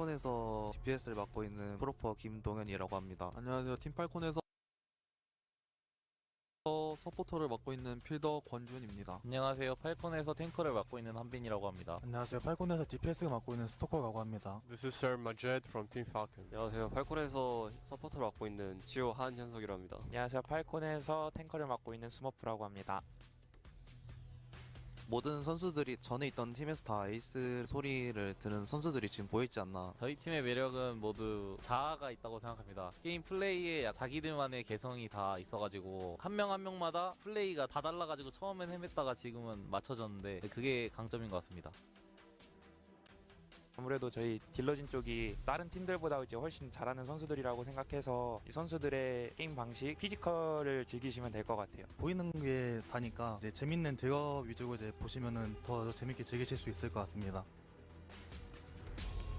팔콘에서 DPS를 맡고 있는 프로퍼 김동현이라고 합니다. 안녕하세요. 팀 팔콘에서 서포터를 맡고 있는 필더 권준입니다. 안녕하세요. 팔콘에서 탱커를 맡고 있는 한빈이라고 합니다. 안녕하세요. 팔콘에서 DPS 맡고 있는 스토커라고 합니다. This is Sir Majed from Team Falcon. 안녕하세요. 팔콘에서 서포터를 맡고 있는 지호 한현석이라고 합니다. 안녕하세요. 팔콘에서 탱커를 맡고 있는 스머프라고 합니다. 모든 선수들이 전에 있던 팀에서 다 에이스 소리를 듣는 선수들이 지금 보이지 않나. 저희 팀의 매력은 모두 자아가 있다고 생각합니다. 게임 플레이에 자기들만의 개성이 다 있어가지고 한 명 한 명마다 플레이가 다 달라가지고 처음엔 헤맸다가 지금은 맞춰졌는데 그게 강점인 것 같습니다. 아무래도 저희 딜러진 쪽이 다른 팀들보다 이제 훨씬 잘하는 선수들이라고 생각해서 이 선수들의 게임 방식, 피지컬을 즐기시면 될 것 같아요. 보이는 게 다니까 이제 재밌는 딜러 위주로 이제 보시면은 더 재밌게 즐기실 수 있을 것 같습니다.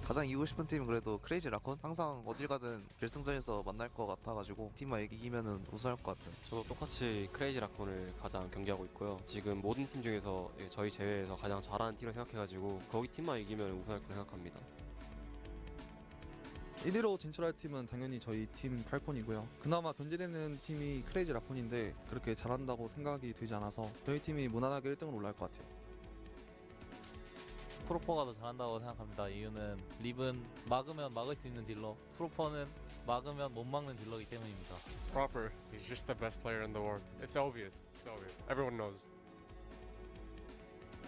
가장 이기고 싶은 팀은 그래도 크레이지 라콘? 항상 어딜 가든 결승전에서 만날 것 같아가지고 팀만 이기면은 우승할 것 같은. 저도 똑같이 크레이지 라콘을 가장 경기하고 있고요. 지금 모든 팀 중에서 저희 제외에서 가장 잘하는 팀을 생각해가지고 거기 팀만 이기면 우승할 거라 생각합니다. 1위로 진출할 팀은 당연히 저희 팀 팔콘이고요. 그나마 견제되는 팀이 크레이지 라콘인데 그렇게 잘한다고 생각이 들지 않아서 저희 팀이 무난하게 1등으로 올라갈 것 같아요. 프로퍼가 더 잘한다고 생각합니다. 이유는 립은 막으면 막을 수 있는 딜러, 프로퍼는 막으면 못 막는 딜러이기 때문입니다. Proper, he's just the best player in the world. It's obvious. It's obvious. Everyone knows.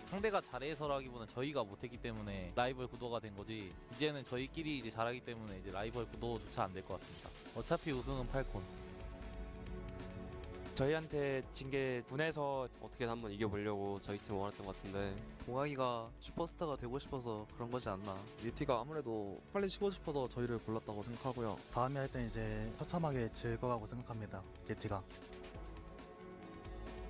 상대가 잘해서라기보다는 저희가 못했기 때문에 라이벌 구도가 된 거지. 이제는 저희끼리 이제 잘하기 때문에 이제 라이벌 구도조차 안 될 것 같습니다. 어차피 우승은 팔콘. 저희한테 진 게 군에서 어떻게든 한번 이겨보려고 저희 팀 원했던 것 같은데 동아이가 슈퍼스타가 되고 싶어서 그런 거지 않나. 예티가 아무래도 빨리 치고 싶어서 저희를 골랐다고 생각하고요. 다음에 할 땐 이제 처참하게 질 거라고 생각합니다. 예티가.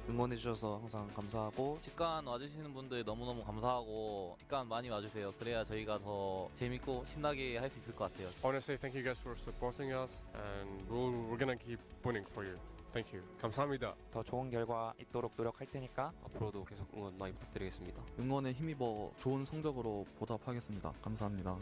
응원해주셔서 항상 감사하고 직관 와주시는 분들 너무너무 감사하고 직관 많이 와주세요. 그래야 저희가 더 재밌고 신나게 할 수 있을 것 같아요. I want to say thank you guys for supporting us, and we're gonna keep winning for you. Thank you. 감사합니다. 더 좋은 결과 있도록 노력할 테니까 앞으로도 계속 응원 많이 부탁드리겠습니다. 응원에 힘입어 좋은 성적으로 보답하겠습니다. 감사합니다.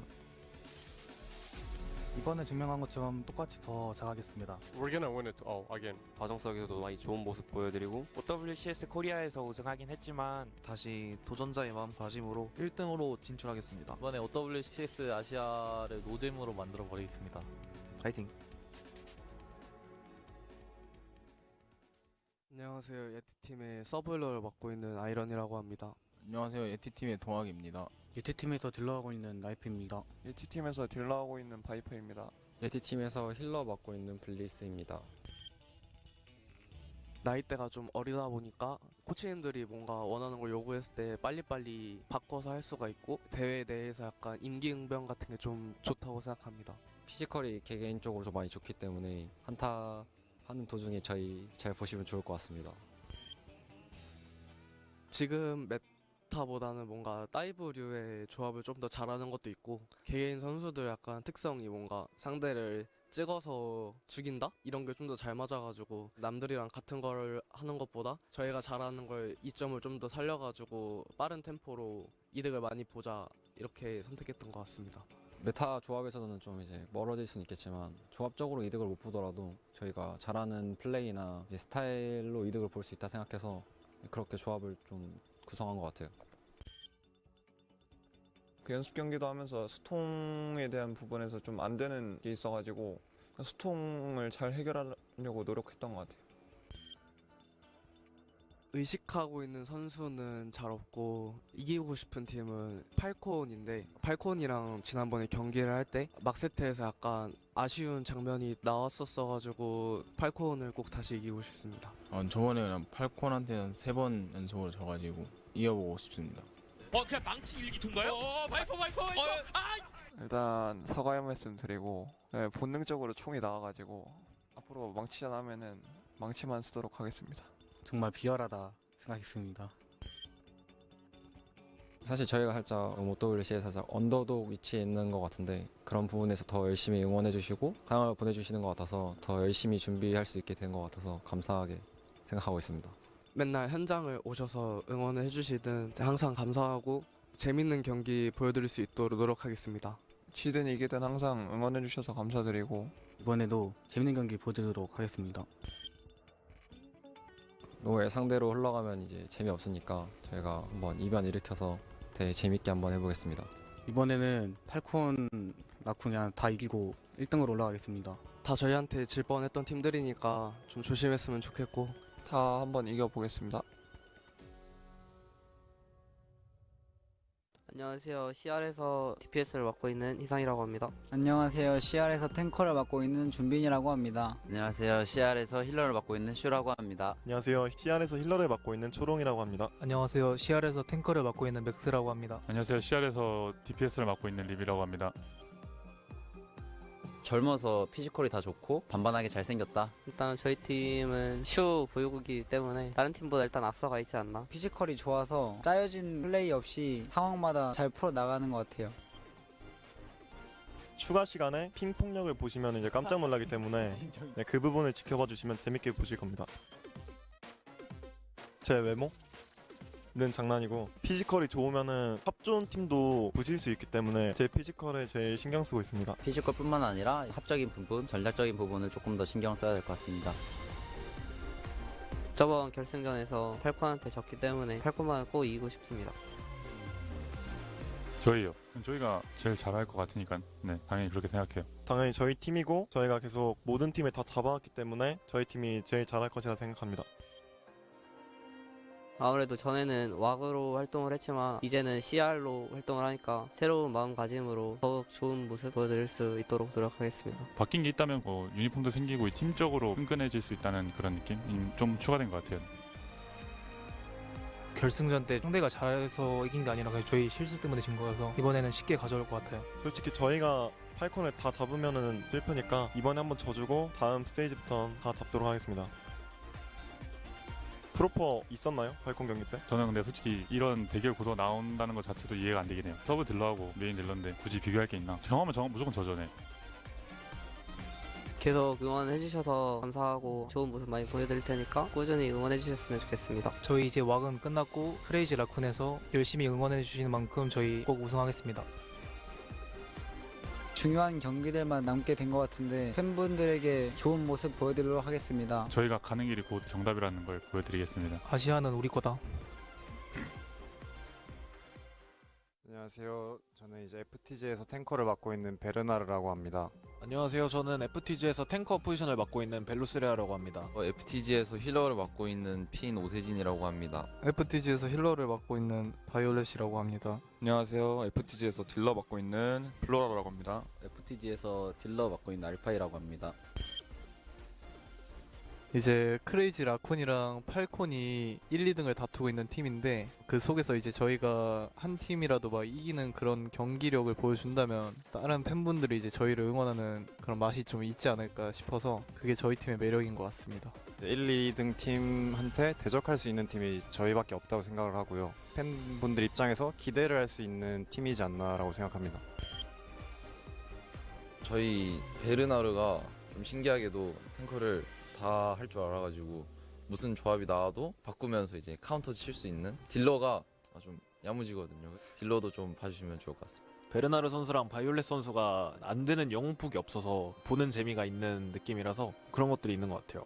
이번에 증명한 것처럼 똑같이 더 잘하겠습니다. We're gonna win it all again. 과정 속에서도 많이 좋은 모습 보여드리고 OWCS 코리아에서 우승하긴 했지만 다시 도전자의 마음가짐으로 1등으로 진출하겠습니다. 이번에 OWCS 아시아를 노잼으로 만들어 버리겠습니다. 파이팅! 안녕하세요. 예티팀의 서브힐러를 맡고 있는 아이런이라고 합니다. 안녕하세요. 예티팀의 동학입니다. 예티팀에서 딜러하고 있는 나이프입니다. 예티팀에서 딜러하고 있는 바이퍼입니다. 예티팀에서 힐러 맡고 있는 블리스입니다. 나이대가 좀 어리다 보니까 코치님들이 뭔가 원하는 걸 요구했을 때 빨리빨리 바꿔서 할 수가 있고 대회 내에서 약간 임기응변 같은 게 좀 좋다고 생각합니다. 피지컬이 개개인적으로 좀 많이 좋기 때문에 한타 하는 도중에 저희 잘 보시면 좋을 것 같습니다. 지금 메타보다는 뭔가 다이브류의 조합을 좀 더 잘하는 것도 있고 개개인 선수들 약간 특성이 뭔가 상대를 찍어서 죽인다? 이런 게 좀 더 잘 맞아가지고 남들이랑 같은 걸 하는 것보다 저희가 잘하는 걸 이점을 좀 더 살려가지고 빠른 템포로 이득을 많이 보자 이렇게 선택했던 것 같습니다. 메타 조합에서는 좀 이제 멀어질 수는 있겠지만 조합적으로 이득을 못 보더라도 저희가 잘하는 플레이나 이제 스타일로 이득을 볼 수 있다 생각해서 그렇게 조합을 좀 구성한 것 같아요. 그 연습 경기도 하면서 스통에 대한 부분에서 좀 안 되는 게 있어가지고 스통을 잘 해결하려고 노력했던 것 같아요. 의식하고 있는 선수는 잘 없고 이기고 싶은 팀은 팔콘인데 팔콘이랑 지난번에 경기를 할 때 막세트에서 약간 아쉬운 장면이 나왔었어가지고 팔콘을 꼭 다시 이기고 싶습니다. 저번에 그냥 팔콘한테는 3번 연속으로 져가지고 이겨보고 싶습니다. 그냥 망치 일기통가요? 바이퍼. 일단 사과의 말씀 드리고 본능적으로 총이 나와가지고 앞으로 망치전 하면은 망치만 쓰도록 하겠습니다. 정말 비열하다 생각했습니다. 사실 저희가 살짝 OWC에 살짝 언더독 위치에 있는 것 같은데 그런 부분에서 더 열심히 응원해주시고 상을 보내주시는 것 같아서 더 열심히 준비할 수 있게 된 것 같아서 감사하게 생각하고 있습니다. 맨날 현장을 오셔서 응원을 해주시든 항상 감사하고 재밌는 경기 보여드릴 수 있도록 노력하겠습니다. 지든 이기든 항상 응원해주셔서 감사드리고 이번에도 재밌는 경기 보여드리도록 하겠습니다. 노예 상대로 흘러가면 이제 재미없으니까 저희가 한번 이변 일으켜서 되게 재밌게 한번 해보겠습니다. 이번에는 팔콘, 라쿤이 다 이기고 1등으로 올라가겠습니다. 다 저희한테 질 뻔했던 팀들이니까 좀 조심했으면 좋겠고 다 한번 이겨보겠습니다. 안녕하세요. CR에서 DPS를 맡고 있는 희상이라고 합니다. 안녕하세요. CR에서 탱커를 맡고 있는 준빈이라고 합니다. 안녕하세요. CR에서 힐러를 맡고 있는 슈라고 합니다. 안녕하세요. CR에서 힐러를 맡고 있는 초롱이라고 합니다. 안녕하세요. CR에서 탱커를 맡고 있는 맥스라고 합니다. 안녕하세요. CR에서 DPS를 맡고 있는 리비라고 합니다. 젊어서 피지컬이 다 좋고 반반하게 잘생겼다. 일단 저희 팀은 슈 보유국이기 때문에 다른 팀보다 일단 앞서가 있지 않나. 피지컬이 좋아서 짜여진 플레이 없이 상황마다 잘 풀어나가는 것 같아요. 추가 시간에 핑 폭력을 보시면 이제 깜짝 놀라기 때문에 네, 그 부분을 지켜봐 주시면 재밌게 보실 겁니다. 제 외모? 는 장난이고 피지컬이 좋으면은 합 좋은 팀도 부실 수 있기 때문에 제 피지컬에 제일 신경 쓰고 있습니다. 피지컬뿐만 아니라 합적인 부분, 전략적인 부분을 조금 더 신경 써야 될 것 같습니다. 저번 결승전에서 팔콘한테 졌기 때문에 팔콘만 꼭 이기고 싶습니다. 저희요. 저희가 제일 잘할 것 같으니까 네, 당연히 그렇게 생각해요. 당연히 저희 팀이고 저희가 계속 모든 팀을 다 잡아왔기 때문에 저희 팀이 제일 잘할 것이라 생각합니다. 아무래도 전에는 왁으로 활동을 했지만 이제는 CR로 활동을 하니까 새로운 마음가짐으로 더욱 좋은 모습 보여드릴 수 있도록 노력하겠습니다. 바뀐 게 있다면 유니폼도 생기고 팀적으로 끈끈해질 수 있다는 그런 느낌? 좀 추가된 것 같아요. 결승전 때 상대가 잘해서 이긴 게 아니라 그냥 저희 실수 때문에 진 거여서 이번에는 쉽게 가져올 것 같아요. 솔직히 저희가 팔콘을 다 잡으면은 1패니까 이번에 한번 져주고 다음 스테이지부터 다 잡도록 하겠습니다. 프로퍼 있었나요? 팔콘 경기 때? 저는 근데 솔직히 이런 대결 구도 나온다는 것 자체도 이해가 안 되긴 해요. 서브 딜러하고 메인 딜러인데 굳이 비교할 게 있나? 정하면 무조건 저전해. 계속 응원해주셔서 감사하고 좋은 모습 많이 보여드릴 테니까 꾸준히 응원해주셨으면 좋겠습니다. 저희 이제 왁은 끝났고 크레이지 라쿤에서 열심히 응원해주시는 만큼 저희 꼭 우승하겠습니다. 중요한 경기들만 남게 된 것 같은데 팬분들에게 좋은 모습 보여드리도록 하겠습니다. 저희가 가는 길이 곧 정답이라는 걸 보여드리겠습니다. 아시아는 우리 거다. 안녕하세요. 저는 이제 FTG에서 탱커를 맡고 있는 베르나르라고 합니다. 안녕하세요. 저는 FTG에서 탱커 포지션을 맡고 있는 벨루스레아라고 합니다. FTG에서 힐러를 맡고 있는 핀 오세진이라고 합니다. FTG에서 힐러를 맡고 있는 바이올렛이라고 합니다. 안녕하세요. FTG에서 딜러 맡고 있는 플로라라고 합니다. FTG에서 딜러 맡고 있는 알파이라고 합니다. 이제 크레이지 라쿤이랑 팔콘이 1, 2등을 다투고 있는 팀인데 그 속에서 이제 저희가 한 팀이라도 막 이기는 그런 경기력을 보여준다면 다른 팬분들이 이제 저희를 응원하는 그런 맛이 좀 있지 않을까 싶어서 그게 저희 팀의 매력인 것 같습니다. 1, 2등 팀한테 대적할 수 있는 팀이 저희밖에 없다고 생각을 하고요. 팬분들 입장에서 기대를 할 수 있는 팀이지 않나라고 생각합니다. 저희 베르나르가 좀 신기하게도 탱커를 다 할 줄 알아가지고 무슨 조합이 나와도 바꾸면서 이제 카운터 칠 수 있는 딜러가 좀 야무지거든요. 딜러도 좀 봐주시면 좋을 것 같습니다. 베르나르 선수랑 바이올렛 선수가 안 되는 영웅폭이 없어서 보는 재미가 있는 느낌이라서 그런 것들이 있는 것 같아요.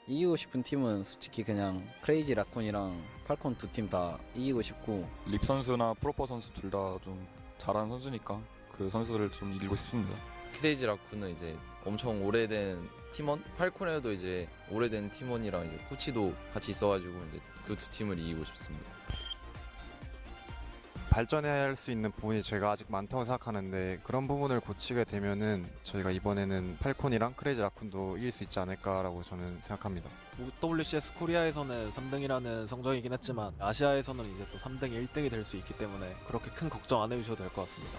이기고 싶은 팀은 솔직히 그냥 크레이지 라쿤이랑 팔콘 두 팀 다 이기고 싶고 립 선수나 프로퍼 선수 둘 다 좀 잘하는 선수니까 그 선수들을 좀 이기고 싶습니다. 크레이지 라쿤은 이제 엄청 오래된 팀원, 팔콘에도 이제 오래된 팀원이랑 이제 코치도 같이 있어가지고 이제 그 두 팀을 이기고 싶습니다. 발전해야 할 수 있는 부분이 제가 아직 많다고 생각하는데 그런 부분을 고치게 되면은 저희가 이번에는 팔콘이랑 크레이지 라쿤도 이길 수 있지 않을까라고 저는 생각합니다. OWCS 코리아에서는 3등이라는 성적이긴 했지만 아시아에서는 이제 또 3등이 1등이 될 수 있기 때문에 그렇게 큰 걱정 안 해주셔도 될 것 같습니다.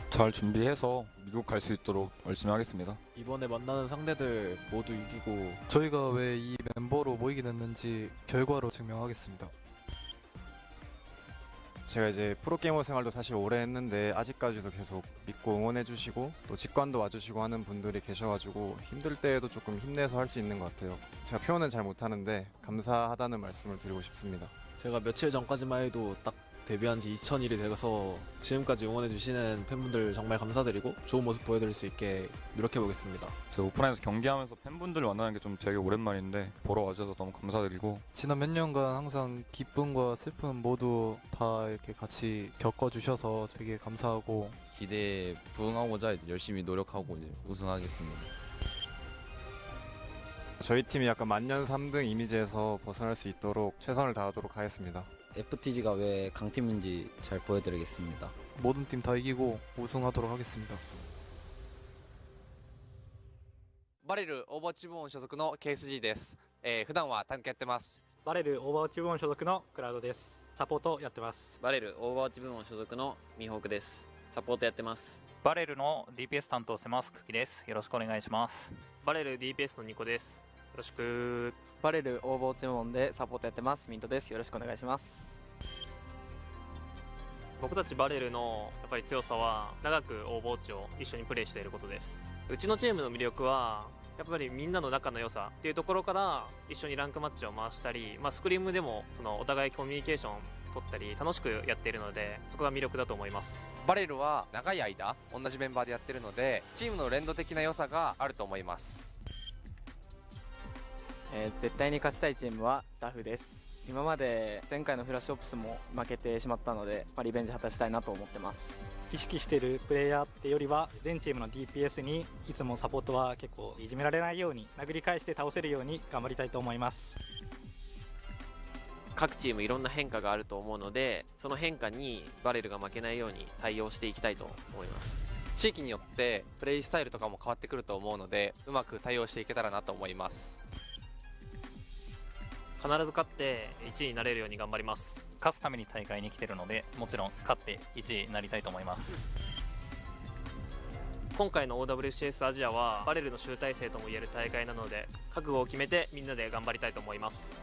잘 준비해서 미국 갈 수 있도록 열심히 하겠습니다. 이번에 만나는 상대들 모두 이기고 저희가 왜 이 멤버로 모이게 됐는지 결과로 증명하겠습니다. 제가 이제 프로게이머 생활도 사실 오래 했는데 아직까지도 계속 믿고 응원해주시고 또 직관도 와주시고 하는 분들이 계셔가지고 힘들 때에도 조금 힘내서 할 수 있는 것 같아요. 제가 표현은 잘 못하는데 감사하다는 말씀을 드리고 싶습니다. 제가 며칠 전까지만 해도 딱 데뷔한 지 2000일이 돼서 지금까지 응원해주시는 팬분들 정말 감사드리고 좋은 모습 보여드릴 수 있게 노력해보겠습니다. 제가 오프라인에서 경기하면서 팬분들 만나는 게 좀 되게 오랜만인데 보러 와주셔서 너무 감사드리고 지난 몇 년간 항상 기쁨과 슬픔 모두 다 이렇게 같이 겪어주셔서 되게 감사하고 기대에 부응하고자 이제 열심히 노력하고 이제 우승하겠습니다. 저희 팀이 약간 만년 3등 이미지에서 벗어날 수 있도록 최선을 다하도록 하겠습니다. FTG가 왜 강팀인지 잘 보여드리겠습니다. 모든 팀 다 이기고 우승하도록 하겠습니다. バレルオーバーウォッチ部門所属の KSG です。普段はタンクやってます。バレルオーバーウォッチ部門所属のクラウドです。サポートやってます。バレルオーバーウォッチ部門所属のミホークです。サポートやってます。バレルの DPS 担当してますクキです。よろしくお願いします。バレル DPS のニコです。よろしく。バレルオーバーウォッチ部門でサポートやってますミントです。よろしくお願いします。僕たちバレルのやっぱり強さは長くオーバーウォッチを一緒にプレイしていることです。うちのチームの魅力はやっぱりみんなの仲の良さっていうところから一緒にランクマッチを回したり、スクリームでもそのお互いコミュニケーション取ったり楽しくやっているので、そこが魅力だと思います。バレルは長い間同じメンバーでやってるのでチームの連動的な良さがあると思います。絶対に勝ちたいチームはダフです。今まで前回のフラッシュオプスも負けてしまったので、リベンジ果たしたいなと思ってます。意識しているプレイヤーってよりは全チームの DPS にいつもサポートは結構いじめられないように殴り返して倒せるように頑張りたいと思います。各チームいろんな変化があると思うので、その変化にバレルが負けないように対応していきたいと思います。地域によってプレイスタイルとかも変わってくると思うので、うまく対応していけたらなと思います。必ず勝って1位になれるように頑張ります。勝つために大会に来てるので、もちろん勝って1位になりたいと思います。今回の OWCS アジアはバレルの集大成とも言える大会なので、覚悟を決めてみんなで頑張りたいと思います。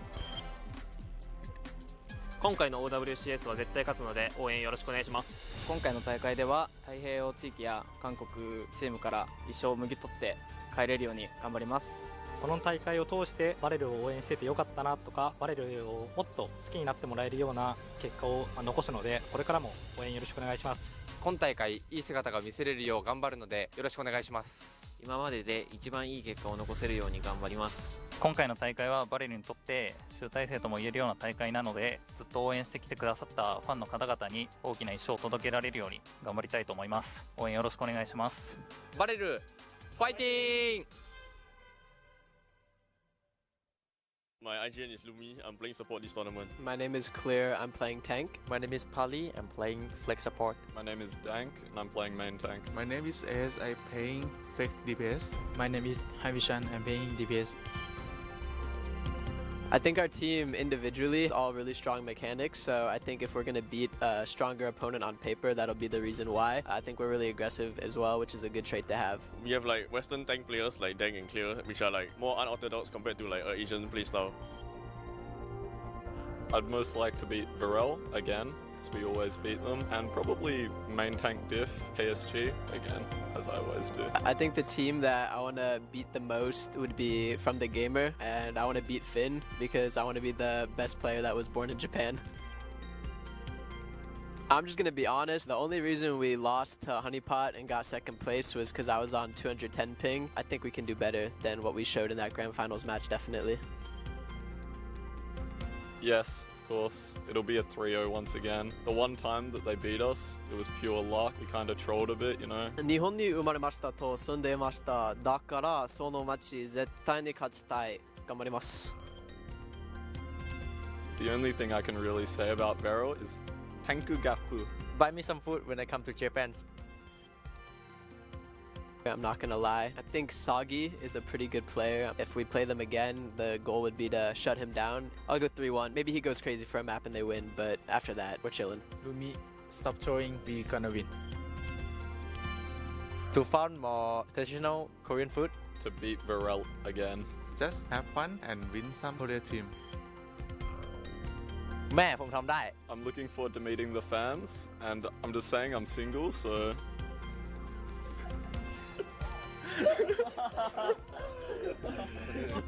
今回の OWCS は絶対勝つので応援よろしくお願いします。今回の大会では太平洋地域や韓国チームから一勝をもぎ取って帰れるように頑張ります。この大会を通してバレルを応援しててよかったなとか、バレルをもっと好きになってもらえるような結果を残すので、これからも応援よろしくお願いします。今大会いい姿が見せれるよう頑張るのでよろしくお願いします。今までで一番いい結果を残せるように頑張ります。今回の大会はバレルにとって集大成とも言えるような大会なので、ずっと応援してきてくださったファンの方々に大きな一勝を届けられるように頑張りたいと思います。応援よろしくお願いします。バレルファイティング。My IGN is Lumi. I'm playing support this tournament. My name is Clear. I'm playing tank. My name is Pali. I'm playing flex support. My name is Dank and I'm playing main tank. My name is Az. I'm playing fake DPS. My name is Havishan. I'm playing DPS. I think our team individually is all really strong mechanics, so I think if we're going to beat a stronger opponent on paper, that'll be the reason why. I think we're really aggressive as well, which is a good trait to have. We have like Western tank players like Dank and Clear, which are like more unorthodox compared to like Asian playstyle. I'd most like to beat Varel again, because we always beat them, and probably main tank diff, KSG again, as I always do. I think the team that I want to beat the most would be from the gamer, and I want to beat Finn because I want to be the best player that was born in Japan. I'm just going to be honest, the only reason we lost to HoneyPot and got second place was because I was on 210 ping. I think we can do better than what we showed in that grand finals match, definitely. Yes, of course. It'll be a 3-0 once again. The one time that they beat us, it was pure luck. We kind of trolled a bit, you know. 日本に生まれましたと住んでいました。だからその街絶対に勝ちたい。頑張ります。The only thing I can really say about Beryl is Tanku Gapu. Buy me some food when I come to Japan. I'm not gonna lie. I think Sagi is a pretty good player. If we play them again, the goal would be to shut him down. I'll go 3-1. Maybe he goes crazy for a map and they win, but after that, we're chilling. Lumi, stop throwing. We gonna win. To find more traditional Korean food. To beat Varel again. Just have fun and win some for their team. แม่ผมทำได้ I'm looking forward to meeting the fans, and I'm just saying I'm single, so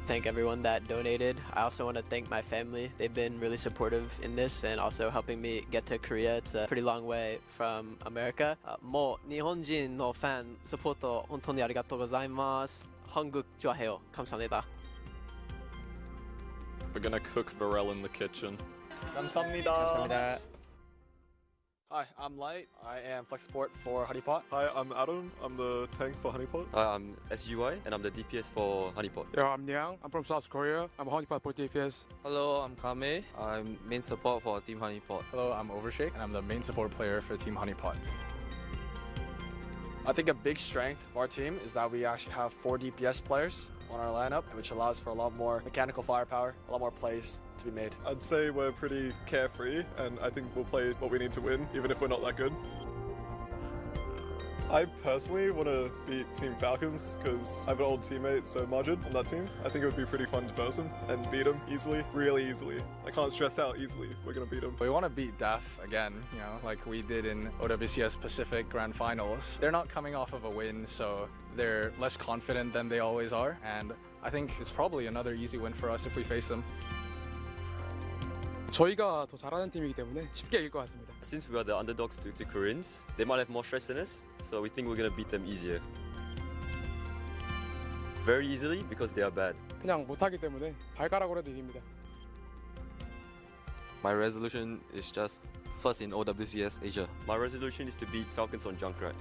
Thank everyone that donated. I also want to thank my family. They've been really supportive in this and also helping me get to Korea. It's a pretty long way from America. もう日本人のファンサポート本当にありがとうございます。한국 좋아해요. 감사합니다. We're gonna cook Varel in the kitchen. 감사합니다. Hi, I'm Light. I am flex support for HoneyPot. Hi, I'm Adam. I'm the tank for HoneyPot. Hi, I'm SGY and I'm the DPS for HoneyPot. Yeah, I'm Niang. I'm from South Korea. I'm a HoneyPot for DPS. Hello, I'm Kame. I'm main support for Team HoneyPot. Hello, I'm Overshake and I'm the main support player for Team HoneyPot. I think a big strength of our team is that we actually have 4 DPS players on our lineup, which allows for a lot more mechanical firepower, a lot more plays to be made. I'd say we're pretty carefree, and I think we'll play what we need to win, even if we're not that good. I personally want to beat Team Falcons because I have an old teammate, so Majid, on that team. I think it would be pretty fun to verse him and beat him easily, really easily. I can't stress out easily if we're going to beat him. We want to beat DEF again, you know, like we did in OWCS Pacific Grand Finals. They're not coming off of a win, so they're less confident than they always are, and I think it's probably another easy win for us if we face them. 저희가 더 잘하는 팀이기 때문에 쉽게 이길 것 같습니다. Since we are the underdogs to Koreans, they might have more stress than us, so we think we're gonna beat them easier. Very easily because they are bad. 그냥 못하기 때문에 발가락으로도 이깁니다. My resolution is just first in OWCS Asia. My resolution is to beat Falcons on Junkrat.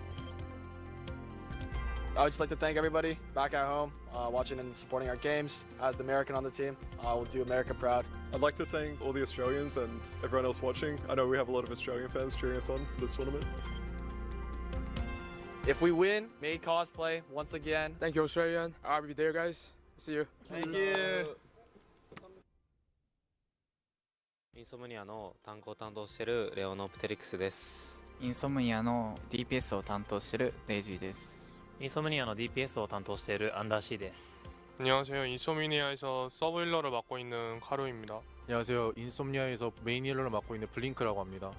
I would just like to thank everybody back at home watching and supporting our games. As the American on the team, we'll do America proud. I'd like to thank all the Australians and everyone else watching. I know we have a lot of Australian fans cheering us on for this tournament. If we win, made cosplay once again. Thank you, Australian. I'll be there, guys. See you. Thank you. インソムニアの単語を担当しているレオノプテリクスです。インソムニアの DPS を担当しているレイジーです。 인소무니아の DPS を担当している안다시です. 안녕하세요. 인소무니아에서 서브 힐러를 맡고 있는 카루입니다. 안녕하세요. 인솜니아에서 메인 힐러를 맡고 있는 블링크라고 합니다.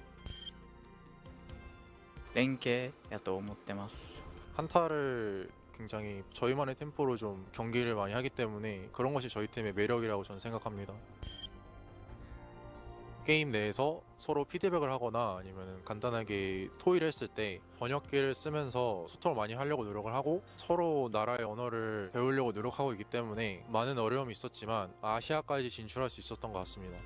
連携やと思ってます. 한타를 굉장히 저희만의 템포로 좀 경기를 많이 하기 때문에 그런 것이 저희 팀의 매력이라고 저는 생각합니다. 게임 내에서 서로 피드백을 하거나 아니면 간단하게 토의를 했을 때 번역기를 쓰면서 소통을 많이 하려고 노력을 하고 서로 나라의 언어를 배우려고 노력하고 있기 때문에 많은 어려움이 있었지만 아시아까지 진출할 수 있었던 것 같습니다.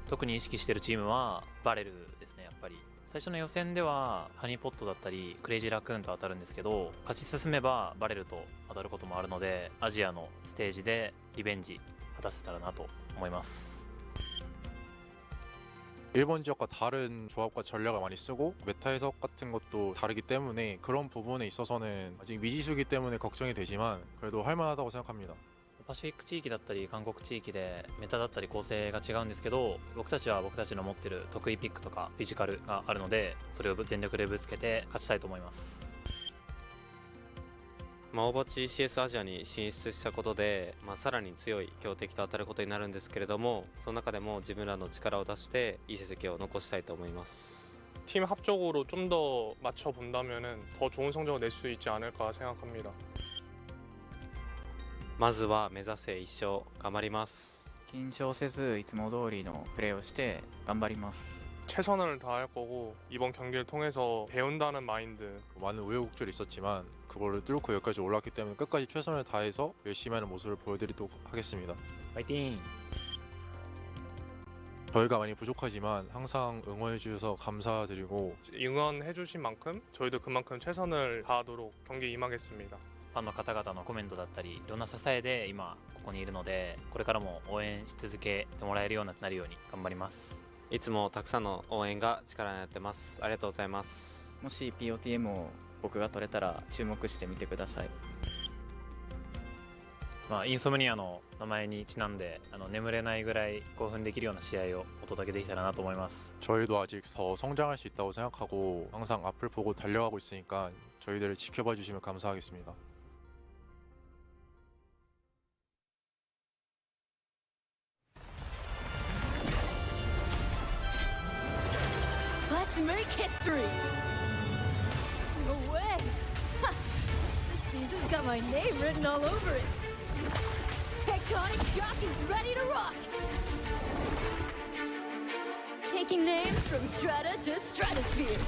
特に意識しているチームはバレルですね。やっぱり最初の予選ではハニーポットだったりクレイジーラクーンと当たるんですけど、勝ち進めばバレルと当たることもあるのでアジアのステージでリベンジ果たせたらなと思います。 일본 지역과 다른 조합과 전략을 많이 쓰고 메타 해석 같은 것도 다르기 때문에 그런 부분에 있어서는 아직 미지수기 때문에 걱정이 되지만 그래도 할만하다고 생각합니다. パシフィック地域だったり韓国地域でメタだったり構成が違うんですけど、僕たちは僕たちの持ってる得意ピックとかフィジカルがあるのでそれを全力でぶつけて勝ちたいと思います。 オーバーチ CS アジアに進出したことで、さらに強い強敵と当たることになるんですけれども、その中でも自分らの力を出していい成績を残したいと思います。 팀 합적으로 좀 더 맞춰 본다면은 더 좋은 성적을 낼 수 있지 않을까 생각합니다. まずは目指せ一勝頑張ります。緊張せずいつも通りのプレーをして頑張ります. 최선을 다할 거고 이번 경기를 통해서 배운다는 마인드. 많은 우여곡절이 있었지만 그거를 뚫고 여기까지 올랐기 때문에 끝까지 최선을 다해서 열심히 하는 모습을 보여드리도록 하겠습니다. 파이팅! 저희가 많이 부족하지만 항상 응원해 주셔서 감사드리고 응원해 주신 만큼 저희도 그만큼 최선을 다하도록 경기에 임하겠습니다. ファンの方々のコメントだったりいろんな支えで今ここにいるので、これからも応援し続けてもらえるようになるように頑張ります。 いつもたくさんの応援が力になってます。ありがとうございます。もし POTM を僕が取れたら注目してみてください。インソムニアの名前にちなんで眠れないぐらい興奮できるような試合をお届けできたらなと思います。 저희도 아직 더 성장할 수 있다고 생각하고 항상 앞을 보고 달려가고 있으니까 저희들을 지켜봐 주시면 감사하겠습니다. Let's make history! No way! Ha! This season's got my name written all over it. Tectonic Shock is ready to rock. Taking names from strata to stratosphere.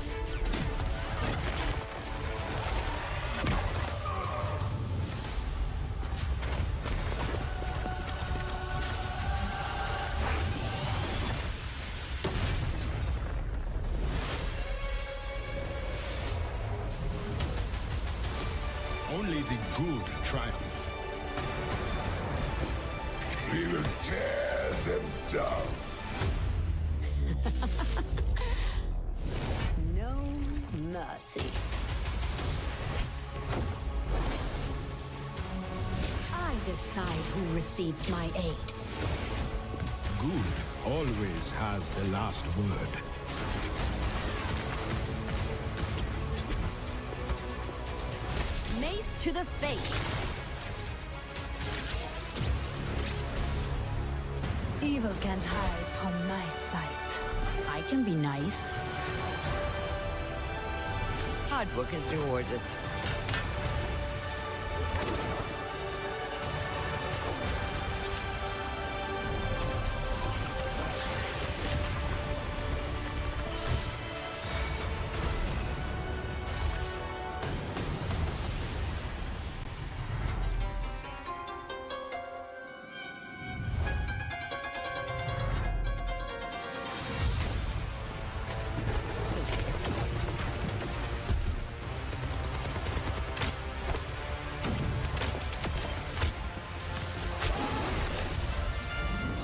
Only the good triumph. We will tear them down. No mercy. I decide who receives my aid. Good always has the last word. Mace to the face. Evil can't hide from my sight. I can be nice. Hard work is rewarded.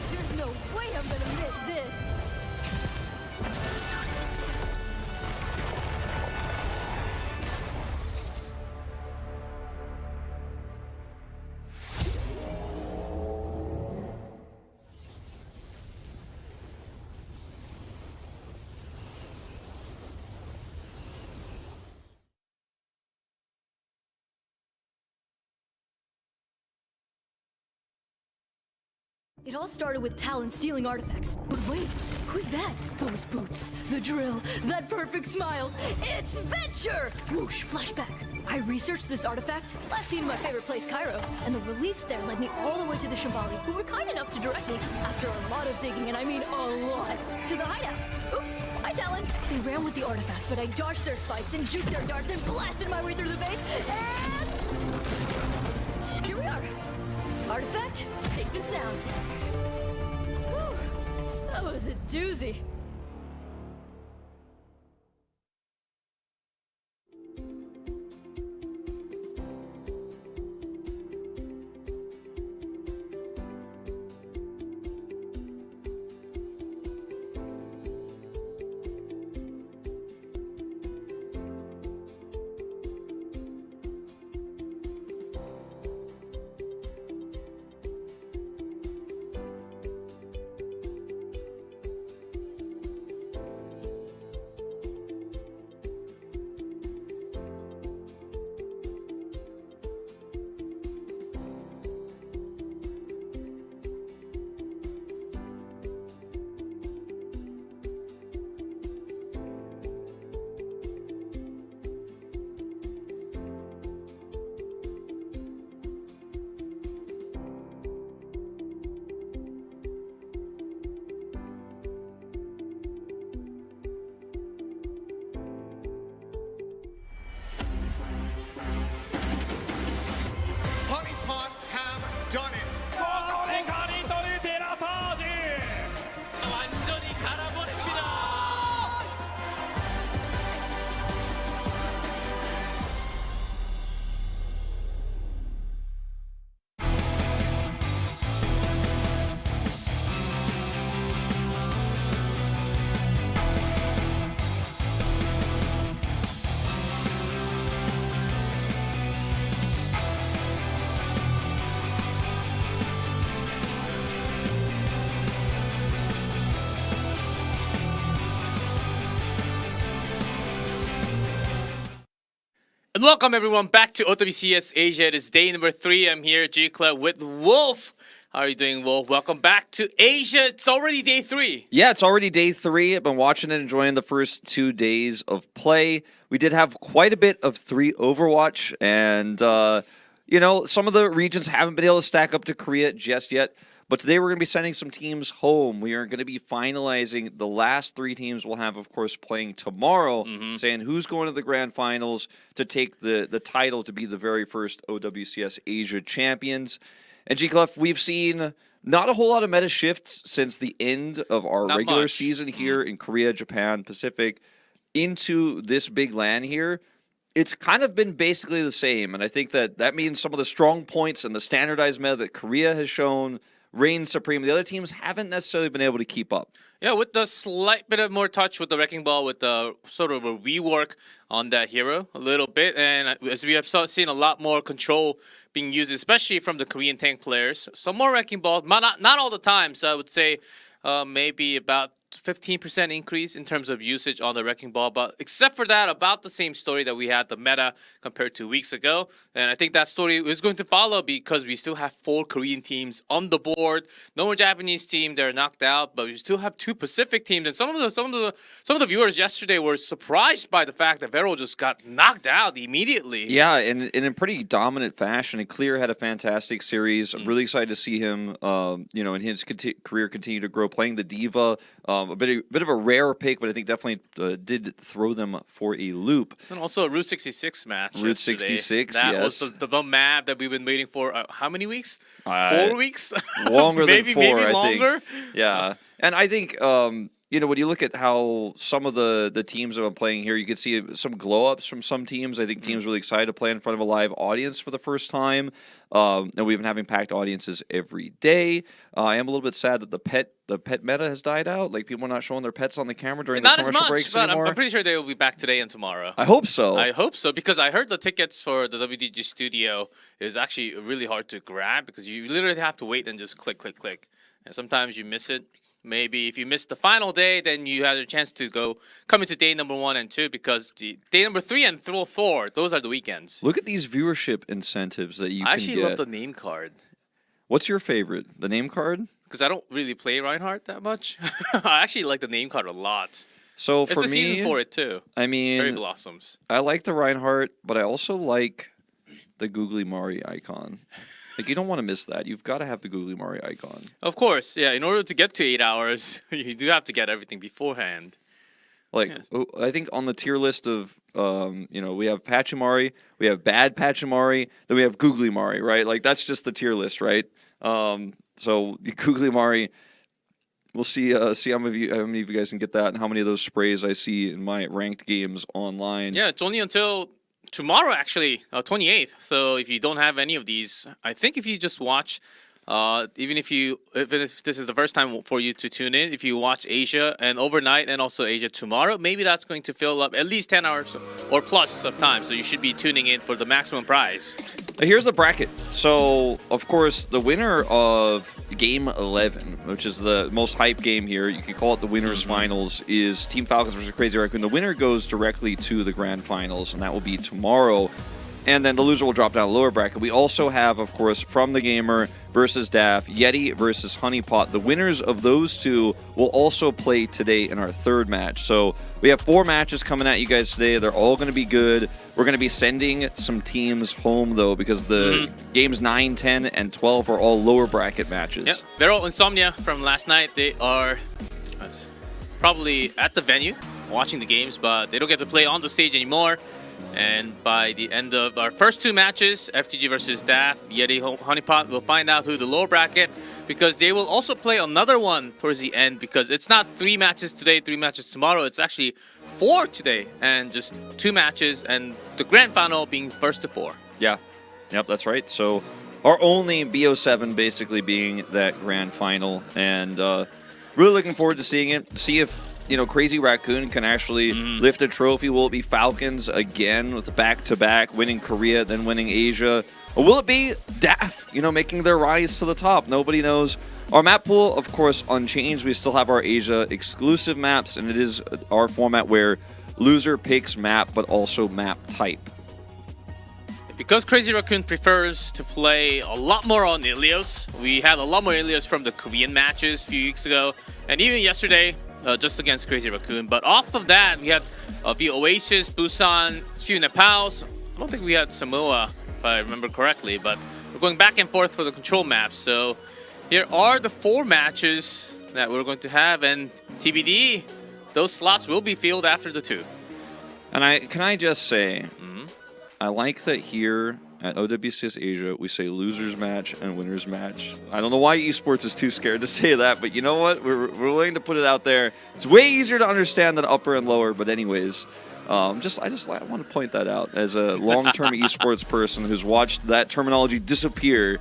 There's no way I'm gonna miss this. It all started with Talon stealing artifacts. But wait, who's that? Those boots, the drill, that perfect smile. It's Venture! Whoosh, flashback. I researched this artifact, last seen in my favorite place, Cairo, and the reliefs there led me all the way to the Shambali, who were kind enough to direct me, after a lot of digging, and I mean a lot, to the hideout. Oops, hi Talon. They ran with the artifact, but I dodged their spikes and juked their darts and blasted my way through the base, and here we are. Artifact, safe and sound. Whew, that was a doozy. HoneyPot have done it. 완전히 갈아버립니다. And welcome everyone back to OWCS Asia. It is day number 3. I'm here, G Club, with Wolf. How are you doing, Wolf? Welcome back to Asia. It's already day 3. Yeah, it's already day 3. I've been watching and enjoying the first 2 days of play. We did have quite a bit of 3 Overwatch, and you know, some of the regions haven't been able to stack up to Korea just yet. But today we're going to be sending some teams home. We are going to be finalizing the last 3 teams we'll have, of course, playing tomorrow, saying who's going to the grand finals to take the title to be the very first OWCS Asia champions. And G-Clef, we've seen not a whole lot of meta shifts since the end of our regular season here in Korea, Japan, Pacific, into this big LAN here. It's kind of been basically the same. And I think that means some of the strong points and the standardized meta that Korea has shown reigns supreme. The other teams haven't necessarily been able to keep up. Yeah, with the slight bit of more touch with the Wrecking Ball, with the sort of a rework on that hero a little bit. And as we have seen a lot more control being used, especially from the Korean tank players. Some more Wrecking Ball, not all the time. So I would say maybe about 15% increase in terms of usage on the Wrecking Ball. But except for that, about the same story that we had the meta compared to weeks ago. And I think that story is going to follow because we still have 4 Korean teams on the board. No more Japanese team, they're knocked out, but we still have 2 Pacific teams. And some of the viewers yesterday were surprised by the fact that Vero just got knocked out immediately. Yeah, and in a pretty dominant fashion. And Clear had a fantastic series. I'm really excited to see him, in his career continue to grow, playing the Diva. A bit of a rare pick, but I think definitely did throw them for a loop. And also a Route 66 match. Route 66, that was the map that we've been waiting for. How many weeks? 4 weeks? Longer maybe, than 4, maybe I longer? think. Yeah, and I think when you look at how some of the teams that I'm playing here, you can see some glow ups from some teams. I think teams really excited to play in front of a live audience for the first time. And we've been having packed audiences every day. I am a little bit sad that the pet meta has died out. Like, people are not showing their pets on the camera during the commercial breaks but anymore. I'm pretty sure they will be back today and tomorrow. I hope so. I hope so, because I heard the tickets for the WDG studio is actually really hard to grab because you literally have to wait and just click. And sometimes you miss it. Maybe if you missed the final day, then you had a chance to come into day number 1 and 2, because the day number 3 and 4, those are the weekends. Look at these viewership incentives that you can get. I actually love the name card. What's your favorite? The name card? Because I don't really play Reinhardt that much. I actually like the name card a lot. So it's for the me, season for it too. I mean, Cherry Blossoms. I like the Reinhardt, but I also like the Googly Mari icon. Like, you don't want to miss that. You've got to have the Googly Mari icon. Of course, yeah. In order to get to 8 hours, you do have to get everything beforehand. Like, I think on the tier list of, we have Pachimari, we have bad Pachimari, then we have Googly Mari, right? Like, that's just the tier list, right? So Googly Mari, we'll see how many of you guys can get that, and how many of those sprays I see in my ranked games online. Yeah, it's only until tomorrow, actually, 28th. So if you don't have any of these, I think if you just watch, even if this is the first time for you to tune in, if you watch Asia and overnight and also Asia tomorrow, maybe that's going to fill up at least 10 hours or plus of time. So you should be tuning in for the maximum prize. Here's the bracket. So, of course, the winner of Game 11, which is the most hype game here, you can call it the winners' finals, is Team Falcons versus Crazy Raccoon. The winner goes directly to the grand finals, and that will be tomorrow. And then the loser will drop down a lower bracket. We also have, of course, From the Gamer versus Daff, YETI versus HoneyPot. The winners of those two will also play today in our 3rd match. So we have 4 matches coming at you guys today. They're all going to be good. We're going to be sending some teams home, though, because the games 9, 10, and 12 are all lower bracket matches. Yep, they're all Insomnia from last night. They are probably at the venue watching the games, but they don't get to play on the stage anymore. And by the end of our first 2 matches, FTG versus Daff, YETI, HoneyPot, we'll find out who the lower bracket, because they will also play another one towards the end, because it's not 3 matches today, 3 matches tomorrow. It's actually 4 today and just 2 matches, and the grand final being 1st to 4. Yeah. Yep, that's right. So our only BO7 basically being that grand final, and really looking forward to seeing it. See if Crazy Raccoon can actually lift a trophy. Will it be Falcons again with back-to-back, winning Korea, then winning Asia? Or will it be Daff, making their rise to the top? Nobody knows. Our map pool, of course, unchanged. We still have our Asia exclusive maps, and it is our format where loser picks map, but also map type. Because Crazy Raccoon prefers to play a lot more on Ilios, we had a lot more Ilios from the Korean matches a few weeks ago, and even yesterday, just against Crazy Raccoon. But off of that, we had a few Oasis, Busan, a few Nepals, I don't think we had Samoa, if I remember correctly, but we're going back and forth for the control map. So here are the 4 matches that we're going to have, and TBD, those slots will be filled after the 2. And can I just say, I like that here at OWCS Asia, we say losers match and winners match. I don't know why Esports is too scared to say that, but you know what? We're willing to put it out there. It's way easier to understand than upper and lower, but anyways, I want to point that out as a long-term esports person who's watched that terminology disappear.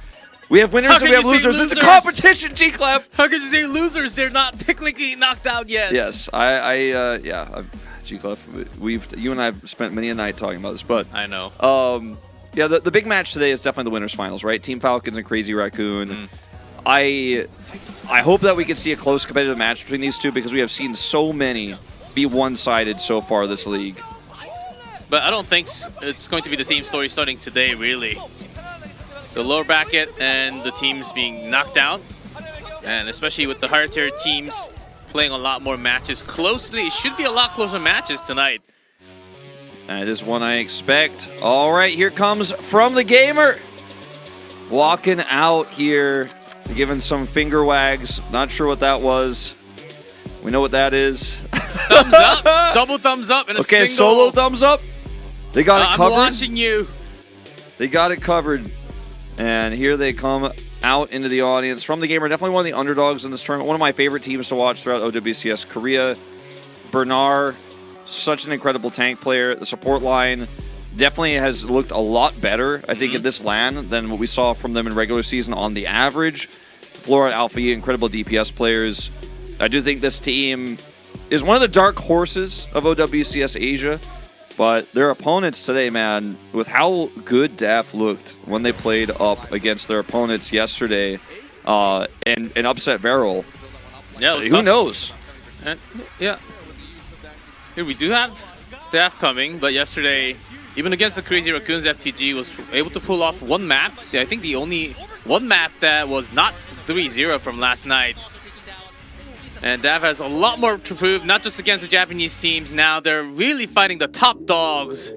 We have winners and we have losers. It's a competition, G-Clef. How could you say losers? They're not technically knocked out yet. Yes, G-Clef, you and I have spent many a night talking about this, but I know. Yeah, the big match today is definitely the winners finals, right? Team Falcons and Crazy Raccoon. I hope that we can see a close competitive match between these two because we have seen so many be one-sided so far this league. But I don't think it's going to be the same story starting today, really. The lower bracket and the teams being knocked out, and especially with the higher tier teams playing a lot more matches closely, it should be a lot closer matches tonight. That is one I expect. All right, here comes From the Gamer. Walking out here, giving some finger wags. Not sure what that was. We know what that is. Thumbs up, double thumbs up, and a single. Okay, solo thumbs up. They got it covered. I'm watching you. They got it covered. And here they come out into the audience. From the Gamer, definitely one of the underdogs in this tournament. One of my favorite teams to watch throughout OWCS Korea. Bernard, such an incredible tank player. The support line definitely has looked a lot better, I think, at this LAN than what we saw from them in regular season on the average. Flora, Alpha, incredible DPS players. I do think this team is one of the dark horses of OWCS Asia. But their opponents today, man, with how good DAF looked when they played up against their opponents yesterday and upset Varel. Yeah, who knows? And, yeah. Here we do have DAF coming, but yesterday, even against the Crazy Raccoons, FTG was able to pull off one map. I think the only one map that was not 3-0 from last night. And DAF has a lot more to prove, not just against the Japanese teams. Now they're really fighting the top dogs.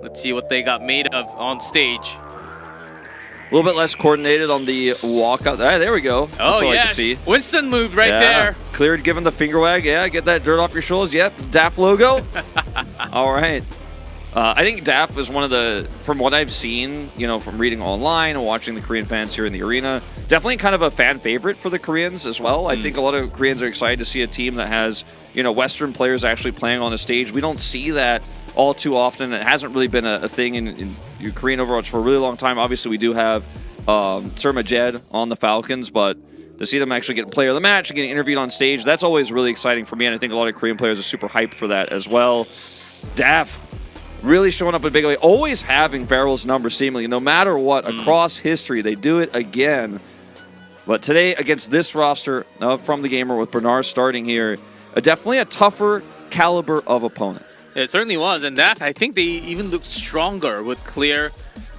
Let's see what they got made of on stage. A little bit less coordinated on the walkout. There we go. That's what I like to see. Winston moved right there. Cleared, given the finger wag. Yeah, get that dirt off your shoulders. Yep, DAF logo. All right. I think DAF is one of the, from what I've seen, you know, from reading online and watching the Korean fans here in the arena, definitely kind of a fan favorite for the Koreans as well. I think a lot of Koreans are excited to see a team that has, you know, Western players actually playing on a stage. We don't see that all too often. It hasn't really been a thing in Korean Overwatch for a really long time. Obviously, we do have Surma Jed on the Falcons, but to see them actually get player of the match and getting interviewed on stage, that's always really exciting for me, and I think a lot of Korean players are super hyped for that as well. DAF really showing up in a big way, always having Varel's number seemingly, no matter what, across history. They do it again. But today, against this roster From the Gamer with Bernard starting here, definitely a tougher caliber of opponent. It certainly was, and that, I think they even looked stronger with Clear,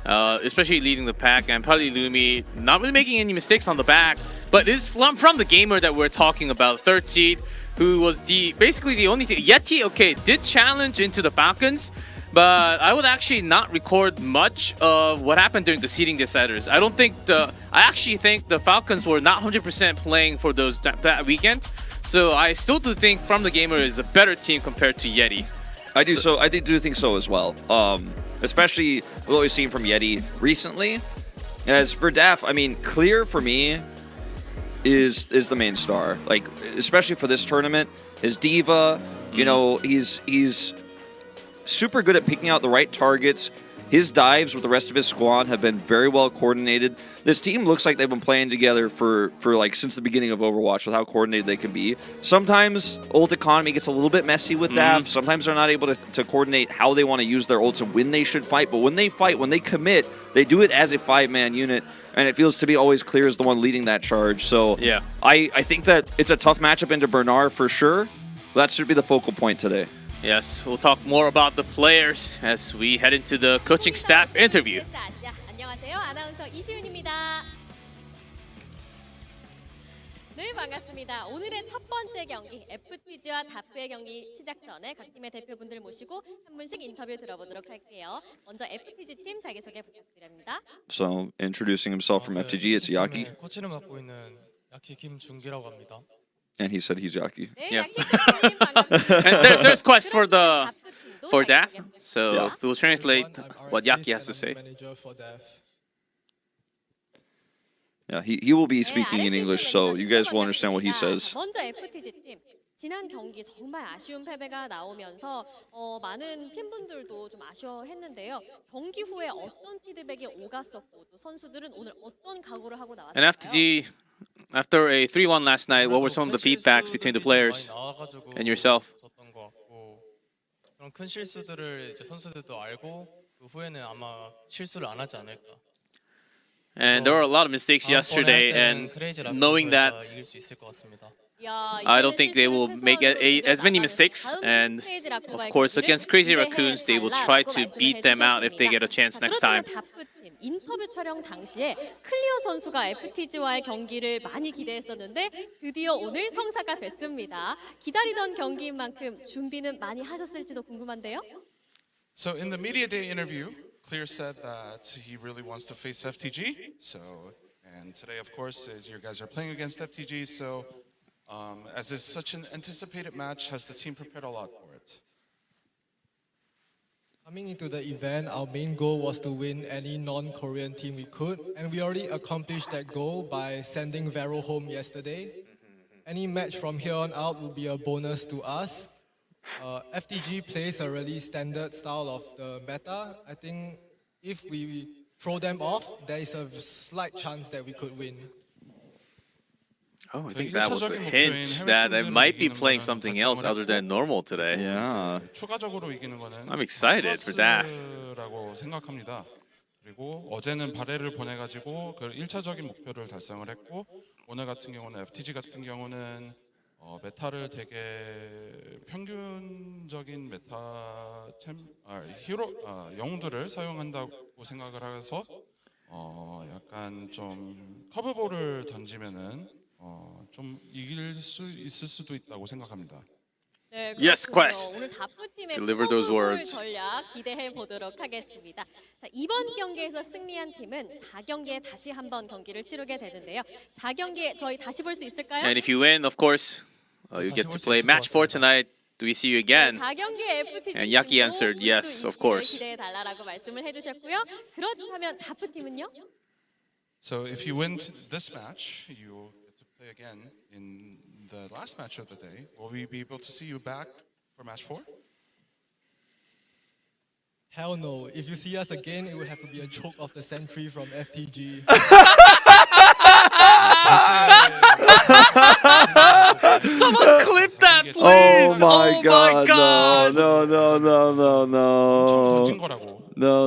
especially leading the pack, and probably Lumi not really making any mistakes on the back. But it's from the Gamer that we're talking about, third seed, who was basically the only thing. YETI, okay, did challenge into the Falcons, but I would actually not record much of what happened during the seeding deciders. I actually think the Falcons were not 100% playing for that weekend. So I still do think From the Gamer is a better team compared to YETI. I do think so as well. Especially with what we've seen from YETI recently. As for DAF, I mean, Clear for me is the main star. Like, especially for this tournament, his diva, you know, he's super good at picking out the right targets. His dives with the rest of his squad have been very well coordinated. This team looks like they've been playing together for like since the beginning of Overwatch with how coordinated they can be. Sometimes ult economy gets a little bit messy with DAF. Sometimes they're not able to coordinate how they want to use their ults and when they should fight. But when they fight, when they commit, they do it as a 5-man unit. And it feels to be always Clear as the one leading that charge. So yeah, I think that it's a tough matchup into Bernard for sure. That should be the focal point today. Yes, we'll talk more about the players as we head into the coaching staff interview. 안녕하세요. 아나운서 이시윤입니다. 네, 반갑습니다. 오늘의 첫 번째 경기 FTG와 다프의 경기 시작 전에 각 팀의 대표분들 모시고 한 분씩 인터뷰 들어보도록 할게요. 먼저 FTG 팀 자기소개 부탁드립니다. So, introducing himself from FTG, it's Yaki. 코치를 맡고 있는 야키 김준기라고 합니다. And he said he's Yaki. Yeah. And there's quest for Daph. So we'll translate what Yaki has to say. Yeah, he will be speaking in English, so you guys will understand what he says. 먼저 FTG 팀. 지난 경기 정말 아쉬운 패배가 나오면서 많은 팬분들도 좀 아쉬워했는데요. 경기 후에 어떤 피드백이 오갔었고 또 선수들은 오늘 어떤 각오를 하고 나왔을까요? And FTG, after a 3-1 last night, what were some of the feedbacks between the players and yourself? 그런 큰 실수들을 이제 선수들도 알고 그 후에는 아마 실수를 안 하지 않을까. And there were a lot of mistakes yesterday, and knowing that, I don't think they will make as many mistakes. And of course, against Crazy Raccoons, they will try to beat them out if they get a chance next time. 인터뷰 촬영 당시에 클리어 선수가 FTG와의 경기를 많이 기대했었는데 드디어 오늘 성사가 됐습니다. 기다리던 경기인 만큼 준비는 많이 하셨을지도 궁금한데요. So in the media day interview, Clear said that he really wants to face FTG. And today, of course, you guys are playing against FTG. So, as it's such an anticipated match, has the team prepared a lot for it? Coming into the event, our main goal was to win any non-Korean team we could, and we already accomplished that goal by sending Vero home yesterday. Any match from here on out will be a bonus to us. FTG plays a really standard style of the meta. I think if we throw them off, there is a slight chance that we could win. Oh, I think that was a hint that they might be playing something else other than normal today. Yeah. 추가적으로 이기는 거는 I'm excited for that. 라고 생각합니다. 그리고 어제는 바레를 보내가지고 그 1차적인 목표를 달성을 했고 오늘 같은 경우는 FTG 같은 경우는 메타를 되게 평균적인 메타 영웅들을 사용한다고 생각을 해서 약간 좀 커브볼을 던지면은 좀 이길 수 있을 수도 있다고 생각합니다. 네, Yes, Quest. 오늘 다프팀의 Deliver those words. 전략 기대해 보도록 하겠습니다. 자, 이번 경기에서 승리한 팀은 4경기에 다시 한번 경기를 치르게 되는데요. 4경기에 저희 다시 볼 수 있을까요? And if you win, of course, you get to play match 4 tonight. Do we see you again? 4경기에 FTG And Yaki answered yes, of course. 기대해 달라라고 말씀을 해주셨고요. 그렇다면 다프팀은요? So if you win this match, you get to play again in the last match of the day. Will we be able to see you back for match 4? Hell no. If you see us again, it would have to be a choke of the century from FTG. Someone clip that, please! Oh my god! God. No!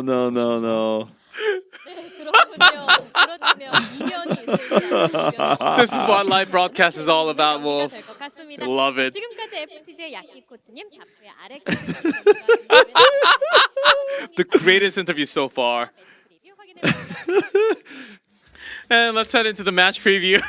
No! This is what live broadcast is all about, Wolf. Love it. 지금까지 FTG의 야키 코치님, 다프의 RX The greatest interview so far. And let's head into the match preview.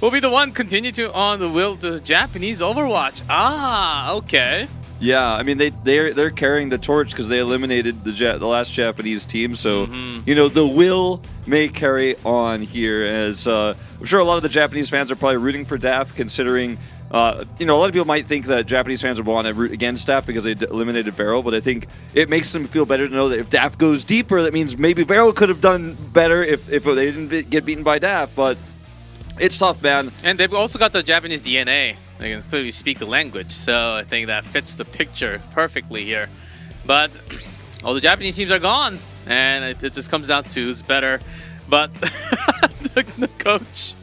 We'll be the one continue to on the will to Japanese Overwatch. Ah, okay. Yeah, I mean they're carrying the torch because they eliminated the last Japanese team. So you know the will may carry on here. As I'm sure a lot of the Japanese fans are probably rooting for Daph, considering you know a lot of people might think that Japanese fans would want to root against Daph because they eliminated Vero. But I think it makes them feel better to know that if Daph goes deeper, that means maybe Vero could have done better if they didn't get beaten by Daph. But it's tough, man. And they've also got the Japanese DNA. They can clearly speak the language, so I think that fits the picture perfectly here. But all the Japanese teams are gone, and it just comes down to who's better. But the coach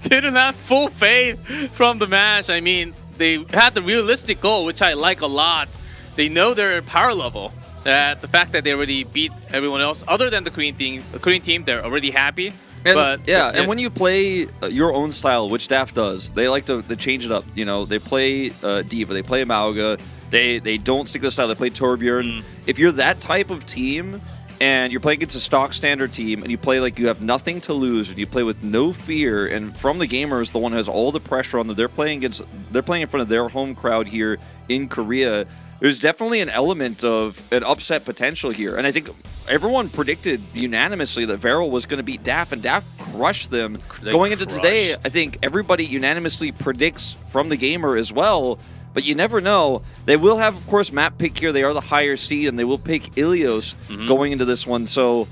didn't have full faith from the match. I mean, they had the realistic goal, which I like a lot. They know their power level. That the fact that they already beat everyone else, other than the Korean team, they're already happy. And, but and when you play your own style, which Daph does, they like to change it up. You know, they play D.Va, they play Mauga, they don't stick to the style, they play Torbjorn. If you're that type of team, and you're playing against a stock standard team, and you play like you have nothing to lose, and you play with no fear, and From the Gamer is the one who has all the pressure on them. They're playing in front of their home crowd here in Korea. There's definitely an element of an upset potential here, and I think everyone predicted unanimously that Varel was going to beat DAF, and DAF crushed them. Going into today, I think everybody unanimously predicts From the Gamer as well, but you never know. They will have, of course, map pick here. They are the higher seed, and they will pick Ilios going into this one. So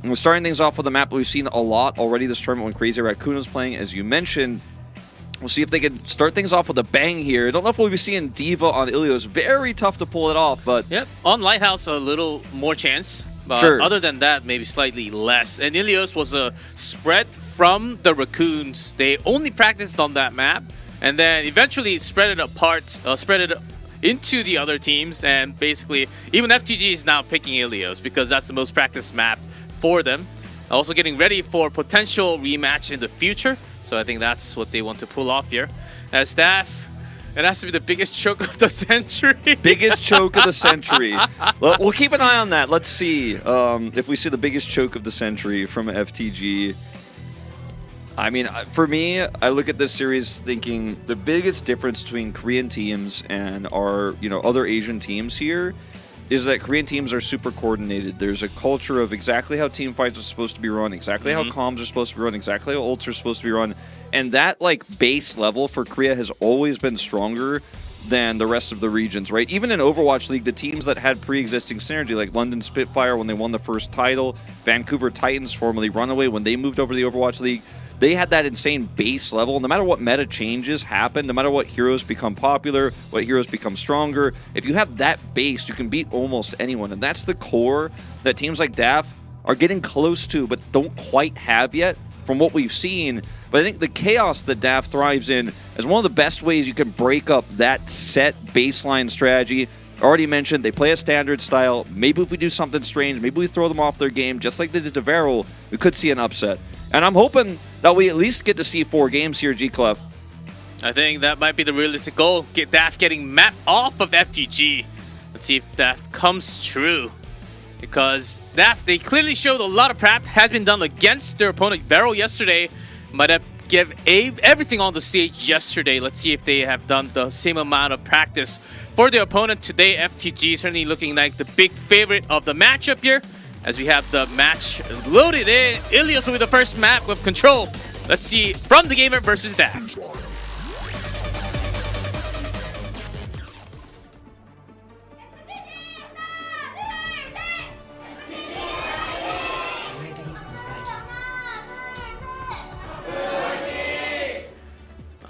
we're starting things off with a map we've seen a lot already this tournament when Crazy Raccoon was playing, as you mentioned. We'll see if they can start things off with a bang here. I don't know if we'll be seeing D.Va on Ilios. Very tough to pull it off, but... Yep, on Lighthouse, a little more chance. But sure. Other than that, maybe slightly less. And Ilios was a spread from the Raccoons. They only practiced on that map, and then eventually spread it apart, spread it into the other teams, and basically, even FTG is now picking Ilios because that's the most practiced map for them. Also getting ready for potential rematch in the future. So I think that's what they want to pull off here. As staff, it has to be the biggest choke of the century. Biggest choke of the century. We'll keep an eye on that. Let's see if we see the biggest choke of the century from FTG. I mean, for me, I look at this series thinking the biggest difference between Korean teams and our, other Asian teams here is that Korean teams are super coordinated. There's a culture of exactly how team fights are supposed to be run, exactly how comms are supposed to be run, exactly how ults are supposed to be run. And that base level for Korea has always been stronger than the rest of the regions, right? Even in Overwatch League, the teams that had pre-existing synergy, like London Spitfire when they won the first title, Vancouver Titans, formerly Runaway, when they moved over to the Overwatch League, they had that insane base level. No matter what meta changes happen, no matter what heroes become popular, what heroes become stronger, if you have that base, you can beat almost anyone. And that's the core that teams like DAF are getting close to, but don't quite have yet from what we've seen. But I think the chaos that DAF thrives in is one of the best ways you can break up that set baseline strategy. Already mentioned, they play a standard style. Maybe if we do something strange, maybe we throw them off their game, just like they did to Varel, we could see an upset. And I'm hoping that we at least get to see 4 games here, G-Clef. I think that might be the realistic goal. Get DAF getting mapped off of FTG. Let's see if that comes true. Because DAF, they clearly showed a lot of prep has been done against their opponent. Varel yesterday might have given everything on the stage yesterday. Let's see if they have done the same amount of practice for their opponent today. FTG certainly looking like the big favorite of the matchup here. As we have the match loaded in, Ilios will be the first map with control. Let's see From the Gamer versus DAF.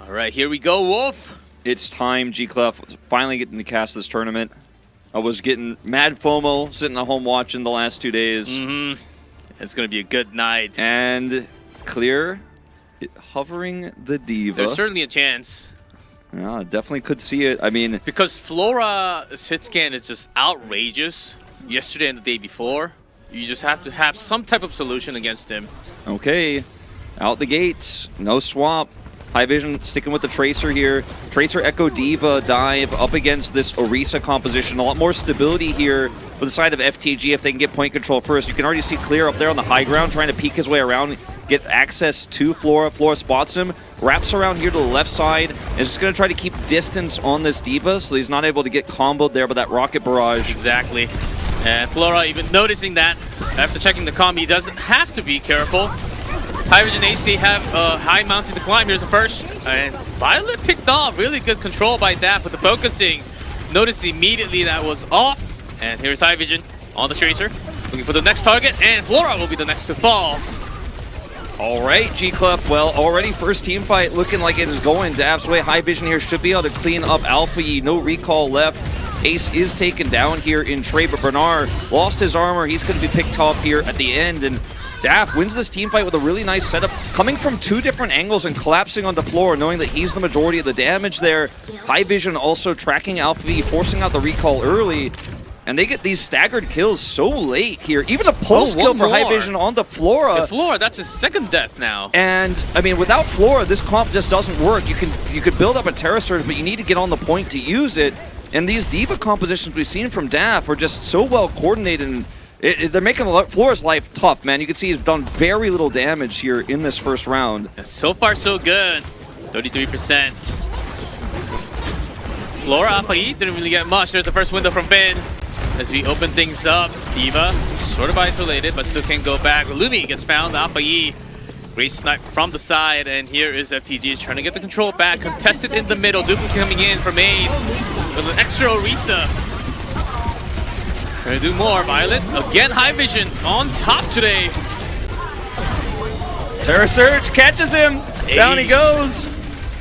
All right, here we go, Wolf. It's time, G-Clef. Finally getting the cast of this tournament. I was getting mad FOMO sitting at home watching the last 2 days. It's going to be a good night. And Clear hovering the D.Va. There's certainly a chance. Yeah, definitely could see it. I mean, because Flora's hit scan is just outrageous. Yesterday and the day before, you just have to have some type of solution against him. Okay, out the gates, no swap. High Vision sticking with the Tracer here. Tracer Echo D.Va dive up against this Orisa composition. A lot more stability here with the side of FTG if they can get point control first. You can already see Clear up there on the high ground trying to peek his way around, get access to Flora. Flora spots him, wraps around here to the left side, and is just going to try to keep distance on this D.Va so he's not able to get comboed there by that rocket barrage. Exactly. And Flora even noticing that after checking the comm, he doesn't have to be careful. High Vision Ace, they have a high mountain to climb. Here's the first. And Violet picked off. Really good control by that, but the focusing. Noticed immediately that was off. And here's High Vision on the Tracer. Looking for the next target, and Flora will be the next to fall. All right, G-Clef. Well, already first team fight looking like it is going DAF's way. High Vision here should be able to clean up Alpha Yi. No recall left. Ace is taken down here in Trey, but Bernard lost his armor. He's going to be picked off here at the end, and DAF wins this team fight with a really nice setup, coming from 2 different angles and collapsing on the floor, knowing that he's the majority of the damage there. High Vision also tracking Alpha V, forcing out the recall early, and they get these staggered kills so late here. Even a pulse kill for High Vision on the Flora. The Flora, that's his second death now. And, I mean, without Flora, this comp just doesn't work. You could build up a Terra Surge, but you need to get on the point to use it. And these D.Va compositions we've seen from DAF are just so well coordinated, and They're making Flora's life tough, man. You can see he's done very little damage here in this first round. And so far, so good. 33%. Flora, Apai didn't really get much. There's the first window from Finn. As we open things up, D.Va sort of isolated, but still can go back. Lumi gets found. Apai, great snipe from the side, and here is FTG trying to get the control back. Contested in the middle. Duplicate coming in from Ace with an extra Orisa. Trying to do more. Violet again. High vision on top today. Terra Surge catches him. Ace. Down he goes.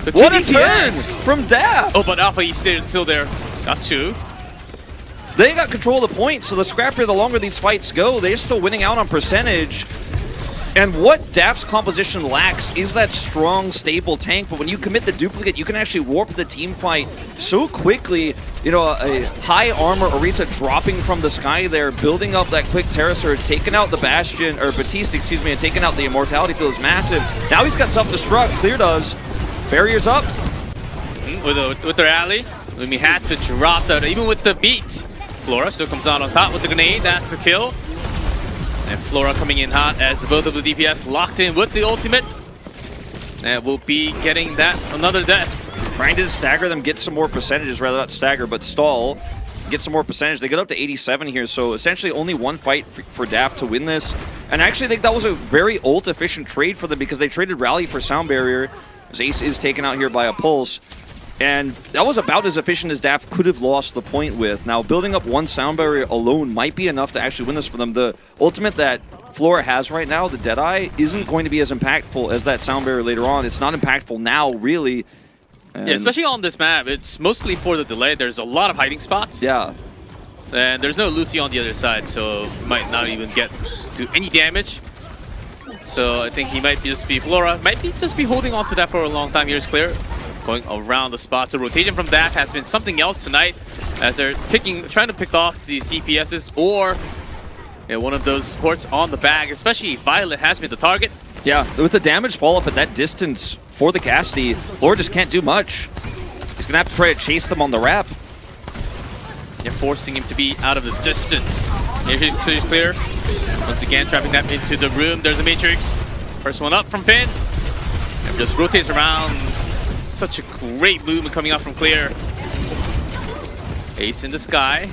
The What a 2 turn DPS. from Daft. Oh, but Alpha E stayed still there. Got 2. They got control of the point, so the scrappier, the longer these fights go, they're still winning out on percentage. And what Daft's composition lacks is that strong, stable tank, but when you commit the duplicate, you can actually warp the team fight so quickly. You know, a high armor Orisa dropping from the sky there, building up that quick Terra Surge, taking out the Bastion, or Batiste, excuse me, and taking out the Immortality field is massive. Now he's got self-destruct, Clear does. Barriers up. With their alley, Lumi had to drop that, even with the beat. Flora still comes out on top with the grenade. That's a kill. And Flora coming in hot as both of the DPS locked in with the ultimate. And we'll be getting that another death. Trying to stagger them, get some more percentages, rather not stagger, but stall. Get some more percentage. They get up to 87 here, so essentially only one fight for Daft to win this. And I actually think that was a very ult-efficient trade for them because they traded Rally for Sound Barrier. As Ace is taken out here by a Pulse. And that was about as efficient as Daft could have lost the point with. Now, building up one Sound Barrier alone might be enough to actually win this for them. The ultimate that Flora has right now, the Deadeye, isn't going to be as impactful as that Sound Barrier later on. It's not impactful now, really. And yeah, especially on this map. It's mostly for the delay. There's a lot of hiding spots. Yeah. And there's no Lucy on the other side, so he might not even get to any damage. So I think he might just be Flora. Might be just be holding on to that for a long time. Here's Clear. Going around the spot. So rotation from that has been something else tonight as they're trying to pick off these DPSs or one of those supports on the bag, especially Violet has been the target. Yeah, with the damage fall up at that distance for the Cassidy, Flora just can't do much. He's going to have to try to chase them on the wrap. You're forcing him to be out of the distance. Here's Clear. Once again, trapping that into the room. There's a Matrix. First one up from Finn. And just rotates around. Such a great movement coming out from Clear. Ace in the sky.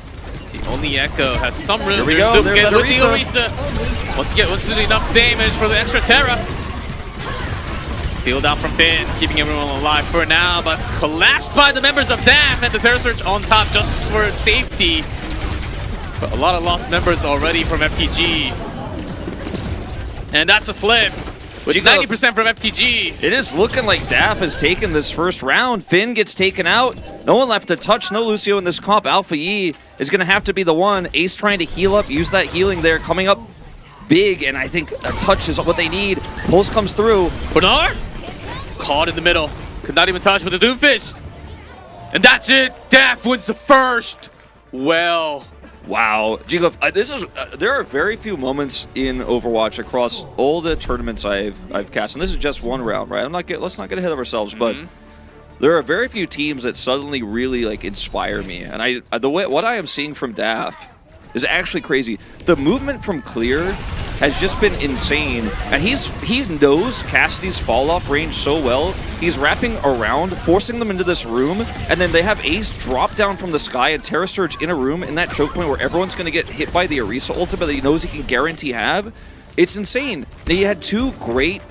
The only Echo has some room. Here we go. There's that Orisa. Once again, wants to do enough damage for the extra Terra. Field out from Finn, keeping everyone alive for now, but collapsed by the members of DAF and the Terra Surge on top just for safety. But a lot of lost members already from FTG. And that's a flip. With 90% from FTG. It is looking like Daft has taken this first round. Finn gets taken out. No one left to touch. No Lucio in this comp. Alpha E is going to have to be the one. Ace trying to heal up. Use that healing there. Coming up big. And I think a touch is what they need. Pulse comes through. Bernard caught in the middle. Could not even touch with the Doomfist. And that's it. Daft wins the first. Well. Wow, Jigoff, there are very few moments in Overwatch across all the tournaments I've cast, and this is just one round, right? Let's not get ahead of ourselves, but there are very few teams that suddenly really inspire me, and what I am seeing from Daft is actually crazy. The movement from Clear has just been insane, and he knows Cassidy's fall-off range so well. He's wrapping around, forcing them into this room, and then they have Ace drop down from the sky and Terra Surge in a room in that choke point where everyone's going to get hit by the Orisa ultimate that he knows he can guarantee have. It's insane. He had two great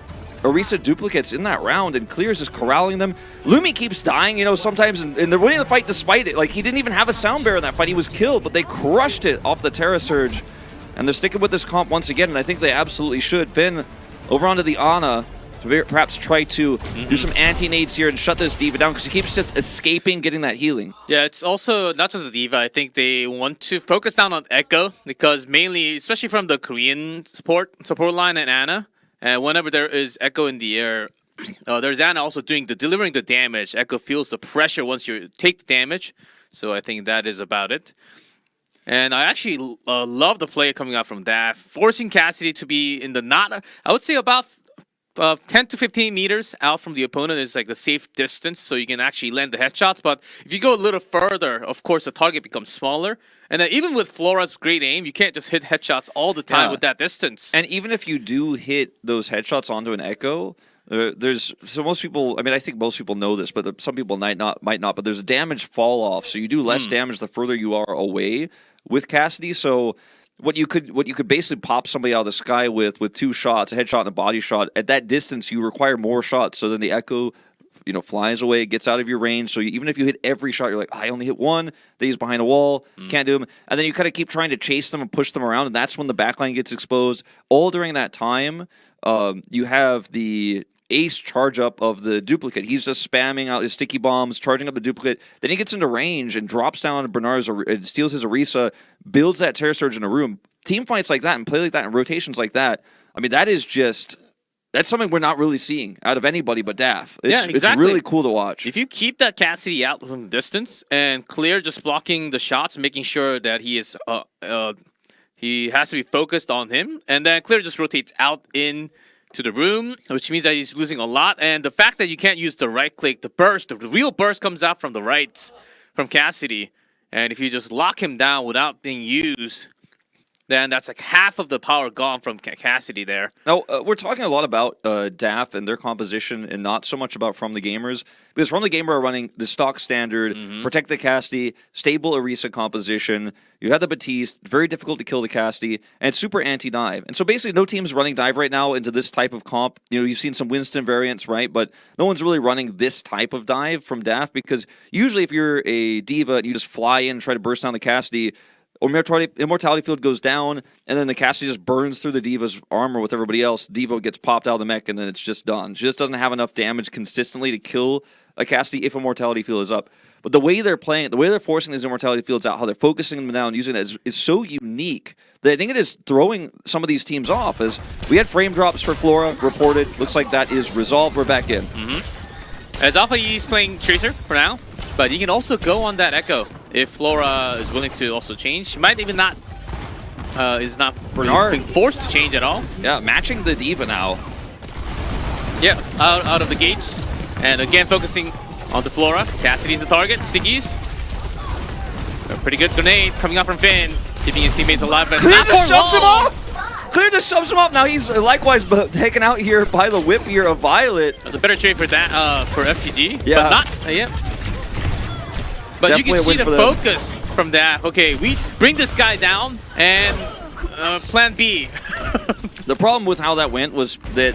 Orisa duplicates in that round, and Clear's just corralling them. Lumi keeps dying, sometimes, and they're winning the fight despite it. He didn't even have a Sound Bearer in that fight. He was killed, but they crushed it off the Terra Surge. And they're sticking with this comp once again, and I think they absolutely should. Finn, over onto the Ana, to perhaps try to do some anti-nades here and shut this D.Va down, because he keeps just escaping getting that healing. Yeah, it's also not just the D.Va. I think they want to focus down on Echo, because mainly, especially from the Korean support line and Ana, and whenever there is Echo in the air, there's Ana also delivering the damage. Echo feels the pressure once you take the damage, so I think that is about it. And I actually love the play coming out from Daft, forcing Cassidy to be in the I would say about 10 to 15 meters out from the opponent is like the safe distance, so you can actually land the headshots. But if you go a little further, of course, the target becomes smaller. And then even with Flora's great aim, you can't just hit headshots all the time with that distance. And even if you do hit those headshots onto an Echo, most people, I mean, I think most people know this, but some people might not, but there's a damage fall off, so you do less damage the further you are away with Cassidy. So what you could basically pop somebody out of the sky with 2 shots, a headshot and a body shot. At that distance, you require more shots, so then the Echo, flies away, gets out of your range. So even if you hit every shot, you're like, I only hit one. Then he's behind a wall, can't do him. And then you kind of keep trying to chase them and push them around, and that's when the backline gets exposed. All during that time, you have the ace charge up of the duplicate. He's just spamming out his sticky bombs, charging up the duplicate. Then he gets into range and drops down on Bernard's, steals his Orisa, builds that Terror Surge in a room. Team fights like that and play like that and rotations like that, I mean, that's something we're not really seeing out of anybody but Daph. It's really cool to watch. If you keep that Cassidy out from the distance and Clear just blocking the shots, making sure that he is he has to be focused on him, and then Clear just rotates out in to the room, which means that he's losing a lot. And the fact that you can't use the right click, the real burst comes out from the right from Cassidy. And if you just lock him down without being used, then that's like half of the power gone from Cassidy there. Now, we're talking a lot about Daph and their composition and not so much about From the Gamers. Because From the Gamer are running the stock standard, protect the Cassidy, stable Orisa composition. You have the Batiste, very difficult to kill the Cassidy, and super anti-dive. And so basically no team's running dive right now into this type of comp. You've seen some Winston variants, right? But no one's really running this type of dive from Daph, because usually if you're a diva and you just fly in and try to burst down the Cassidy, Immortality Field goes down, and then the Cassidy just burns through the Diva's armor with everybody else. Diva gets popped out of the mech, and then it's just done. She just doesn't have enough damage consistently to kill a Cassidy if Immortality Field is up. But the way they're playing, the way they're forcing these Immortality Fields out, how they're focusing them down, using it is so unique that I think it is throwing some of these teams off. As we had frame drops for Flora reported, looks like that is resolved. We're back in. As Alpha E is playing Tracer for now, but you can also go on that Echo if Flora is willing to also change. She might even not, is not Bernard being forced to change at all. Yeah, matching the Diva now. Yeah, out of the gates. And again, focusing on the Flora. Cassidy's the target. Stickies. A pretty good grenade coming out from Finn, keeping his teammates alive. But Clear just shoves him off! Clear just shoves him off. Now he's likewise taken out here by the whip here of Violet. That's a better trade for that for FTG. Yeah. But not, yeah. But Definitely you can see the for them. focus from that. Okay, we bring this guy down, and plan B. The problem with how that went was that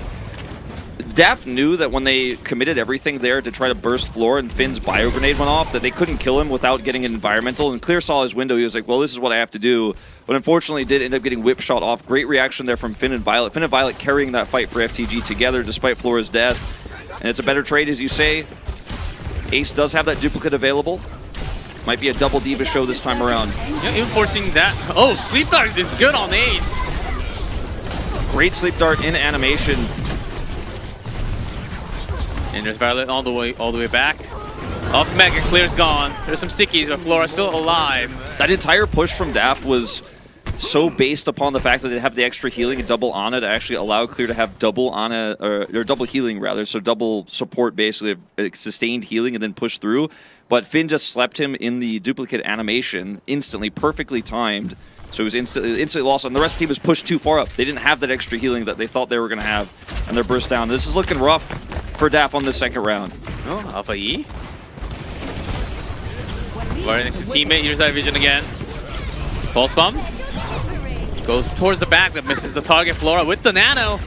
Daph knew that when they committed everything there to try to burst Floor and Finn's bio grenade went off, that they couldn't kill him without getting an environmental. And Clear saw his window. He was like, well, this is what I have to do. But unfortunately, did end up getting whip shot off. Great reaction there from Finn and Violet. Finn and Violet carrying that fight for FTG together despite Flora's death. And it's a better trade, as you say. Ace does have that duplicate available. Might be a double Diva show this time around. Yeah, even forcing that. Oh, Sleep Dart is good on Ace. Great Sleep Dart in animation. And there's Violet all the way back. Off Mega, Clear's gone. There's some stickies, but Flora's still alive. That entire push from Daph was so based upon the fact that they have the extra healing and double Ana to actually allow Clear to have double Ana, or double healing rather, so double support basically of sustained healing and then push through. But Finn just slept him in the duplicate animation instantly, perfectly timed. So he was instantly lost, and the rest of the team was pushed too far up. They didn't have that extra healing that they thought they were going to have, and they're burst down. This is looking rough for Daph on the second round. Oh, Alpha E. Right next to teammate, here's that vision again. Pulse bomb. Goes towards the back, but misses the target. Flora with the nano.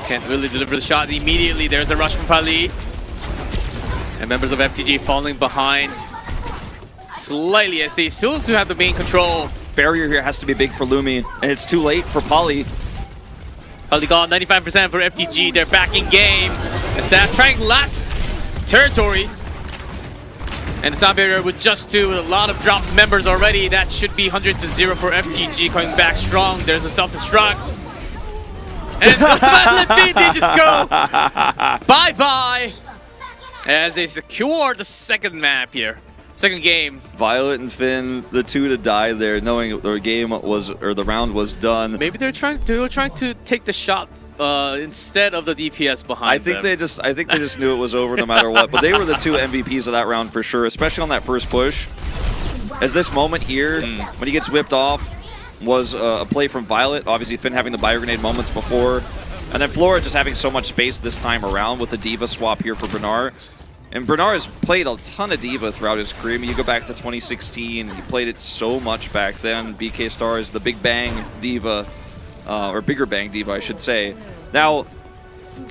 Can't really deliver the shot immediately. There's a rush from Pali. And members of FTG falling behind slightly as they still do have the main control. Barrier here has to be big for Lumi, and it's too late for Pali. Pali gone, 95% for FTG. They're back in game. The staff trying last territory. And the sound barrier with just two, with a lot of dropped members already. That should be 100-0 for FTG, coming back strong. There's a self-destruct. And they just go bye-bye as they secure the second map here. Second game. Violet and Finn, the two to die there, knowing the game was, or the round was done. Maybe they were trying to take the shot instead of the DPS behind I think them. they just knew it was over no matter what. But they were the two MVPs of that round for sure, especially on that first push. As this moment here, when he gets whipped off, was a play from Violet. Obviously, Finn having the bio grenade moments before. And then Flora just having so much space this time around with the D.Va swap here for Bernard. And Bernard has played a ton of D.Va throughout his career. I mean, you go back to 2016, he played it so much back then. BK Stars, the Big Bang D.Va, or Bigger Bang D.Va, I should say. Now,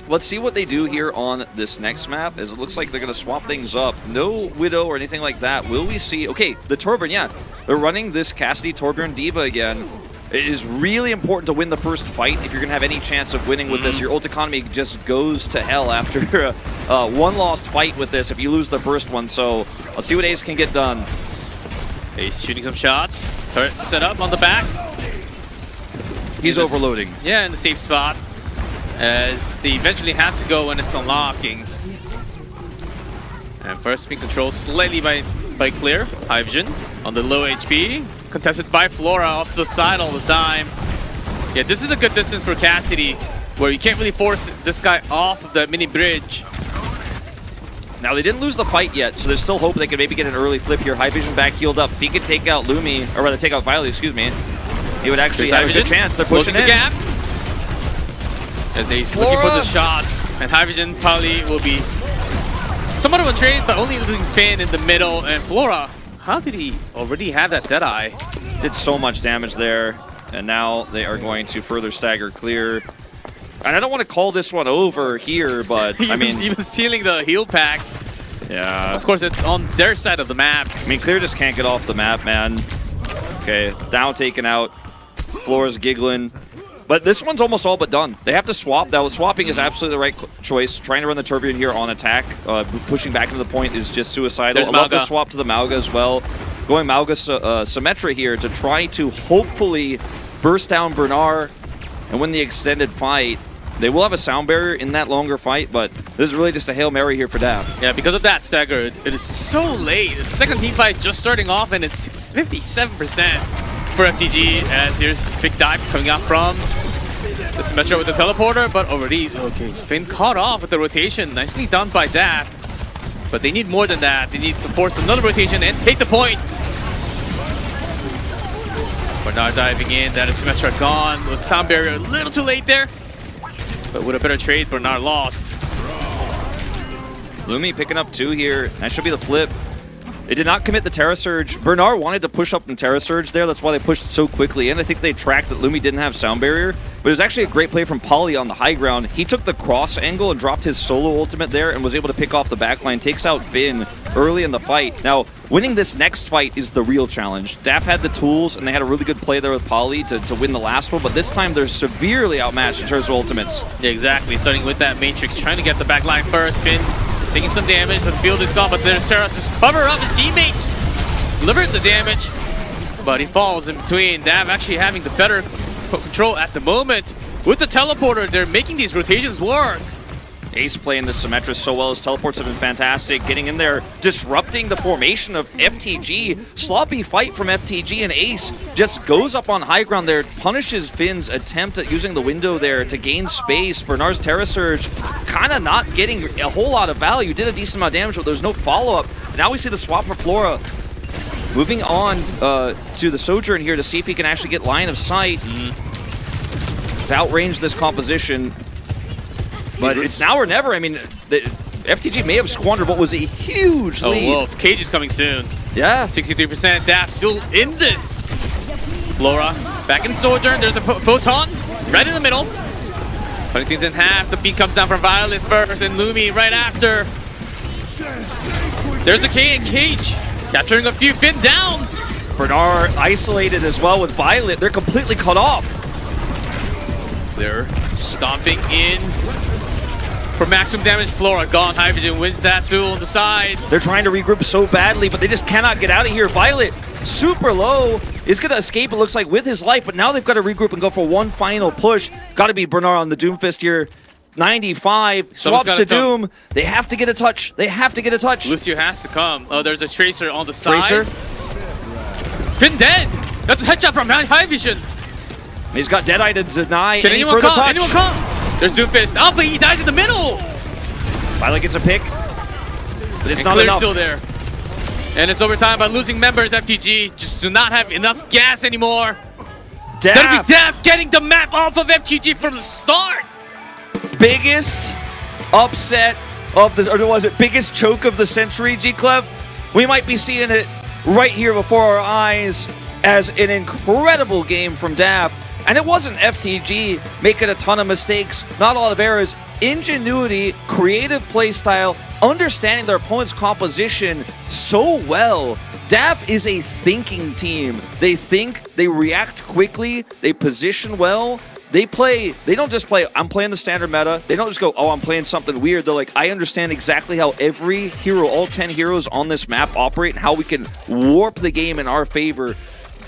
let's see what they do here on this next map, as it looks like they're going to swap things up. No Widow or anything like that. Will we see... Okay, the Torbjorn, yeah. They're running this Cassidy Torbjorn D.Va again. It is really important to win the first fight if you're going to have any chance of winning with this. Your ult economy just goes to hell after one lost fight with this if you lose the first one. So let's see what Ace can get done. Ace shooting some shots. Turret set up on the back. He's overloading. Yeah, in the safe spot. As they eventually have to go when it's unlocking. And first being controlled slightly by Clear. Hydrogen on the low HP. Contested by Flora off to the side all the time. Yeah, this is a good distance for Cassidy, where you can't really force this guy off of the mini bridge. Now, they didn't lose the fight yet, so there's still hope they could maybe get an early flip here. High Vision back healed up. If he could take out Lumi, or rather take out Violet, excuse me, he would actually have a good chance. They're pushing the in. Gap. As he's looking for the shots, and High Vision probably will be somewhat of a trade, but only losing Finn in the middle. And Flora, how did he already have that Deadeye? Did so much damage there, and now they are going to further stagger Clear. And I don't want to call this one over here, but I mean... Even stealing the heal pack. Yeah. Of course, it's on their side of the map. I mean, Clear just can't get off the map, man. Okay, down taken out. Flora's giggling. But this one's almost all but done. They have to swap. Now, swapping is absolutely the right choice. Trying to run the Torbjorn here on attack, pushing back into the point is just suicidal. I love the swap to the Mauga as well. Going Mauga Symmetra here to try to hopefully burst down Bernard and win the extended fight. They will have a sound barrier in that longer fight, but this is really just a Hail Mary here for Dav. Yeah, because of that stagger, it is so late. The second team fight just starting off, and it's 57% for FTG, as here's big dive coming out from the Symmetra with the teleporter, but already, okay, Finn caught off with the rotation. Nicely done by Dav. But they need more than that. They need to force another rotation and take the point. Bernard diving in, that is Symmetra gone. With sound barrier a little too late there. But with a better trade, Bernard lost. Lumi picking up 2 here. That should be the flip. They did not commit the Terra Surge. Bernard wanted to push up in Terra Surge there. That's why they pushed so quickly in. I think they tracked that Lumi didn't have sound barrier. But it was actually a great play from Polly on the high ground. He took the cross angle and dropped his solo ultimate there and was able to pick off the backline. Takes out Finn early in the fight. Now, winning this next fight is the real challenge. Daff had the tools, and they had a really good play there with Polly to win the last one. But this time, they're severely outmatched in terms of ultimates. Yeah, exactly. Starting with that Matrix, trying to get the backline first. Finn is taking some damage, but the field is gone. But there's Sarah just cover up his teammates. Delivered the damage, but he falls in between. Dav actually having the better control at the moment. With the teleporter, they're making these rotations work. Ace playing the Symmetra so well. His teleports have been fantastic. Getting in there, disrupting the formation of FTG. Sloppy fight from FTG, and Ace just goes up on high ground there, punishes Finn's attempt at using the window there to gain space. Bernard's Terra Surge kind of not getting a whole lot of value. Did a decent amount of damage, but there's no follow-up. Now we see the swap for Flora. Moving on to the Sojourn here to see if he can actually get line of sight. To outrange this composition. But it's now or never. I mean, the FTG may have squandered what was a huge lead. Oh, whoa. Cage is coming soon. Yeah. 63%. Daff still in this. Flora back in Sojourn. There's a Photon right in the middle. Cutting things in half. The beat comes down from Violet first and Lumi right after. There's a K and Cage. Capturing a few. Finn down. Bernard isolated as well with Violet. They're completely cut off. They're stomping in for maximum damage. Flora gone. Hydrogen wins that duel on the side. They're trying to regroup so badly, but they just cannot get out of here. Violet, super low, is going to escape, it looks like, with his life, but now they've got to regroup and go for one final push. Got to be Bernard on the Doomfist here. 95, swaps to Doom. They have to get a touch. They have to get a touch. Lucio has to come. Oh, there's a Tracer on the side. Tracer. Finn dead. That's a headshot from High Vision. He's got Deadeye to deny Can any anyone further come? touch. Anyone come? There's Doomfist. Oh, but he dies in the middle. Finally gets a pick, but it's And not Clear's enough. still there. And it's overtime by losing members. FTG just do not have enough gas anymore. Gonna be Def getting the map off of FTG from the start. Biggest upset of the, or was it biggest choke of the century, G-Clev? We might be seeing it right here before our eyes as an incredible game from DAF. And it wasn't FTG making a ton of mistakes, not a lot of errors. Ingenuity, creative play style, understanding their opponent's composition so well. DAF is a thinking team. They think, they react quickly, they position well. They don't just play, I'm playing the standard meta. They don't just go, oh, I'm playing something weird. They're like, I understand exactly how every hero, all 10 heroes on this map operate and how we can warp the game in our favor.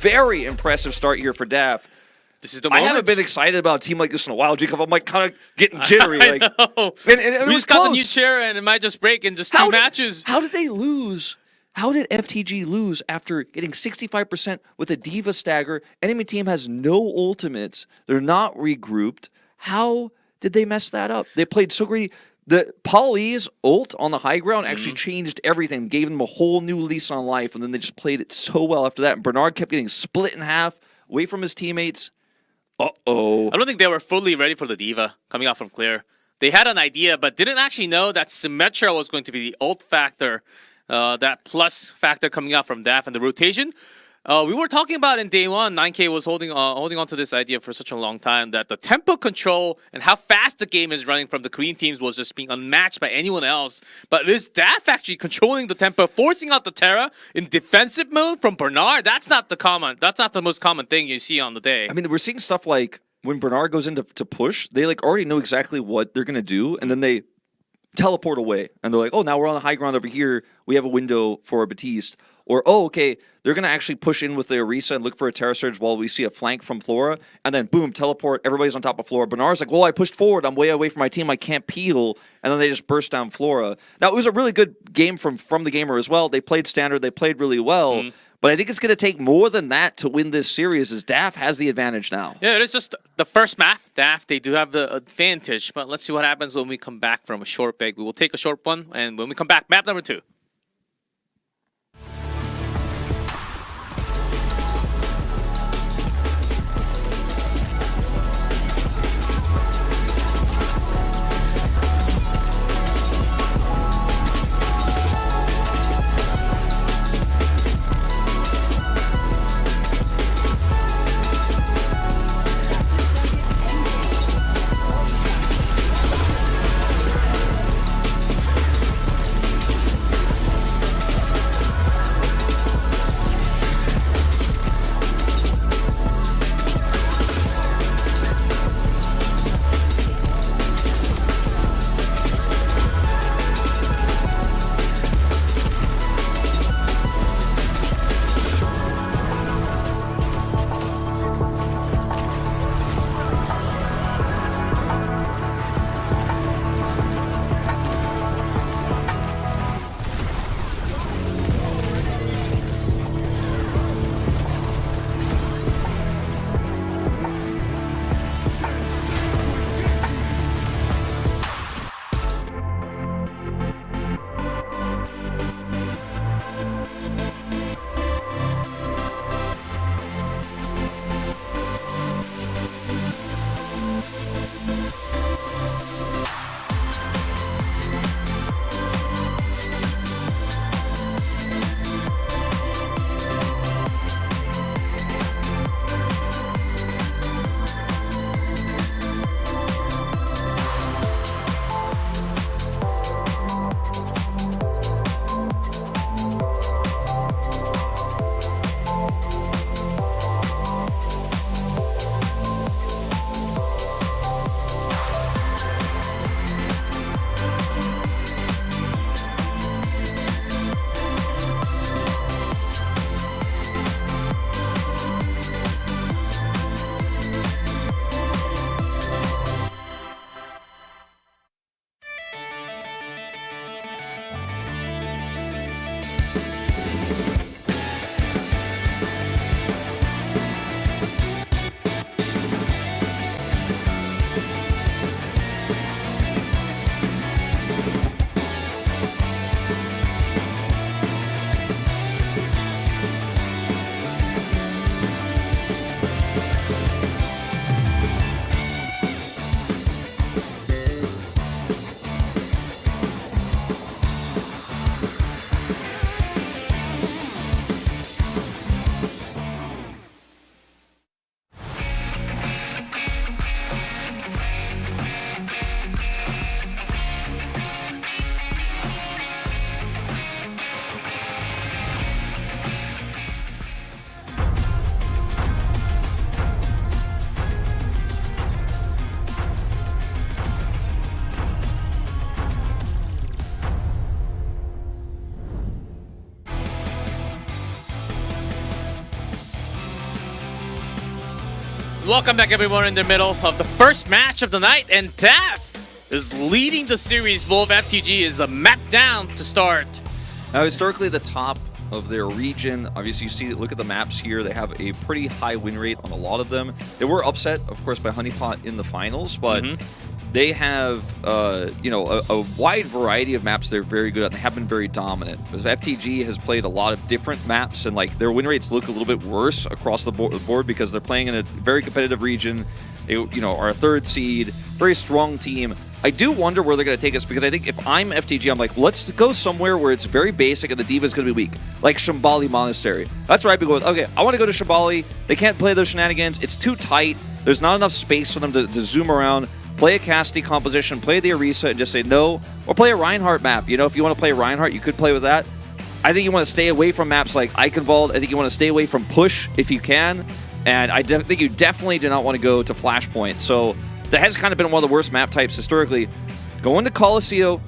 Very impressive start here for DAF. This is the moment. I haven't been excited about a team like this in a while, Jacob. I'm like kind of getting jittery. I like, know. And it We was just got the close. new chair and it might just break in just two matches. How did they lose? How did FTG lose after getting 65% with a Diva stagger? Enemy team has no ultimates. They're not regrouped. How did they mess that up? They played so great. The Polly's ult on the high ground actually changed everything, gave them a whole new lease on life, and then they just played it so well after that. And Bernard kept getting split in half away from his teammates. Uh-oh. I don't think they were fully ready for the Diva coming out from Clear. They had an idea, but didn't actually know that Symmetra was going to be the ult factor, that plus factor coming out from DAF and the rotation. We were talking about in day one, 9K was holding on to this idea for such a long time that the tempo control and how fast the game is running from the Korean teams was just being unmatched by anyone else. But is DAF actually controlling the tempo, forcing out the Terra in defensive mode from Bernard? That's not the most common thing you see on the day. I mean, we're seeing stuff like when Bernard goes in to push, they like already know exactly what they're going to do, and then they teleport away. And they're like, oh, now we're on the high ground over here. We have a window for Batiste. Or, oh, okay, they're going to actually push in with the Orisa and look for a Terra Surge while we see a flank from Flora. And then, boom, teleport. Everybody's on top of Flora. Bernard's like, well, I pushed forward. I'm way away from my team. I can't peel. And then they just burst down Flora. Now, it was a really good game from the gamer as well. They played standard. They played really well. But I think it's going to take more than that to win this series, as DAF has the advantage now. Yeah, it is just the first map. DAF, they do have the advantage. But let's see what happens when we come back from a short break. We will take a short one. And when we come back, map number 2. welcome back everyone in the middle of the first match of the night, and Daph is leading the series. Wolf FTG is a map down to start. Now, historically, the top of their region, obviously you see, look at the maps here, they have a pretty high win rate on a lot of them. They were upset, of course, by HoneyPot in the finals, but they have, you know, a wide variety of maps they're very good at. They have been very dominant. Because FTG has played a lot of different maps, and like their win rates look a little bit worse across the board because they're playing in a very competitive region. They, you know, are a 3rd seed, very strong team. I do wonder where they're going to take us, because I think if I'm FTG, I'm like, let's go somewhere where it's very basic and the Diva's going to be weak, like Shambali Monastery. That's where I'd be going, okay, I want to go to Shambali. They can't play those shenanigans. It's too tight. There's not enough space for them to zoom around. Play a Cassidy composition, play the Orisa, and just say no. Or play a Reinhardt map. You know, if you want to play Reinhardt, you could play with that. I think you want to stay away from maps like Eichenwald. I think you want to stay away from Push if you can. And I think you definitely do not want to go to Flashpoint. So that has kind of been one of the worst map types historically. Going to Colosseo.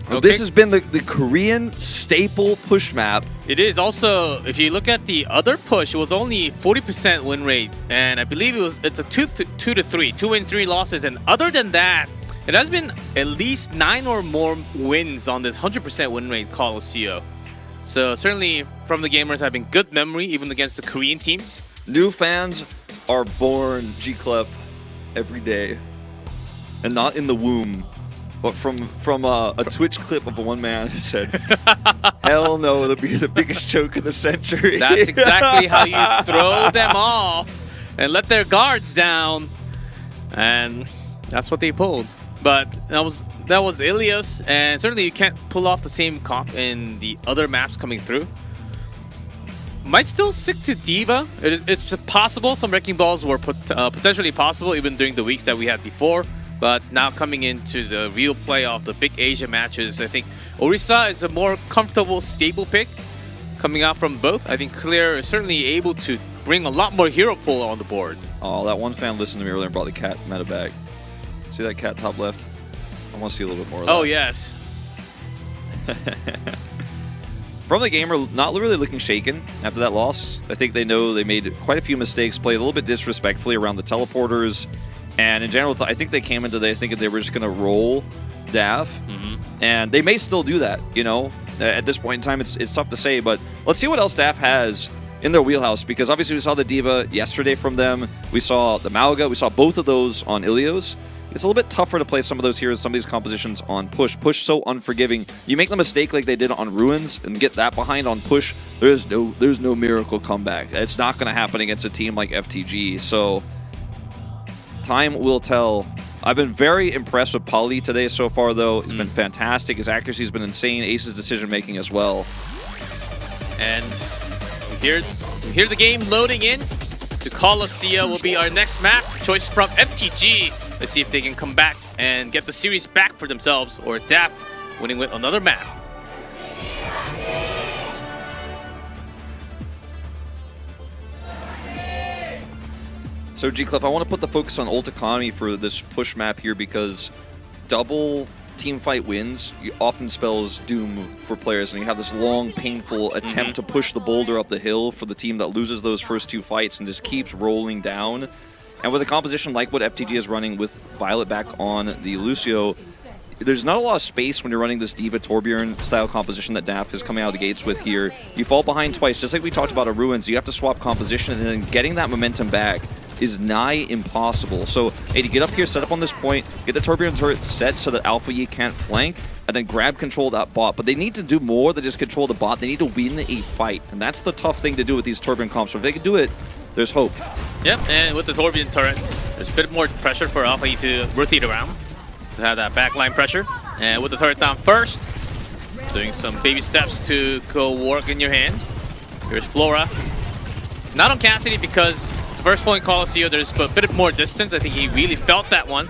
Okay. This has been the Korean staple push map. It is also, if you look at the other push, it was only 40% win rate, and I believe it's a 2 to 3, 2 wins, 3 losses, and other than that, it has been at least 9 or more wins on this 100% win rate Colosseo. So certainly from the gamers having good memory even against the Korean teams. New fans are born, G-Clef, every day, and not in the womb. But from a Twitch clip of one man who said, hell no, it'll be the biggest choke of the century. That's exactly how you throw them off and let their guards down. And that's what they pulled. But that was Ilios, and certainly you can't pull off the same comp in the other maps coming through. Might still stick to Diva. It's possible. Some Wrecking Balls were potentially possible even during the weeks that we had before. But now coming into the real play of the big Asia matches, I think Orisa is a more comfortable, stable pick coming out from both. I think Clear is certainly able to bring a lot more hero pool on the board. Oh, that one fan listened to me earlier and brought the cat meta back. See that cat top left? I want to see a little bit more of that. Oh, yes. From the gamer, not really looking shaken after that loss. I think they know they made quite a few mistakes, played a little bit disrespectfully around the teleporters. And in general, I think they came into today thinking they were just going to roll Daph. And they may still do that, you know. At this point in time, it's tough to say. But let's see what else Daph has in their wheelhouse. Because obviously we saw the Diva yesterday from them. We saw the Mauga. We saw both of those on Ilios. It's a little bit tougher to play some of those heroes, some of these compositions on Push. Push so unforgiving. You make the mistake like they did on Ruins and get that behind on Push, there's no miracle comeback. It's not going to happen against a team like FTG. So time will tell. I've been very impressed with Polly today so far, though. He's been fantastic. His accuracy has been insane. Ace's decision-making as well. And we hear the game loading in. To Colosseo will be our next map. Choice from FTG. Let's see if they can come back and get the series back for themselves, or Daph winning with another map. So G-Clef, I want to put the focus on ult economy for this push map here, because double team fight wins often spells doom for players, and you have this long, painful attempt to push the boulder up the hill for the team that loses those first 2 fights and just keeps rolling down. And with a composition like what FTG is running with Violet back on the Lucio, there's not a lot of space when you're running this Diva Torbjorn style composition that Daph is coming out of the gates with here. You fall behind twice, just like we talked about at Ruins. You have to swap composition, and then getting that momentum back is nigh impossible. So, hey, to get up here, set up on this point, get the Torbjorn turret set so that Alpha Yi can't flank, and then grab control of that bot. But they need to do more than just control the bot. They need to win a fight, and that's the tough thing to do with these Torbjorn comps. So if they can do it, there's hope. Yep, and with the Torbjorn turret, there's a bit more pressure for Alpha Yi to rotate around, to have that backline pressure. And with the turret down first, doing some baby steps to go work in your hand. Here's Flora. Not on Cassidy because the first point Colosseo, there's a bit more distance. I think he really felt that one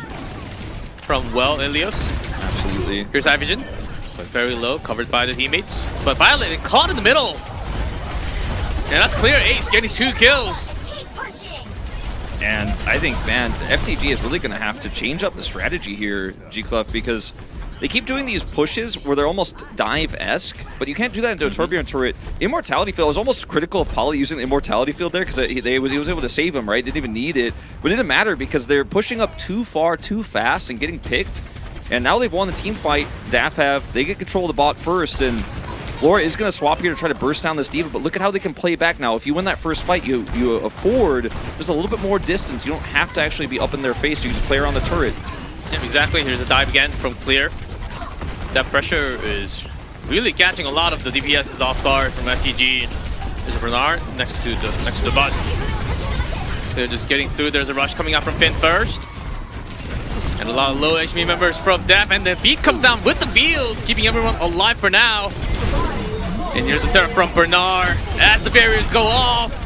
from Ilios. Absolutely. Here's Ivision, but very low, covered by the teammates. But Violet caught in the middle. And that's clear. Ace getting 2 kills. And I think, man, FTG is really going to have to change up the strategy here, G-Clef, because they keep doing these pushes where they're almost dive-esque, but you can't do that into a Tourbillon turret. Immortality Field was almost critical of Poly using the Immortality Field there because he was able to save him, right? Didn't even need it. But it didn't matter because they're pushing up too far, too fast, and getting picked. And now they've won the team fight. DAF have. They get control of the bot first, and Flora is going to swap here to try to burst down this D.Va, but look at how they can play back now. If you win that first fight, you afford just a little bit more distance. You don't have to actually be up in their face. You can just play around the turret. Yeah, exactly. Here's a dive again from Clear. That pressure is really catching a lot of the DPSs off guard from FTG. There's a Bernard next to the bus. They're just getting through. There's a rush coming out from Finn first. And a lot of low HP members from Def, and the beat comes down with the field, keeping everyone alive for now. And here's a turret from Bernard as the barriers go off.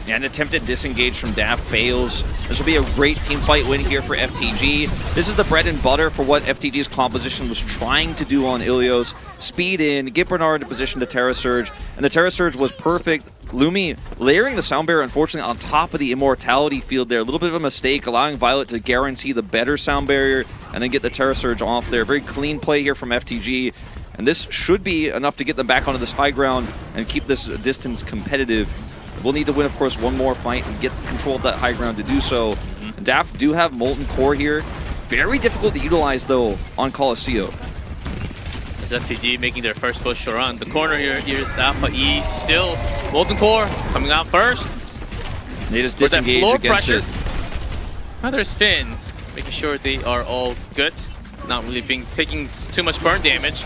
Yeah, an attempted disengage from DAF fails. This will be a great team fight win here for FTG. This is the bread and butter for what FTG's composition was trying to do on Ilios. Speed in, get Bernard into position to Terra Surge, and the Terra Surge was perfect. Lumi layering the Sound Barrier, unfortunately, on top of the Immortality Field there. A little bit of a mistake, allowing Violet to guarantee the better Sound Barrier and then get the Terra Surge off there. Very clean play here from FTG. And this should be enough to get them back onto this high ground and keep this distance competitive. We'll need to win, of course, one more fight and get control of that high ground to do so. DAF do have Molten Core here. Very difficult to utilize, though, on Colosseo. As FTG making their first push around the corner here. Here's Alpha E still. Molten Core coming out first. They just disengage against it. Now there's Finn, making sure they are all good. Not really taking too much burn damage.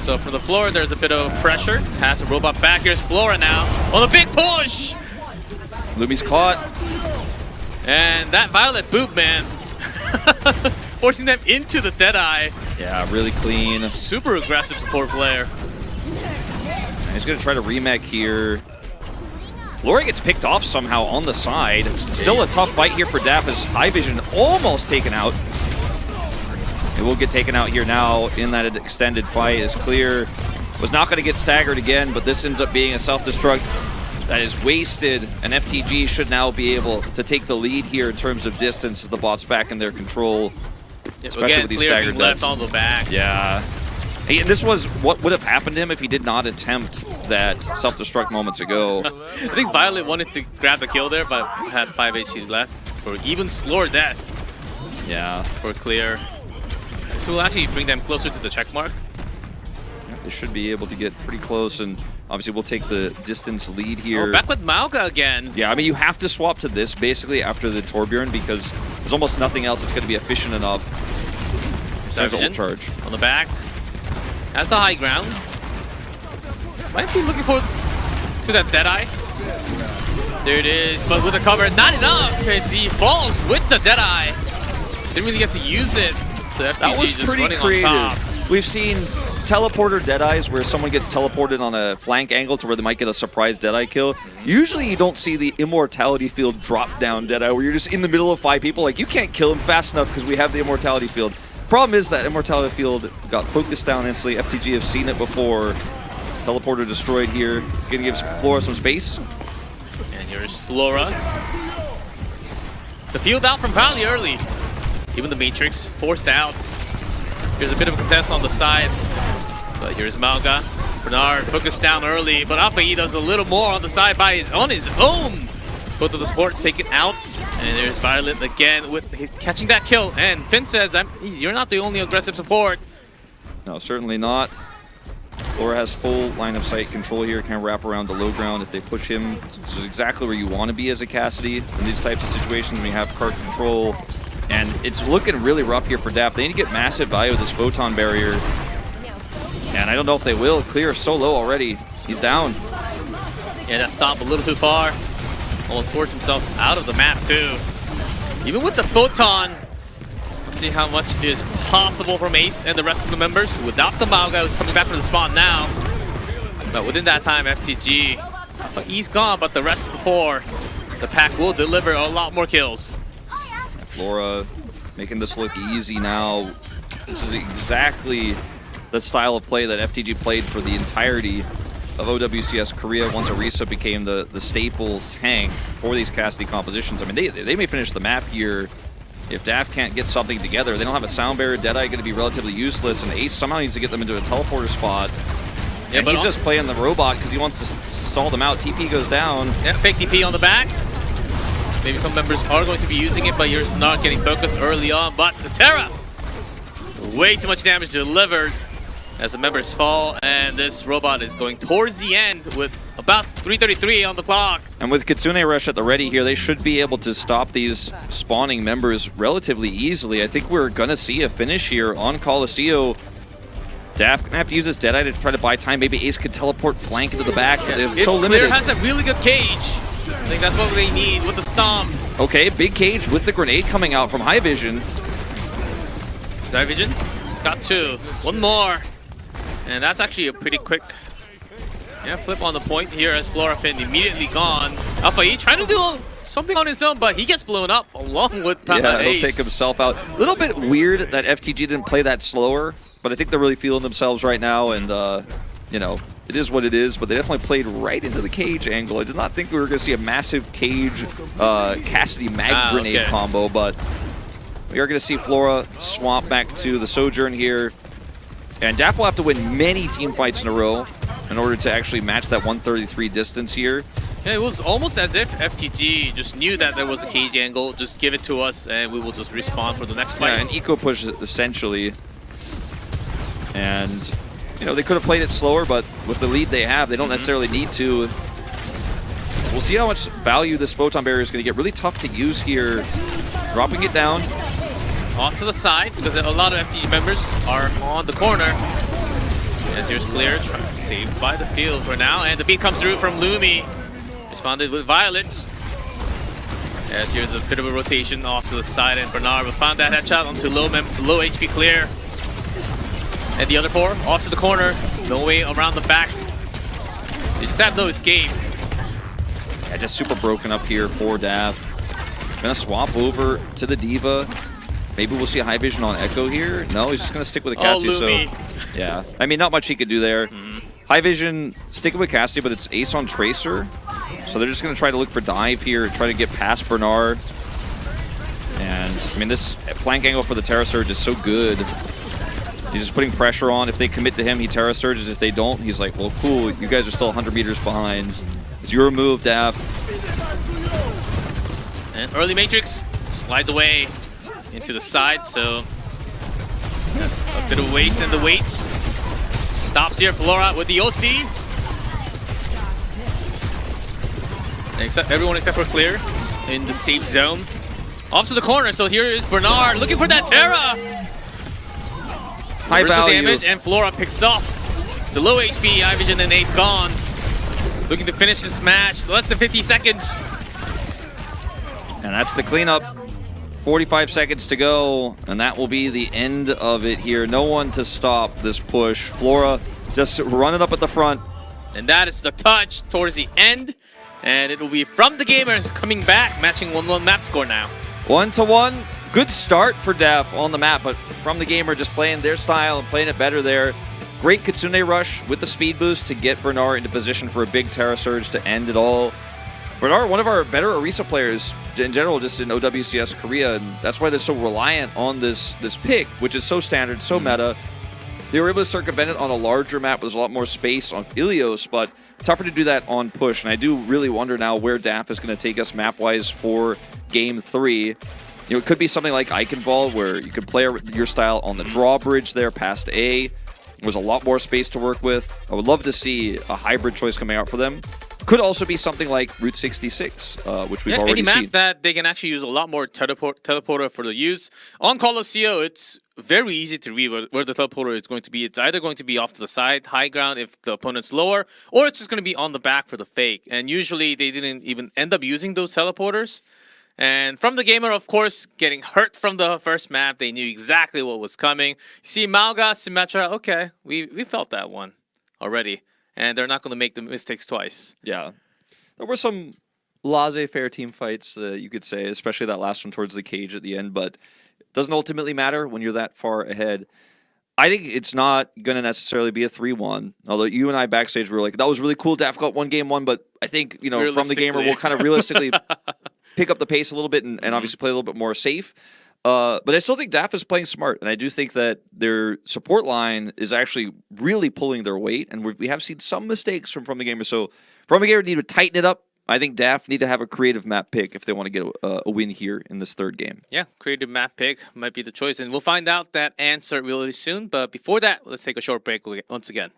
So from the floor, there's a bit of pressure. Has a robot back. Here's Flora now on a big push. Lumi's caught. And that Violet boot, man. Forcing them into the Deadeye. Yeah, really clean. Super aggressive support player. And he's going to try to remake here. Flora gets picked off somehow on the side. Still a tough fight here for DAF as High Vision almost taken out. It will get taken out here now in that extended fight. Is Clear was not going to get staggered again, but this ends up being a self-destruct that is wasted, and FTG should now be able to take the lead here in terms of distance as the bot's back in their control. Yeah, especially again, with these Clear staggered being deaths. left on the back. Yeah. And this was what would have happened to him if he did not attempt that self-destruct moments ago. I think Violet wanted to grab the kill there, but had 5 HP left for even slower death. Yeah. For Clear. This will actually bring them closer to the check mark. They should be able to get pretty close, and obviously we'll take the distance lead here. Oh, back with Mauga again. Yeah, I mean, you have to swap to this basically after the Torbjorn because there's almost nothing else that's going to be efficient enough. There's ult charge. On the back. Has the high ground. Might be looking forward to that Deadeye. There it is, but with the cover, not enough. He falls with the Deadeye. Didn't really get to use it. So FTG That was just pretty running creative. on top. We've seen teleporter Deadeyes where someone gets teleported on a flank angle to where they might get a surprise Deadeye kill. Usually you don't see the Immortality Field drop down Deadeye where you're just in the middle of 5 people. Like, you can't kill him fast enough because we have the Immortality Field. Problem is that Immortality Field got focused down instantly. FTG have seen it before. Teleporter destroyed here. It's going to give Flora some space. And here's Flora. The field out from Valley early. Even the Matrix forced out. Here's a bit of a contest on the side. But here's Mauga. Bernard focused down early, but Alpha E does a little more on the side on his own. Both of the supports taken out. And there's Violet again with catching that kill. And Finn says, you're not the only aggressive support. No, certainly not. Flora has full line of sight control here, can wrap around the low ground if they push him. This is exactly where you want to be as a Cassidy in these types of situations when you have cart control. And it's looking really rough here for DAF. They need to get massive value with this Photon Barrier. And I don't know if they will. Clear is so low already. He's down. Yeah, that stomp a little too far. Almost forced himself out of the map too. Even with the Photon, let's see how much is possible from Ace and the rest of the members. Without the Mauga, who's coming back from the spawn now. But within that time, FTG, he's gone, but the rest of the 4, the pack will deliver a lot more kills. Flora making this look easy now. This is exactly the style of play that FTG played for the entirety of OWCS Korea once Orisa became the staple tank for these Cassidy compositions. I mean, they may finish the map here if Daft can't get something together, they don't have a sound barrier. Deadeye going to be relatively useless, and Ace somehow needs to get them into a teleporter spot. Yeah, and he's just playing the robot because he wants to stall them out. TP goes down. Yeah, fake TP on the back. Maybe some members are going to be using it, but you're not getting focused early on. But the Terra, way too much damage delivered as the members fall, and this robot is going towards the end with about 3:33 on the clock. And with Kitsune Rush at the ready here, they should be able to stop these spawning members relatively easily. I think we're going to see a finish here on Colosseo. Daft gonna have to use his Deadeye to try to buy time. Maybe Ace could teleport flank into the back. They're so limited. Clear has a really good cage. I think that's what they need with the Stomp. Okay, big cage with the grenade coming out from High Vision. High Vision got two. One more. And that's actually a pretty quick flip on the point here as Florafin immediately gone. Alpha E trying to do something on his own, but he gets blown up along with Panda Ace. Ace. He'll take himself out. A little bit weird that FTG didn't play that slower, but I think they're really feeling themselves right now, and you know, it is what it is, but they definitely played right into the cage angle. I did not think we were going to see a massive cage Cassidy mag grenade combo, but we are going to see Flora swamp back to the Sojourn here. And Daft will have to win many team fights in a row in order to actually match that 133 distance here. Yeah, it was almost as if FTG just knew that there was a cage angle. Just give it to us, and we will just respawn for the next fight. Yeah, an eco push essentially. And, you know, they could have played it slower, but with the lead they have, they don't necessarily need to. We'll see how much value this Photon Barrier is going to get. Really tough to use here. Dropping it down. Off to the side, because a lot of FTG members are on the corner. As here's Clear, saved by the field for now, and the beat comes through from Lumi. Responded with Violets. As here's a bit of a rotation off to the side, and Bernard will find that headshot onto low HP Clear. And the other four, off to the corner, no way around the back. They just have no escape. Yeah, just super broken up here for Daft. Gonna swap over to the D.Va. Maybe we'll see a High Vision on Echo here. No, he's just going to stick with the Cassie. So, yeah. I mean, not much he could do there. High Vision sticking with Cassie, but it's Ace on Tracer. So they're just going to try to look for dive here, try to get past Bernard. And, I mean, this flank angle for the Terra Surge is so good. He's just putting pressure on. If they commit to him, he Terra Surges. If they don't, he's like, well, cool, you guys are still 100 meters behind. It's your move, Daft. And early Matrix slides away into the side, so that's a bit of waste in the wait. Stops here, Flora with the OC. Everyone except for Clear in the safe zone. Off to the corner, so here is Bernard looking for that Terra. High value. Damage, and Flora picks off the low HP High Vision and Ace gone. Looking to finish this match, less than 50 seconds. And that's the cleanup. 45 seconds to go, and that will be the end of it here. No one to stop this push. Flora just running up at the front. And that is the touch towards the end. And it will be from the gamers coming back, matching 1-1 map score now. 1-1. Good start for Def on the map, but from the gamer just playing their style and playing it better there. Great Kitsune Rush with the speed boost to get Bernard into position for a big Terra Surge to end it all. Bernard, one of our better Orisa players in general, just in OWCS Korea, and that's why they're so reliant on this pick, which is so standard, so meta. They were able to circumvent it on a larger map with a lot more space on Ilios, but tougher to do that on push. And I do really wonder now where DAF is going to take us map-wise for Game 3. You know, it could be something like Eichenwald, where you could play your style on the drawbridge there past A. There's a lot more space to work with. I would love to see a hybrid choice coming out for them. Could also be something like Route 66, which we've already seen. Any map seen. that they can actually use a lot more teleporter for the use. On Colosseo, it's very easy to read where the teleporter is going to be. It's either going to be off to the side, high ground if the opponent's lower, or it's just going to be on the back for the fake. And usually they didn't even end up using those teleporters. And from the gamer, of course, getting hurt from the first map, they knew exactly what was coming. You see Malga, Symmetra, okay, we felt that one already. And they're not going to make the mistakes twice. Yeah. There were some laissez-faire team fights, you could say, especially that last one towards the cage at the end, but it doesn't ultimately matter when you're that far ahead. I think it's not going to necessarily be a 3-1, although you and I backstage were like, that was really cool, DAF got one game one, but I think, you know, from the gamer, we'll kind of realistically pick up the pace a little bit and obviously play a little bit more safe. But I still think DAF is playing smart, and I do think that their support line is actually really pulling their weight, and we have seen some mistakes from the gamer. So from the gamer need to tighten it up. I think DAF need to have a creative map pick if they want to get a win here in this third game. Yeah, creative map pick might be the choice, and we'll find out that answer really soon. But before that, let's take a short break once again.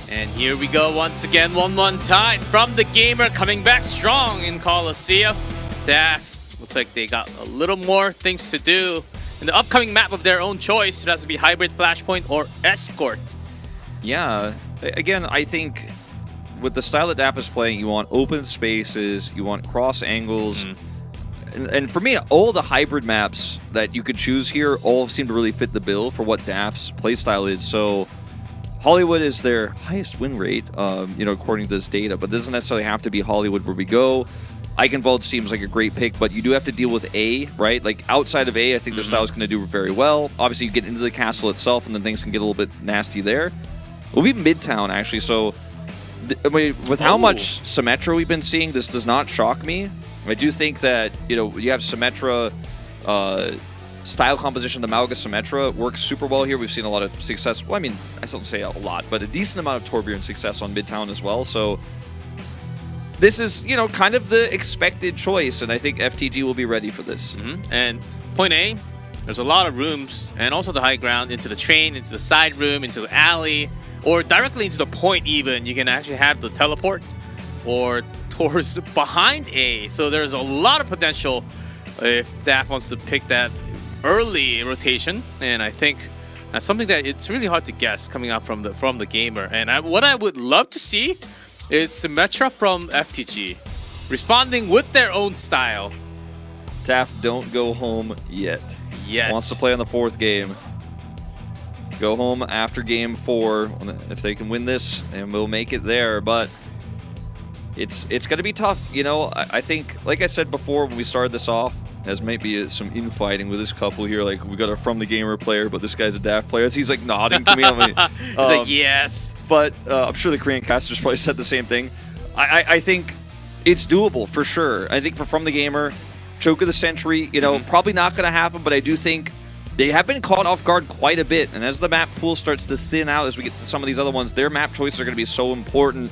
And here we go once again, 1-1 tied from the gamer, coming back strong in Coliseum. DAF looks like they got a little more things to do in the upcoming map of their own choice. It has to be Hybrid, Flashpoint, or Escort. Yeah, again, I think with the style that DAF is playing, you want open spaces, you want cross angles. And for me, all the hybrid maps that you could choose here all seem to really fit the bill for what DAF's playstyle is. So Hollywood is their highest win rate, according to this data, but it doesn't necessarily have to be Hollywood where we go. Eichenwald seems like a great pick, but you do have to deal with A, right? Like outside of A, I think their style is going to do very well. Obviously, you get into the castle itself, and then things can get a little bit nasty there. We'll be Midtown, actually, so with how much Symmetra we've been seeing, this does not shock me. I do think that, you have Symmetra style composition, the Malga Symmetra works super well here. We've seen a lot of success. Well, I mean, I still don't say a lot, but a decent amount of Torbjorn success on Midtown as well. So this is, kind of the expected choice, and I think FTG will be ready for this. And point A, there's a lot of rooms, and also the high ground, into the train, into the side room, into the alley, or directly into the point even. You can actually have the teleport, or towards behind A. So there's a lot of potential if DAF wants to pick that early rotation. And I think that's something that it's really hard to guess coming out from the gamer. And what I would love to see is Symmetra from FTG responding with their own style. DAF don't go home yet. Wants to play on the 4th game. Go home after game 4 if they can win this, and we'll make it there. But it's going to be tough. You know, I think, like I said before when we started this off, as maybe some infighting with this couple here. Like, we got a From the Gamer player, but this guy's a DAF player. He's like nodding to me. He's like, yes. But I'm sure the Korean casters probably said the same thing. I think it's doable for sure. I think for From the Gamer, choke of the century, you know, probably not going to happen, but I do think they have been caught off guard quite a bit. And as the map pool starts to thin out, as we get to some of these other ones, their map choices are going to be so important.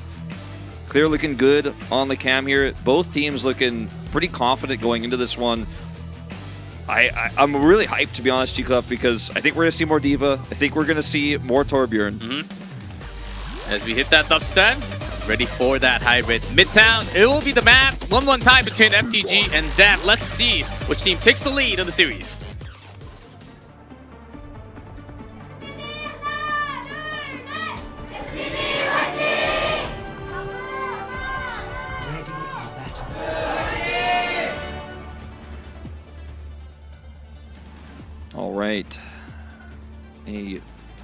Clear looking good on the cam here. Both teams looking pretty confident going into this one. I'm really hyped, to be honest, G-Clef, because I think we're going to see more D.Va. I think we're going to see more Torbjorn. As we hit that upstand, ready for that hybrid. Midtown, it will be the map. 1-1 tie between FTG and DAF. Let's see which team takes the lead of the series. All right. A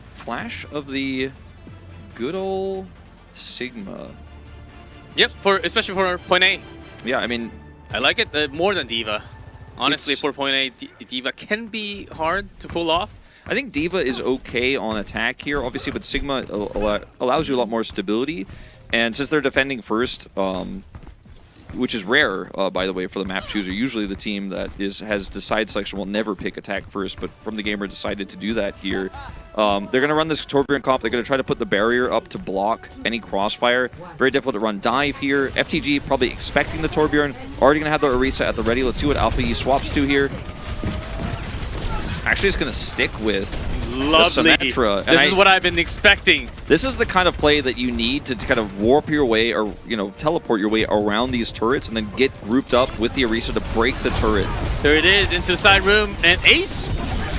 flash of the good old Sigma. Yep, especially for point A. Yeah, I mean, I like it more than D.Va. Honestly, for point A, D.Va can be hard to pull off. I think D.Va is okay on attack here, obviously, but Sigma allows you a lot more stability. And since they're defending first, which is rare, by the way, for the map chooser. Usually the team that has the side selection will never pick attack first, but From the Gamer decided to do that here. They're going to run this Torbjorn comp. They're going to try to put the barrier up to block any crossfire. Very difficult to run dive here. FTG probably expecting the Torbjorn. Already going to have the Orisa at the ready. Let's see what Alpha E swaps to here. Actually, it's going to stick with Lovely. the Symmetra. This is what I've been expecting. This is the kind of play that you need to kind of warp your way, or teleport your way around these turrets, and then get grouped up with the Orisa to break the turret. There it is, into the side room, and Ace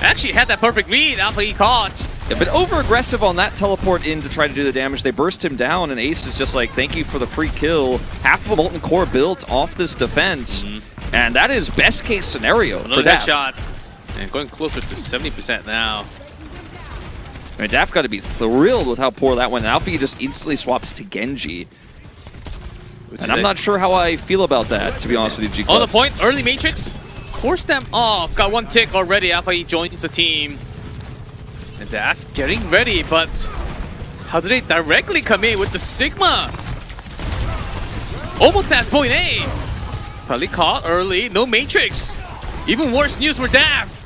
actually had that perfect read. Alpha E caught. Yeah, but over-aggressive on that teleport in to try to do the damage. They burst him down, and Ace is just like, thank you for the free kill. Half of a Molten Core built off this defense, and that is best-case scenario for Another DAF. shot, and going closer to 70% now. I mean, DAF got to be thrilled with how poor that went. And Alpha just instantly swaps to Genji. And I'm not sure how I feel about that, to be honest with you, G. On the point, early Matrix, force them off. Got one tick already. Alpha E joins the team. And DAF getting ready, but how do they directly come in with the Sigma? Almost has point A. Probably caught early. No Matrix. Even worse news for DAF.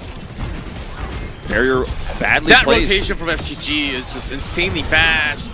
Barrier badly that placed. Rotation from FTG is just insanely fast.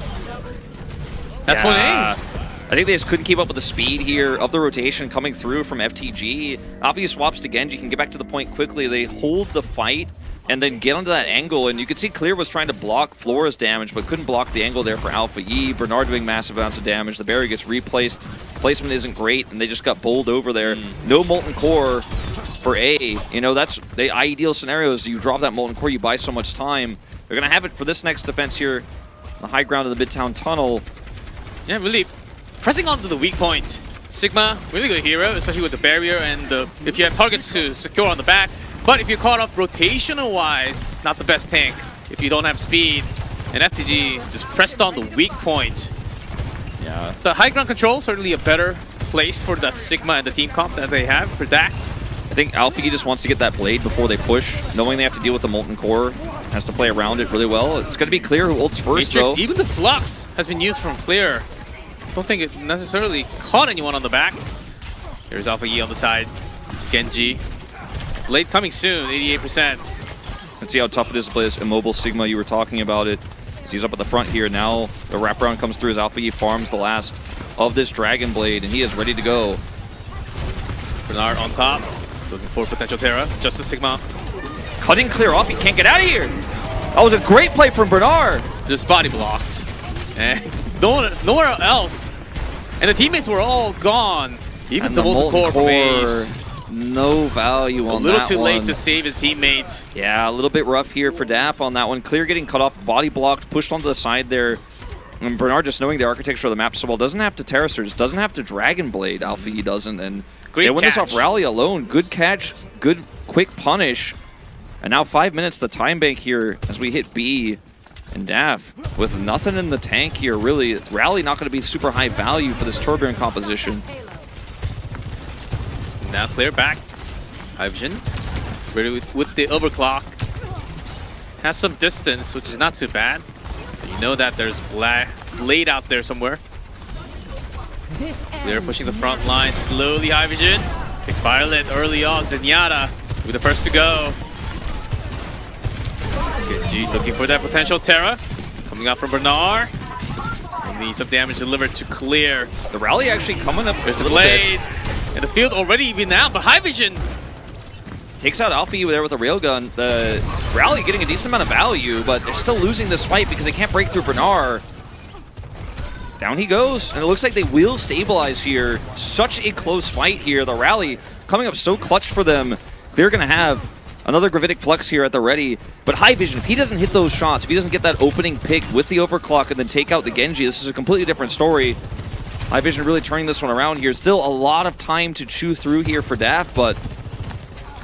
That's point A. I think they just couldn't keep up with the speed here of the rotation coming through from FTG. Alpha swaps to Genji, can get back to the point quickly. They hold the fight and then get onto that angle, and you can see Clear was trying to block Flora's damage, but couldn't block the angle there for Alpha E. Bernard doing massive amounts of damage. The barrier gets replaced. Placement isn't great, and they just got bowled over there. No Molten Core for A. You know, that's the ideal scenario is you drop that Molten Core, you buy so much time. They're going to have it for this next defense here. The high ground of the Midtown Tunnel. Yeah, really pressing onto the weak point. Sigma, really good hero, especially with the barrier and if you have targets to secure on the back. But if you're caught off rotational-wise, not the best tank. If you don't have speed, and FTG just pressed on the weak point. Yeah. The high ground control, certainly a better place for the Sigma and the team comp that they have for DAC. I think Alpha just wants to get that blade before they push, knowing they have to deal with the Molten Core. Has to play around it really well. It's going to be Clear who ults first, Matrix, though. even the Flux has been used from Clear. Don't think it necessarily caught anyone on the back. There's Alpha E on the side. Genji. Blade coming soon, 88%. Let's see how tough it is to play this immobile Sigma. You were talking about it. He's up at the front here. Now the wraparound comes through as Alpha E farms the last of this Dragon Blade, and he is ready to go. Bernard on top. Looking for potential Terra. Just the Sigma. Cutting Clear off. He can't get out of here. That was a great play from Bernard. Just body blocked. And nowhere else And the teammates were all gone. Even And the molten core from Ace. No value on that one. A little too late to save his teammate. Yeah, a little bit rough here for Daff on that one. Clear getting cut off, body blocked, pushed onto the side there. And Bernard, just knowing the architecture of the map so well, doesn't have to Terra Surge, doesn't have to Dragon Blade. Alpha E doesn't. And Great they win this catch. off Rally alone. Good catch, good quick punish. And now 5 minutes, the time bank here as we hit B. And Daff, with nothing in the tank here, really. Rally not going to be super high value for this Torbjorn composition. Now Clear back. Hydrogen. Ready with the overclock. Has some distance, which is not too bad. But you know that there's Blade out there somewhere. They're pushing the front line slowly. Hydrogen picks Violet early on. Zenyatta with the first to go. Genji looking for that potential Terra. Coming out from Bernard. Needs some damage delivered to Clear. The Rally actually coming up. There's the Blade. And the field already even out, but Hydrogen takes out Alpha E there with a railgun. The Rally getting a decent amount of value, but they're still losing this fight because they can't break through Bernard. Down he goes, and it looks like they will stabilize here. Such a close fight here. The Rally coming up so clutch for them. They're going to have another Gravitic Flux here at the ready. But High Vision, if he doesn't hit those shots, if he doesn't get that opening pick with the overclock and then take out the Genji, this is a completely different story. High Vision really turning this one around here. Still a lot of time to chew through here for Daff, but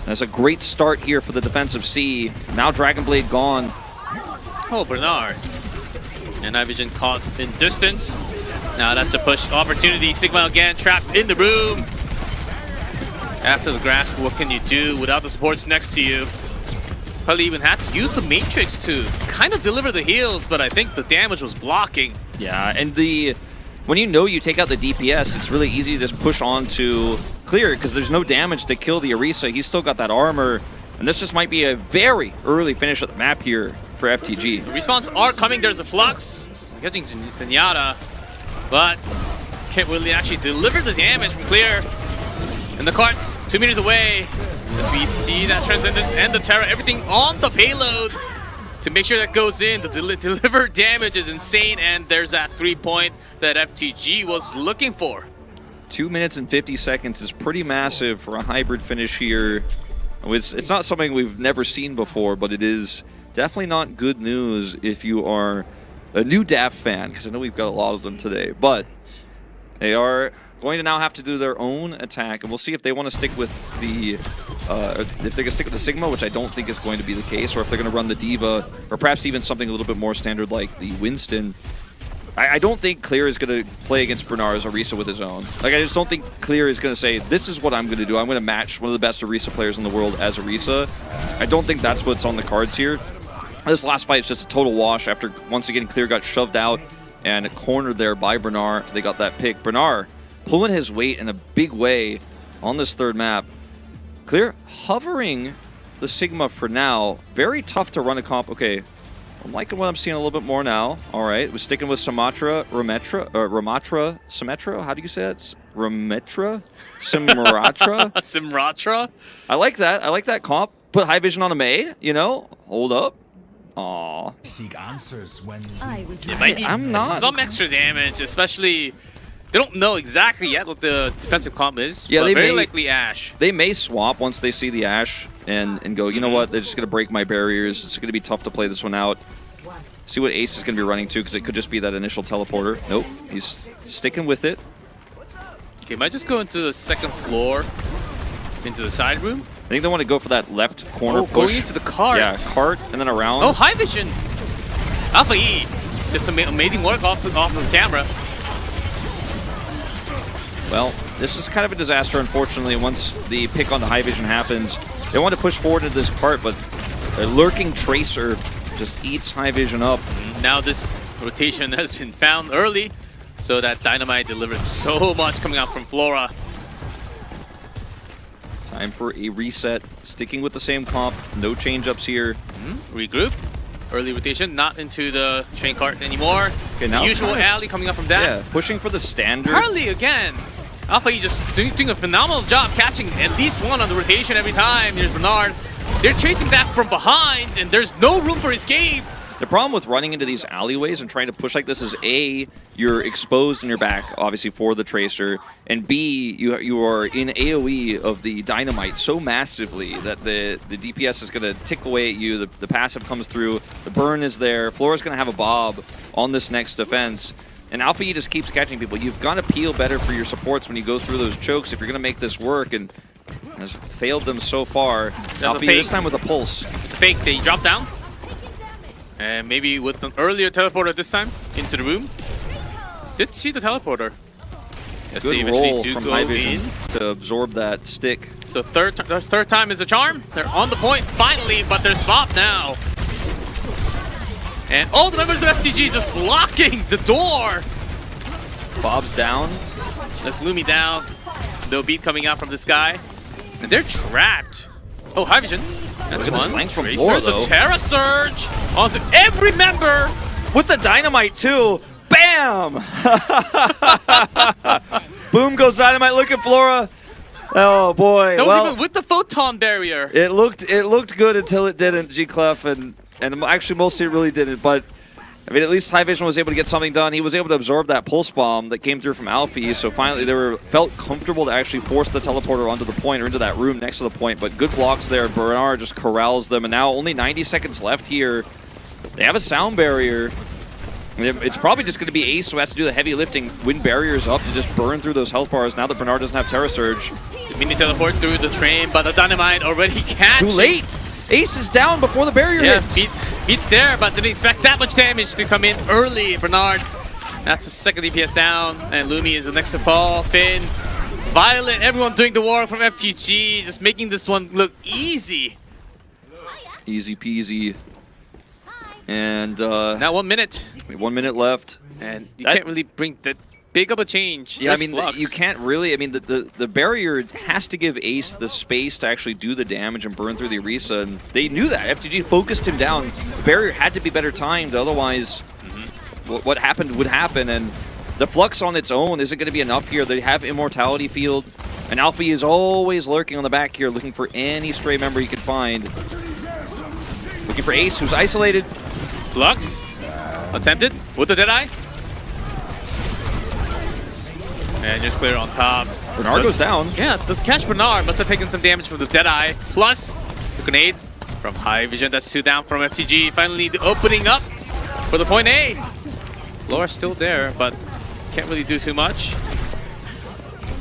that's a great start here for the defensive C. Now Dragon Blade gone. Oh, Bernard. And High Vision caught in distance. Now that's a push opportunity. Sigma again trapped in the room. After the grasp, what can you do without the supports next to you? Probably even had to use the Matrix to kind of deliver the heals, but I think the damage was blocking. Yeah, and when you know you take out the DPS, it's really easy to just push on to Clear because there's no damage to kill the Orisa. He's still got that armor, and this just might be a very early finish of the map here for FTG. The respawns are coming. There's a Flux. Catching Zenyatta, but can't really actually deliver the damage from Clear. And the carts 2 meters away as we see that Transcendence and the Terra, everything on the payload to make sure that goes in. The deliver damage is insane, and there's that 3-point that FTG was looking for. 2 minutes and 50 seconds is pretty massive for a hybrid finish here. It's not something we've never seen before, but it is definitely not good news if you are a new Daff fan, because I know we've got a lot of them today. But they are going to now have to do their own attack, and we'll see if they want to stick with the if they can stick with the Sigma, which I don't think is going to be the case, or if they're going to run the Diva, or perhaps even something a little bit more standard like the Winston. I don't think Clear is going to play against Bernard's Orisa with his own. Like, I just don't think Clear is going to say, this is what I'm going to do. I'm going to match one of the best Orisa players in the world as Orisa. I don't think that's what's on the cards here. This last fight is just a total wash after, once again, Clear got shoved out and cornered there by Bernard. They got that pick. Bernard pulling his weight in a big way on this third map. Clear hovering the Sigma for now. Very tough to run a comp. Okay, I'm liking what I'm seeing a little bit more now. All right, we're sticking with Ramatra, Symmetra. How do you say it? Ramatra? Simratra? Simratra? I like that. I like that comp. Put High Vision on a Mei, you know? Hold up. Aww. Seek answers when It might be some extra damage, especially they don't know exactly yet what the defensive comp is. Yeah, but they very may, likely Ashe. They may swap once they see the Ashe and go, you know what, they're just going to break my barriers. It's going to be tough to play this one out. See what Ace is going to be running to, because it could just be that initial teleporter. Nope, he's sticking with it. Okay, might just go into the second floor, into the side room. I think they want to go for that left corner push. Going into the cart. Yeah, cart and then around. Oh, High Vision. Alpha E did some amazing work off the camera. Well, this is kind of a disaster, unfortunately, once the pick on the High Vision happens. They want to push forward into this cart, but a lurking Tracer just eats High Vision up. Now this rotation has been found early, so that Dynamite delivered so much coming out from Flora. Time for a reset. Sticking with the same comp. No change-ups here. Regroup. Early rotation, not into the train cart anymore. Okay, now usual alley coming up from that. Yeah, pushing for the standard. Harley again. Alpha E just doing a phenomenal job catching at least one on the rotation every time. Here's Bernard. They're chasing that from behind, and there's no room for escape. The problem with running into these alleyways and trying to push like this is A, you're exposed in your back, obviously, for the Tracer, and B, you are in AoE of the Dynamite so massively that the DPS is going to tick away at you, the passive comes through, the burn is there, Flora's going to have a Bob on this next defense, and Alpha E just keeps catching people. You've got to peel better for your supports when you go through those chokes if you're going to make this work, and has failed them so far. Alpha E this time with a pulse. It's a fake. They drop down. And maybe with an earlier teleporter this time into the room. Did see the teleporter. Yes, Good roll from High Vision to absorb that stick. So third time is the charm. They're on the point finally, but there's Bob now. And all the members of FTG just blocking the door. Bob's down. That's Lumi down. No beat coming out from the sky. And they're trapped. Oh, High Vision. That's Look at one. this flank from Tracer, Flora, the though. Terra Surge onto every member. With the Dynamite, too. Bam! Boom goes Dynamite. Look at Flora. Oh, boy. That was well, even with the photon barrier. it looked good until it didn't, G-Clef, and actually mostly it really didn't, but I mean, at least High Vision was able to get something done. He was able to absorb that pulse bomb that came through from Alfie, so finally they felt comfortable to actually force the teleporter onto the point or into that room next to the point, but good blocks there. Bernard just corrals them, and now only 90 seconds left here. They have a sound barrier. It's probably just going to be Ace who has to do the heavy lifting, win barriers up to just burn through those health bars now that Bernard doesn't have Terra Surge. The mini teleport through the train, but the Dynamite already catching. Too late! Ace is down before the barrier hits. Beat's there, but didn't expect that much damage to come in early. Bernard, that's a second DPS down, and Lumi is the next to fall. Finn, Violet, everyone doing the work from FTG, just making this one look easy. Easy peasy. And now 1 minute. 1 minute left. And you can't really bring that big of a change. Yeah, There's I mean, Flux. you can't really. I mean, the barrier has to give Ace the space to actually do the damage and burn through the Orisa, and they knew that. FTG focused him down. The barrier had to be better timed, otherwise what happened would happen, and the Flux on its own isn't going to be enough here. They have Immortality Field, and Alfie is always lurking on the back here, looking for any stray member he can find. Looking for Ace, who's isolated. Flux, attempted with the Deadeye. And just clear on top. Bernard goes down. Yeah, does catch Bernard. Must have taken some damage from the Deadeye. Plus, the grenade from High Vision. That's 2 down from FTG. Finally, the opening up for the point A. Flora's still there, but can't really do too much.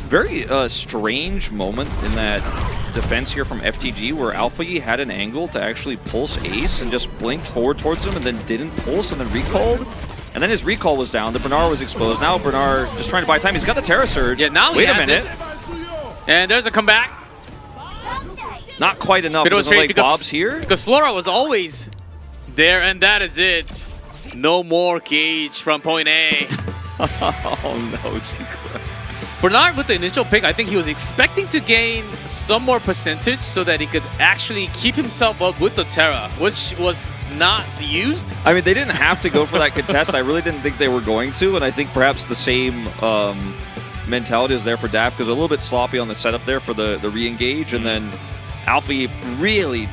Very strange moment in that defense here from FTG where Alpha E had an angle to actually pulse Ace and just blinked forward towards him and then didn't pulse and then recalled. And then his recall was down. The Bernard was exposed. Now Bernard just trying to buy time. He's got the Terra Surge. Yeah, now he Wait a has minute. it. And there's a comeback. Not quite enough. It doesn't like Bob's here. Because Flora was always there, and that is it. No more Gage from point A. Oh no, G-Cliff. Bernard with the initial pick, I think he was expecting to gain some more percentage so that he could actually keep himself up with the Terra, which was not used. I mean, they didn't have to go for that contest. I really didn't think they were going to, and I think perhaps the same mentality is there for Daft because a little bit sloppy on the setup there for the re-engage, and then Alfie really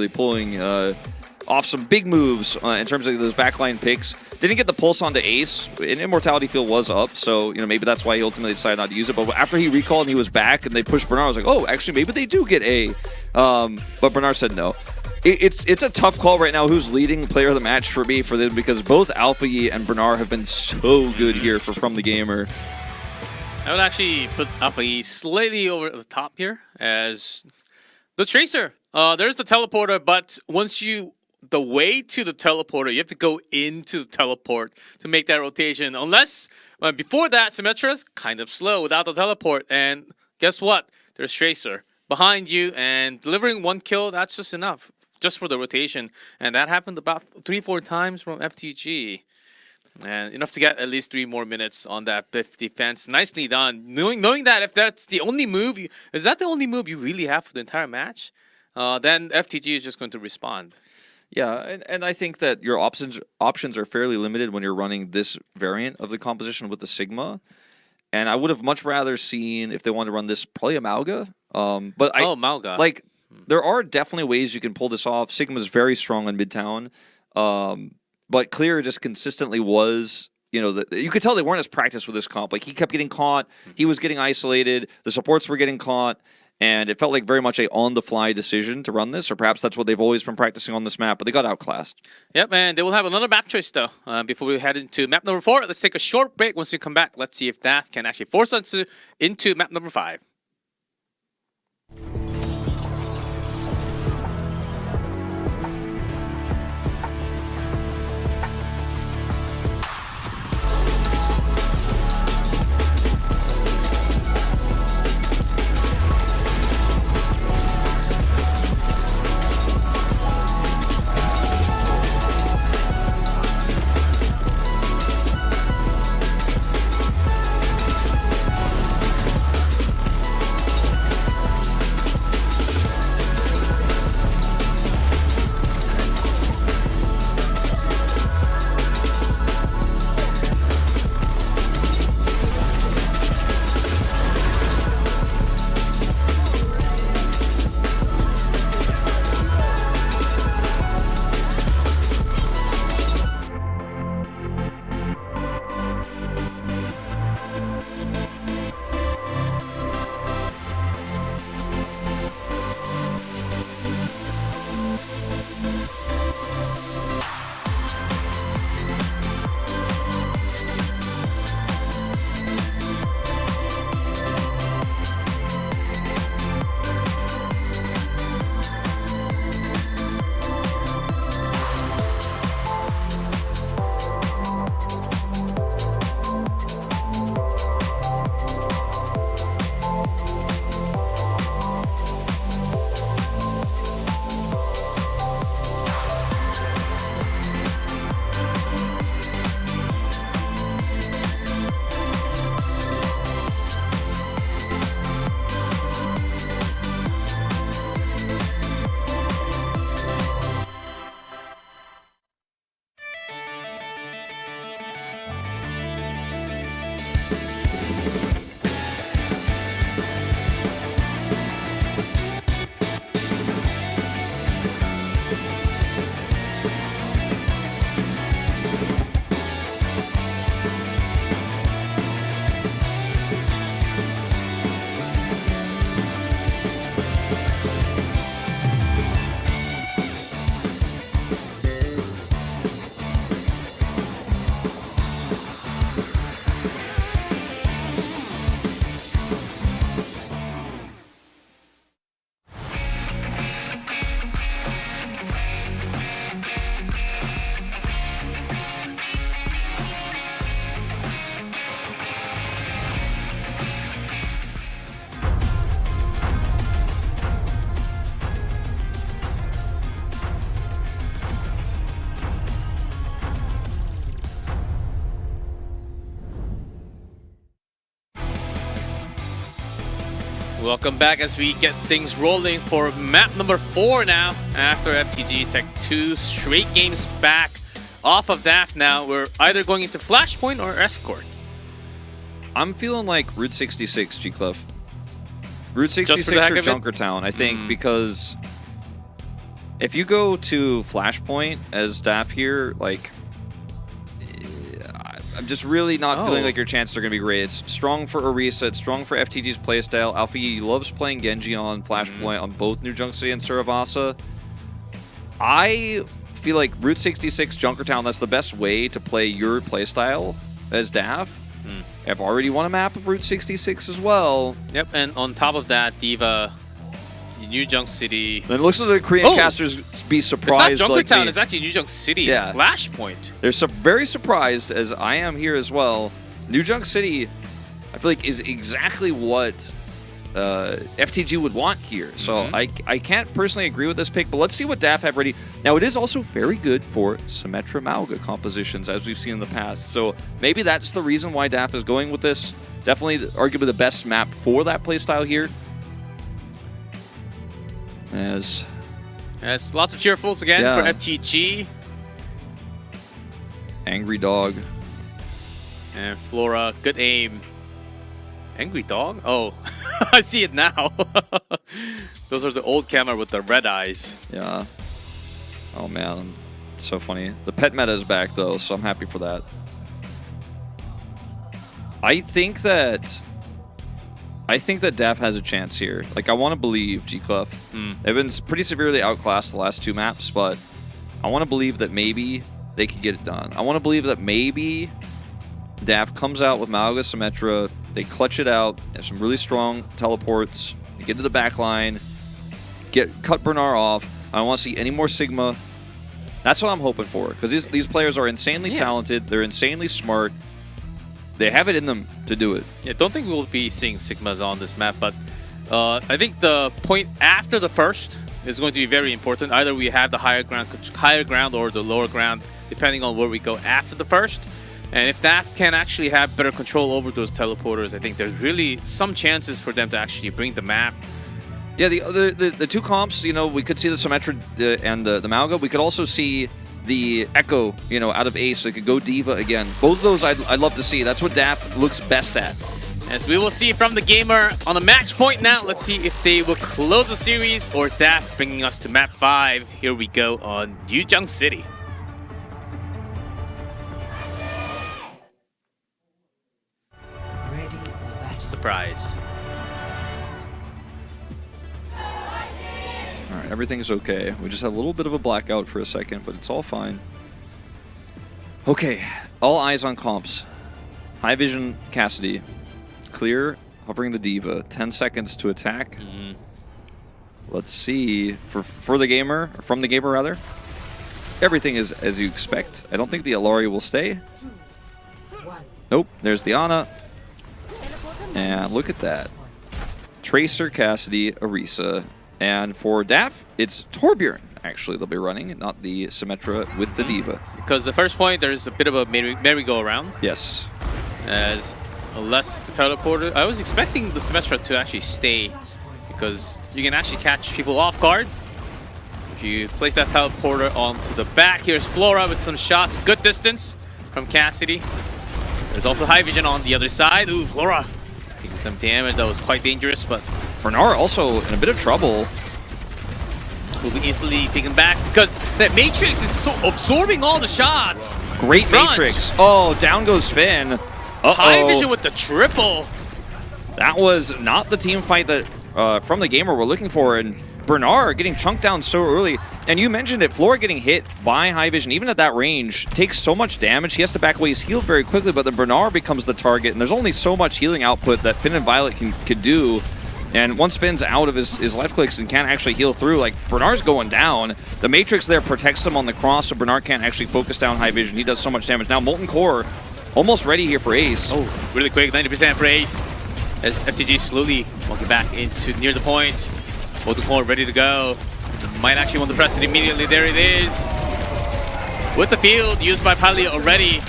pulling off some big moves in terms of those backline picks. Didn't get the pulse onto Ace, and Immortality Field was up, so maybe that's why he ultimately decided not to use it. But after he recalled and he was back and they pushed Bernard, I was like, oh, actually, maybe they do get A. But Bernard said no. It's a tough call right now who's leading player of the match for me for them because both Alpha Yi and Bernard have been so good here for From the Gamer. I would actually put Alpha Yi slightly over the top here as the Tracer. There's the teleporter, but once the way to the teleporter, you have to go into the teleport to make that rotation. Unless, before that, Symmetra's kind of slow without the teleport. And guess what? There's Tracer behind you, and delivering 1 kill, that's just enough, just for the rotation. And that happened about 3-4 times from FTG. And enough to get at least 3 more minutes on that fifth defense. Nicely done. Knowing that if that's the only move, is that the only move you really have for the entire match? Then FTG is just going to respond. Yeah, and I think that your options are fairly limited when you're running this variant of the composition with the Sigma. And I would have much rather seen, if they wanted to run this, probably a Mauga. Mauga. Like, there are definitely ways you can pull this off. Sigma's very strong in Midtown. But Clear just consistently was, you know, you could tell they weren't as practiced with this comp. Like, he kept getting caught, he was getting isolated, the supports were getting caught, and it felt like very much a on-the-fly decision to run this, or perhaps that's what they've always been practicing on this map, but they got outclassed. Yep, and they will have another map choice, though, before we head into map number 4. Let's take a short break. Once we come back, let's see if DAF can actually force us into map number 5. Welcome back as we get things rolling for map number 4 now. After FTG take 2 straight games back off of DAF now, we're either going into Flashpoint or Escort. I'm feeling like Route 66, G-Clef. Route 66 or Junkertown, I think, because if you go to Flashpoint as DAF here, like, I'm just really not feeling like your chances are going to be great. It's strong for Orisa, it's strong for FTG's playstyle. Alpha Yi loves playing Genji on Flashpoint on both New Junk City and Suravasa. I feel like Route 66, Junkertown, that's the best way to play your playstyle as DAF. I've already won a map of Route 66 as well. Yep, and on top of that, D.Va, New Junk City. And it looks like the Korean casters be surprised. It's not Junkertown, like it's actually New Junk City. Yeah. Flashpoint. They're very surprised, as I am here as well. New Junk City, I feel like, is exactly what FTG would want here. So I can't personally agree with this pick, but let's see what DAF have ready. Now, it is also very good for Symmetra Mauga compositions, as we've seen in the past. So maybe that's the reason why DAF is going with this. Definitely, arguably, the best map for that playstyle here. As lots of cheerfuls again for FTG. Angry Dog. And Flora, good aim. Angry Dog? Oh, I see it now. Those are the old camera with the red eyes. Yeah. Oh, man. It's so funny. The pet meta is back though, so I'm happy for that. I think that DAF has a chance here. Like, I want to believe G-Clef. They've been pretty severely outclassed the last 2 maps, but I want to believe that maybe they could get it done. I want to believe that maybe DAF comes out with Malga Symmetra, they clutch it out, have some really strong teleports, they get to the back line, cut Bernard off. I don't want to see any more Sigma. That's what I'm hoping for, because these players are insanely talented, they're insanely smart. They have it in them to do it. I don't think we'll be seeing Sigmas on this map, but I think the point after the first is going to be very important. Either we have the higher ground or the lower ground, depending on where we go after the first. And if DAF can actually have better control over those teleporters, I think there's really some chances for them to actually bring the map. Yeah, the 2 comps, you know, we could see the Symmetra and the Malga. We could also see the Echo, you know, out of Ace, so it could go Diva again. Both of those I'd love to see. That's what DAF looks best at. As we will see from the gamer on a match point now. Let's see if they will close the series or DAF bringing us to map 5. Here we go on Yujang City. Surprise. Alright, everything's okay. We just had a little bit of a blackout for a second, but it's all fine. Okay, all eyes on comps. High Vision Cassidy. Clear, hovering the Diva. 10 seconds to attack. Let's see. For the gamer, or from the gamer rather, everything is as you expect. I don't think the Alari will stay. Nope, there's the Ana. And look at that. Tracer, Cassidy, Orisa. And for DAF, it's Torbjorn, actually, they'll be running, not the Symmetra with the Diva. Because the first point, there's a bit of a merry-go-around. Yes. As less the teleporter. I was expecting the Symmetra to actually stay, because you can actually catch people off guard. If you place that teleporter onto the back, here's Flora with some shots. Good distance from Cassidy. There's also High Vision on the other side. Ooh, Flora taking some damage. That was quite dangerous, but Bernard also in a bit of trouble. Will be easily taken back because that Matrix is so absorbing all the shots. Great Matrix. Oh, down goes Finn. High Vision with the triple. That was not the team fight that from the gamer we're looking for, and Bernard getting chunked down so early. And you mentioned it, Flora getting hit by High Vision, even at that range, takes so much damage. He has to back away. He's healed very quickly, but then Bernard becomes the target, and there's only so much healing output that Finn and Violet can do. And once Finn's out of his left clicks and can't actually heal through, like, Bernard's going down. The Matrix there protects him on the cross, so Bernard can't actually focus down High Vision. He does so much damage. Now Molten Core almost ready here for Ace. Oh, really quick, 90% for Ace. As FTG slowly walking back into near the point. Molten Core ready to go. Might actually want to press it immediately. There it is. With the field used by Pali already.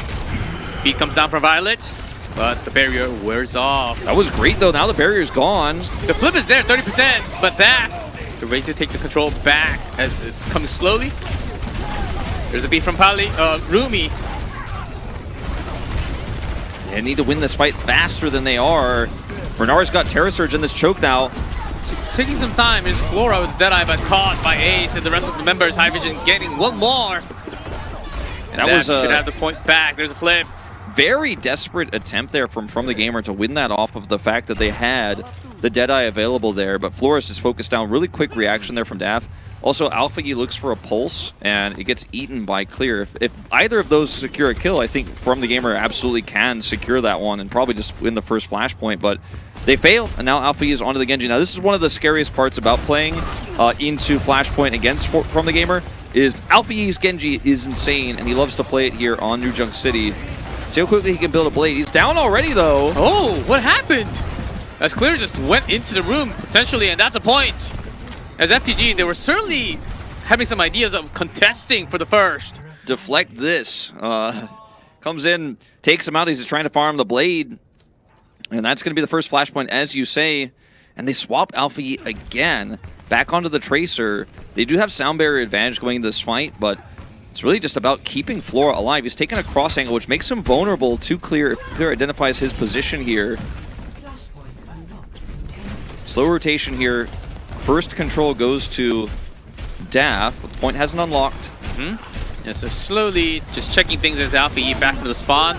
Beat comes down from Violet. But the barrier wears off. That was great, though. Now the barrier's gone. The flip is there, 30%. But that, they're ready to take the control back as it's coming slowly. There's a beat from Pali, Rumi. They need to win this fight faster than they are. Bernard's got Terra Surge in this choke now. It's taking some time. Here's Flora with Deadeye, but caught by Ace, and the rest of the members, High Vision getting one more. And that should have the point back. There's a flip. Very desperate attempt there from the gamer to win that off of the fact that they had the Deadeye available there, but Flores just focused down. Really quick reaction there from DAF. Also, Alpha E looks for a pulse, and it gets eaten by Clear. If either of those secure a kill, I think From the Gamer absolutely can secure that one and probably just win the first flashpoint, but they fail, and now Alpha E is onto the Genji. Now, this is one of the scariest parts about playing into Flashpoint against From the Gamer, is Alpha E's Genji is insane, and he loves to play it here on Yujang City. See how quickly he can build a blade. He's down already, though. Oh, what happened? As Clear just went into the room, potentially, and that's a point. As FTG, they were certainly having some ideas of contesting for the first. Deflect this. Comes in, takes him out. He's just trying to farm the blade. And that's going to be the first flashpoint, as you say. And they swap Alpha E again. Back onto the Tracer. They do have sound barrier advantage going into this fight, but it's really just about keeping Flora alive. He's taking a cross angle, which makes him vulnerable to Clear if Clear identifies his position here. Slow rotation here. First control goes to DAF, but the point hasn't unlocked. Yeah, so slowly just checking things as Alfie back into the spawn.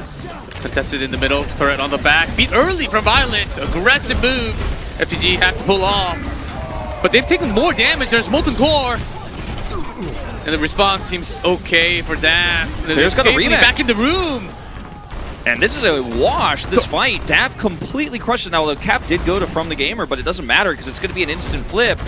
Contested in the middle, turret on the back. Beat early from Violet. Aggressive move. FTG have to pull off. But they've taken more damage. There's Molten Core. And the response seems okay for Daft. They're got a rematch. back in the room. And this is a wash, this fight. Daft completely crushed it. Now, the cap did go to From the Gamer, but it doesn't matter because it's going to be an instant flip.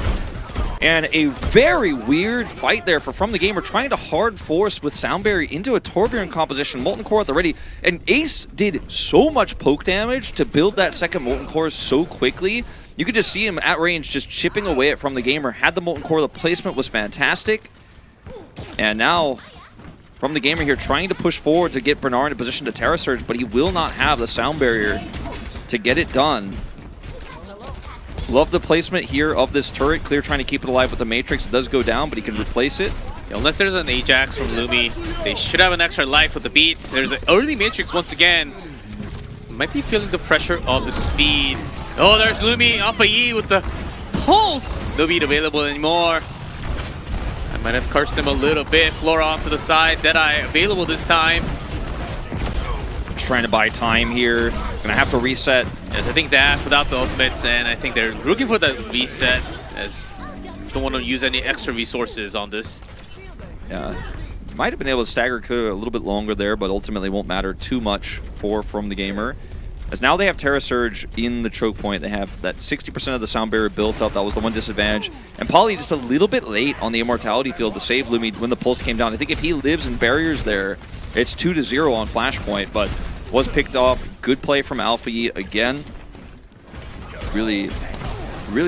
And a very weird fight there for From the Gamer, trying to hard force with Sound Barrier into a Torbjorn composition. Molten Core at the ready. And Ace did so much poke damage to build that second Molten Core so quickly. You could just see him at range just chipping away at From the Gamer. Had the Molten Core, the placement was fantastic. And now, From the Gamer here trying to push forward to get Bernard in a position to Terra Surge, but he will not have the Sound Barrier to get it done. Love the placement here of this turret. Clear trying to keep it alive with the Matrix. It does go down, but he can replace it. Yeah, unless there's an Ajax from Lumi, they should have an extra life with the beats. There's an early Matrix once again. Might be feeling the pressure of the speed. Oh, there's Lumi, Alpha E with the pulse. No beat available anymore. I might have cursed him a little bit. Flora onto the side. Deadeye available this time. Just trying to buy time here. Gonna have to reset. Yes, I think that without the ultimates, and I think they're looking for that reset, as don't want to use any extra resources on this. Yeah, might have been able to stagger a little bit longer there, but ultimately won't matter too much for From the Gamer. As now they have Terra Surge in the choke point. They have that 60% of the Sound Barrier built up. That was the one disadvantage. And Polly just a little bit late on the Immortality field to save Lumi when the pulse came down. I think if he lives in barriers there, it's 2-0 on Flashpoint, but was picked off. Good play from Alpha E again. Really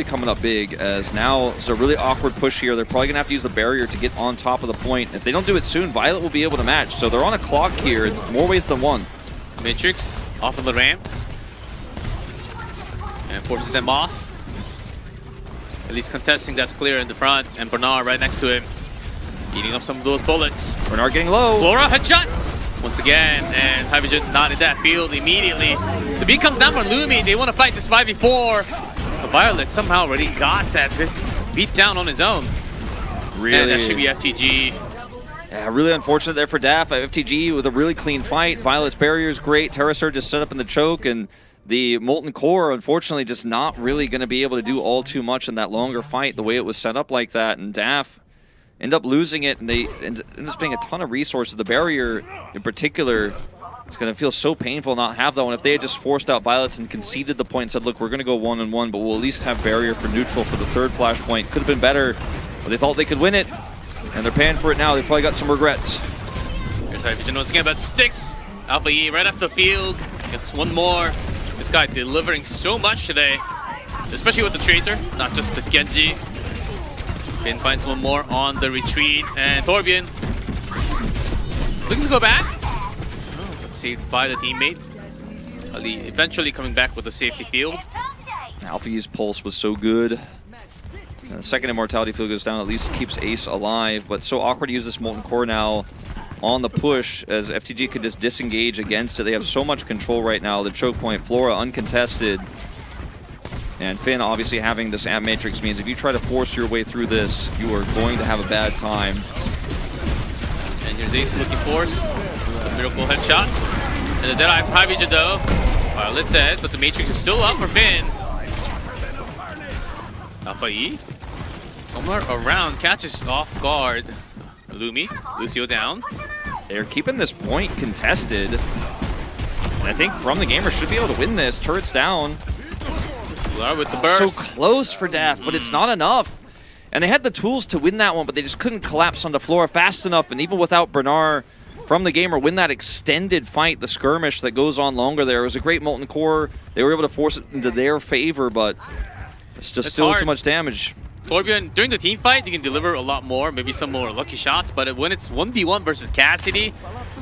coming up big, as now it's a really awkward push here. They're probably going to have to use the barrier to get on top of the point. If they don't do it soon, Violet will be able to match. So they're on a clock here, more ways than one. Matrix off of the ramp. And forces them off. At least contesting, that's clear in the front. And Bernard right next to him. Eating up some of those bullets. Bernard getting low. Flora headshot once again, and Hydrogen not in that field immediately. The beat comes down from Lumi. They want to fight this 5v4. But Violet somehow already got that beat down on his own. Really? And that should be FTG. Yeah, really unfortunate there for Daft. FTG with a really clean fight. Violet's barrier is great. Terra Surge is set up in the choke, and the Molten Core, unfortunately, just not really going to be able to do all too much in that longer fight the way it was set up like that. And Daft end up losing it, and they end up being a ton of resources. The barrier, in particular, is going to feel so painful not have that one. If they had just forced out Violets and conceded the point and said, look, we're going to go 1-on-1, but we'll at least have barrier for neutral for the third Flashpoint. Could have been better, but they thought they could win it, and they're paying for it now. They've probably got some regrets. Here's Hydrogen once again, but sticks. Alpha E right off the field. Gets one more. This guy delivering so much today, especially with the Tracer, not just the Genji. Finn finds one more on the retreat, and Torbjorn looking to go back. Oh, let's see, by the teammate. Ali eventually coming back with a safety field. Alfie's pulse was so good. And the second Immortality field goes down, at least keeps Ace alive, but so awkward to use this Molten Core now on the push, as FTG could just disengage against it. They have so much control right now. The choke point, Flora uncontested. And Finn obviously having this Amp Matrix means if you try to force your way through this, you are going to have a bad time. And here's Ace looking for some miracle headshots. And the Deadeye from Hydrogen though. Violet dead, but the Matrix is still up for Finn. Alpha E somewhere around, catches off guard. Lumi, Lucio down. They're keeping this point contested. And I think From the Gamer should be able to win this. Turret's down. With the burst. So close for Daft, but it's not enough. And they had the tools to win that one, but they just couldn't collapse on the floor fast enough. And even without Bernard, From the Gamer win that extended fight, the skirmish that goes on longer there. It was a great Molten Core. They were able to force it into their favor, but it's just still hard. Too much damage. Torbjorn, during the team fight, you can deliver a lot more, maybe some more lucky shots, but when it's 1v1 versus Cassidy,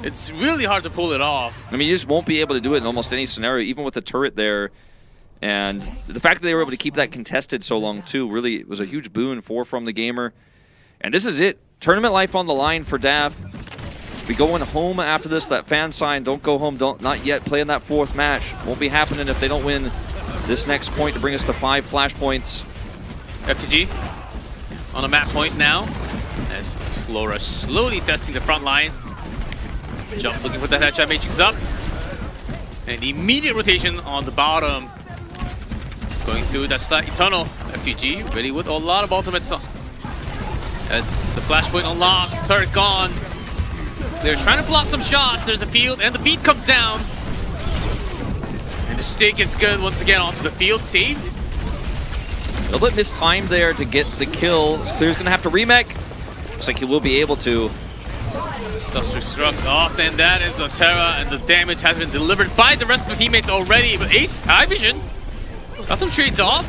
it's really hard to pull it off. I mean, you just won't be able to do it in almost any scenario, even with the turret there. And the fact that they were able to keep that contested so long, too, really was a huge boon for From the Gamer. And this is it. Tournament life on the line for Daft. We going home after this. That fan sign, don't go home, not yet play in that fourth match. Won't be happening if they don't win this next point to bring us to 5 Flashpoints. FTG on a map point now. As Flora slowly testing the front line. Jump looking for that headshot, Matrix up. And immediate rotation on the bottom. Going through that slightly tunnel. FTG ready with a lot of ultimates. As the flashpoint unlocks, turret gone. They're trying to block some shots. There's a field and the beat comes down. And the stick is good once again onto the field, saved. A little bit mistimed there to get the kill. Clear's gonna have to remake. Looks like he will be able to. Duster struts off, and that is a Terra, and the damage has been delivered by the rest of the teammates already. But Ace, high vision, got some trades off.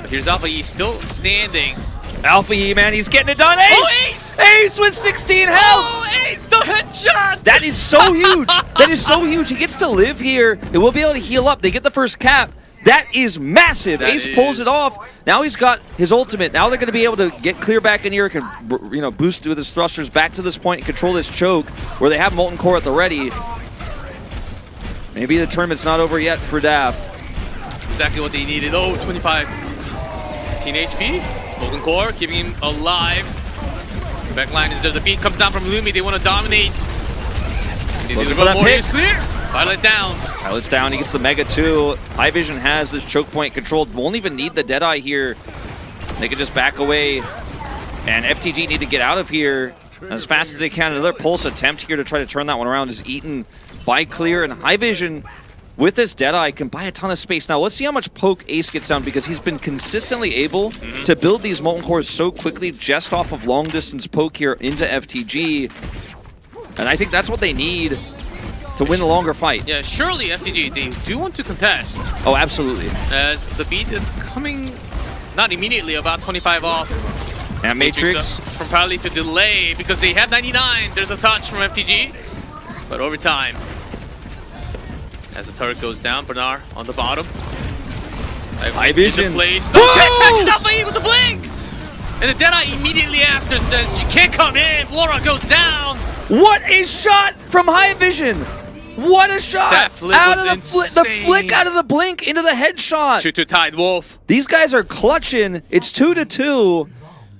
But here's Alpha E still standing. Alpha E, man, he's getting it done. Ace! Oh, Ace! Ace with 16 health! Oh, Ace, the headshot! That is so huge. That is so huge. He gets to live here. It will be able to heal up. They get the first cap. That is massive. That Ace pulls it off. Now he's got his ultimate. Now they're going to be able to get clear back in here, can boost with his thrusters back to this point and control this choke where they have Molten Core at the ready. Maybe the tournament's not over yet for DAF. Exactly what they needed. Oh, 25. 15 HP. Molten Core keeping him alive. Backline is there. The beat comes down from Lumi. They want to dominate. And they deliver more. He's clear. Pilot down. Pilot's down. He gets the Mega 2. High Vision has this choke point controlled. Won't even need the Deadeye here. They can just back away. And FTG need to get out of here as fast as they can. Another Pulse attempt here to try to turn that one around is eaten by Clear. And High Vision, with this Deadeye, can buy a ton of space. Now, let's see how much poke Ace gets down, because he's been consistently able to build these Molten Cores so quickly just off of long-distance poke here into FTG. And I think that's what they need to win the longer fight. Yeah, surely FTG, they do want to contest. Oh, absolutely. As the beat is coming, not immediately, about 25 off. And Matrix. From probably to delay, because they have 99. There's a touch from FTG. But over time, as the turret goes down, Bernard on the bottom. High Vision. Catches Alpha E with the blink! And the Deadeye immediately after says, you can't come in. Flora goes down. What a shot from High Vision! What a shot! That flick out was of insane. the flick out of the blink into the headshot. 2-2 tied Wolf. These guys are clutching. It's 2-2,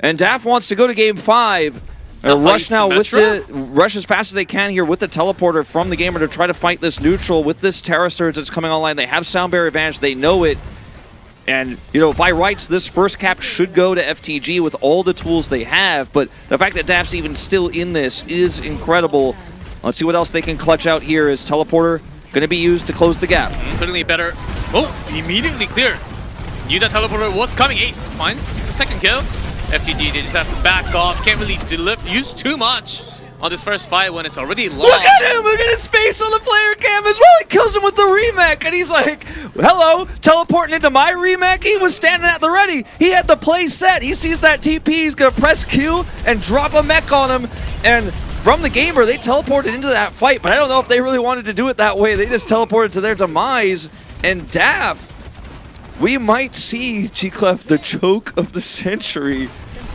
and DAF wants to go to game 5. Rush now with the rush as fast as they can here with the teleporter from the gamer to try to fight this neutral with this Terra Surge that's coming online. They have sound barrier advantage. They know it. And, by rights, this first cap should go to FTG with all the tools they have, but the fact that DAF's even still in this is incredible. Let's see what else they can clutch out here. Is teleporter going to be used to close the gap? Certainly better. Oh, immediately clear. Knew that teleporter was coming. Ace finds the second kill. FTG, they just have to back off. Can't really use too much on this first fight when it's already lost. Look at him! Look at his face on the player cam as well. He kills him with the remake, and he's like, hello, teleporting into my remake. He was standing at the ready. He had the play set. He sees that TP. He's going to press Q and drop a mech on him. And from the gamer, they teleported into that fight, but I don't know if they really wanted to do it that way. They just teleported to their demise. And DAF, we might see G-Clef the choke of the century.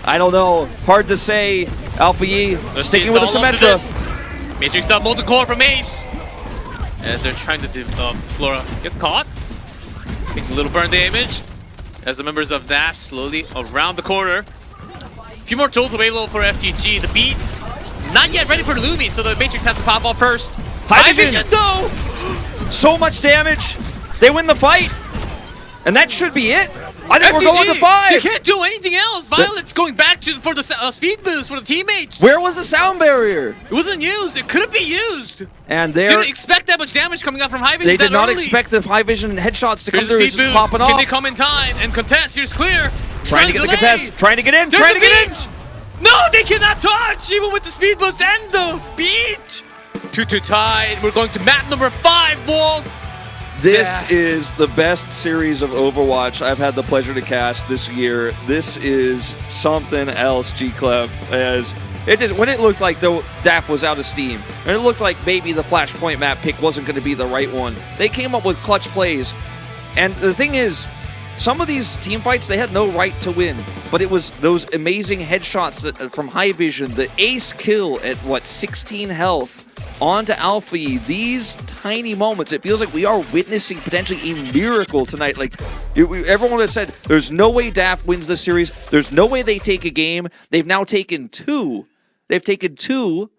I don't know. Hard to say. Alpha E sticking with the Symmetra. Matrix up, Molten Core from Ace. As they're trying to do, Flora gets caught. Taking a little burn damage. As the members of DAF slowly around the corner. A few more tools available for FTG. The beat, not yet ready for Lumi, so the Matrix has to pop off first. High Vision. No! So much damage. They win the fight. And that should be it. I think FTG, we're going to 5. You can't do anything else. Violet's going back for the speed boost for the teammates. Where was the sound barrier? It wasn't used. It couldn't be used. And they didn't expect that much damage coming out from High Vision. They did not expect the High Vision headshots to come through. It's just popping off. Can they come in time and contest? Here's clear. Trying to get the contest. Trying to get in. Trying to get in. No, they cannot touch, even with the speed boost and the beat. 2-2 tied. We're going to map number 5, Wolf. This is the best series of Overwatch I've had the pleasure to cast this year. This is something else, G-Clef. As it just, when it looked like the DAF was out of steam, and it looked like maybe the Flashpoint map pick wasn't going to be the right one, they came up with clutch plays. And the thing is, some of these team fights, they had no right to win, but it was those amazing headshots from High Vision, the ace kill at, 16 health. on to Alfie. These tiny moments, it feels like we are witnessing potentially a miracle tonight. Like, everyone has said, there's no way DAF wins this series. There's no way they take a game. They've now taken 2. They've taken 2,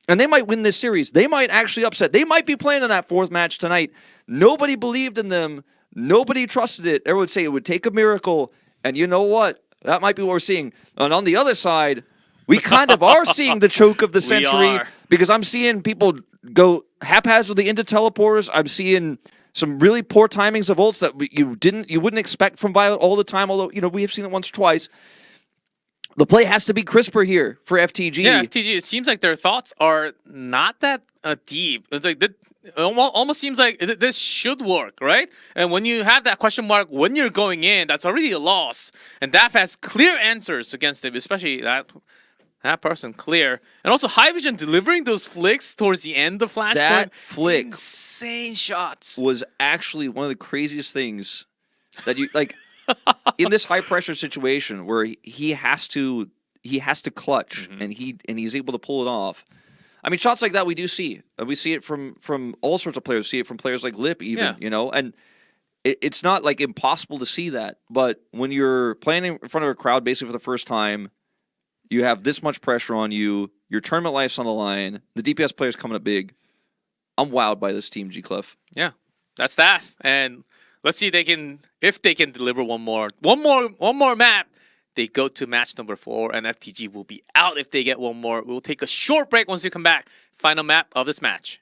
and they might win this series. They might actually upset. They might be playing in that 4th match tonight. Nobody believed in them. Nobody trusted it. Everyone would say it would take a miracle, and you know what? That might be what we're seeing. And on the other side, we kind of are seeing the choke of the century, because I'm seeing people go haphazardly into teleporters. I'm seeing some really poor timings of ults that you wouldn't expect from Violet all the time, although, you know, we have seen it once or twice. The play has to be crisper here for FTG. Yeah, FTG, it seems like their thoughts are not that deep. It's like it almost seems like this should work, right? And when you have that question mark when you're going in, that's already a loss. And DAF has clear answers against it, especially that person, Clear. And also Hydrogen delivering those flicks towards the end of Flashpoint. That flick. Insane shots. Was actually one of the craziest things that you, like, in this high pressure situation where he has to clutch, and he's able to pull it off. I mean, shots like that we do see. We see it from all sorts of players. See it from players like Lip even, you know, and it's not like impossible to see that. But when you're playing in front of a crowd basically for the first time, you have this much pressure on you. Your tournament life's on the line. The DPS player's coming up big. I'm wowed by this team, G-Clef. Yeah, that's DAF. And let's see if they can deliver one more map. They go to match number 4, and FTG will be out if they get one more. We'll take a short break once we come back. Final map of this match.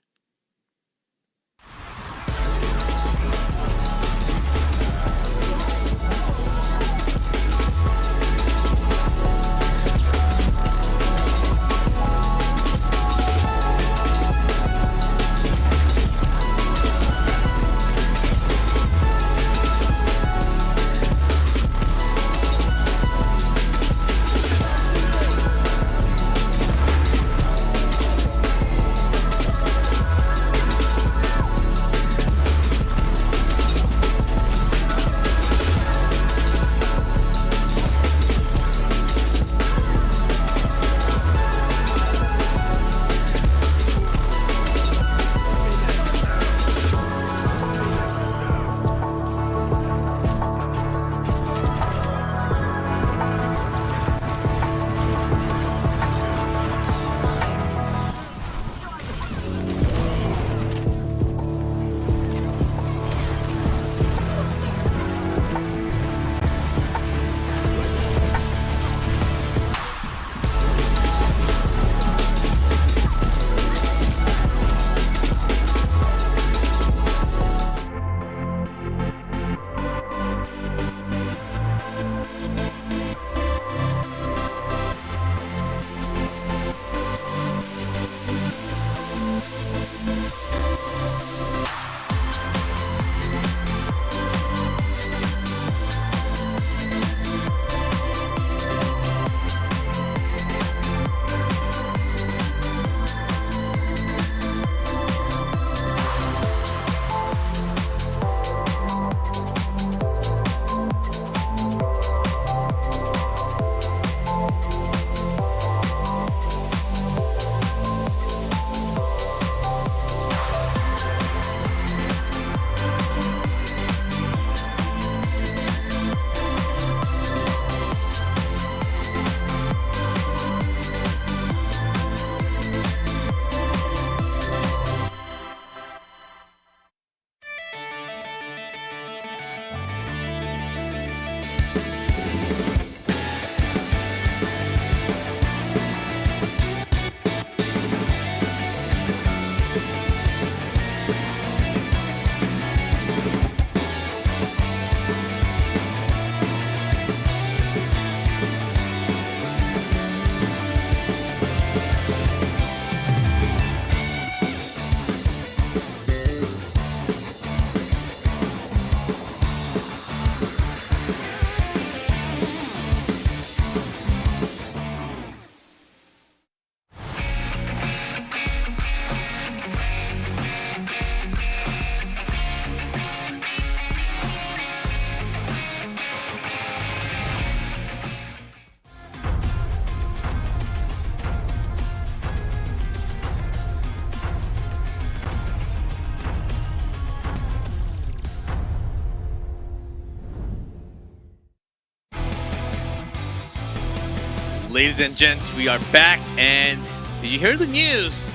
ladies and gents, we are back, and did you hear the news?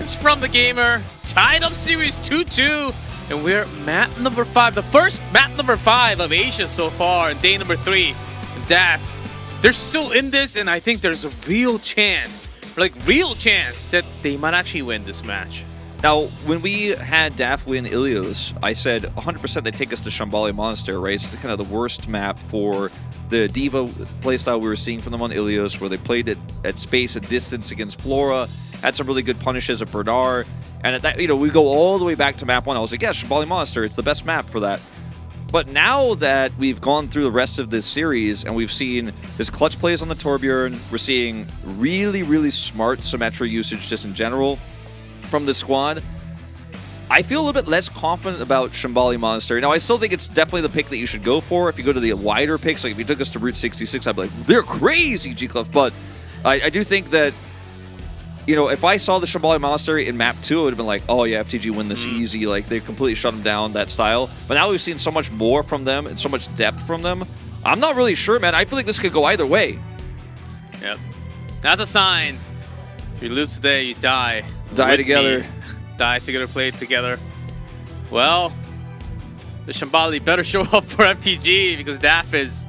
It's from the gamer, tied up series 2-2, and we're map number 5, the first map number 5 of Asia so far, and day number 3. And DAF, they're still in this, and I think there's a real chance that they might actually win this match. Now, when we had DAF win Ilios, I said 100% they take us to Shambhala Monastery, right? It's kind of the worst map for the Diva playstyle we were seeing from them on Ilios, where they played it at space and distance against Flora, had some really good punishes at Bernard, and at that, we go all the way back to map 1. I was like, yeah, Shambhala Monastery, it's the best map for that. But now that we've gone through the rest of this series and we've seen this clutch plays on the Torbjorn, we're seeing really, really smart Symmetra usage just in general from the squad, I feel a little bit less confident about Shambhala Monastery. Now, I still think it's definitely the pick that you should go for. If you go to the wider picks, like if you took us to Route 66, I'd be like, they're crazy, G-Clef. But I do think that, if I saw the Shambhala Monastery in map 2, I would have been like, oh yeah, FTG win this easy. Like, they completely shut them down, that style. But now we've seen so much more from them and so much depth from them. I'm not really sure, man. I feel like this could go either way. Yep. That's a sign. If you lose today, you die. Die together. Die together, play together. Well, the Shambhala better show up for FTG because DAF is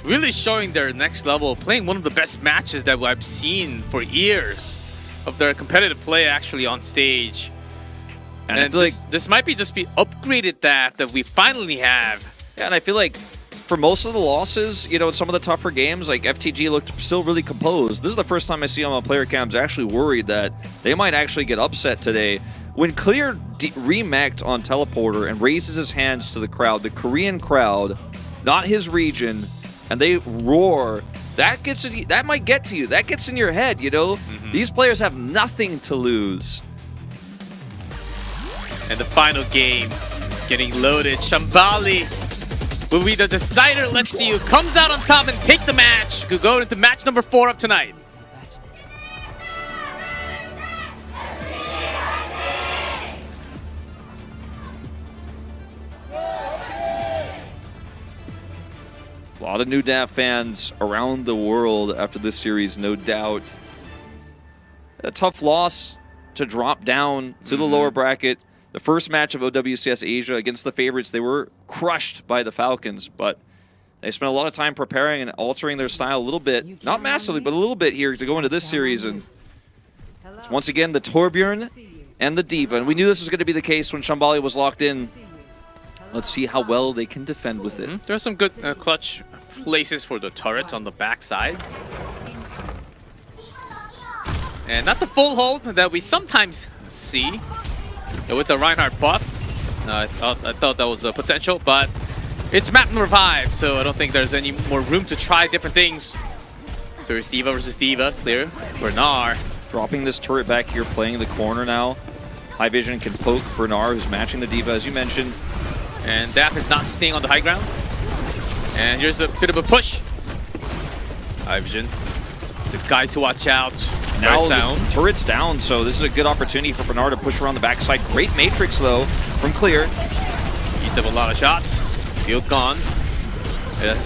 really showing their next level, playing one of the best matches that I've seen for years of their competitive play actually on stage. And I feel this might be just be upgraded DAF that we finally have. Yeah, and I feel like for most of the losses, in some of the tougher games, like FTG looked still really composed. This is the first time I see them on player cams actually worried that they might actually get upset today. When Clear remeched on Teleporter and raises his hands to the crowd, the Korean crowd, not his region, and they roar, that might get to you. That gets in your head, These players have nothing to lose. And the final game is getting loaded. Shambhala will be the decider. Let's see who comes out on top and take the match. Could go into match number 4 of tonight. A lot of new DAF fans around the world after this series, no doubt. A tough loss to drop down to the lower bracket. The first match of OWCS Asia against the favorites, they were crushed by the Falcons, but they spent a lot of time preparing and altering their style a little bit. Not massively, but a little bit here to go into this series. And it's once again the Torbjorn and the Diva. And we knew this was going to be the case when Shambhala was locked in. Let's see how well they can defend with it. There's some good clutch places for the turret on the backside. And not the full hold that we sometimes see with the Reinhardt buff. I thought that was a potential, but it's map number 5, so I don't think there's any more room to try different things. So it's Diva versus Diva, clear. Bernard dropping this turret back here, playing the corner now. High Vision can poke Bernard, who's matching the Diva, as you mentioned. And DAF is not staying on the high ground. And here's a bit of a push. High Vision, the guy to watch out. Now the turret's down, so this is a good opportunity for Bernard to push around the backside. Great Matrix, though, from Clear. Eats up a lot of shots. Field gone.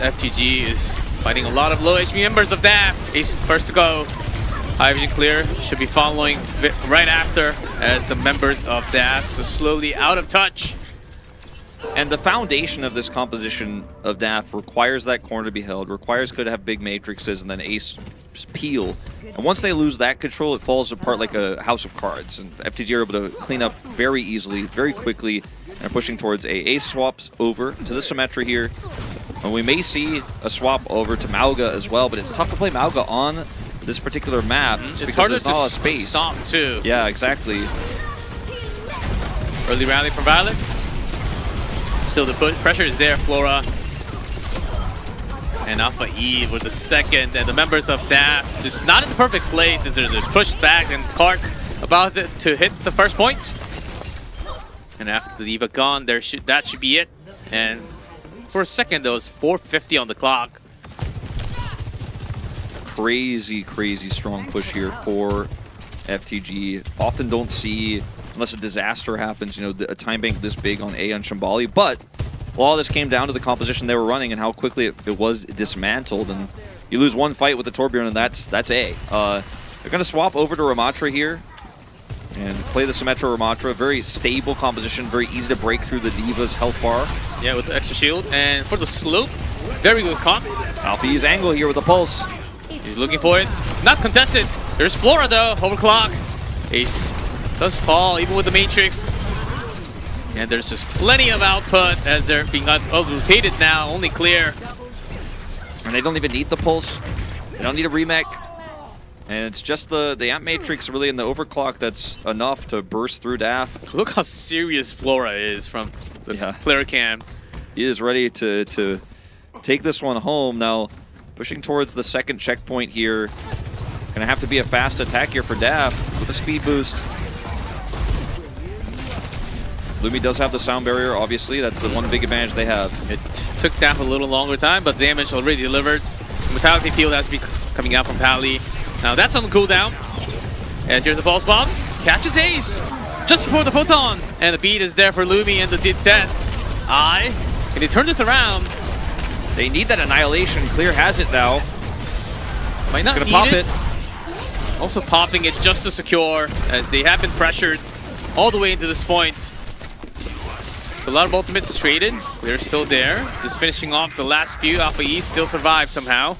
FTG is fighting a lot of low HP members of DAF. Ace first to go. High Vision Clear should be following right after as the members of DAF, so slowly out of touch. And the foundation of this composition of DAF requires that corner to be held, requires Clear to have big matrixes and then Ace peel. And once they lose that control, it falls apart like a house of cards. And FTG are able to clean up very easily, very quickly, and pushing towards a Ace swaps over to the Symmetra here. And we may see a swap over to Mauga as well, but it's tough to play Mauga on this particular map it's harder there's not a lot of space. Stomp too. Yeah, exactly. Early rally from Violet. Still the pressure is there, Flora. And Alpha Eve with the second, and the members of DAF just not in the perfect place as there's a push back and Cart about to hit the first point. And after the Diva gone, that should be it. And for a second, there was 4:50 on the clock. Crazy, crazy strong push here for FTG. Often don't see, unless a disaster happens, a time bank this big on A on Shambhala. But a lot of this came down to the composition they were running and how quickly it was dismantled. And You lose one fight with the Torbjorn, and that's A. They're going to swap over to Ramatra here and play the Symmetra Ramatra. Very stable composition, very easy to break through the D.Va's health bar. Yeah, with the extra shield. And for the slope, very good comp. Alfie's angle here with the pulse. He's looking for it. Not contested. There's Flora though, overclock. Ace does fall, even with the Matrix. And there's just plenty of output as they're being rotated now, only clear. And they don't even need the pulse. They don't need a remech. And it's just the Amp Matrix really in the overclock that's enough to burst through DAF. Look how serious Flora is from the player cam. He is ready to take this one home. Now, pushing towards the second checkpoint here. Gonna have to be a fast attack here for DAF with a speed boost. Lumi does have the sound barrier, obviously. That's the one big advantage they have. It took DAF a little longer time, but damage already delivered. Mortality field has to be coming out from Pally. Now that's on the cooldown. As here's a pulse bomb. Catches Ace just before the photon. And the beat is there for Lumi and the death. Can they turn this around? They need that annihilation. Clear has it now. Might not gonna pop it. Also popping it just to secure as they have been pressured all the way into this point. So a lot of ultimates traded. They're still there. Just finishing off the last few. Alpha E still survived somehow.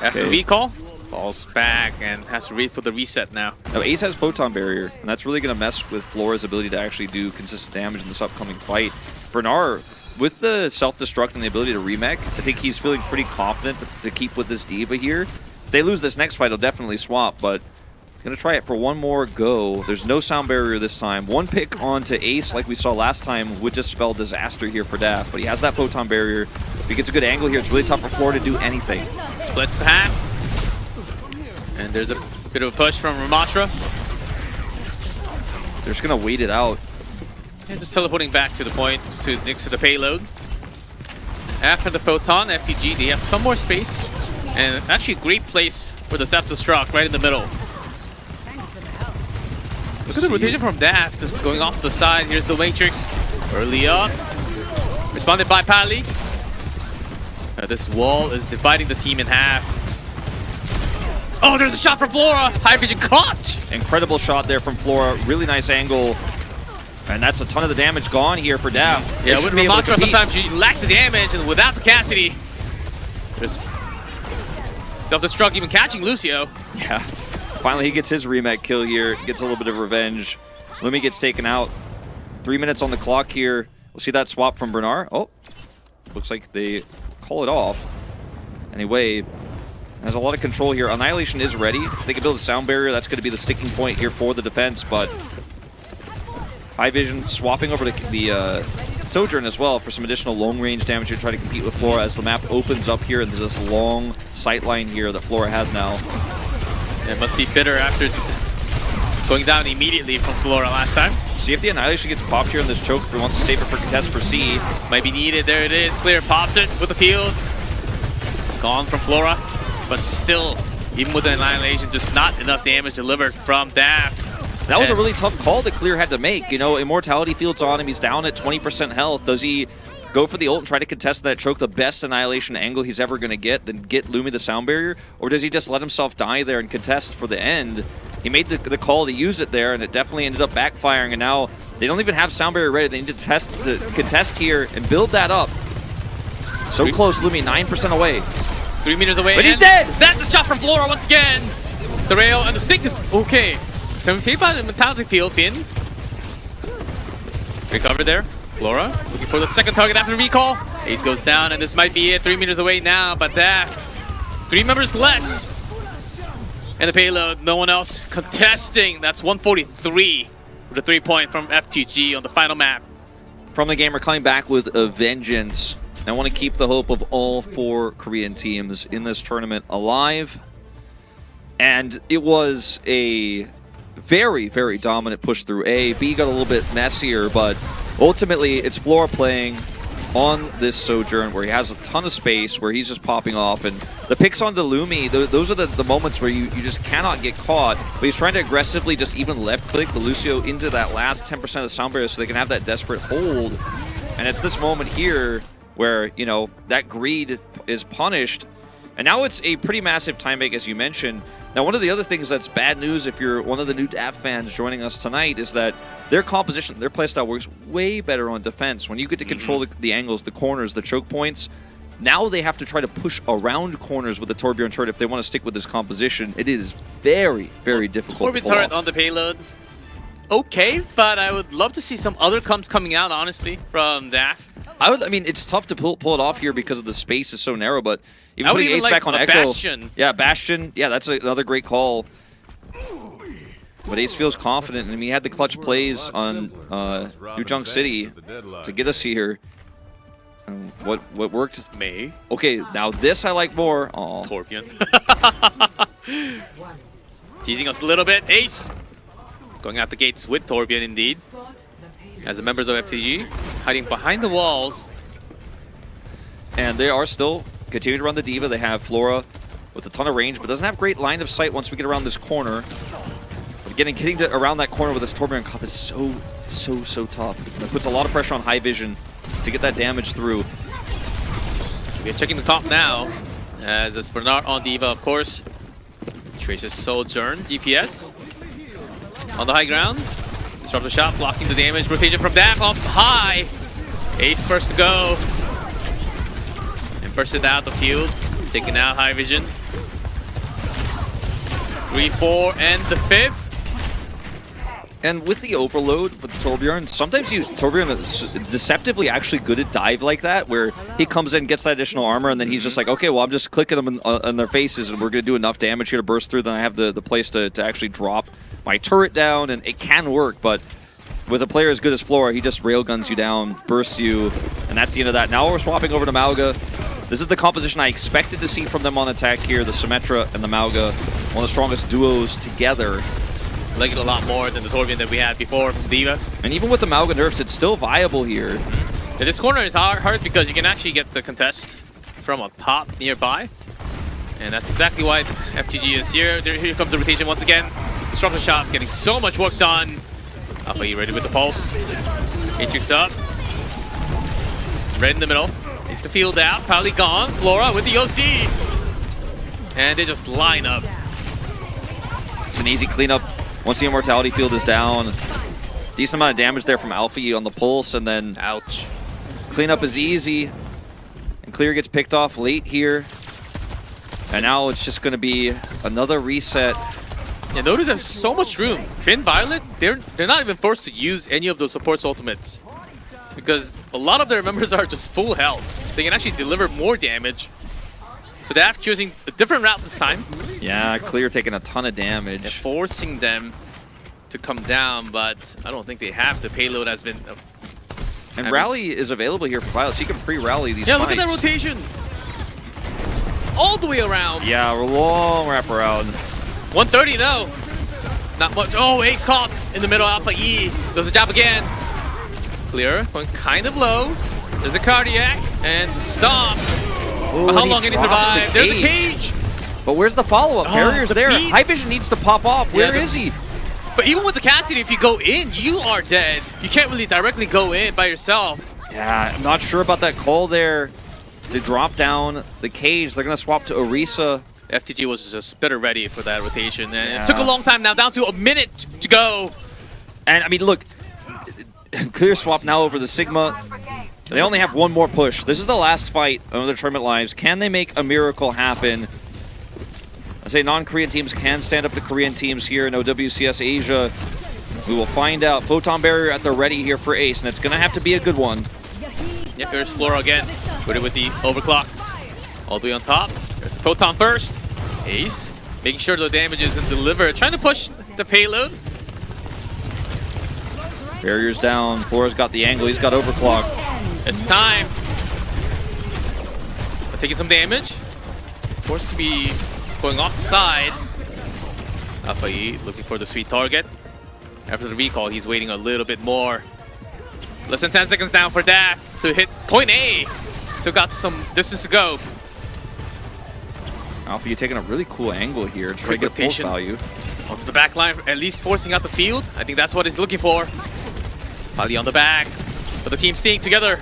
After the recall, falls back and has to wait for the reset now. Now Ace has Photon Barrier, and that's really going to mess with Flora's ability to actually do consistent damage in this upcoming fight. Bernard, with the self-destruct and the ability to remech, I think he's feeling pretty confident to keep with this D.Va here. If they lose this next fight, he'll definitely swap, but gonna try it for one more go. There's no sound barrier this time. One pick onto Ace, like we saw last time, would just spell disaster here for DAF, but he has that Photon Barrier. If he gets a good angle here, it's really tough for Flora to do anything. Splits the half. And there's a bit of a push from Ramatra. They're just gonna wait it out. And just teleporting back to the point, next to the payload. After the Photon, FTG, they have some more space. And actually a great place for the self-destruct right in the middle. Look at the rotation from DAF, just going off the side. Here's the Matrix, early up. Responded by Pally. This wall is dividing the team in half. Oh, there's a shot from Flora! High vision caught! Incredible shot there from Flora, really nice angle. And that's a ton of the damage gone here for DAF. Yeah, with Ramatra, sometimes you lack the damage, and without the Cassidy, there's self-destruct even catching Lucio. Yeah. Finally, he gets his remake kill here. Gets a little bit of revenge. Lumi gets taken out. 3 minutes on the clock here. We'll see that swap from Bernard. Oh, looks like they call it off. Anyway, has a lot of control here. Annihilation is ready. If they can build a sound barrier, that's going to be the sticking point here for the defense, but High Vision swapping over to the Sojourn as well for some additional long-range damage to try to compete with Flora as the map opens up here, and there's this long sight line here that Flora has now. It must be bitter after going down immediately from Flora last time. See if the Annihilation gets popped here in this choke if he wants to save it for contest for C. Might be needed. There it is. Clear pops it with the field. Gone from Flora, but still, even with the Annihilation, just not enough damage delivered from DAF. That was a really tough call that Clear had to make. You know, Immortality field's on him. He's down at 20% health. Does he go for the ult and try to contest that choke, the best Annihilation angle he's ever going to get, then get Lumi the sound barrier? Or does he just let himself die there and contest for the end? He made the call to use it there, and it definitely ended up backfiring, and now they don't even have sound barrier ready. They need to contest here and build that up. So close, Lumi, 9% away. 3 meters away. But he's dead! That's a shot from Flora once again! The rail and the stick is okay. So saved by the Mentality Field, Finn. Recovered there. Flora looking for the second target after the recall. Ace goes down, and this might be it. 3 meters away now, but that 3 members less. And the payload, no one else contesting. That's 143 with a 3-point from FTG on the final map. From the game, we're coming back with a vengeance. I want to keep the hope of all 4 Korean teams in this tournament alive. And it was a very, very dominant push through A. B got a little bit messier, but ultimately it's Flora playing on this Sojourn where he has a ton of space, where he's just popping off. And the picks onto Lumi, those are the moments where you just cannot get caught. But he's trying to aggressively just even left-click the Lucio into that last 10% of the sound barrier so they can have that desperate hold. And it's this moment here where, you know, that greed is punished. And now it's a pretty massive time bank, as you mentioned. Now, one of the other things that's bad news if you're one of the new DAF fans joining us tonight is that their composition, their playstyle works way better on defense. When you get to control the angles, the corners, the choke points, now they have to try to push around corners with the Torbjorn turret if they want to stick with this composition. It is very, very difficult to Torbjorn pull turret off. on the payload. Okay, but I would love to see some other comps coming out, honestly, from DAF. I mean, it's tough to pull it off here because of the space is so narrow, but even I would putting even Ace like back on a Echo. Bastion. Yeah, Bastion. Yeah, that's another great call. But Ace feels confident, and he had the clutch plays on New Junk City to get us here. What worked? May. Okay, now this I like more. Aw. Torbjorn. Teasing us a little bit. Ace going out the gates with Torbjorn indeed. As the members of FTG hiding behind the walls. And they are still continuing to run the D.Va. They have Flora with a ton of range, but doesn't have great line of sight once we get around this corner. But getting to around that corner with this Torbjorn Cup is so tough. It puts a lot of pressure on high vision to get that damage through. We're checking the comp now. As it's Bernard on D.Va, of course. Traces Sojourn, DPS. On the high ground. Disrupt the shot, blocking the damage. Rotation from DAF up high. Ace first to go. And burst it out the field. Taking out high vision. 3, 4, and the 5th. And with the overload with Torbjorn, sometimes Torbjorn is deceptively actually good at dive like that, where he comes in, gets that additional armor, and then he's just like, okay, well, I'm just clicking them in their faces, and we're going to do enough damage here to burst through, then I have the place to actually drop my turret down, and it can work, but with a player as good as Flora, he just railguns you down, bursts you, and that's the end of that. Now we're swapping over to Mauga. This is the composition I expected to see from them on attack here, the Symmetra and the Mauga, one of the strongest duos together. I like it a lot more than the Torbjorn that we had before from D.Va. And even with the Mauga nerfs, it's still viable here. Yeah, this corner is hard because you can actually get the contest from up top nearby. And that's exactly why FTG is here. Here comes the rotation once again. Disruption shot getting so much work done. Alpha E ready with the pulse. Matrix up. Red in the middle. Takes the field out. Probably gone. Flora with the OC. And they just line up. It's an easy cleanup. Once the Immortality field is down, decent amount of damage there from Alpha E on the pulse, and then ouch. Cleanup is easy, and Clear gets picked off late here. And now it's just going to be another reset. Yeah, notice there's so much room. Finn, Violet, they're not even forced to use any of those supports ultimates, because a lot of their members are just full health. They can actually deliver more damage. So they have choosing a different route this time. Yeah, Clear taking a ton of damage. They're forcing them to come down, but I don't think they have. The payload has been... and Rally is available here for Violet, so you can pre-rally these Yeah, fights. look at that rotation! All the way around! Yeah, we're long wraparound. 130 though. Not much. Oh, Ace caught in the middle. Alpha E does the job again. Clear, going kind of low. There's a cardiac and stomp. Ooh, But how long can he survive? There's a cage. But where's the follow-up? Barrier's the there. beat. High Vision needs to pop off. Where is he? But even with the Cassidy, if you go in, you are dead. You can't really directly go in by yourself. Yeah, I'm not sure about that call there to drop down the cage. They're going to swap to Orisa. FTG was just better ready for that rotation. And it took a long time now, down to a minute to go. And I mean, look, Clear swap now over the Sigma. They only have one more push. This is the last fight of their tournament lives. Can they make a miracle happen? I say non-Korean teams can stand up to Korean teams here in OWCS Asia. We will find out. Photon Barrier at the ready here for Ace, and it's going to have to be a good one. Yep, here's Flora again. Put it with the overclock. All the way on top. There's the Photon first. Ace making sure the damage isn't delivered. Trying to push the payload. Barrier's down. Flora's got the angle. He's got overclock. It's time. Taking some damage. Forced to be going off the side. Alpha E looking for the sweet target. After the recall, he's waiting a little bit more. Less than 10 seconds down for DAF to hit point A. Still got some distance to go. Alpha E taking a really cool angle here to try to get pulse value. Onto the back line, at least forcing out the field. I think that's what he's looking for. Pali on the back. But the team staying together.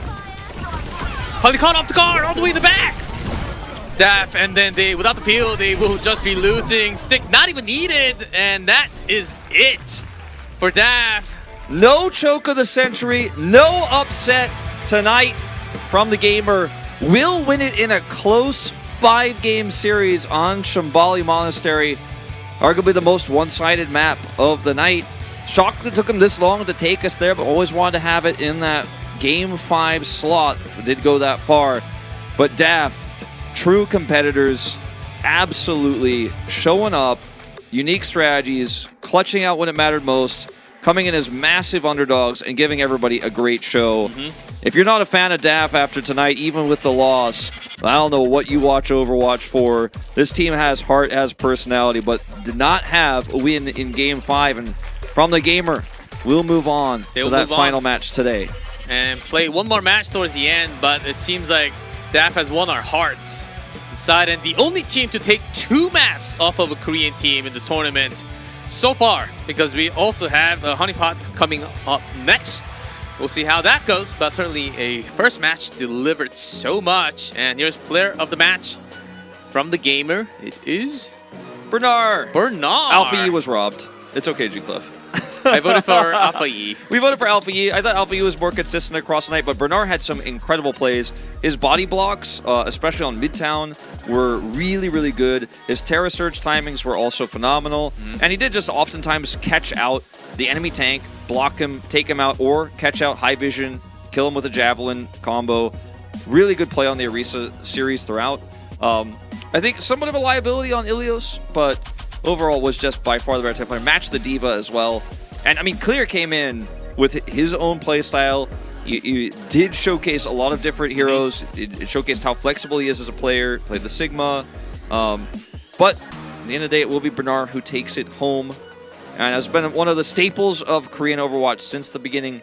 Pali caught off the guard all the way in the back. Daff, and then they, without the peel, they will just be losing. Stick not even needed, and that is it for Daff. No choke of the century, no upset tonight from the gamer. Will win it in a close 5-game series on Shambali Monastery. Arguably the most one-sided map of the night. Shocked it took him this long to take us there, but always wanted to have it in that Game 5 slot if it did go that far. But Daff, true competitors, absolutely showing up, unique strategies, clutching out when it mattered most, coming in as massive underdogs and giving everybody a great show. If you're not a fan of Daff after tonight, even with the loss, I don't know what you watch Overwatch for. This team has heart, has personality, but did not have a win in Game 5. And from the gamer, we'll move on to that final match today. And play one more match towards the end, but it seems like Daff has won our hearts inside, and the only team to take 2 maps off of a Korean team in this tournament so far, because we also have a HoneyPot coming up next. We'll see how that goes, but certainly a first match delivered so much. And here's player of the match from the gamer. It is Bernard. Alpha E was robbed. It's okay, G-Cliff. I voted for Alpha E. We voted for Alpha E. I thought Alpha E was more consistent across the night, but Bernard had some incredible plays. His body blocks, especially on Midtown, were really, really good. His Terra Surge timings were also phenomenal. And he did just oftentimes catch out the enemy tank, block him, take him out, or catch out high vision, kill him with a javelin combo. Really good play on the Orisa series throughout. I think somewhat of a liability on Ilios, but overall was just by far the better player. Matched the D.Va as well. And I mean, Clear came in with his own playstyle. He did showcase a lot of different heroes. It showcased how flexible he is as a player. Played the Sigma. But at the end of the day, it will be Bernard who takes it home. And has been one of the staples of Korean Overwatch since the beginning.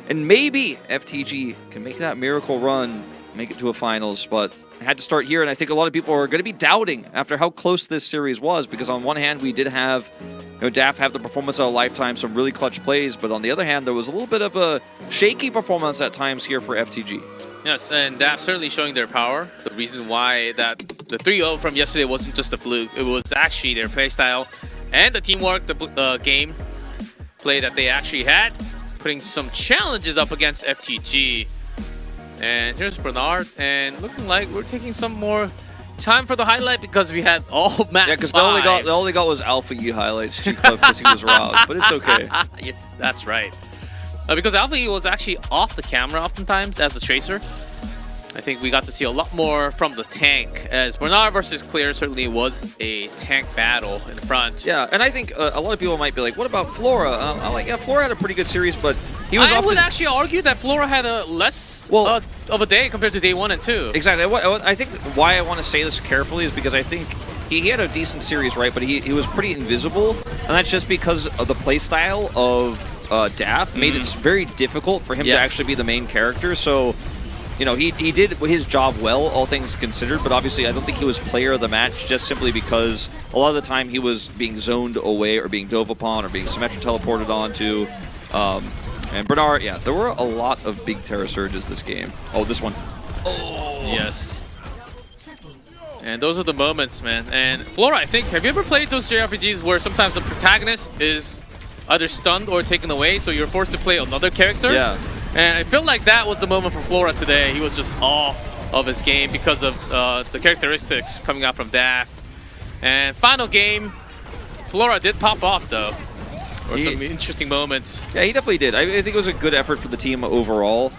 And maybe FTG can make that miracle run, make it to a finals. But had to start here, and I think a lot of people are going to be doubting after how close this series was, because on one hand, we did have Daff have the performance of a lifetime, some really clutch plays, but on the other hand, there was a little bit of a shaky performance at times here for FTG. Yes, and Daff certainly showing their power. The reason why that the 3-0 from yesterday wasn't just a fluke, it was actually their playstyle and the teamwork, the game play that they actually had, putting some challenges up against FTG. And here's Bernard, and looking like we're taking some more time for the highlight because we had all match. Yeah, because all they got was Alpha E highlights, because he was robbed, but it's okay. Yeah, that's right. Because Alpha E was actually off the camera oftentimes as the tracer. I think we got to see a lot more from the tank, as Bernard versus Clear certainly was a tank battle in the front. Yeah, and I think a lot of people might be like, what about Flora? Yeah, Flora had a pretty good series, but he was I would actually argue that Flora had a less of a day compared to day 1 and 2. Exactly. I think why I want to say this carefully is because I think he had a decent series, right? But he was pretty invisible, and that's just because of the playstyle of Daff made it very difficult for him to actually be the main character. So, you know, he did his job well, all things considered, but obviously I don't think he was player of the match just simply because a lot of the time he was being zoned away or being dove upon or being symmetric teleported onto. And Bernard, yeah, there were a lot of big Terra Surges this game. Oh, this one. Oh! Yes. And those are the moments, man. And Flora, I think, have you ever played those JRPGs where sometimes the protagonist is either stunned or taken away, so you're forced to play another character? Yeah. And I feel like that was the moment for Flora today. He was just off of his game because of the characteristics coming out from Daff. And final game, Flora did pop off, though. Or some interesting moments. Yeah, he definitely did. I think it was a good effort for the team overall.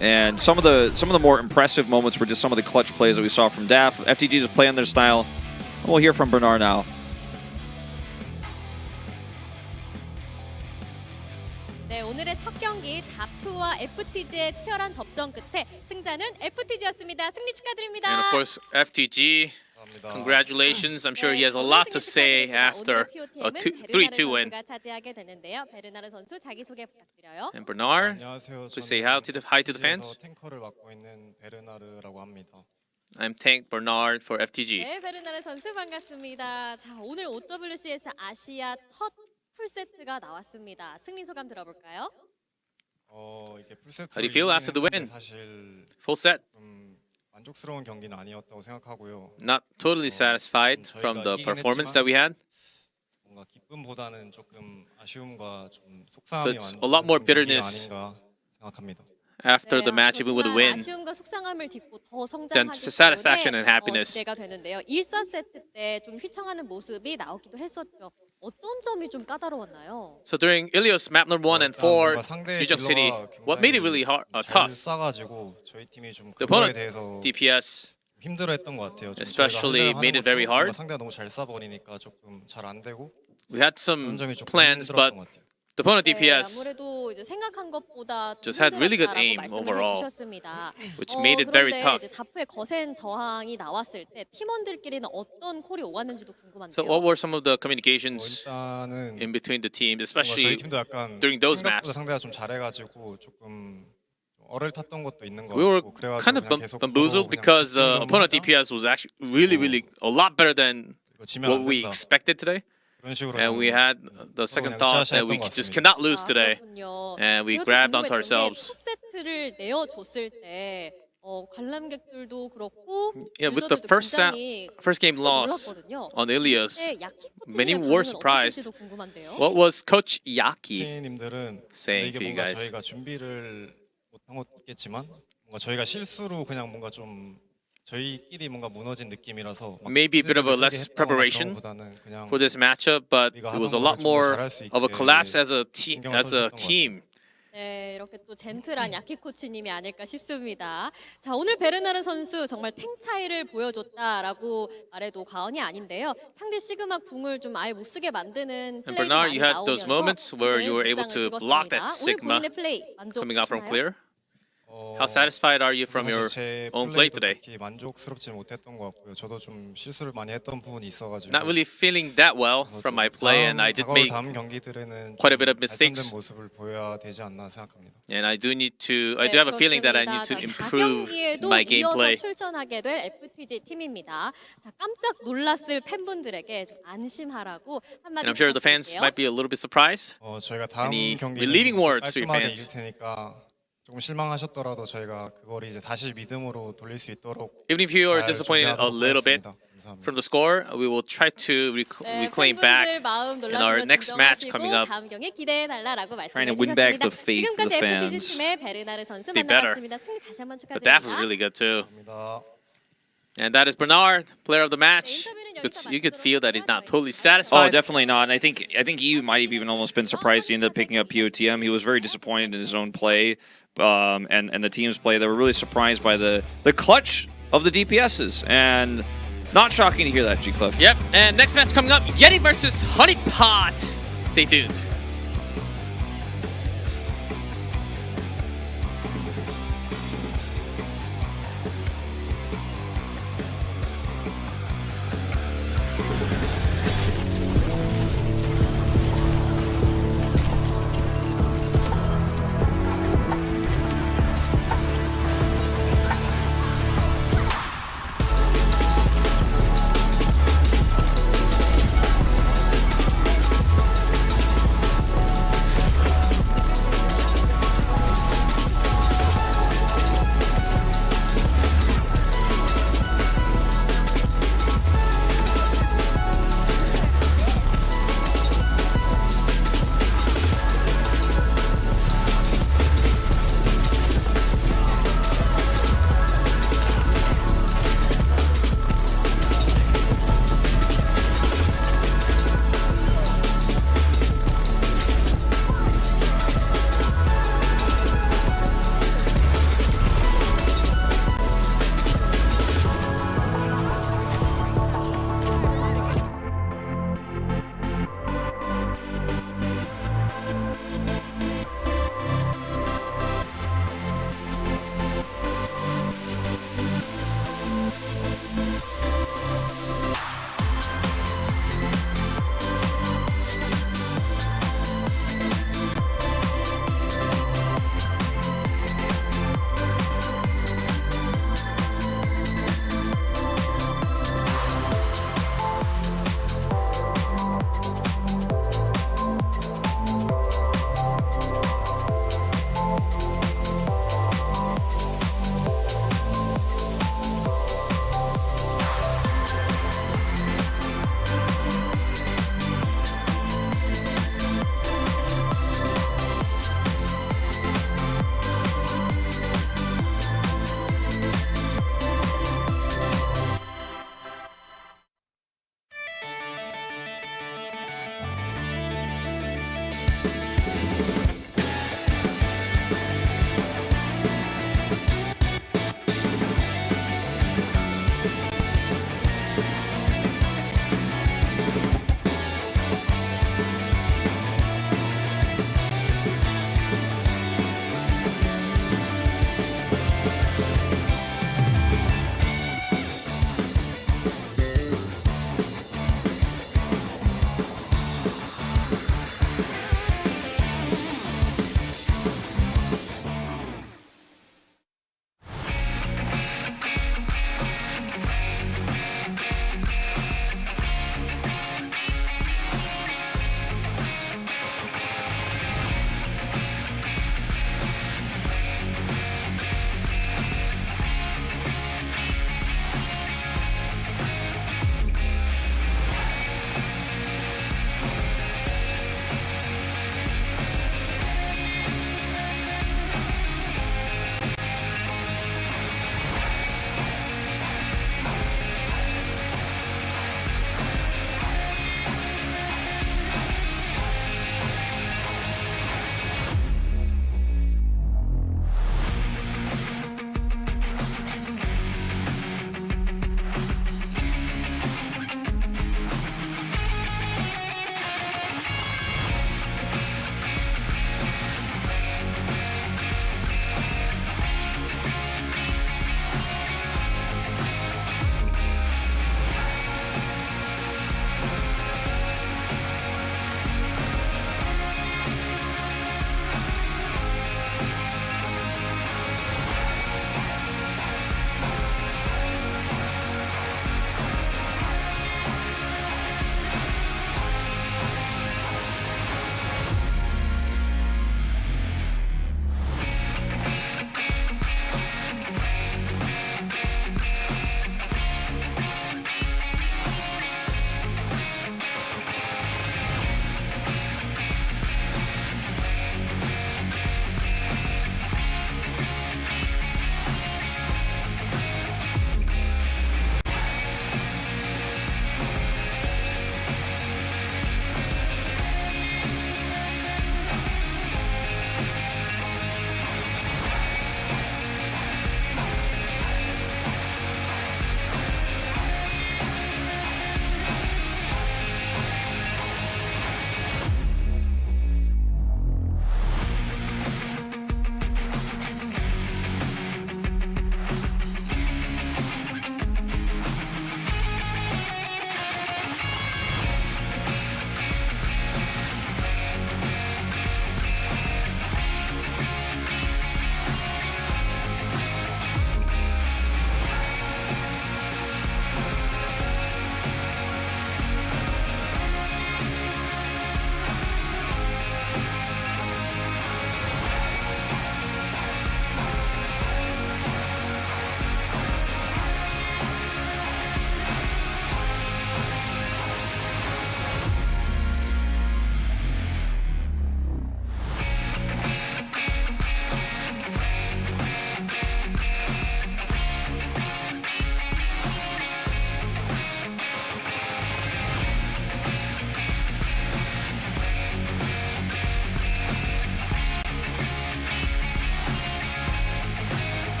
And some of the more impressive moments were just some of the clutch plays that we saw from Daff. FTG just playing their style. And we'll hear from Bernard now. 네, 오늘의 첫 경기 다프와 FTG의 치열한 접전 끝에 승자는 FTG였습니다. 승리 축하드립니다. And of course, FTG, congratulations. I'm sure he has a lot to say after a 3-2 win. 베르나르 선수 자기 소개 부탁드려요. And Bernard, please say hi to the fans. 탱커를 맡고 있는 베르나르라고 합니다. I'm Tank Bernard for FTG. 네, 베르나르 선수 반갑습니다. 자, 오늘 OWCS 아시아 첫 풀세트가 나왔습니다. 승리 소감 들어볼까요? 이게 풀세트 How do you feel after the win? 사실 Full set. 만족스러운 경기는 아니었다고 생각하고요. Not totally satisfied from the performance that we had. 뭔가 기쁨보다는 조금 아쉬움과 좀 So 속상함이 it's a lot more bitterness 아닌가 생각합니다. after the match, even with a win. 아쉬움과 속상함을 딛고 더 Then 성장하기 satisfaction 때문에 and happiness. 기대가 되는데요. 1-4세트 때 좀 휘청하는 모습이 나오기도 했었죠. 어떤 점이 좀 까다로웠나요? So during Ilios map number 1 and 4, Yujeong City, what made it really hard, 잘 tough? 쏴가지고 저희 팀이 좀 The 그거에 opponent 대해서 DPS 힘들어했던 것 같아요. 좀 especially 저희가 made it 하는 very 것도 hard. 상대가 너무 잘 쏴버리니까 조금 잘 안 되고 We had some plans, but the opponent DPS 아무래도 이제 생각한 것보다 just had really good aim overall, which made it very tough. 이제 다프의 거센 저항이 나왔을 때 팀원들끼리는 어떤 콜이 오갔는지도 궁금한데요. So what were some of the communications in between the teams, especially 저희 팀도 약간 during those 생각보다 maps? 상대가 좀 잘해가지고 조금 얼을 탔던 것도 있는 것 We were 같고 그래가지고 kind of 그냥 계속 bamboozled 서로 그냥 because the 집중적으로 opponent 하자. DPS was actually really a lot better than 지면 what 안 we 된다. expected today. 그런 식으로 And we had the second thought that we just cannot lose today. And we grabbed onto ourselves. 첫 세트를 내어줬을 때 관람객들도 그렇고 Yeah, with the first game loss on Ilios, many were surprised. What was Coach Yaki 님들은 saying 이게 to you 뭔가 guys? 저희가 준비를 못한 것겠지만 뭔가 저희가 실수로 그냥 뭔가 좀 저희끼리 뭔가 무너진 느낌이라서 막 Maybe a bit of a 세게 less 했다거나 preparation 그런 것보다는 그냥 for this matchup, but it was a lot more of a collapse as a team. 네, 이렇게 또 젠틀한 야키 코치님이 아닐까 싶습니다. 자, 오늘 베르나르 선수 정말 탱 차이를 보여줬다라고 말해도 과언이 아닌데요. 상대 시그마 궁을 좀 아예 못 쓰게 만드는 And 플레이가 Bernard, 많이 you had those 나오면서 moments where you were able 부상을 to block that 찍었습니다. 오늘 Sigma 본인의 플레이 coming out from 만족하시나요? clear. How satisfied are you from your 제 own play 플레이도 today? 딱히 만족스럽지 못했던 것 같고요. 저도 좀 실수를 많이 했던 부분이 있어가지고 Not really feeling that well from my play, and I did make 다음 경기들에는 quite a bit of 발전된 mistakes. 모습을 보여야 되지 않나 생각합니다. And I do have a feeling that I need to improve my gameplay. 이어서 출전하게 될 FTG 팀입니다. 자, 깜짝 놀랐을 팬분들에게 좀 안심하라고 한마디 And I'm sure the fans 부탁드릴게요. might be a little bit surprised. 저희가 다음 Any 경기는 relieving words to your 깔끔하게 fans? 이길 테니까 조금 실망하셨더라도 저희가 그걸 이제 다시 믿음으로 돌릴 수 있도록 Even if you are 잘 disappointed a 준비하도록 little bit 하겠습니다. from the score, we will try to reclaim back 팬분들 마음 in our 놀라시면 next match 진정하시고 coming up. 다음 경기 기대해달라고 Trying 말씀해 to win back 주셨습니다. the faith of 지금까지 the FTG fans. 팀의 베르나르 선수 Be better. 만나봤습니다. 승리 다시 한번 The staff was 축하드립니다. really good too. And that is Bernard, player of the match. You could feel that he's not totally Oh, satisfied. definitely not. And I think he might have even almost been surprised he ended up picking up POTM. He was very disappointed in his own play and the team's play. They were really surprised by the clutch of the DPSs. And not shocking to hear that, G-Cliff. Yep, and next match coming up, YETI versus HoneyPot. Stay tuned.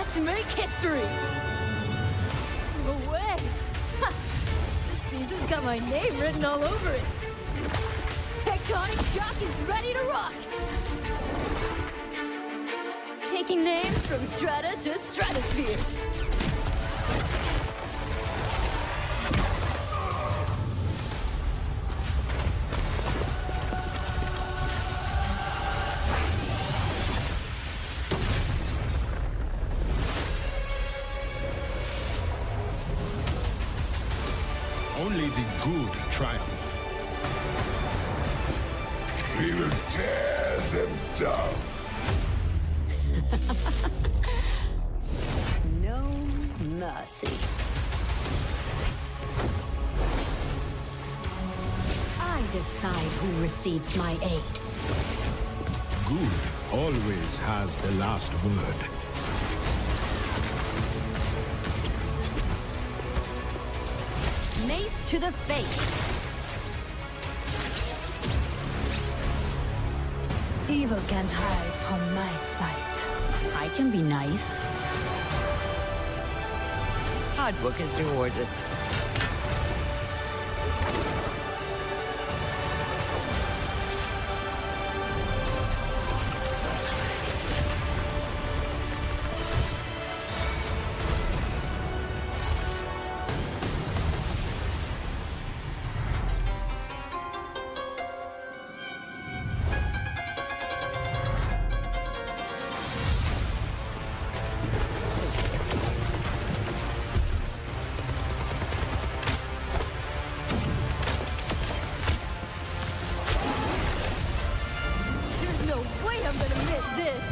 Let's make history! No way! Ha! This season's got my name written all over it. Tectonic Shock is ready to rock! Taking names from strata to stratosphere. Only the good triumph. We will tear them down. No mercy. I decide who receives my aid. Good always has the last word. Mace to the face. Evil can't hide from my sight. I can be nice. Hard work is rewarded. There's no way I'm gonna miss this.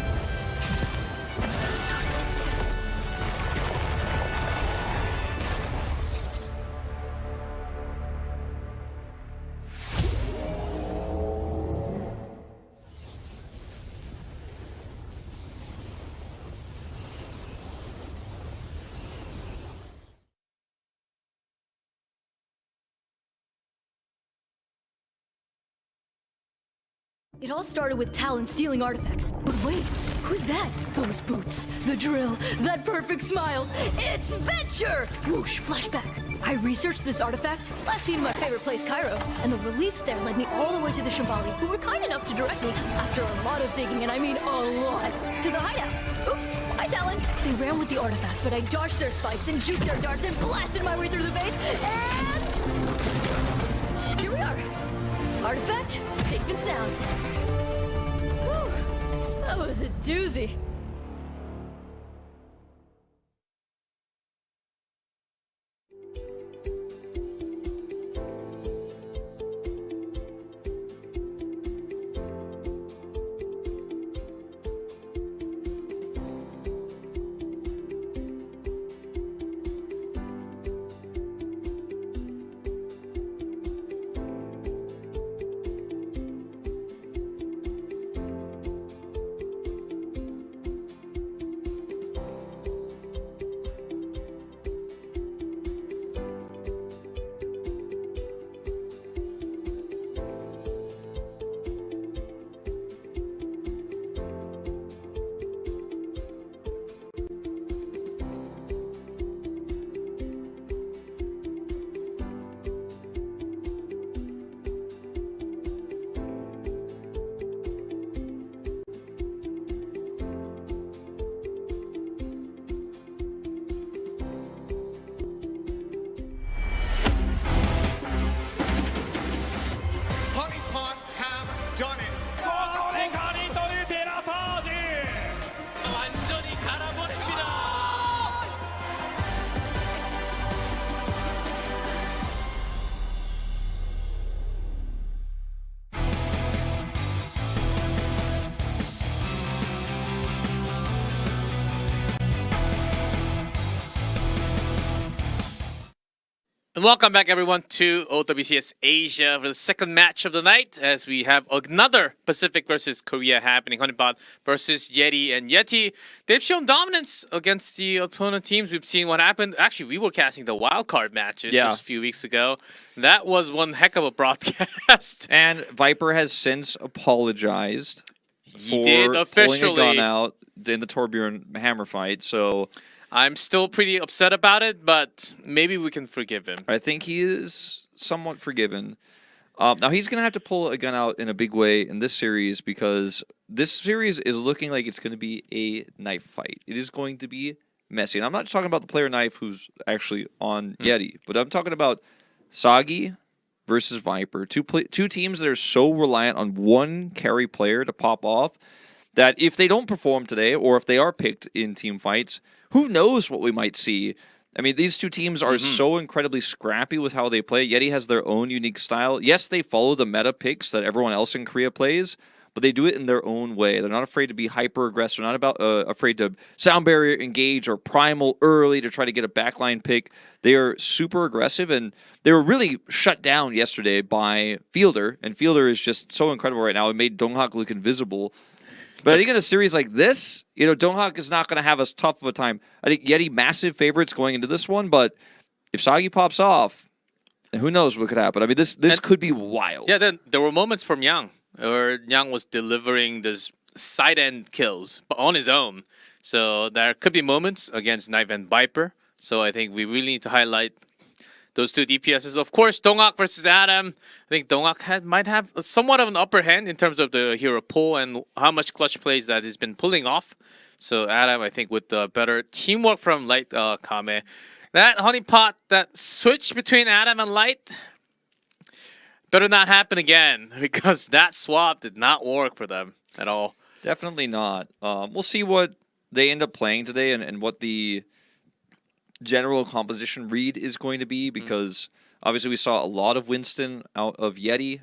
It all started with Talon stealing artifacts. But wait, who's that? Those boots, the drill, that perfect smile. It's Venture! Whoosh, flashback. I researched this artifact, last seen in my favorite place, Cairo, and the reliefs there led me all the way to the Shambali, who were kind enough to direct me, after a lot of digging, and I mean a lot, to the hideout. Oops, hi Talon. They ran with the artifact, but I dodged their spikes and juked their darts and blasted my way through the base, and... here we are. Artifact, safe and sound. Whew, that was a doozy. HoneyPot have done it. And welcome back, everyone, to OWCS Asia for the second match of the night, as we have another Pacific versus Korea happening. HoneyPot versus YETI, and YETI, they've shown dominance against the opponent teams. We've seen what happened. Actually, we were casting the wildcard matches just a few weeks ago. That was one heck of a broadcast. And Viper has since apologized He did for officially. pulling a gun out. in the Torbjorn Hammer fight. So I'm still pretty upset about it, but maybe we can forgive him. I think he is somewhat forgiven. Now he's going to have to pull a gun out in a big way in this series because this series is looking like it's going to be a knife fight. It is going to be messy. And I'm not talking about the player knife who's actually on YETI, but I'm talking about Sagi versus Viper. Two teams that are so reliant on one carry player to pop off that if they don't perform today or if they are picked in team fights, who knows what we might see. I mean, these two teams are so incredibly scrappy with how they play. YETI has their own unique style. Yes, they follow the meta picks that everyone else in Korea plays, but they do it in their own way. They're not afraid to be hyper-aggressive. They're not afraid to sound barrier engage or primal early to try to get a backline pick. They are super aggressive, and they were really shut down yesterday by Fielder, and Fielder is just so incredible right now. It made Donghak look invisible. But I think in a series like this, Donghak is not going to have as tough of a time. I think YETI massive favorites going into this one, but if Sagi pops off, who knows what could happen. I mean, this could be wild. Yeah, then there were moments from Yang where Yang was delivering this side-end kills on his own. So there could be moments against Knife and Viper. So I think we really need to highlight those two DPSs. Of course, Donghak versus Adam. I think Donghak might have somewhat of an upper hand in terms of the hero pool and how much clutch plays that he's been pulling off. So Adam, I think with the better teamwork from Light Kame. That HoneyPot, that switch between Adam and Light, better not happen again because that swap did not work for them at all. Definitely not. We'll see what they end up playing today and what the general composition read is going to be because obviously we saw a lot of Winston out of YETI,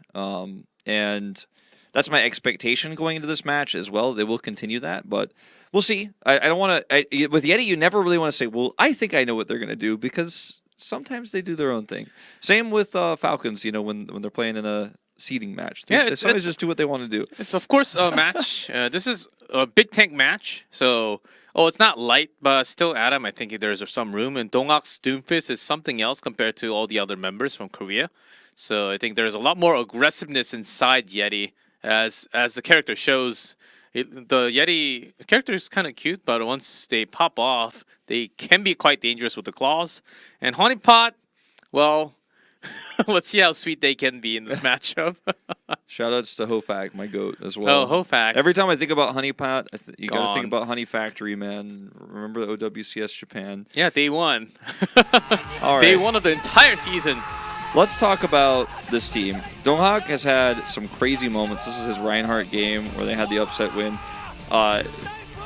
and that's my expectation going into this match as well. They will continue that, but we'll see. I don't want to... With YETI, you never really want to say, well, I think I know what they're going to do because sometimes they do their own thing. Same with Falcons, when they're playing in a seeding match. They sometimes just do what they want to do. It's, of course, a match. This is a big tank match, so... Oh, it's not Light, but still Adam, I think there's some room. And Donghak's Doomfist is something else compared to all the other members from Korea. So I think there's a lot more aggressiveness inside YETI. As the character shows, the YETI character is kind of cute, but once they pop off, they can be quite dangerous with the claws. And HoneyPot, well, let's see how sweet they can be in this matchup. Shoutouts to Hofak, my goat, as well. Oh, Hofak. Every time I think about HoneyPot, you got to think about Honey Factory, man. Remember the OWCS Japan? Yeah, day one. All right. Day one of the entire season. Let's talk about this team. Donghak has had some crazy moments. This was his Reinhardt game where they had the upset win.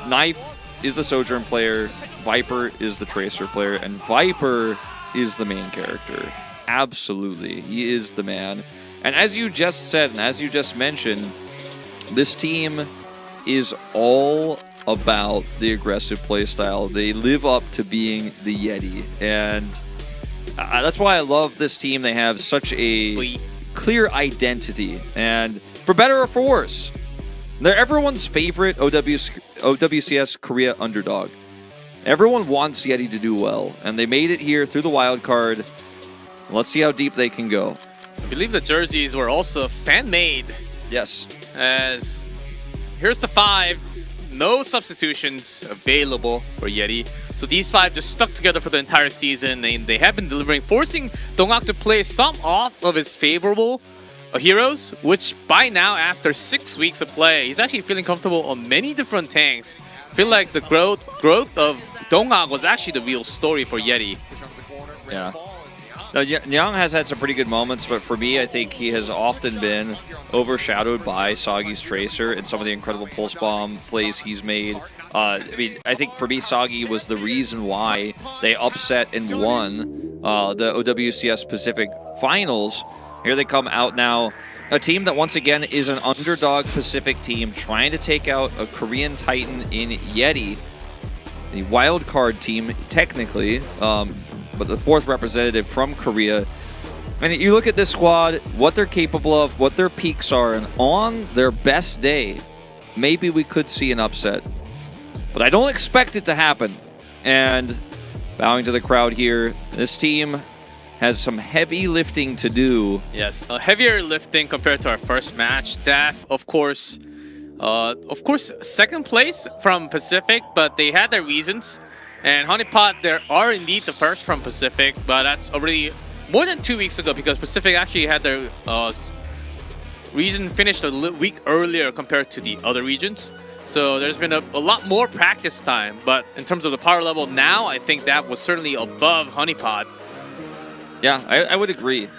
Knife is the Sojourn player. Viper is the Tracer player. And Viper is the main character. Absolutely. He is the man. And as you just said, and as you just mentioned, this team is all about the aggressive playstyle. They live up to being the YETI. And that's why I love this team. They have such a clear identity. And for better or for worse, they're everyone's favorite OWCS Korea underdog. Everyone wants YETI to do well. And they made it here through the wild card. Let's see how deep they can go. I believe the jerseys were also fan-made. Yes. As here's the 5. No substitutions available for YETI. So these 5 just stuck together for the entire season. And they have been delivering, forcing Donghak to play some off of his favorable heroes, which by now, after 6 weeks of play, he's actually feeling comfortable on many different tanks. I feel like the growth of Donghak was actually the real story for YETI. Yeah. Now, Nyang has had some pretty good moments, but for me, I think he has often been overshadowed by Sagi's Tracer and some of the incredible pulse bomb plays he's made. I think for me, Sagi was the reason why they upset and won the OWCS Pacific Finals. Here they come out now. A team that, once again, is an underdog Pacific team trying to take out a Korean Titan in YETI. The wild card team, technically, but the 4th representative from Korea. And you look at this squad, what they're capable of, what their peaks are, and on their best day, maybe we could see an upset. But I don't expect it to happen. And bowing to the crowd here, this team has some heavy lifting to do. Yes, heavier lifting compared to our first match. Daph, of course, Of course, second place from Pacific, but they had their reasons. And HoneyPot, they are indeed the first from Pacific, but that's already more than 2 weeks ago because Pacific actually had their region finished a week earlier compared to the other regions. So there's been a lot more practice time, but in terms of the power level now, I think that was certainly above HoneyPot. Yeah, I would agree.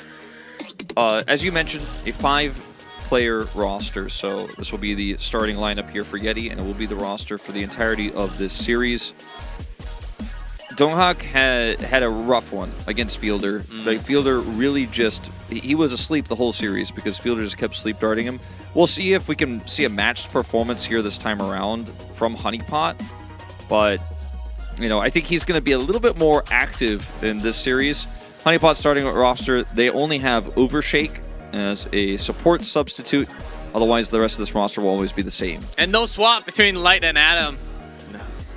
As you mentioned, a 5-player roster, so this will be the starting lineup here for YETI, and it will be the roster for the entirety of this series. Donghak had a rough one against Fielder. Like, Fielder really he was asleep the whole series because Fielder just kept sleep darting him. We'll see if we can see a matched performance here this time around from HoneyPot, but I think he's going to be a little bit more active in this series. HoneyPot starting roster, they only have Overshake as a support substitute. Otherwise, the rest of this roster will always be the same. And no swap between Light and Adam.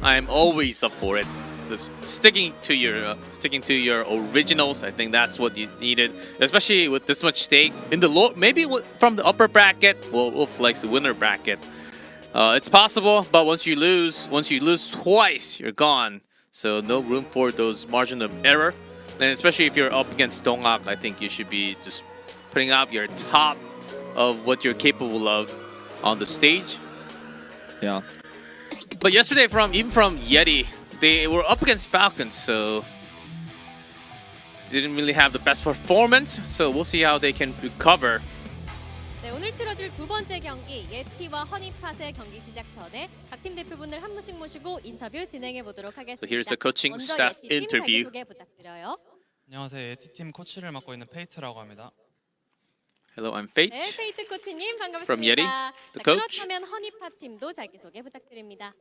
I'm always up for it. Just sticking to your originals. I think that's what you needed, especially with this much stake in the low. Maybe from the upper bracket, we'll flex the winner bracket. It's possible, but once you lose twice, you're gone. So no room for those margin of error. And especially if you're up against Donghak, I think you should be just putting out your top of what you're capable of on the stage. Yeah. But yesterday, even from YETI, they were up against Falcons, so didn't really have the best performance. So we'll see how they can recover. 네, 오늘 치러질 두 번째 경기 예티와 허니팟의 경기 시작 전에 각 팀 대표분들 한 분씩 모시고 인터뷰 진행해 보도록 하겠습니다. So here's the coaching staff 먼저 예티 팀 interview. 자기소개 부탁드려요. 안녕하세요. 예티팀 코치를 맡고 있는 페이트라고 합니다. Hello, I'm Fate. 네, 페이트 코치님 반갑습니다. From YETI, the coach. 그렇다면 허니팟 팀도 자기소개 부탁드립니다.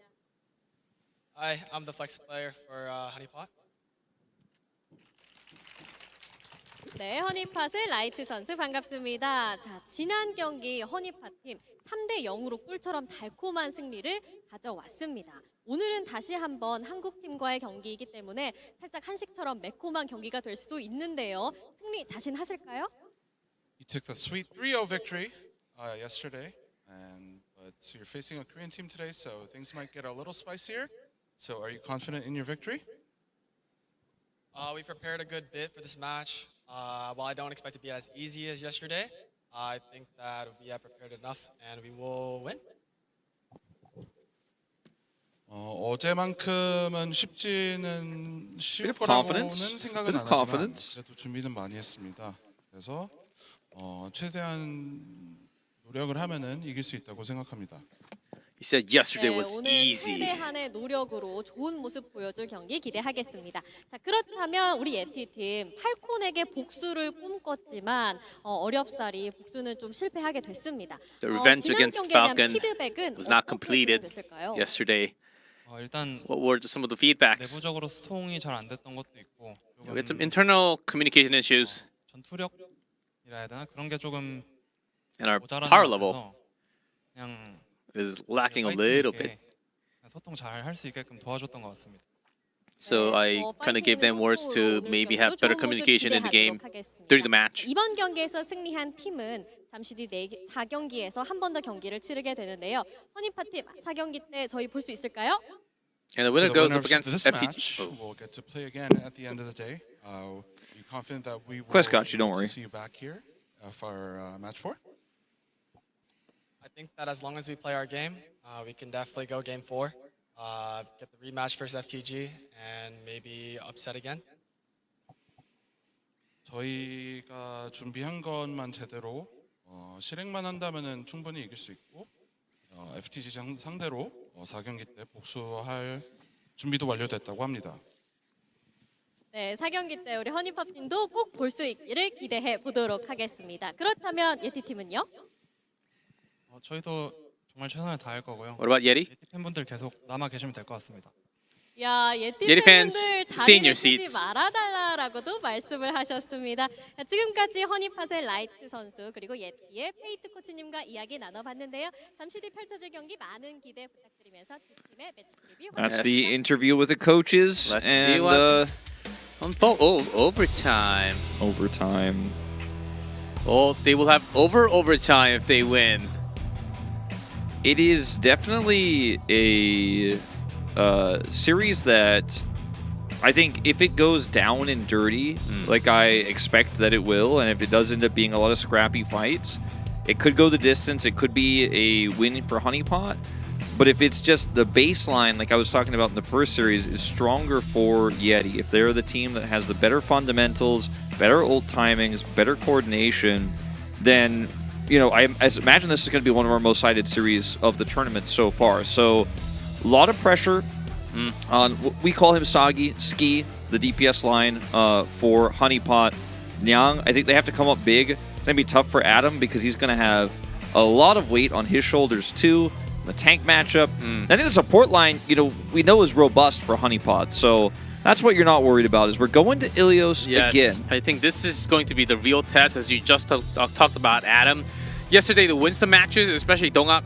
Hi, I'm the flex player for HoneyPot. 네, 허니팟의 라이트 선수 반갑습니다. 자, 지난 경기 허니팟 팀 3대 0으로 꿀처럼 달콤한 승리를 가져왔습니다. 오늘은 다시 한번 한국 팀과의 경기이기 때문에 살짝 한식처럼 매콤한 경기가 될 수도 있는데요. 승리 자신하실까요? You took the sweet 3-0 victory yesterday, but you're facing a Korean team today, so things might get a little spicier. So are you confident in your victory? We prepared a good bit for this match. While I don't expect it to be as easy as yesterday, I think that we have prepared enough and we will win. 어제만큼은 쉽지는 쉬울 거라고는 생각은 안 하지만 그래도 준비는 많이 했습니다. 그래서 최대한 노력을 하면은 이길 수 있다고 생각합니다. He said yesterday was 오늘 easy. 최대한의 노력으로 좋은 모습 보여줄 경기 기대하겠습니다. 자, 그렇다면 우리 예티 팀 팔콘에게 복수를 꿈꿨지만 어렵사리 복수는 좀 실패하게 됐습니다. The revenge against Falcon 피드백은 was not completed yesterday. 일단 What were some of the feedbacks? 내부적으로 소통이 잘 안 됐던 것도 있고 We had some internal communication issues. 전투력이라 해야 되나 그런 게 조금 And our 모자란 power 것 level 같아서 그냥 is lacking a little bit. 소통 잘 할 수 있게끔 도와줬던 것 같습니다. So I kind of gave them words to maybe have better communication in the game during the match. 이번 경기에서 승리한 팀은 잠시 뒤 4경기에서 한 번 더 경기를 치르게 되는데요. 허니팟 팀 4경기 때 저희 볼 수 있을까요? And the winner goes up against this FTG. match, we'll get to play again at the end of the day. Be confident that we will Quest you, don't worry. see you back here for match 4. I think that as long as we play our game, we can definitely go game 4, get the rematch versus FTG, and maybe upset again. 저희가 준비한 것만 제대로 실행만 한다면은 충분히 이길 수 있고 FTG 상대로 4경기 때 복수할 준비도 완료됐다고 합니다. 네, 4경기 때 우리 허니팟 팀도 꼭 볼 수 있기를 기대해 보도록 하겠습니다. 그렇다면 예티 팀은요? 저희도 정말 최선을 다할 거고요. What about YETI? 예티 팬분들 계속 남아 계시면 될 것 같습니다. 야, 예티 YETI fans, 팬분들 stay in your 자리를 쓰지 seats. 말아달라라고도 말씀을 하셨습니다. 자, 지금까지 허니팟의 라이트 선수 그리고 예티의 페이트 코치님과 이야기 나눠봤는데요. 잠시 뒤 펼쳐질 경기 많은 기대 부탁드리면서 두 팀의 매치 리뷰. That's the interview with the coaches. Let's see and what overtime. Overtime. Oh, they will have overtime if they win. It is definitely a series that I think if it goes down and dirty, like I expect that it will, and if it does end up being a lot of scrappy fights, it could go the distance. It could be a win for HoneyPot. But if it's just the baseline, like I was talking about in the first series, is stronger for YETI, if they're the team that has the better fundamentals, better ult timings, better coordination, then, you know, I imagine this is going to be one of our most cited series of the tournament so far. So a lot of pressure on, we call him Sagi, Ski, the DPS line for HoneyPot. Nyang, I think they have to come up big. It's going to be tough for Adam because he's going to have a lot of weight on his shoulders too. The tank matchup. I think the support line, you know, we know is robust for HoneyPot. So that's what you're not worried about, is we're going to Ilios again. I think this is going to be the real test, as you just talked about, Adam. Yesterday, the Winston matches, especially Dongak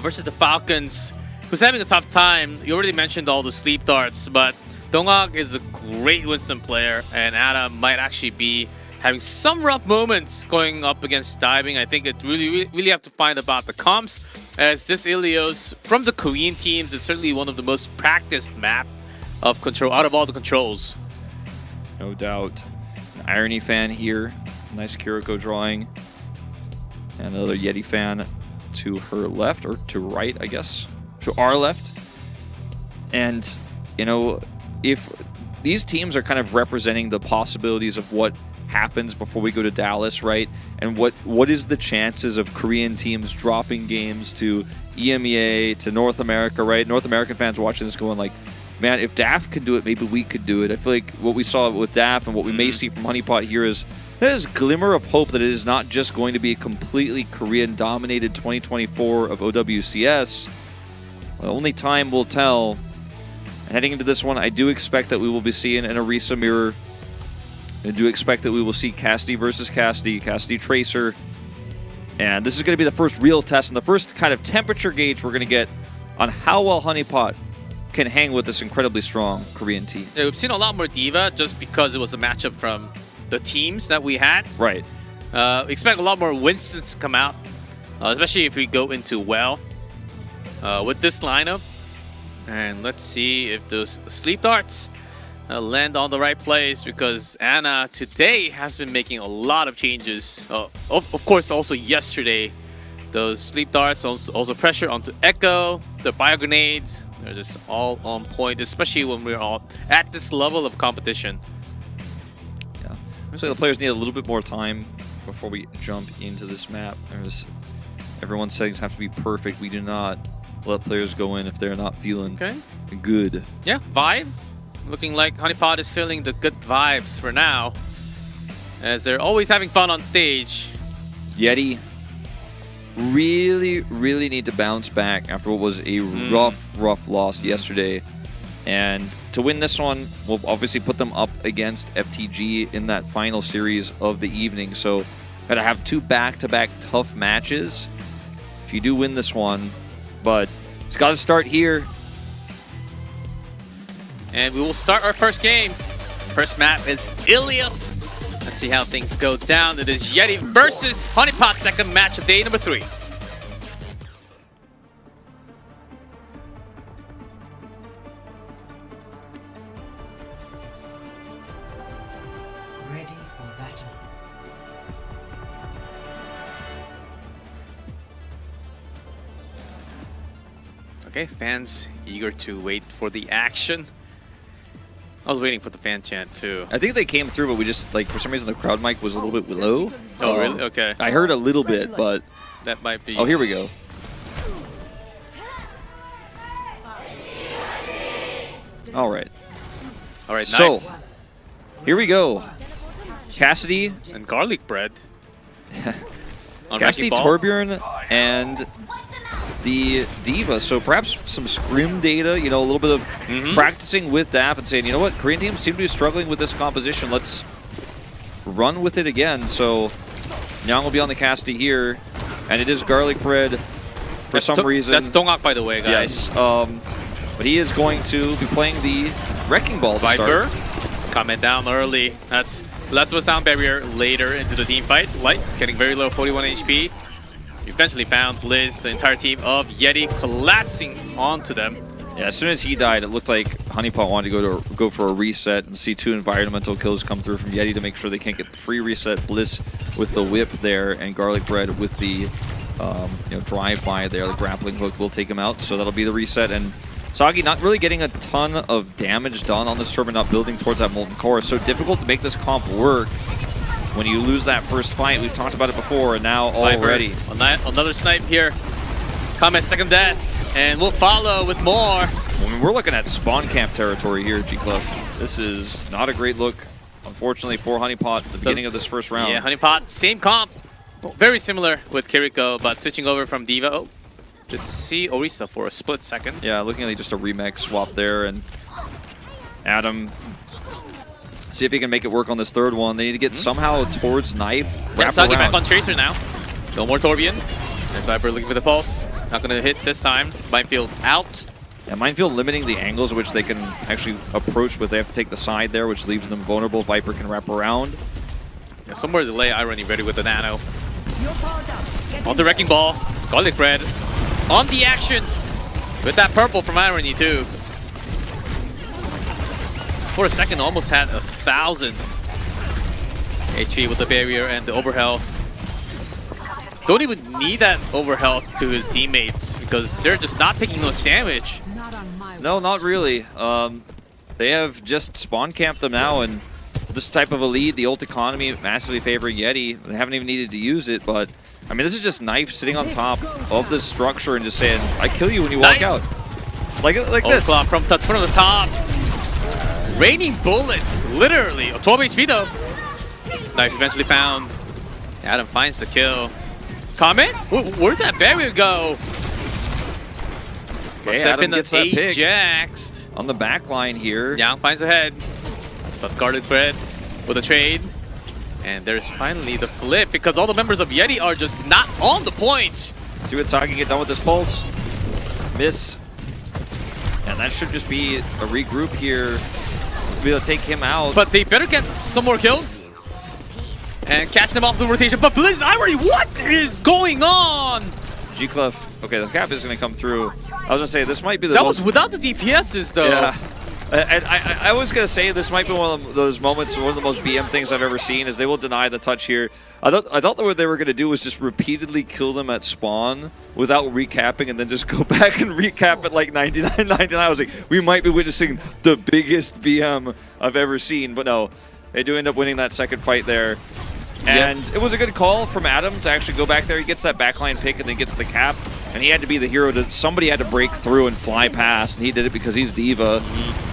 versus the Falcons, who's having a tough time. You already mentioned all the sleep darts, but Dongak is a great Winston player, and Adam might actually be having some rough moments going up against diving. I think it really have to find about the comps, as this Ilios from the Korean teams is certainly one of the most practiced map of control out of all the controls. No doubt. An Irony fan here. Nice Kiriko drawing. And another YETI fan to her left, or to right, I guess. To our left. And, you know, if these teams are kind of representing the possibilities of what happens before we go to Dallas, right? And what is the chances of Korean teams dropping games to EMEA, to North America, right? North American fans watching this going like, man, if DAF could do it, maybe we could do it. I feel like what we saw with DAF and what we may see from HoneyPot here is there's a glimmer of hope that it is not just going to be a completely Korean-dominated 2024 of OWCS. Well, only time will tell. And heading into this one, I do expect that we will be seeing an Orisa mirror. I do expect that we will see Cassidy versus Cassidy, Cassidy Tracer. And this is going to be the first real test and the first kind of temperature gauge we're going to get on how well HoneyPot can hang with this incredibly strong Korean team. Yeah, we've seen a lot more D.Va just because it was a matchup from the teams that we had. Right. Expect a lot more Winstons to come out, especially if we go into well with this lineup. And let's see if those sleep darts land on the right place, because Anna today has been making a lot of changes. Of course, also yesterday, those sleep darts, also pressure onto Echo, the bio grenades, they're just all on point, especially when we're all at this level of competition. Yeah, looks like the players need a little bit more time before we jump into this map. Everyone's settings have to be perfect. We do not let players go in if they're not feeling good. Yeah, vibe. Looking like HoneyPot is feeling the good vibes for now, as they're always having fun on stage. YETI really need to bounce back after what was a rough loss yesterday. And to win this one, we'll obviously put them up against FTG in that final series of the evening. So gotta have two back-to-back tough matches if you do win this one. But it's got to start here. And we will start our first game. First map is Ilios. Let's see how things go down. It is YETI versus HoneyPot, second match of day number 3. Ready for battle. Okay, fans eager to wait for the action. I was waiting for the fan chant too. I think they came through, but we just, like, for some reason the crowd mic was a little bit low. Oh, really? Okay. I heard a little bit, but... That might be... Oh, here we go. All right. All right, so, here we go. Cassidy. And garlic bread. Cassidy, Torbjorn, and the D.Va. So perhaps some scrim data, you know, a little bit of practicing with DAF and saying, you know what, Korean teams seem to be struggling with this composition. Let's run with it again. So Nyang will be on the Cassidy here, and it is garlic bread for some reason. That's Dongak, by the way, guys. Yes. But he is going to be playing the Wrecking Ball to Viper start. coming down early. That's less of a sound barrier later into the team fight. Light getting very low, 41 HP. eventually found Blizz, the entire team of YETI collapsing onto them. Yeah, as soon as he died, it looked like HoneyPot wanted to go for a reset and see 2 environmental kills come through from YETI to make sure they can't get the free reset. Bliss with the whip there, and Garlic Bread with the drive-by there. The grappling hook will take him out, so that'll be the reset. And Sagi not really getting a ton of damage done on this turret, not building towards that Molten Core. So difficult to make this comp work when you lose that first fight. We've talked about it before, and now already. Another snipe here. Comment second death. And we'll follow with more. I mean, we're looking at spawn camp territory here, G-Club. This is not a great look, unfortunately, for HoneyPot at the beginning of this first round. Yeah, HoneyPot, same comp. Very similar with Kiriko, but switching over from Diva. Oh, let's see Orisa for a split second. Yeah, looking like just a remix swap there. And Adam, see if he can make it work on this third one. They need to get somehow towards Knife. Yeah, Sagi back on Tracer now. No more Torbjorn. And Sniper looking for the pulse. Not going to hit this time. Minefield out. Yeah, Minefield limiting the angles which they can actually approach with. They have to take the side there, which leaves them vulnerable. Viper can wrap around. Yeah, somewhere delay. Irony ready with the nano. On the Wrecking Ball. Garlic Bread. On the action. With that purple from Irony too. For a second, almost had 1,000 HP with the barrier and the overhealth. Don't even need that overhealth to his teammates because they're just not taking much damage. No, not really. They have just spawn camped them now, and this type of a lead, the ult economy massively favoring YETI. They haven't even needed to use it, but I mean, this is just Knife sitting on top of this structure and just saying, "I kill you when you walk out." Like this. From the top. Raining bullets, literally. 12 HP though. Knife eventually found. Adam finds the kill. Comment? Where'd that barrier go? Okay, Adam gets that pick Ajaxed. On the back line here. Yang finds ahead. But Garlic Bread with a trade. And there's finally the flip because all the members of YETI are just not on the point. See what Sagi get done with this pulse. Miss. And that should just be a regroup here. Be able to take him out. But they better get some more kills. And catch them off the rotation. But Blizz Ivory, what is going on? G-Club. Okay, the cap is going to come through. I was going to say, this might be the That was without the DPSs, though. Yeah. And I was going to say, this might be one of those moments, one of the most BM things I've ever seen, is they will deny the touch here. I thought what they were going to do was just repeatedly kill them at spawn without recapping and then just go back and recap at like 99-99. I was like, we might be witnessing the biggest BM I've ever seen. But no, they do end up winning that second fight there. And it was a good call from Adam to actually go back there. He gets that backline pick and then gets the cap. And he had to be the hero. Somebody had to break through and fly past. And he did it because he's Diva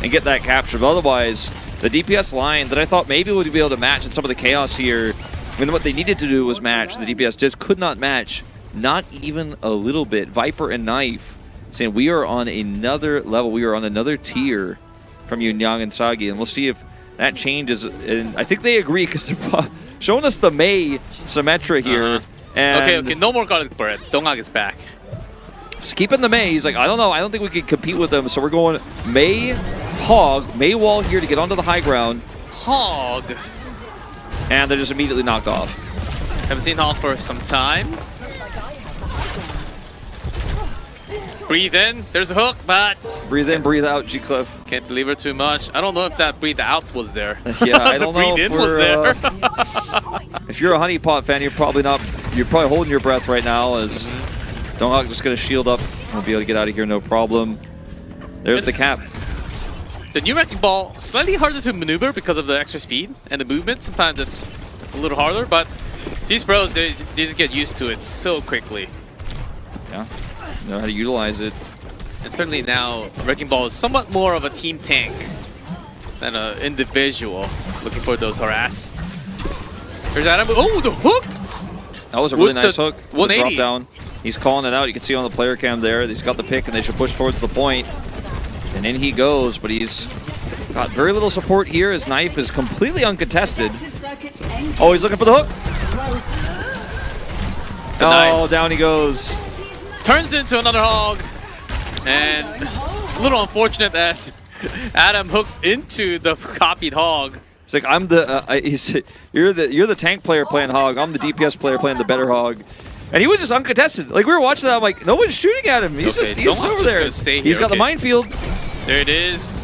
and get that capture. But otherwise, the DPS line that I thought maybe would be able to match in some of the chaos here. I mean, what they needed to do was match. The DPS just could not match. Not even a little bit. Viper and Knife saying we are on another level. We are on another tier from Yunyang and Sagi. And we'll see if that changes. And I think they agree because they're showing us the Mei Symmetra here. And okay, no more Garlic Bread. Dongak is back. Keeping the Mei, he's like, I don't know, I don't think we can compete with them, so we're going Mei, Hog, Mei wall here to get onto the high ground. Hog. And they're just immediately knocked off. Haven't seen Hog for some time. Breathe in, there's a hook, but... Breathe in, breathe out, G-Cliff. Can't deliver too much. I don't know if that breathe out was there. Yeah, I don't know breathe in was there. If you're a HoneyPot fan, you're probably holding your breath right now as Donghak just gonna shield up. We'll be able to get out of here, no problem. There's the cap. The new Wrecking Ball, slightly harder to maneuver because of the extra speed and the movement. Sometimes it's a little harder, but these pros, they just get used to it so quickly. Yeah, know how to utilize it. And certainly now, Wrecking Ball is somewhat more of a team tank than an individual looking for those harass. There's Adam. Oh, the hook! That was a really nice hook. 180. Drop down. He's calling it out. You can see on the player cam there. He's got the pick, and they should push towards the point. And in he goes, but he's got very little support here. His knife is completely uncontested. Oh, he's looking for the hook. Oh, down he goes. Turns into another hog. And a little unfortunate as Adam hooks into the copied hog. It's like you're the tank player playing hog. I'm the DPS player playing the better hog. And he was just uncontested. Like, we were watching that, I'm like, no one's shooting at him. He's just over there. He's got the minefield. There it is.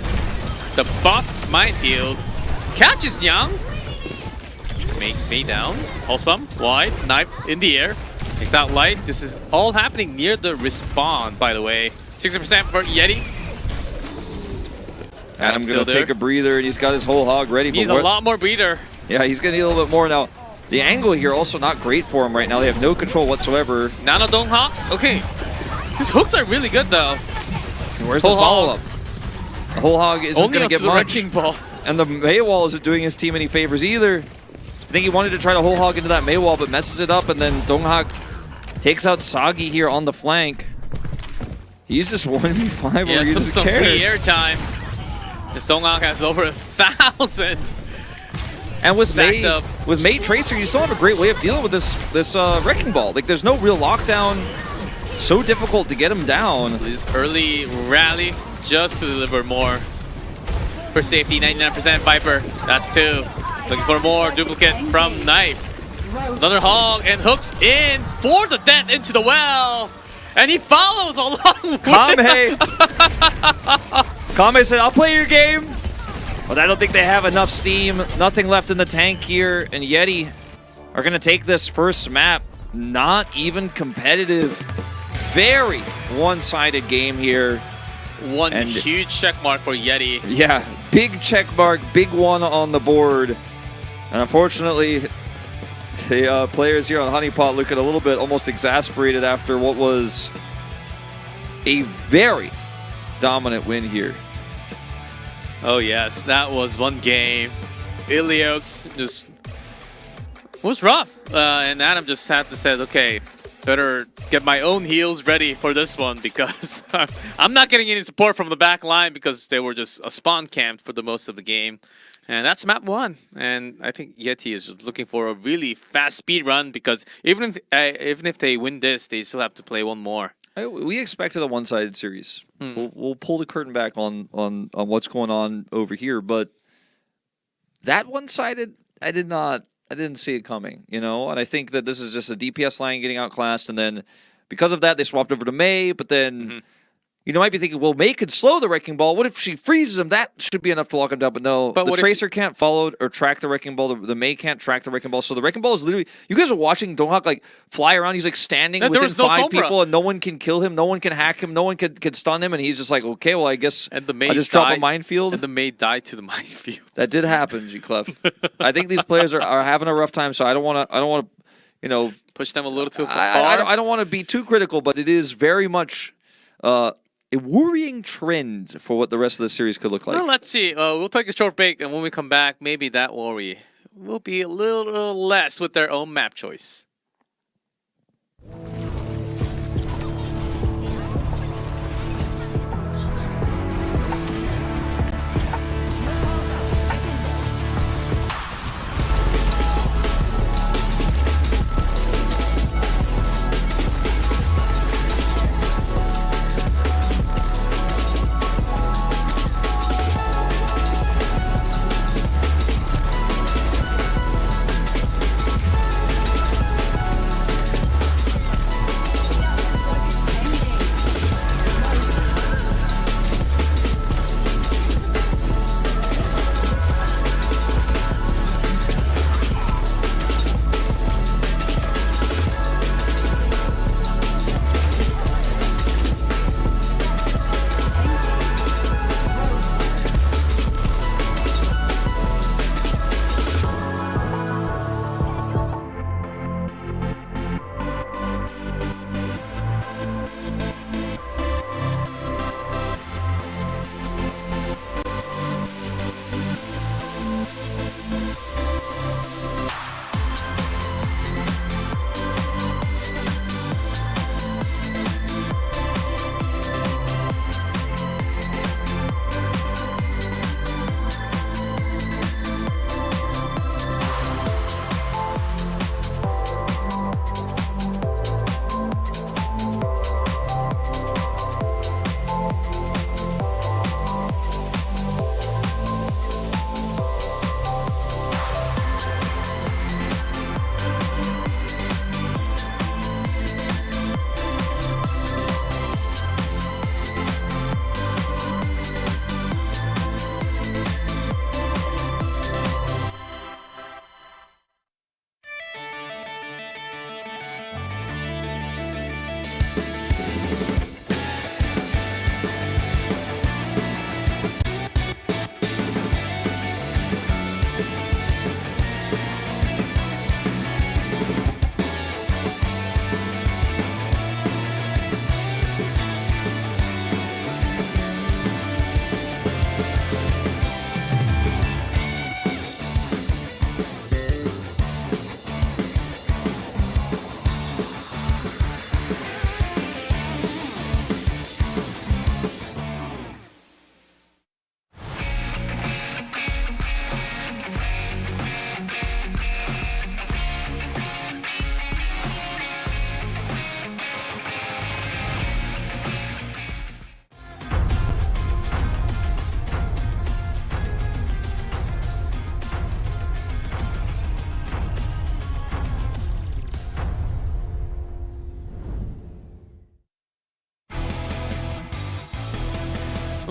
The buffed minefield. Catches Nyang. May down. Pulse bomb. Wide. Knife in the air. Takes out Light. This is all happening near the respawn, by the way. 60% for YETI. Adam's going to take a breather, and he's got his whole hog ready. He's a lot more breather. Yeah, he's going to need a little bit more now. The angle here also not great for him right now. They have no control whatsoever. Nano Donghak. Okay. His hooks are really good, though. And where's the follow-up? The whole hog isn't going to get much. And the Mei wall isn't doing his team any favors either. I think he wanted to try to whole hog into that Mei wall, but messes it up, and then Donghak takes out Sagi here on the flank. He's just 1v5 where he doesn't some care. free air time. This Donghak has over 1,000. And with Mei Tracer, you still have a great way of dealing with this Wrecking Ball. Like, there's no real lockdown. So difficult to get him down. This early rally just to deliver more. For safety, 99% Viper. That's 2. Looking for more duplicate from Knife. Another hog and hooks in for the death into the well. And he follows along with Kame. Kame said, I'll play your game. But I don't think they have enough steam. Nothing left in the tank here. And YETI are going to take this first map. Not even competitive. Very one-sided game here. One huge check mark for YETI. Yeah, big check mark, big one on the board. And unfortunately, the players here on HoneyPot looking a little bit almost exasperated after what was a very dominant win here. Oh yes, that was one game. Ilios just was rough. And Adam just had to say, okay, better get my own heals ready for this one because I'm not getting any support from the back line because they were just a spawn camp for the most of the game. And that's map 1. And I think YETI is just looking for a really fast speed run because even if they win this, they still have to play one more. We expected a one-sided series. We'll pull the curtain back on what's going on over here, but that one-sided, I didn't see it coming, you know? And I think that this is just a DPS line getting outclassed, and then because of that, they swapped over to Mei, but then you might be thinking, well, Mei could slow the Wrecking Ball. What if she freezes him? That should be enough to lock him down, but no. But the Tracer can't follow or track the Wrecking Ball. The Mei can't track the Wrecking Ball. So the Wrecking Ball is literally, you guys are watching Donghak like fly around. He's like standing within 5 people, and no one can kill him. No one can hack him. No one can stun him, and he's just like, okay, well, I guess I just drop a minefield. And the Mei died to the minefield. That did happen, G-Clef. I think these players are having a rough time, so I don't want to, you know, push them a little too far. I don't want to be too critical, but it is very much a worrying trend for what the rest of the series could look like. Well, let's see. We'll take a short break, and when we come back, maybe that worry will be a little less with their own map choice.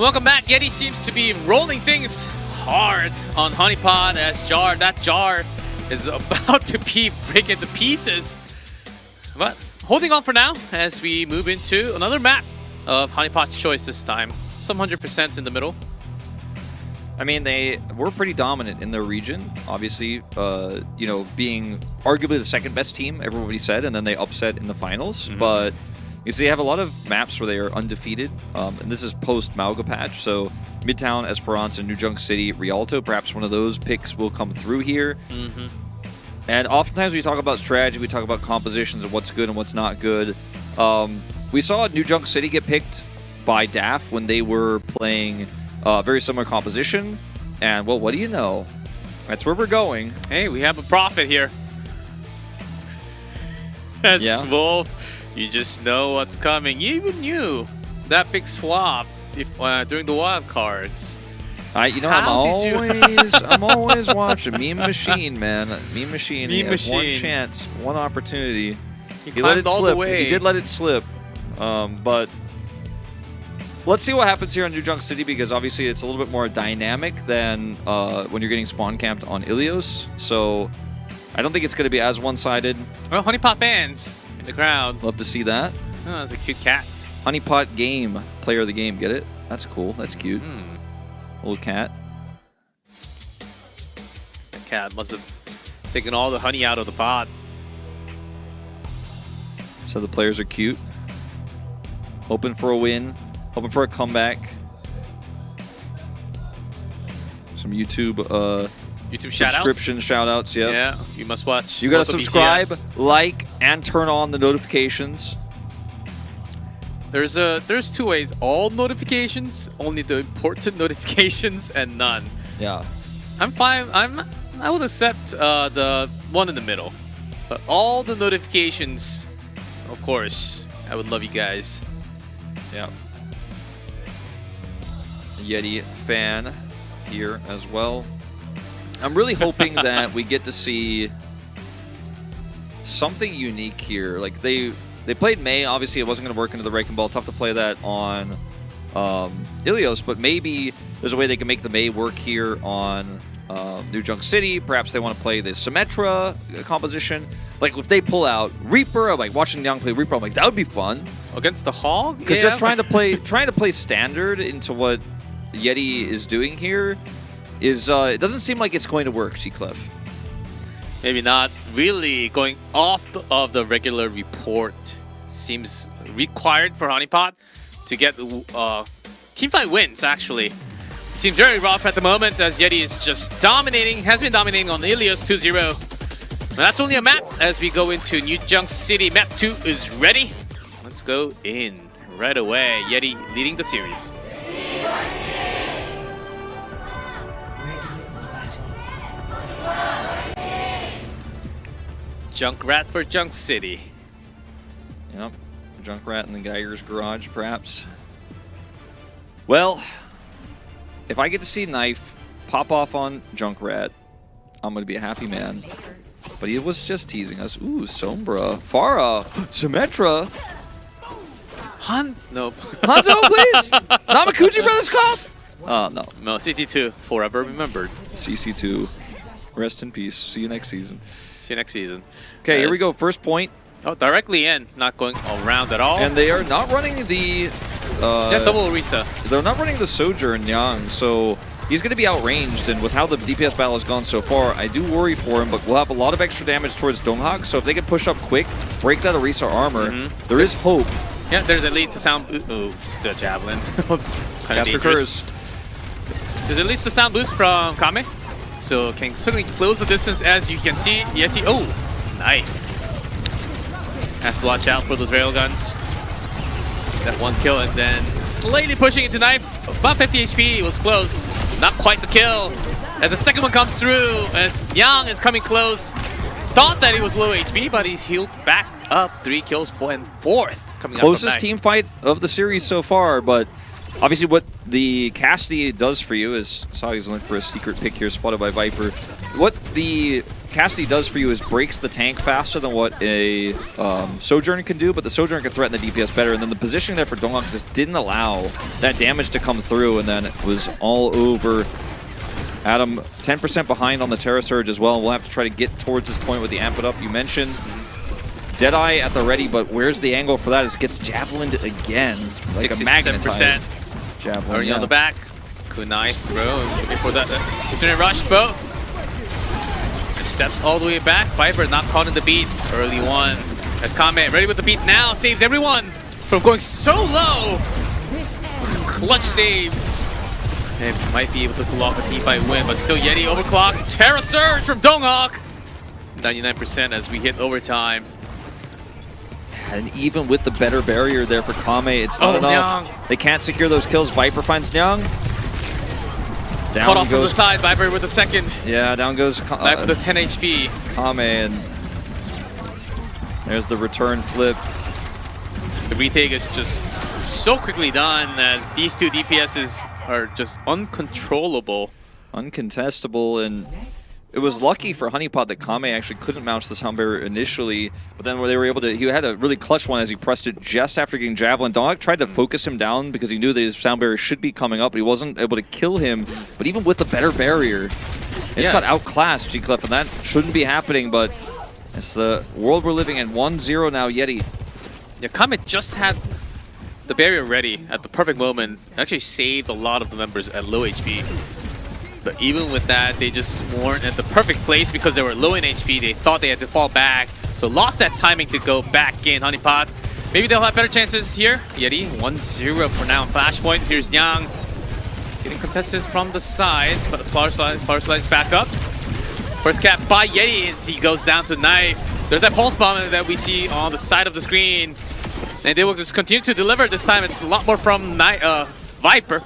welcome back. YETI seems to be rolling things hard on HoneyPot as that jar is about to break into pieces. But holding on for now as we move into another map of HoneyPot's choice this time. Some 100% in the middle. I mean, they were pretty dominant in their region. Obviously, you know, being arguably the second best team, everybody said, and then they upset in the finals. But you see, they have a lot of maps where they are undefeated, and this is post-Mauga patch, so Midtown, Esperance, and New Junk City, Rialto, perhaps one of those picks will come through here. And oftentimes we talk about strategy, we talk about compositions and what's good and what's not good. We saw New Junk City get picked by DAF when they were playing very similar composition, and well, what do you know? That's where we're going. Hey, we have a prophet here. As Wolf, you just know what's coming. You even knew that big swap during the wild cards. You know, I'm always watching. Meme Machine, man. Meme Machine. He has one chance, one opportunity. He let it slip. He did let it slip, but. Let's see what happens here on New Junk City, because obviously it's a little bit more dynamic than when you're getting spawn camped on Ilios. So I don't think it's going to be as one-sided. Well, HoneyPot fans in the crowd. Love to see that. Oh, that's a cute cat. HoneyPot game, player of the game. Get it? That's cool. That's cute. Little cat. The cat must have taken all the honey out of the pot. So the players are cute. Hoping for a win. Hoping for a comeback. Some YouTube subscription shout-outs. Yep. Yeah, you must watch. You gotta subscribe, like, and turn on the notifications. There's two ways: all notifications, only the important notifications, and none. Yeah. I'm fine. I would accept the one in the middle, but all the notifications, of course. I would love you guys. Yeah. YETI fan here as well. I'm really hoping that we get to see something unique here. Like they played May. Obviously, it wasn't going to work into the Wrecking Ball. Tough to play that on Ilios, but maybe there's a way they can make the May work here on New Junk City. Perhaps they want to play the Symmetra composition. Like if they pull out Reaper, I'm like watching Young play Reaper. I'm like, that would be fun against the Hog. Because just trying to play standard into what YETI is doing here is it doesn't seem like it's going to work, T-Clef. Maybe not really going off of the regular report. Seems required for HoneyPot to get teamfight wins, actually. It seems very rough at the moment as YETI is just dominating, has been dominating on Ilios 2-0. That's only a map as we go into New Junk City. Map 2 is ready. Let's go in right away. YETI leading the series. Junkrat for Junk City. Yep, Junkrat in the Geiger's garage, perhaps. Well, if I get to see Knife pop off on Junkrat, I'm going to be a happy man. But he was just teasing us. Ooh, Sombra, Pharah, Symmetra. No. Hanzo, please! Namakuchi Brothers Comp! Oh, no. No, CT2, forever remembered. CC2, rest in peace. See you next season. See you next season. Okay, here we go. First point. Oh, directly in. Not going around at all. And they are not running the... yeah, double Orisa. They're not running the Sojourn Yang, so he's going to be outranged. And with how the DPS battle has gone so far, I do worry for him, but we'll have a lot of extra damage towards Donghak. So if they can push up quick, break that Orisa armor, there is hope. Yeah, there's at least a sound... Ooh, the Javelin. Caster Curse. There's at least a sound boost from Kame. So can certainly close the distance, as you can see. YETI, oh, knife. Has to watch out for those railguns. That one kill, and then slightly pushing into knife. About 50 HP, it was close. Not quite the kill. As the second one comes through, as Yang is coming close. Thought that he was low HP, but he's healed back up. 3 kills, and fourth coming Closest team fight of the series so far, but obviously what the Cassidy does for you is, saw he's looking for a secret pick here spotted by Viper. What the Cassidy does for you is breaks the tank faster than what a Sojourner can do, but the Sojourner can threaten the DPS better, and then the positioning there for Donghak just didn't allow that damage to come through, and then it was all over. Adam 10% behind on the Terra Surge as well, and we'll have to try to get towards this point with the amp it up you mentioned. Deadeye at the ready, but where's the angle for that? It gets javelined again. Like a magnetized javelin. Already on the back. Kunai thrown. Looking for that. He's gonna rush boat. And steps all the way back. Viper not caught in the beat. Early one. As Kame ready with the beat now. Saves everyone from going so low. It was a clutch save. And might be able to pull off a T5 win, but still YETI overclock. Terra Surge from Donghak. 99% as we hit overtime. And even with the better barrier there for Kame, it's not enough. Nyang. They can't secure those kills. Viper finds Nyang. Down Cut off from the goes, side, Viper with the second. yeah, down goes Knife with the 10 HP. Kame, and there's the return flip. The retake is just so quickly done as these two DPSs are just uncontrollable. Uncontestable, and it was lucky for HoneyPot that Kame actually couldn't mount the sound barrier initially, but then where they were able to, he had a really clutch one as he pressed it just after getting javelin. Donghak tried to focus him down because he knew that his sound barrier should be coming up, but he wasn't able to kill him. But even with the better barrier, it's got outclassed G-Clef, and that shouldn't be happening, but it's the world we're living in. 1-0 now, YETI. Yeah, Kame just had the barrier ready at the perfect moment. Actually saved a lot of the members at low HP. But even with that, they just weren't at the perfect place because they were low in HP. They thought they had to fall back, so lost that timing to go back in. HoneyPot, maybe they'll have better chances here. YETI, 1-0 for now. Flashpoint, here's Nyang. Getting contested from the side, but the power slide's back up. First cap by YETI as he goes down to Knife. There's that pulse bomb that we see on the side of the screen. And they will just continue to deliver this time. It's a lot more from Viper.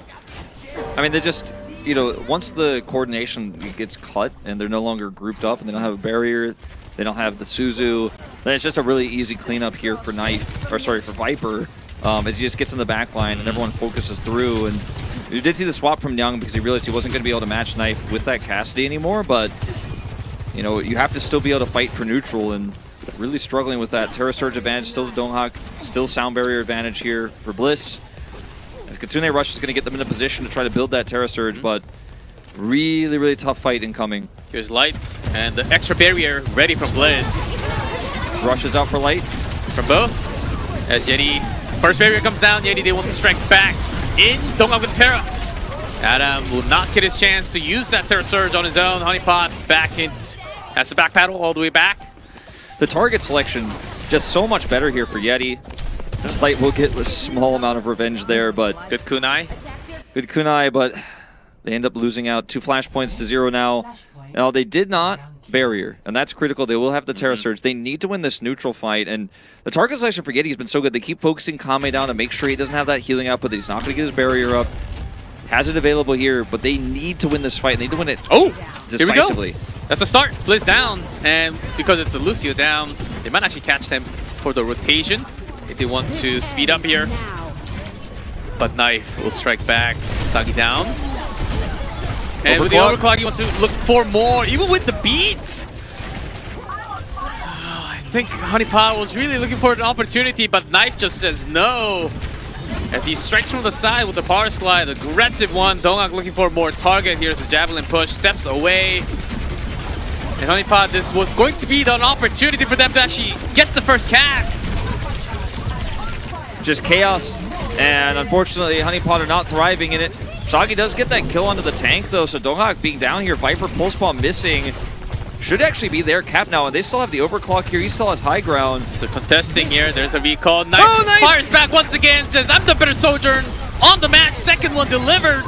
I mean, they just, you know, once the coordination gets cut and they're no longer grouped up and they don't have a barrier, they don't have the Suzu, then it's just a really easy cleanup here for for Viper, as he just gets in the back line and everyone focuses through. And you did see the swap from Young because he realized he wasn't going to be able to match Knife with that Cassidy anymore, but, you know, you have to still be able to fight for neutral, and really struggling with that. Terra Surge advantage still to Donghak, still sound barrier advantage here for Bliss. As Kitsune Rush is going to get them in a position to try to build that Terra Surge, but really, really tough fight incoming. Here's Light, and the extra barrier ready from Bliss. Rush is out for Light. From both. As YETI, first barrier comes down, YETI, they want to strike back in. Donghak with Terra. Adam will not get his chance to use that Terra Surge on his own. HoneyPot back in, has to backpedal all the way back. The target selection just so much better here for YETI. This Light will get a small amount of revenge there, but good kunai. Good kunai, but they end up losing out 2 flashpoints to 0 now. Now they did not barrier, and that's critical. They will have the Terra Surge. They need to win this neutral fight, and the target selection for YETI has been so good. They keep focusing Kame down to make sure he doesn't have that healing output, that he's not going to get his barrier up. Has it available here, but they need to win this fight. They need to win it decisively. Here we go. That's a start. Blizz down, and because it's a Lucio down, they might actually catch them for the rotation if they want to speed up here. But Knife will strike back. Sagi down. And with the overclock, he wants to look for more, even with the beat. I think HoneyPot was really looking for an opportunity, but Knife just says no. As he strikes from the side with the power slide, aggressive one. Donghak looking for more target. Here's a javelin push, steps away. And HoneyPot, this was going to be an opportunity for them to actually get the first cap. Just chaos, and unfortunately HoneyPot are not thriving in it. Sagi does get that kill onto the tank though, so Donghak being down here, Viper pulse bomb missing. Should actually be their cap now, and they still have the overclock here. He still has high ground. So contesting here, there's a recall. Knife fires back once again, says, I'm the better Sojourn on the match. Second one delivered.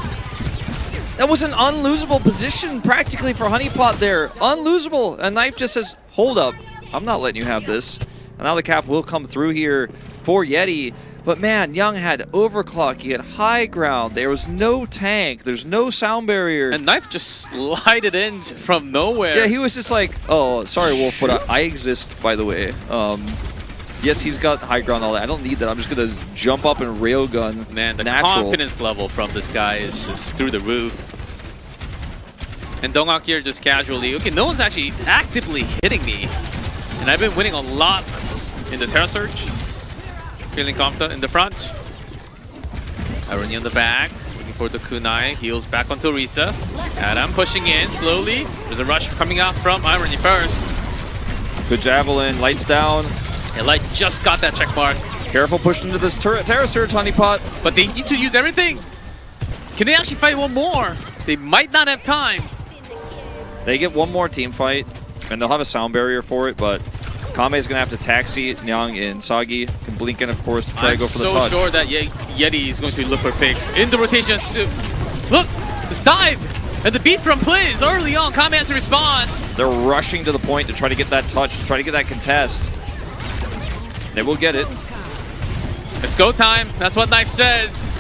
That was an unlosable position practically for HoneyPot there. Unlosable. And Knife just says, hold up, I'm not letting you have this. And now the cap will come through here for YETI. But man, Young had overclock, he had high ground, there was no tank, there's no sound barrier. And Knife just slided in from nowhere. Yeah, he was just like, oh, sorry Wolf, but I exist, by the way. Yes, he's got high ground, all that. I don't need that, I'm just gonna jump up and railgun. Man, the natural. confidence level from this guy is just through the roof. And Donggak here just casually. Okay, no one's actually actively hitting me. And I've been winning a lot in the Terra Surge. Feeling confident in the front. Irony on the back. Looking for the kunai. Heals back onto Risa. Adam pushing in slowly. There's a rush coming out from Irony first. Good javelin. Lights down. Yeah, Light just got that check mark. Careful pushing into this Terra Surge, HoneyPot. But they need to use everything. Can they actually fight one more? They might not have time. They get one more team fight, and they'll have a sound barrier for it, but Kame is going to have to taxi Nyang and Sagi. Can blink in, of course, to try to go for the touch. I'm so sure that Yeti is going to look for picks. In the rotation, look! This dive! And the beat from Pliz early on. Kame has to respond. They're rushing to the point to try to get that touch, to try to get that contest. They will get it. It's go time. That's what Knife says.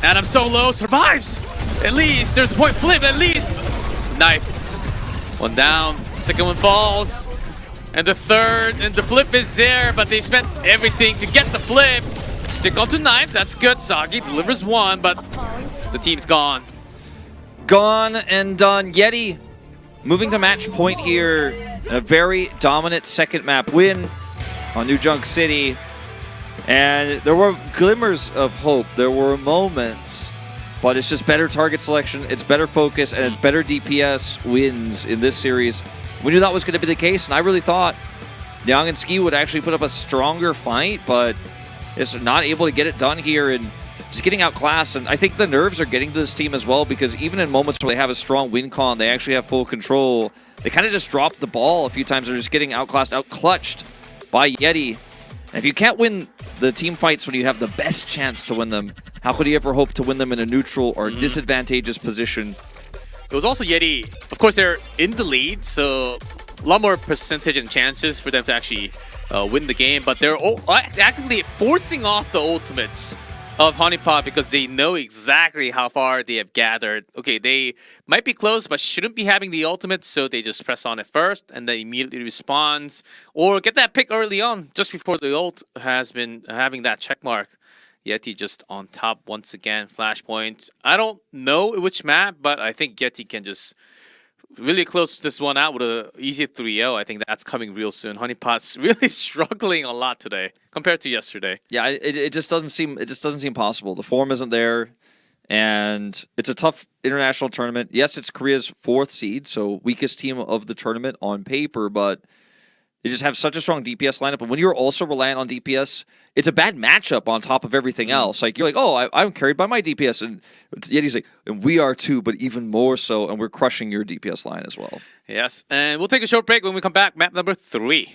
Adam solo survives. At least there's a point flip. At least Knife. One down. Second one falls. And the third. And the flip is there. But they spent everything to get the flip. Stick onto Knife. That's good. Sagi delivers one. But the team's gone. Gone and done. YETI moving to match point here. A very dominant second map win on New Junk City. And there were glimmers of hope. There were moments, but it's just better target selection, it's better focus, and it's better DPS wins in this series. We knew that was going to be the case, and I really thought Nyang and Ski would actually put up a stronger fight, but it's not able to get it done here and just getting outclassed. And I think the nerves are getting to this team as well, because even in moments where they have a strong win con, they actually have full control. They kind of just drop the ball a few times. They're just getting outclassed, outclutched by YETI. And if you can't win the team fights when you have the best chance to win them, how could you ever hope to win them in a neutral or disadvantageous position? It was also YETI. Of course, they're in the lead, so a lot more percentage and chances for them to actually win the game. But they're actively forcing off the ultimates of HoneyPot because they know exactly how far they have gathered. Okay, they might be close, but shouldn't be having the ultimates, so they just press on it first and then immediately responds or get that pick early on, just before the ult has been having that check mark. YETI just on top once again. Flashpoint. I don't know which map, but I think YETI can just really close this one out with an easy 3-0. I think that's coming real soon. HoneyPot's really struggling a lot today compared to yesterday. Yeah, it just doesn't seem possible. The form isn't there, and it's a tough international tournament. Yes, it's Korea's 4th seed, so weakest team of the tournament on paper, but they just have such a strong DPS lineup. And when you're also reliant on DPS, it's a bad matchup on top of everything else. Like, you're like, oh, I'm carried by my DPS. And YETI's like, and we are too, but even more so. And we're crushing your DPS line as well. Yes, and we'll take a short break. When we come back, map number 3.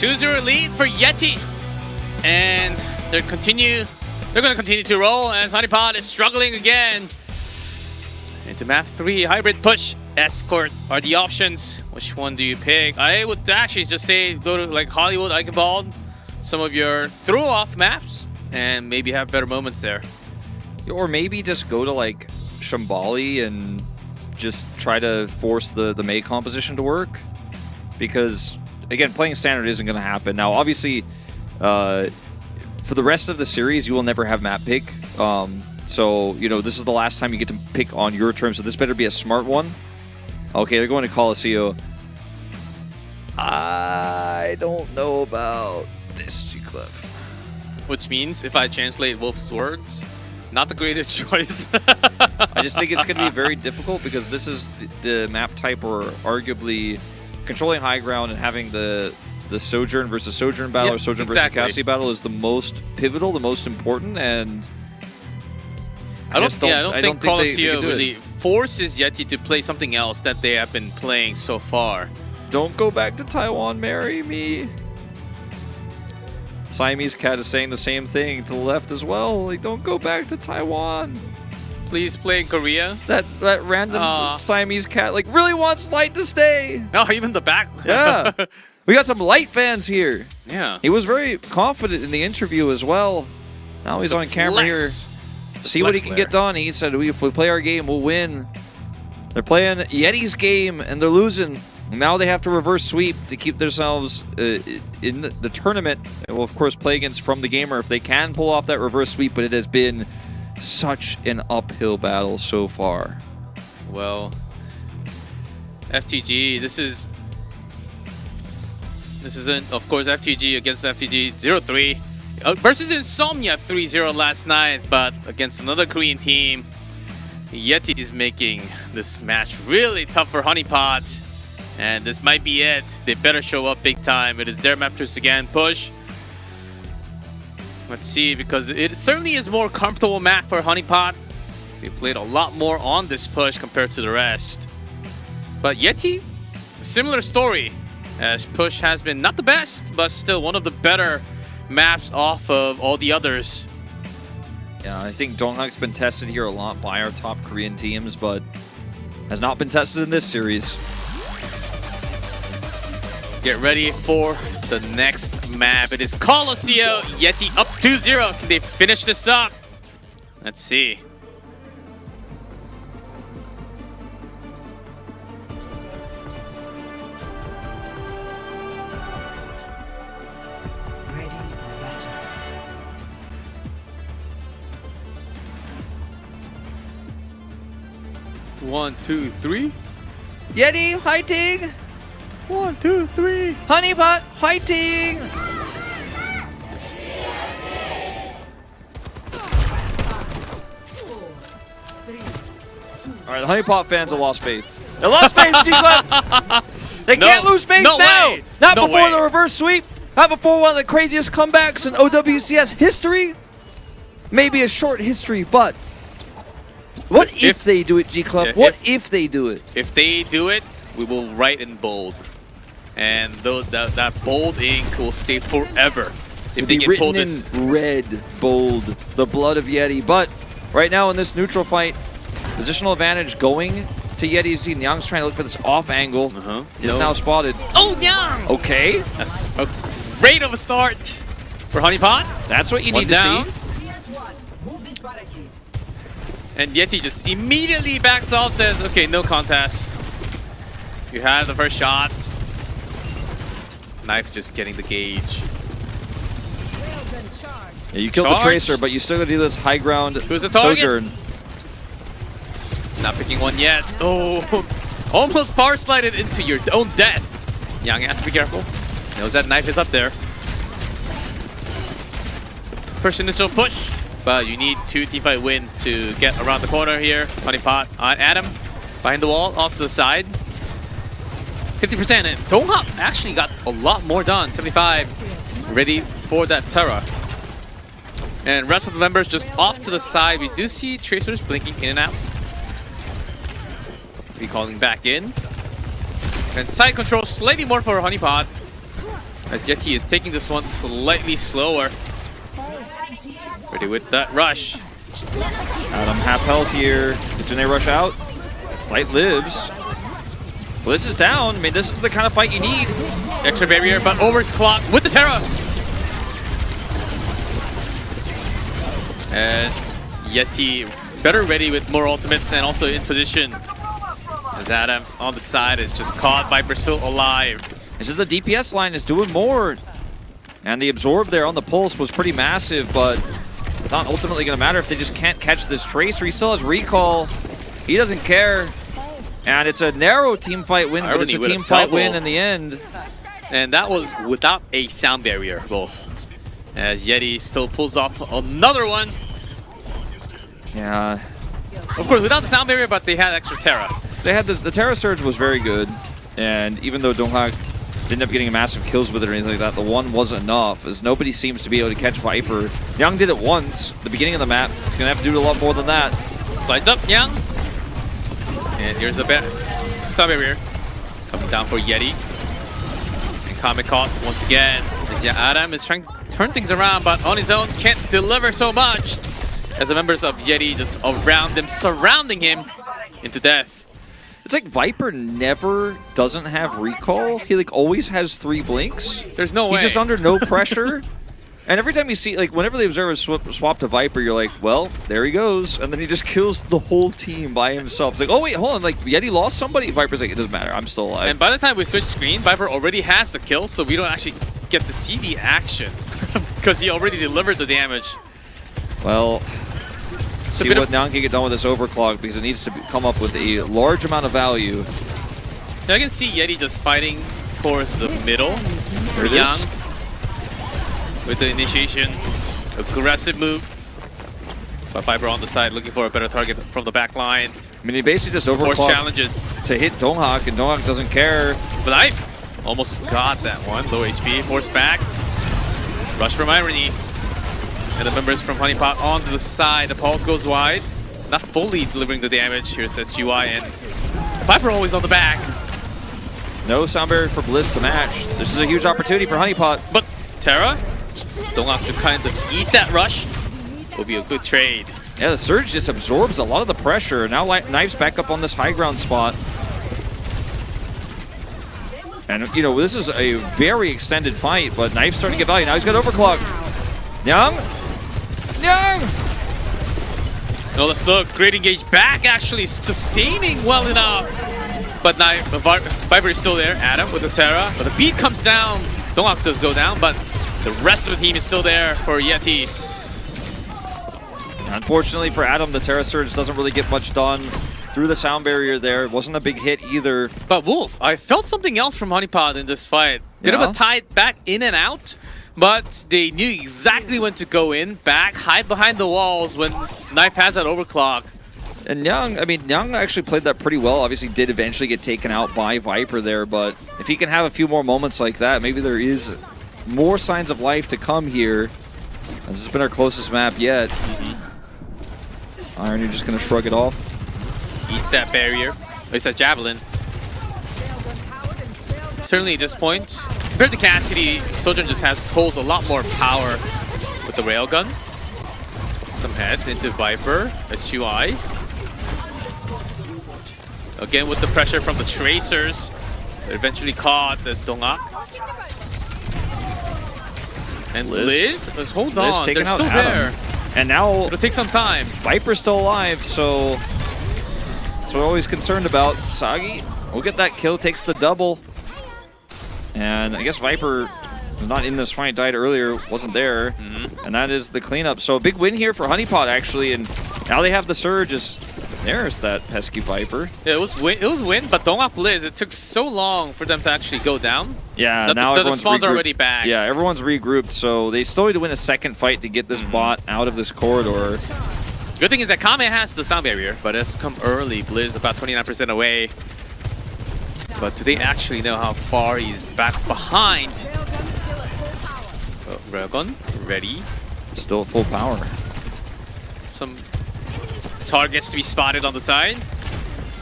2-0 lead for YETI. And they're going to continue to roll as HoneyPot is struggling again. Into map 3, hybrid push, escort are the options. Which one do you pick? I would actually just say go to like Hollywood, Eichenwald, some of your throw-off maps, and maybe have better moments there. Or maybe just go to like Shambali and just try to force the May composition to work. Because, again, playing standard isn't going to happen. Now, obviously, for the rest of the series, you will never have map pick. So, you know, this is the last time you get to pick on your terms, so this better be a smart one. Okay, they're going to Coliseum. I don't know about this, G-Clef. Which means, if I translate Wolf's words, not the greatest choice. I just think it's going to be very difficult because this is the map type where arguably controlling high ground and having the Sojourn versus Sojourn battle, or Sojourn versus Cassidy battle is the most pivotal, the most important, and I don't think Coliseum really forces YETI to play something else that they have been playing so far. Don't go back to Taiwan, marry me. Siamese Cat is saying the same thing to the left as well. Like, don't go back to Taiwan. Please play in Korea. That random Siamese Cat like really wants Light to stay. No, even the back. Yeah. We got some Light fans here. Yeah. He was very confident in the interview as well. Now he's on camera here. See what he can get done. He said, if we play our game, we'll win. They're playing YETI's game, and they're losing. Now they have to reverse sweep to keep themselves in the tournament. And will, of course, play against From the Gamer if they can pull off that reverse sweep, but it has been such an uphill battle so far. Well, FTG, this isn't, of course, FTG against FTG 0-3. Versus Insomnia 3-0 last night, but against another Korean team, YETI is making this match really tough for HoneyPot, and this might be it. They better show up big time. It is their map choice again. Push. Let's see, because it certainly is more comfortable map for HoneyPot. They played a lot more on this push compared to the rest. But YETI, similar story, as push has been not the best, but still one of the better maps off of all the others. Yeah, I think Donghak's been tested here a lot by our top Korean teams, but has not been tested in this series. Get ready for the next map. It is Coliseum. YETI up 2-0. Can they finish this up? Let's see. One, two, three. YETI fighting. 1, 2, 3. HoneyPot fighting. All right, the HoneyPot fans have lost faith. They lost faith, G-Clef. They can't lose faith now. Way. Not before the reverse sweep. Not before one of the craziest comebacks in OWCS history. Maybe a short history, but what if they do it, G-Clef? What if they do it? If they do it, we will write in bold. And that bold ink will stay forever if they can pull this. In red, bold, the blood of YETI. But right now in this neutral fight, positional advantage going to YETI's team. Nyang's trying to look for this off angle. Is now spotted. Oh, Nyang! Okay. That's a great of a start for HoneyPot. That's what you need to see. And YETI just immediately backs off, says, okay, no contest. You had the first shot. Knife just getting the gauge. Yeah, you killed the Tracer, but you still gotta do this high ground Sojourn. Not picking one yet. Oh, almost power slided into your own death. Yang has to be careful. Knows that knife is up there. First initial push. But you need 2 teamfight win to get around the corner here. HoneyPot on Adam. Behind the wall, off to the side. 50%, and Donghak actually got a lot more done. 75, ready for that Terra. And rest of the members just off to the side. We do see Tracers blinking in and out. Recalling back in. And side control slightly more for HoneyPot. as YETI is taking this one slightly slower. Ready with that rush. Adam half health here. Kitsune rush out. Light lives. Bliss is down. I mean, this is the kind of fight you need. Extra barrier, but overclock with the Terra. And YETI better ready with more ultimates and also in position. As Adams on the side is just caught. Viper still alive. This is the DPS line is doing more. And the absorb there on the pulse was pretty massive, but it's not ultimately going to matter if they just can't catch this Tracer. He still has recall. He doesn't care. And it's a narrow team fight win, but it's a team fight win in the end. And that was without a sound barrier, both. As YETI still pulls off another one. Yeah. Of course, without the sound barrier, but they had extra Terra. They had the Terra Surge was very good. And even though Donghak didn't end up getting massive kills with it or anything like that, the one wasn't enough, as nobody seems to be able to catch Viper. Young did it once, the beginning of the map. He's going to have to do a lot more than that. Slides up, Young. And here's a bit. Sound barrier coming down for YETI. And Kame caught once again. As Adam is trying to turn things around, but on his own can't deliver so much. As the members of YETI just around him, surrounding him into death. It's like Viper never doesn't have recall. He like always has 3 blinks. There's no way. He's just under no pressure. And every time you see, like, whenever the observers swap to Viper, you're like, well, there he goes. And then he just kills the whole team by himself. It's like, oh, wait, hold on. Like, YETI lost somebody? Viper's like, it doesn't matter. I'm still alive. And by the time we switch screen, Viper already has the kill, so we don't actually get to see the action. Because he already delivered the damage. Well, see what Nyang can get done with this overclock, because it needs to come up with a large amount of value. Now I can see YETI just fighting towards the middle. There it Young. is. With the initiation, aggressive move. But Viper on the side looking for a better target from the back line. I mean, he basically just overclocked challenges to hit Donghak, and Donghak doesn't care. But I almost got that one. Low HP, forced back. Rush from Irony. And the members from HoneyPot onto the side. The pulse goes wide. Not fully delivering the damage. Here's SGY and Viper always on the back. No sound barrier for Bliss to match. This is a huge opportunity for HoneyPot. But Terra, don't have to kind of eat that rush. Will be a good trade. Yeah, the Surge just absorbs a lot of the pressure. Now Knife's back up on this high ground spot. And, you know, this is a very extended fight, but Knife's starting to get value. Now he's got overclock. Young! Young! No, that's still a great engage back, actually, sustaining well enough. But now Viper is still there. Adam with the Terra. But the beat comes down. Donghak does go down, but the rest of the team is still there for YETI. Unfortunately for Adam, the Terra Surge doesn't really get much done through the sound barrier there. It wasn't a big hit either. But Wolf, I felt something else from HoneyPot in this fight. Bit of a tight back in and out, but they knew exactly when to go in, back, hide behind the walls when Knife has that overclock. And Young, I mean, Young actually played that pretty well. Obviously did eventually get taken out by Viper there, but if he can have a few more moments like that, maybe there is more signs of life to come here. This has been our closest map yet. Irony just going to shrug it off. Eats that barrier. It's a javelin. Certainly at this point, compared to Cassidy, Sojourn just holds a lot more power with the railgun. Some heads into Viper. SGY. Again with the pressure from the Tracers. They're eventually caught as Donghak. And Liz, let's hold on, they're still there. And now it'll take some time. Viper's still alive, so that's what we're always concerned about. Sagi will get that kill, takes the double. And I guess Viper was not in this fight, died earlier, wasn't there. And that is the cleanup. So a big win here for HoneyPot, actually. And now they have the Surge. There's that pesky Viper. Yeah, it was win, but Donghak Liz, it took so long for them to actually go down. Yeah, now the spawn's already back. Yeah, everyone's regrouped, so they still need to win a second fight to get this bot out of this corridor. Good thing is that Kame has the sound barrier, but it's come early. Blizz about 29% away. But do they actually know how far he's back behind? Raccoon, ready. Still at full power. Some targets to be spotted on the side.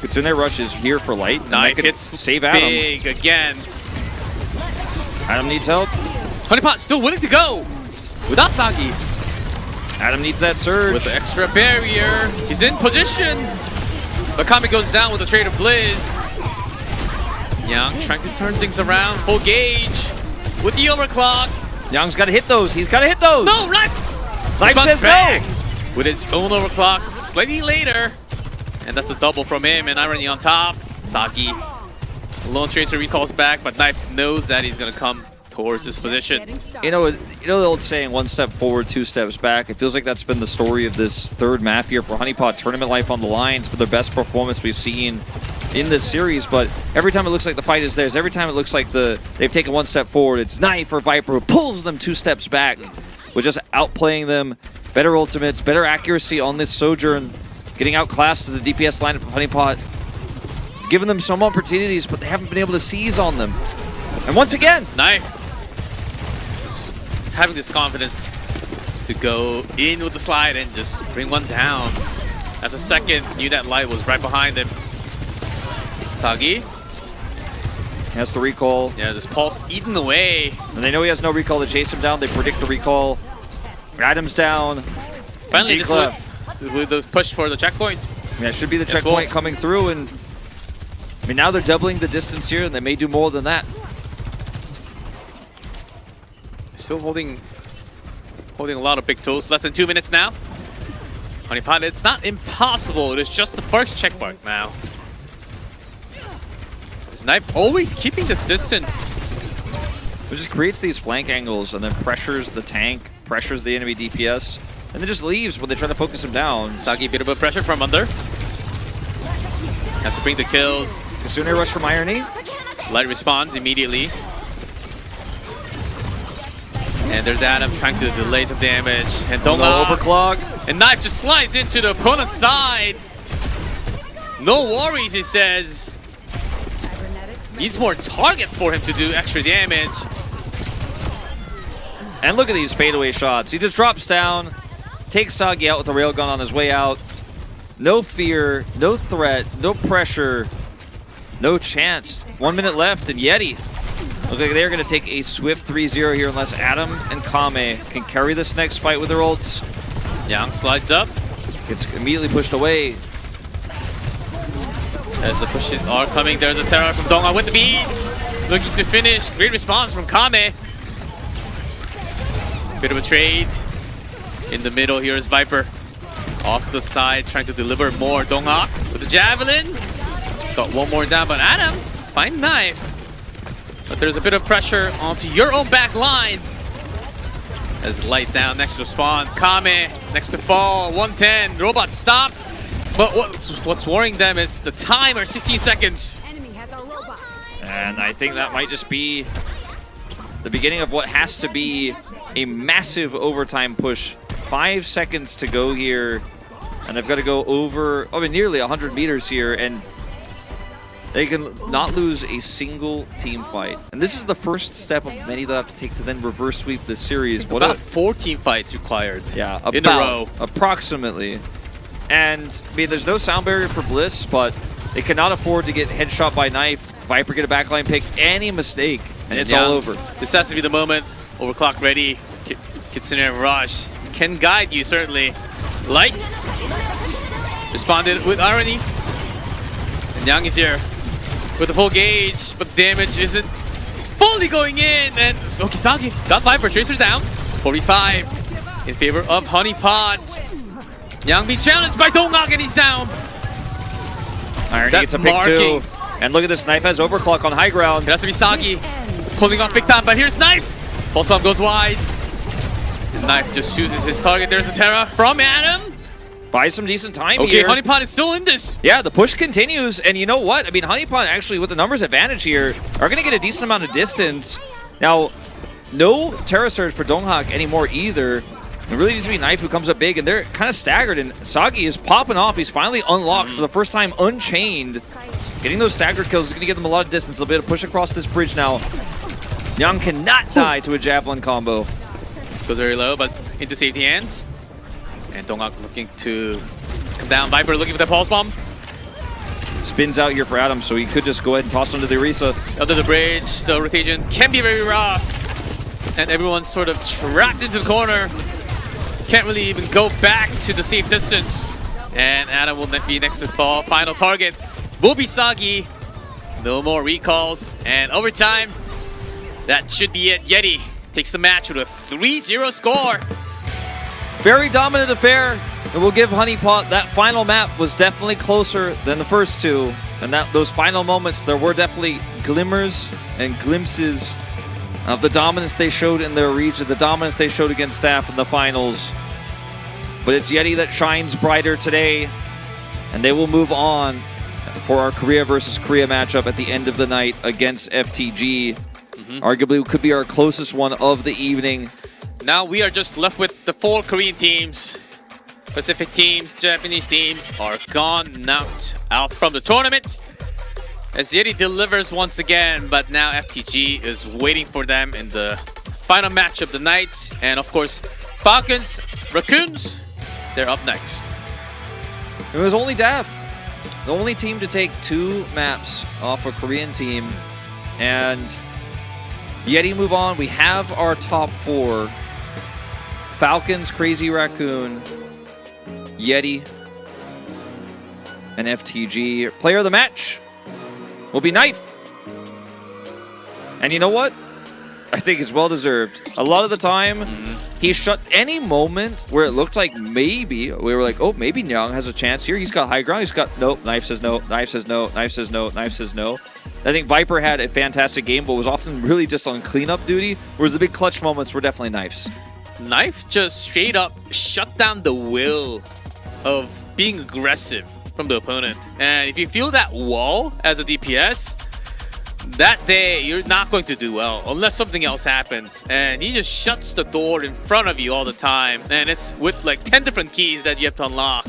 Kitsune Rush is here for light. Knife hits save Adam. big again. Adam needs help. HoneyPot still willing to go without Sagi. Adam needs that surge. With the extra barrier, he's in position. But Kami goes down with the trade of Blizz. Young trying to turn things around. Full gauge with the overclock. Young's got to hit those. He's got to hit those. No, right. Life says no. With his own overclock slightly later. And that's a double from him and Irony on top. Sagi. Lone Tracer recalls back, but Knife knows that he's going to come towards this position. You know the old saying, 1 step forward, 2 steps back. It feels like that's been the story of this third map here for HoneyPot. Tournament life on the lines for their best performance we've seen in this series. But every time it looks like the fight is theirs, every time it looks like they've taken 1 step forward, it's Knife or Viper who pulls them 2 steps back. With just outplaying them, better ultimates, better accuracy on this Sojourn, getting outclassed as a DPS lineup of HoneyPot. It's given them some opportunities, but they haven't been able to seize on them. And once again, Knife just having this confidence to go in with the slide and just bring one down. That's a second. Knew that light was right behind him. Sagi has the recall. Yeah, this pulse eaten away. And they know he has no recall to chase him down. They predict the recall. Adam's down. Finally, this with the push for the checkpoint. Yeah, it should be the checkpoint coming through. And I mean, now they're doubling the distance here, and they may do more than that. Still holding a lot of big toes. Less than 2 minutes now. HoneyPot, it's not impossible. It is just the first checkpoint now. Is Knife always keeping this distance? It just creates these flank angles and then pressures the tank, pressures the enemy DPS, and then just leaves when they try to focus him down. Sagi, a bit of a pressure from under. Has to bring the kills. Kitsune rush from Irony. Light responds immediately. And there's Adam trying to delay some damage. And Donga overclock. And Knife just slides into the opponent's side. No worries, he says. Needs more target for him to do extra damage. And look at these fadeaway shots. He just drops down, takes Sagi out with the railgun on his way out. No fear, no threat, no pressure, no chance. 1 minute left, and YETI look like they're going to take a swift 3-0 here unless Adam and Kame can carry this next fight with their ults. Young slides up. Gets immediately pushed away. As the pushes are coming, there's a Terra from Donga with the beats. Looking to finish. Great response from Kame. Bit of a trade. In the middle, here is Viper. Off the side, trying to deliver more. Donghak with the Javelin. Got one more down, but Adam, fine Knife. But there's a bit of pressure onto your own back line. As Light down next to spawn. Kame next to fall. 110. Robot stopped. But what's worrying them is the timer, 16 seconds. And I think that might just be the beginning of what has to be a massive overtime push. 5 seconds to go here. And they've got to go over, nearly 100 meters here. And they can not lose a single team fight. And this is the first step of many they'll have to take to then reverse sweep this series. About 4 team fights required. Yeah, in a row. Approximately. And, I mean, there's no sound barrier for Bliss, but they cannot afford to get headshot by Knife. Viper get a backline pick, any mistake, and it's all over. This has to be the moment. Overclock ready. Kitsune and Rush can guide you, certainly. Light responded with Irony. And Young is here with the full gauge, but damage isn't fully going in. And Okisagi got Viper. Tracer down. 45 in favor of HoneyPot. Young being challenged by Donghak, and he's down. Irony gets a pick too. And look at this, Knife has overclock on high ground. It has to be Sagi pulling off big time, but here's Knife. Pulse bomb goes wide. And Knife just chooses his target. There's a Terra from Adam. Buys some decent time here. here. HoneyPot is still in this. Yeah, the push continues. And you know what? I mean, HoneyPot actually, with the numbers advantage here, are going to get a decent amount of distance. Now, no Terra Surge for Donghak anymore either. It really needs to be Knife who comes up big, and they're kind of staggered. And Sagi is popping off. He's finally unlocked for the first time, unchained. Getting those staggered kills is going to give them a lot of distance. They'll be able to push across this bridge now. Young cannot die to a Javelin combo. Goes very low, but into safety hands. And Donghak looking to come down. Viper looking for the pulse bomb. spins out here for Adam, so he could just go ahead and toss under the Orisa. Under the bridge, the rotation can be very rough. And everyone's sort of trapped into the corner. Can't really even go back to the safe distance. And Adam will be next to fall. Final target will be Sagi. No more recalls. And overtime, that should be it. YETI takes the match with a 3-0 score. Very dominant affair. And we'll give HoneyPot, that final map was definitely closer than the first two. And those final moments, there were definitely glimmers and glimpses of the dominance they showed in their region, the dominance they showed against Staff in the finals. But it's YETI that shines brighter today, and they will move on for our Korea versus Korea matchup at the end of the night against FTG. Arguably could be our closest one of the evening. Now we are just left with the 4 Korean teams. Pacific teams, Japanese teams are gone, knocked out from the tournament. As YETI delivers once again, but now FTG is waiting for them in the final match of the night. And of course, Falcons, Raccoons, they're up next. It was only DAF, the only team to take 2 maps off a Korean team. And YETI move on. We have our top 4. Falcons, Crazy Raccoon, YETI, and FTG. Player of the match will be Knife. And you know what? I think it's well-deserved. A lot of the time, he shut any moment where it looked like maybe, we were like, oh, maybe Nyang has a chance here. He's got high ground. He's got, nope, Knife says no, Knife says no, Knife says no, Knife says no. I think Viper had a fantastic game, but was often really just on cleanup duty, whereas the big clutch moments were definitely Knife's. Knife just straight up shut down the will of being aggressive from the opponent. And if you feel that wall as a DPS, that day you're not going to do well unless something else happens. And he just shuts the door in front of you all the time. And it's with like 10 different keys that you have to unlock,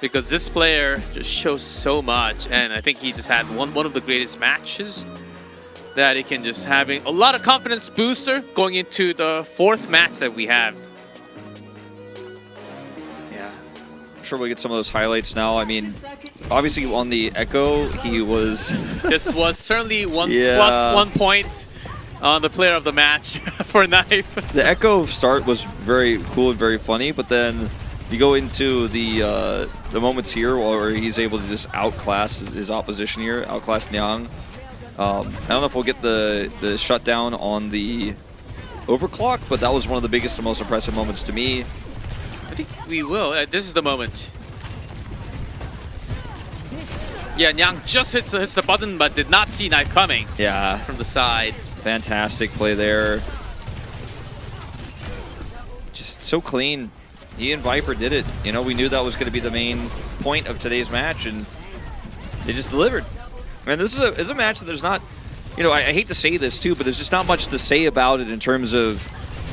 because this player just shows so much. And I think he just had one of the greatest matches that he can just having a lot of confidence booster going into the 4th match that we have. Yeah, I'm sure we'll get some of those highlights now. I mean, obviously on the Echo, he was... This was certainly plus 1 point on the player of the match for Knife. The Echo start was very cool and very funny, but then you go into the moments here where he's able to just outclass his opposition here, outclass Nyang. I don't know if we'll get the shutdown on the overclock, but that was one of the biggest and most impressive moments to me. I think we will. This is the moment. Yeah, Nyang just hits the button, but did not see Knife coming. Yeah, from the side. Fantastic play there. Just so clean. He and Viper did it. You know, we knew that was going to be the main point of today's match, and they just delivered. Man, this is a match that there's not, you know, I hate to say this too, but there's just not much to say about it in terms of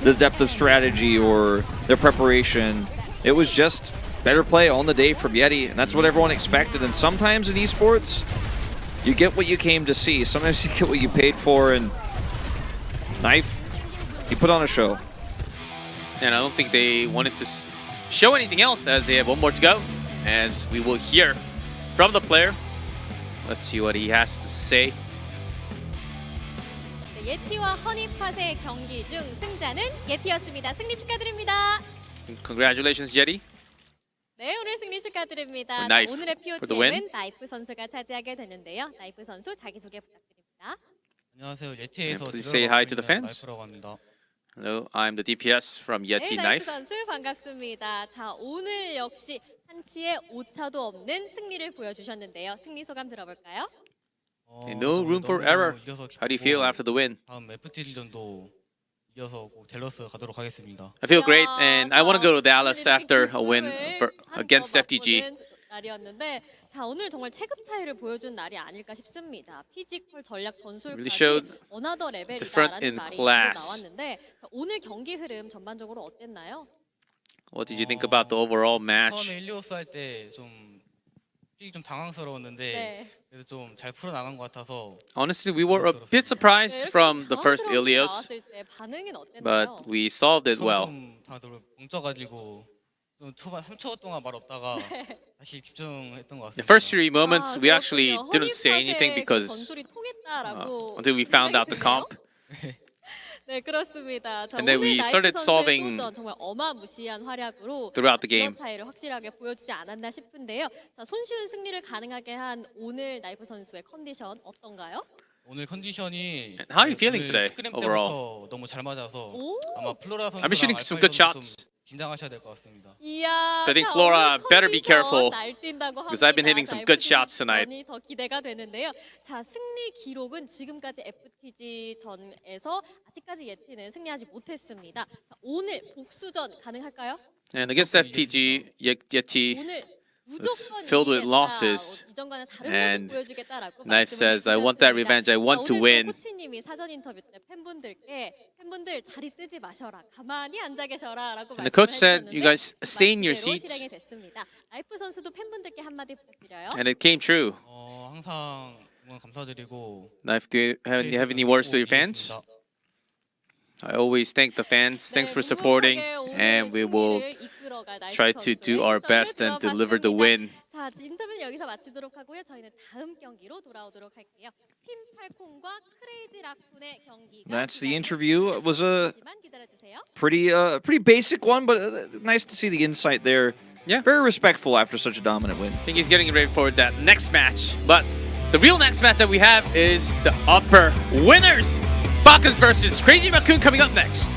the depth of strategy or their preparation. It was just better play on the day from YETI, and that's what everyone expected. And sometimes in esports, you get what you came to see. Sometimes you get what you paid for, and Knife, he put on a show. And I don't think they wanted to show anything else, as they have 1 more to go, as we will hear from the player. Let's see what he has to say. 예티와 허니팟의 경기 중 승자는 예티였습니다. 승리 축하드립니다. Congratulations, YETI. 네, 오늘 승리 축하드립니다. Knife 오늘의 for the win. POTM은 나이프 선수가 차지하게 되는데요. 나이프 선수 자기소개 부탁드립니다. 안녕하세요. 예티에서 Please say hi to the fans. 나이프라고 합니다. Hello, I'm the DPS from YETI 네, Knife. 나이프 선수 반갑습니다. 자, 오늘 역시 한치의 오차도 없는 승리를 보여주셨는데요. 승리 소감 들어볼까요? No room for error. How do you feel after the win? 다음 FT전도 이어서 꼭 델러스 가도록 하겠습니다. I feel great, and I want to go to Dallas after a win against FTG. 날이었는데, 자, 오늘 정말 체급 차이를 보여준 날이 아닐까 싶습니다. 피지컬, 전략, Really 전술까지 showed 어나더 different 레벨이다라는 in 말이 class. 나왔는데, 자, 오늘 경기 흐름 전반적으로 어땠나요? What did you think about the overall match? 처음에 1리오스 할 때 좀 당황스러웠는데 그래서 좀 잘 풀어 나간 것 같아서. Honestly, we were a bit surprised from the first Ilios, 나왔을 때 반응은 어땠나요? but we solved it well. 좀 다들 뭉쳐가지고 좀 초반 3초 동안 말 없다가 다시 집중했던 것 The 같습니다. first 3 moments we actually 그렇군요. didn't say anything 허니팟의 그 because 전술이 통했다라고 until we found out the 생각이 comp. 네, 그렇습니다. 자, And then 오늘 we 나이프 started 선수의 solving 소전 정말 어마무시한 활약으로 throughout the game. 그런 차이를 확실하게 보여주지 않았나 싶은데요. 자, 손쉬운 승리를 가능하게 한 오늘 나이프 선수의 컨디션 어떤가요? 오늘 컨디션이 And how are you feeling 오늘 today 스크림 overall? 때부터 너무 잘 맞아서 오. 아마 플로라 I've been shooting 선수랑 some good 알파이 선수 shots. 좀 긴장하셔야 될 것 같습니다. 이야, So I think 자, Flora 오늘 better be 컨디션 careful 날뛴다고 because I've been hitting 합니다. some 자, good FTG shots tonight. 전이 더 기대가 되는데요. 자, 승리 기록은 지금까지 FTG 전에서 아직까지 예티는 승리하지 못했습니다. 자, 오늘 복수전 가능할까요? And against FTG, YETI 오늘 was 무조건 filled with 이기겠다. losses. 이전과는 다른 And 모습 보여주겠다라고 Knife 말씀을 says, I want that 해주셨습니다. revenge. I want 자, to 오늘 win. 코치님이 사전 인터뷰 때 팬분들 자리 뜨지 마셔라, 가만히 앉아 계셔라라고 And the coach 말씀을 said, you 해주셨는데 guys stay in your 말씀대로 seats. 실행이 됐습니다. 나이프 선수도 팬분들께 한마디 부탁드려요. And it came true. 항상 응원 감사드리고 Knife, do you have any words to your fans? I always thank the fans. Thanks for supporting, and we will try to do our best and deliver the win. 자, 인터뷰는 여기서 마치도록 하고요. 저희는 다음 경기로 돌아오도록 할게요. 팀 팔콘과 크레이지 라쿤의 경기가 That's the interview. It was a 잠시만 기다려주세요. pretty basic one, but nice to see the insight there. Yeah. Very respectful after such a dominant win. I think he's getting ready for that next match. But the real next match that we have is the upper winners. Falcons versus Crazy Raccoon coming up next.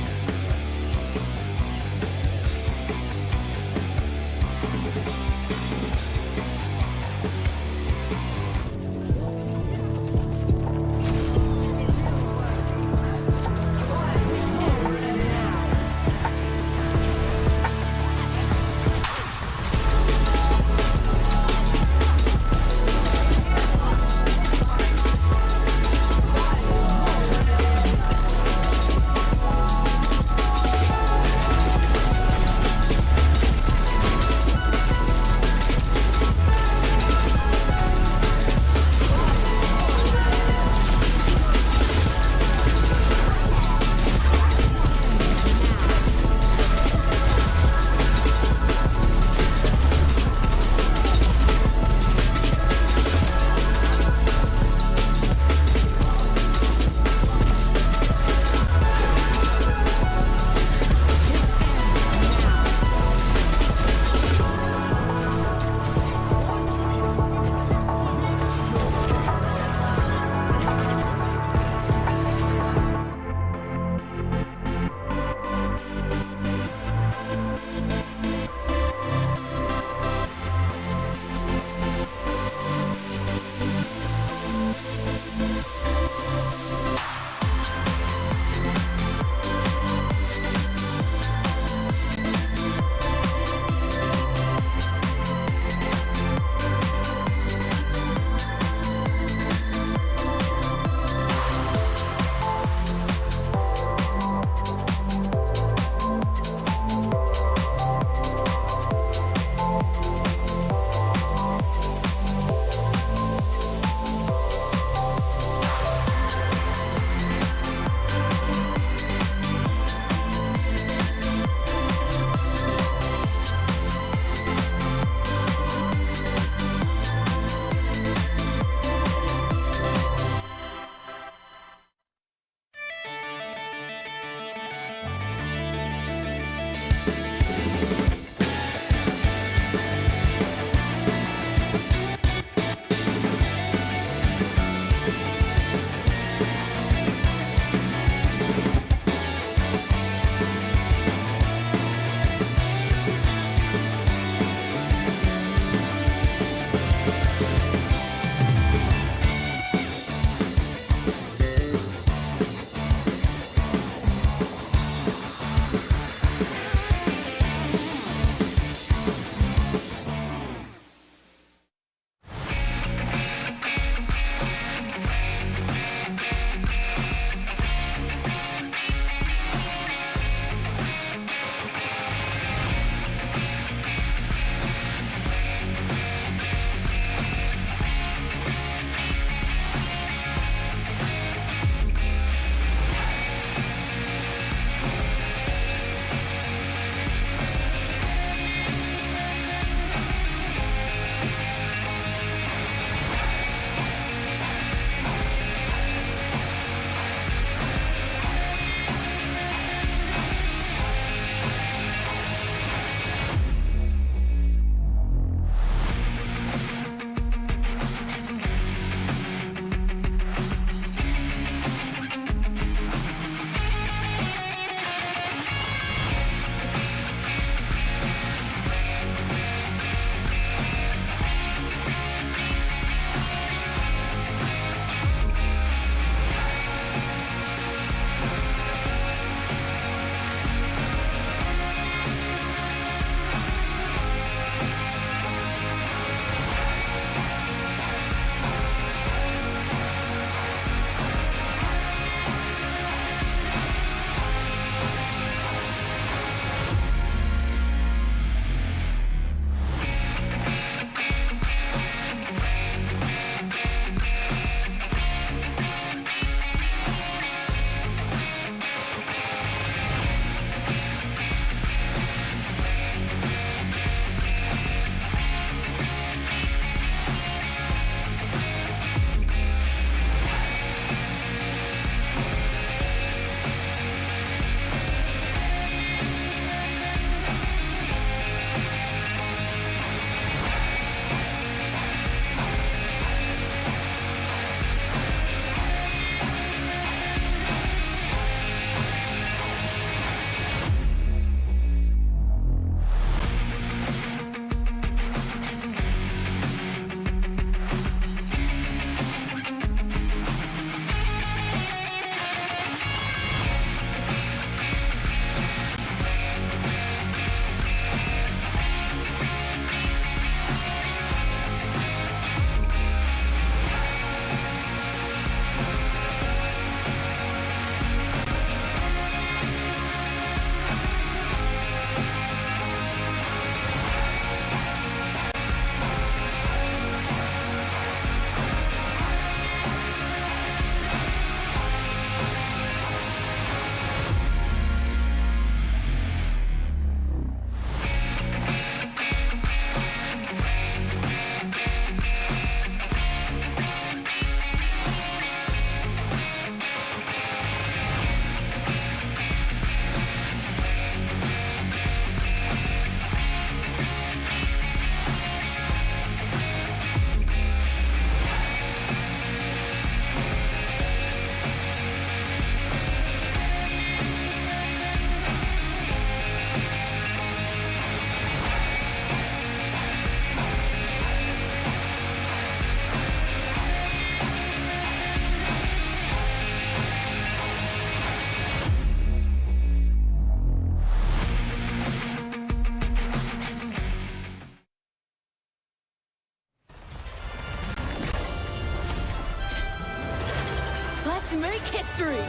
history!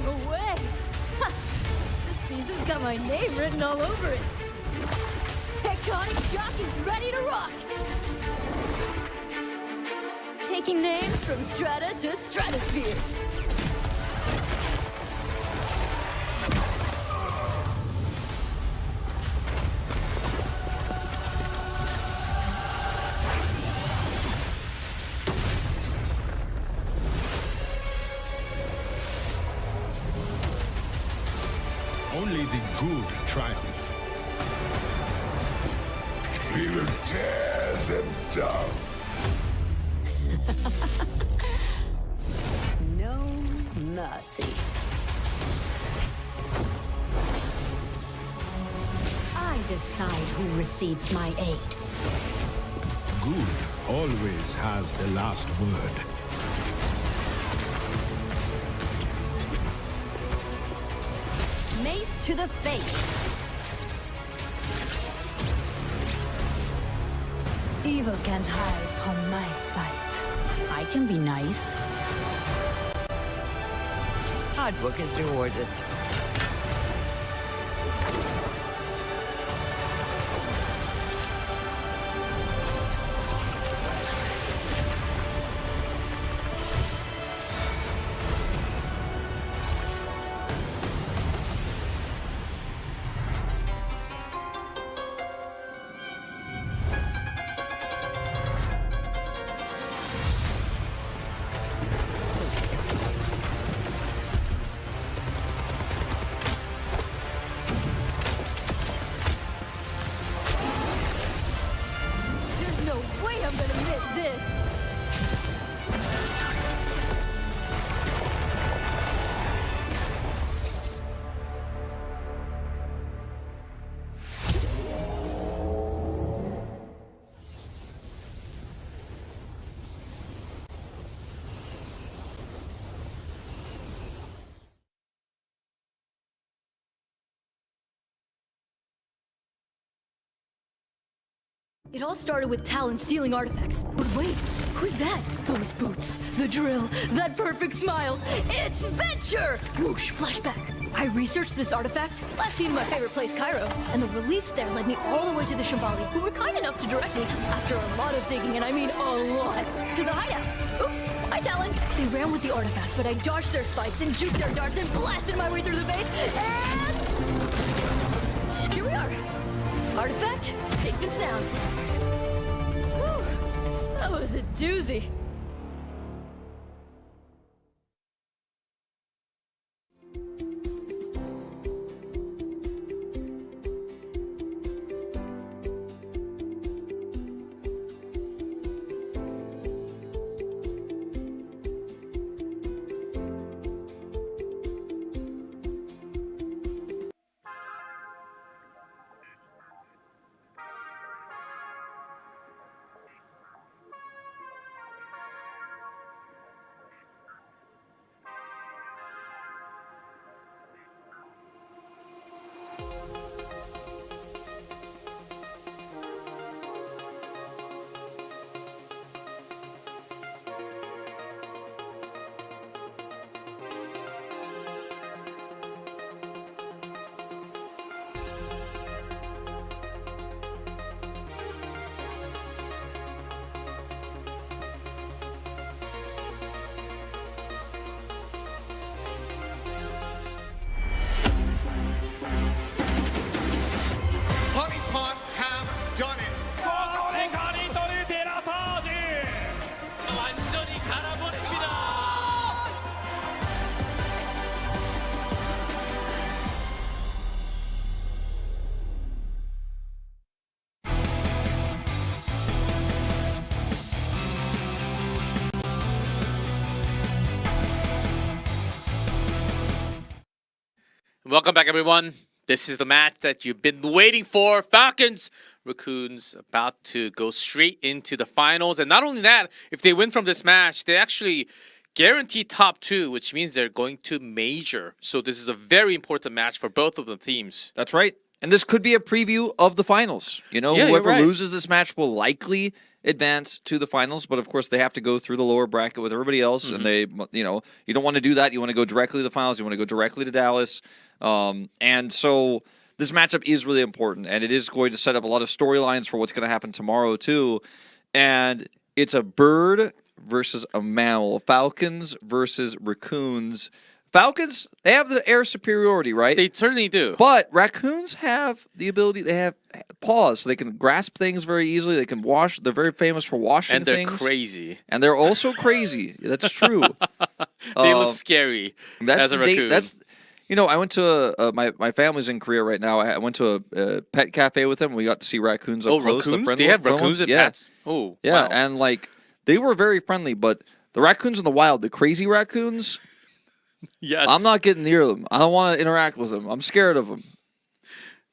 No way! Ha! This season's got my name written all over it! Tectonic Shock is ready to rock! Taking names from strata to stratospheres. Only the good triumph. We will tear them down. No mercy. I decide who receives my aid. Good always has the last word. Mace to the face. Evil can't hide from my sight. I can be nice. Hard work is rewarded. There's no way I'm gonna miss this. It all started with Talon stealing artifacts. But wait, who's that? Those boots, the drill, that perfect smile. It's Venture! Whoosh, flashback. I researched this artifact, last seen in my favorite place, Cairo, and the reliefs there led me all the way to the Shambali, who were kind enough to direct me, after a lot of digging, and I mean a lot, to the hideout. Oops, hi Talon. They ran with the artifact, but I dodged their spikes and juked their darts and blasted my way through the base, and here we are. Artifact, safe and sound. Whew, that was a doozy. HoneyPot have done it. Welcome back, everyone. This is the match that you've been waiting for. Falcons, Raccoon's about to go straight into the finals. And not only that, if they win from this match, they actually guarantee top 2, which means they're going to major. So this is a very important match for both of the teams. That's right. And this could be a preview of the finals. You know, Yeah, whoever you're right. loses this match will likely advance to the finals, but of course they have to go through the lower bracket with everybody else, and they, you don't want to do that. You want to go directly to the finals. You want to go directly to Dallas, and so this matchup is really important, and it is going to set up a lot of storylines for what's going to happen tomorrow too. And it's a bird versus a mammal. Falcons versus Raccoons. Falcons, they have the air superiority, right? They certainly do. But Raccoons have the ability, they have paws, so they can grasp things very easily. They can wash. They're very famous for washing things. And they're crazy. And they're also crazy. That's true. They look scary as a raccoon. I went to my family's in Korea right now. I went to a pet cafe with them. And we got to see raccoons up close. Raccoons? They have raccoons and pets? Oh, yeah. wow. And like they were very friendly, but the raccoons in the wild, the crazy raccoons, yes, I'm not getting near them. I don't want to interact with them. I'm scared of them.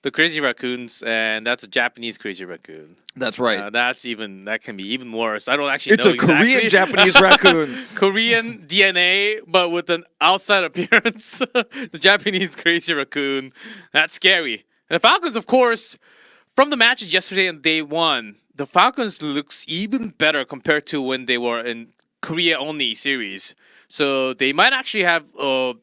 The crazy raccoons, and that's a Japanese crazy raccoon. That's right. That can be even worse. I don't actually It's know a Korean Japanese raccoon. Korean DNA, but with an outside appearance. The Japanese crazy raccoon. That's scary. And the Falcons, of course, from the matches yesterday on day one, the Falcons looks even better compared to when they were in Korea-only series. So they might actually have 3-0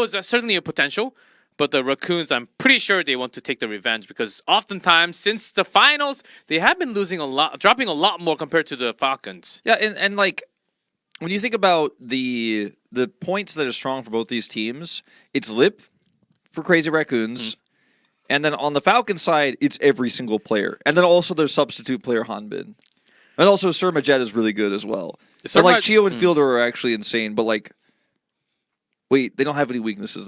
is certainly a potential. But the Raccoons, I'm pretty sure they want to take the revenge because oftentimes since the finals, they have been losing a lot, dropping a lot more compared to the Falcons. Yeah, and like when you think about the points that are strong for both these teams, it's Lip for Crazy Raccoons, and then on the Falcon side, it's every single player, and then also their substitute player Hanbin, and also Sir Majet is really good as well. So like Chio and Fielder are actually insane, but like, wait, they don't have any weaknesses.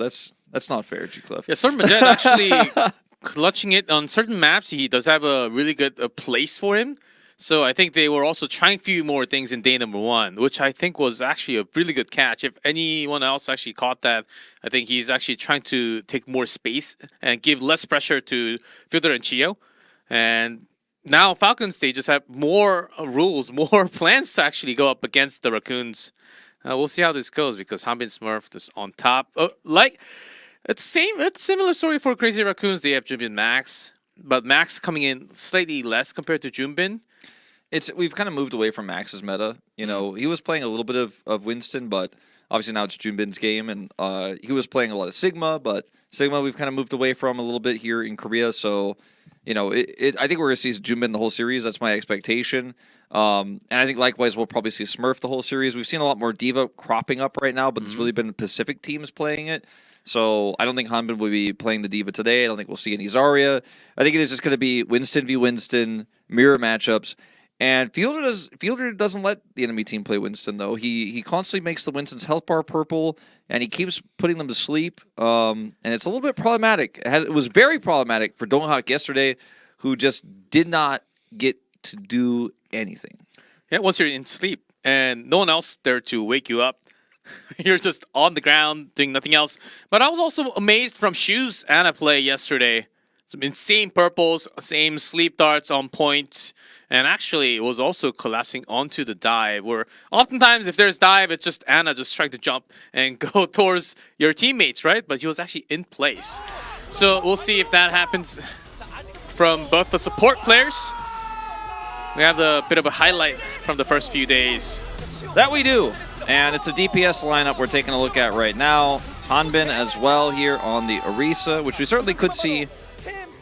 That's not fair, G-Clef. Yeah, Sir Majet actually clutching it on certain maps. He does have a really good place for him. So I think they were also trying a few more things in day number one, which I think was actually a really good catch. If anyone else actually caught that, I think he's actually trying to take more space and give less pressure to Fielder and Chio. And now Falcons, they just have more rules, more plans to actually go up against the Raccoons. We'll see how this goes because Hanbin Smurf is on top. It's similar story for Crazy Raccoons. They have Junbin Max, but Max coming in slightly less compared to Junbin. We've kind of moved away from Max's meta. You know, he was playing a little bit of Winston, but obviously now it's Junbin's game, and he was playing a lot of Sigma, but Sigma we've kind of moved away from a little bit here in Korea. So, I think we're going to see Junbin the whole series. That's my expectation. And I think likewise we'll probably see Smurf the whole series. We've seen a lot more Diva cropping up right now, but it's really been Pacific teams playing it. So I don't think Hanbin will be playing the Diva today. I don't think we'll see any Zarya. I think it is just going to be Winston v Winston, mirror matchups. And Fielder doesn't let the enemy team play Winston, though. He constantly makes the Winston's health bar purple, and he keeps putting them to sleep. And it's a little bit problematic. It was very problematic for Donghak yesterday, who just did not get to do anything. Yeah, once you're in sleep and no one else there to wake you up, you're just on the ground doing nothing else. But I was also amazed from Shu's Ana play yesterday. Some insane purples, same sleep darts on point, and actually it was also collapsing onto the dive, where oftentimes if there's dive, it's just Ana just trying to jump and go towards your teammates, right? But he was actually in place. So we'll see if that happens from both the support players. We have a bit of a highlight from the first few days. That we do. And it's a DPS lineup we're taking a look at right now. Hanbin as well here on the Orisa, which we certainly could see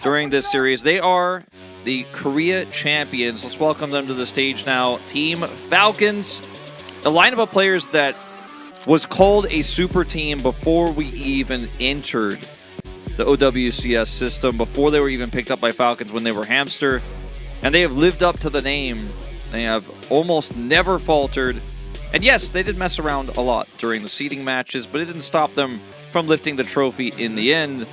during this series. They are the Korea champions. Let's welcome them to the stage now. Team Falcons, a lineup of players that was called a super team before we even entered the OWCS system, before they were even picked up by Falcons when they were Hamster. And they have lived up to the name. They have almost never faltered. And yes, they did mess around a lot during the seeding matches, but it didn't stop them from lifting the trophy in the end.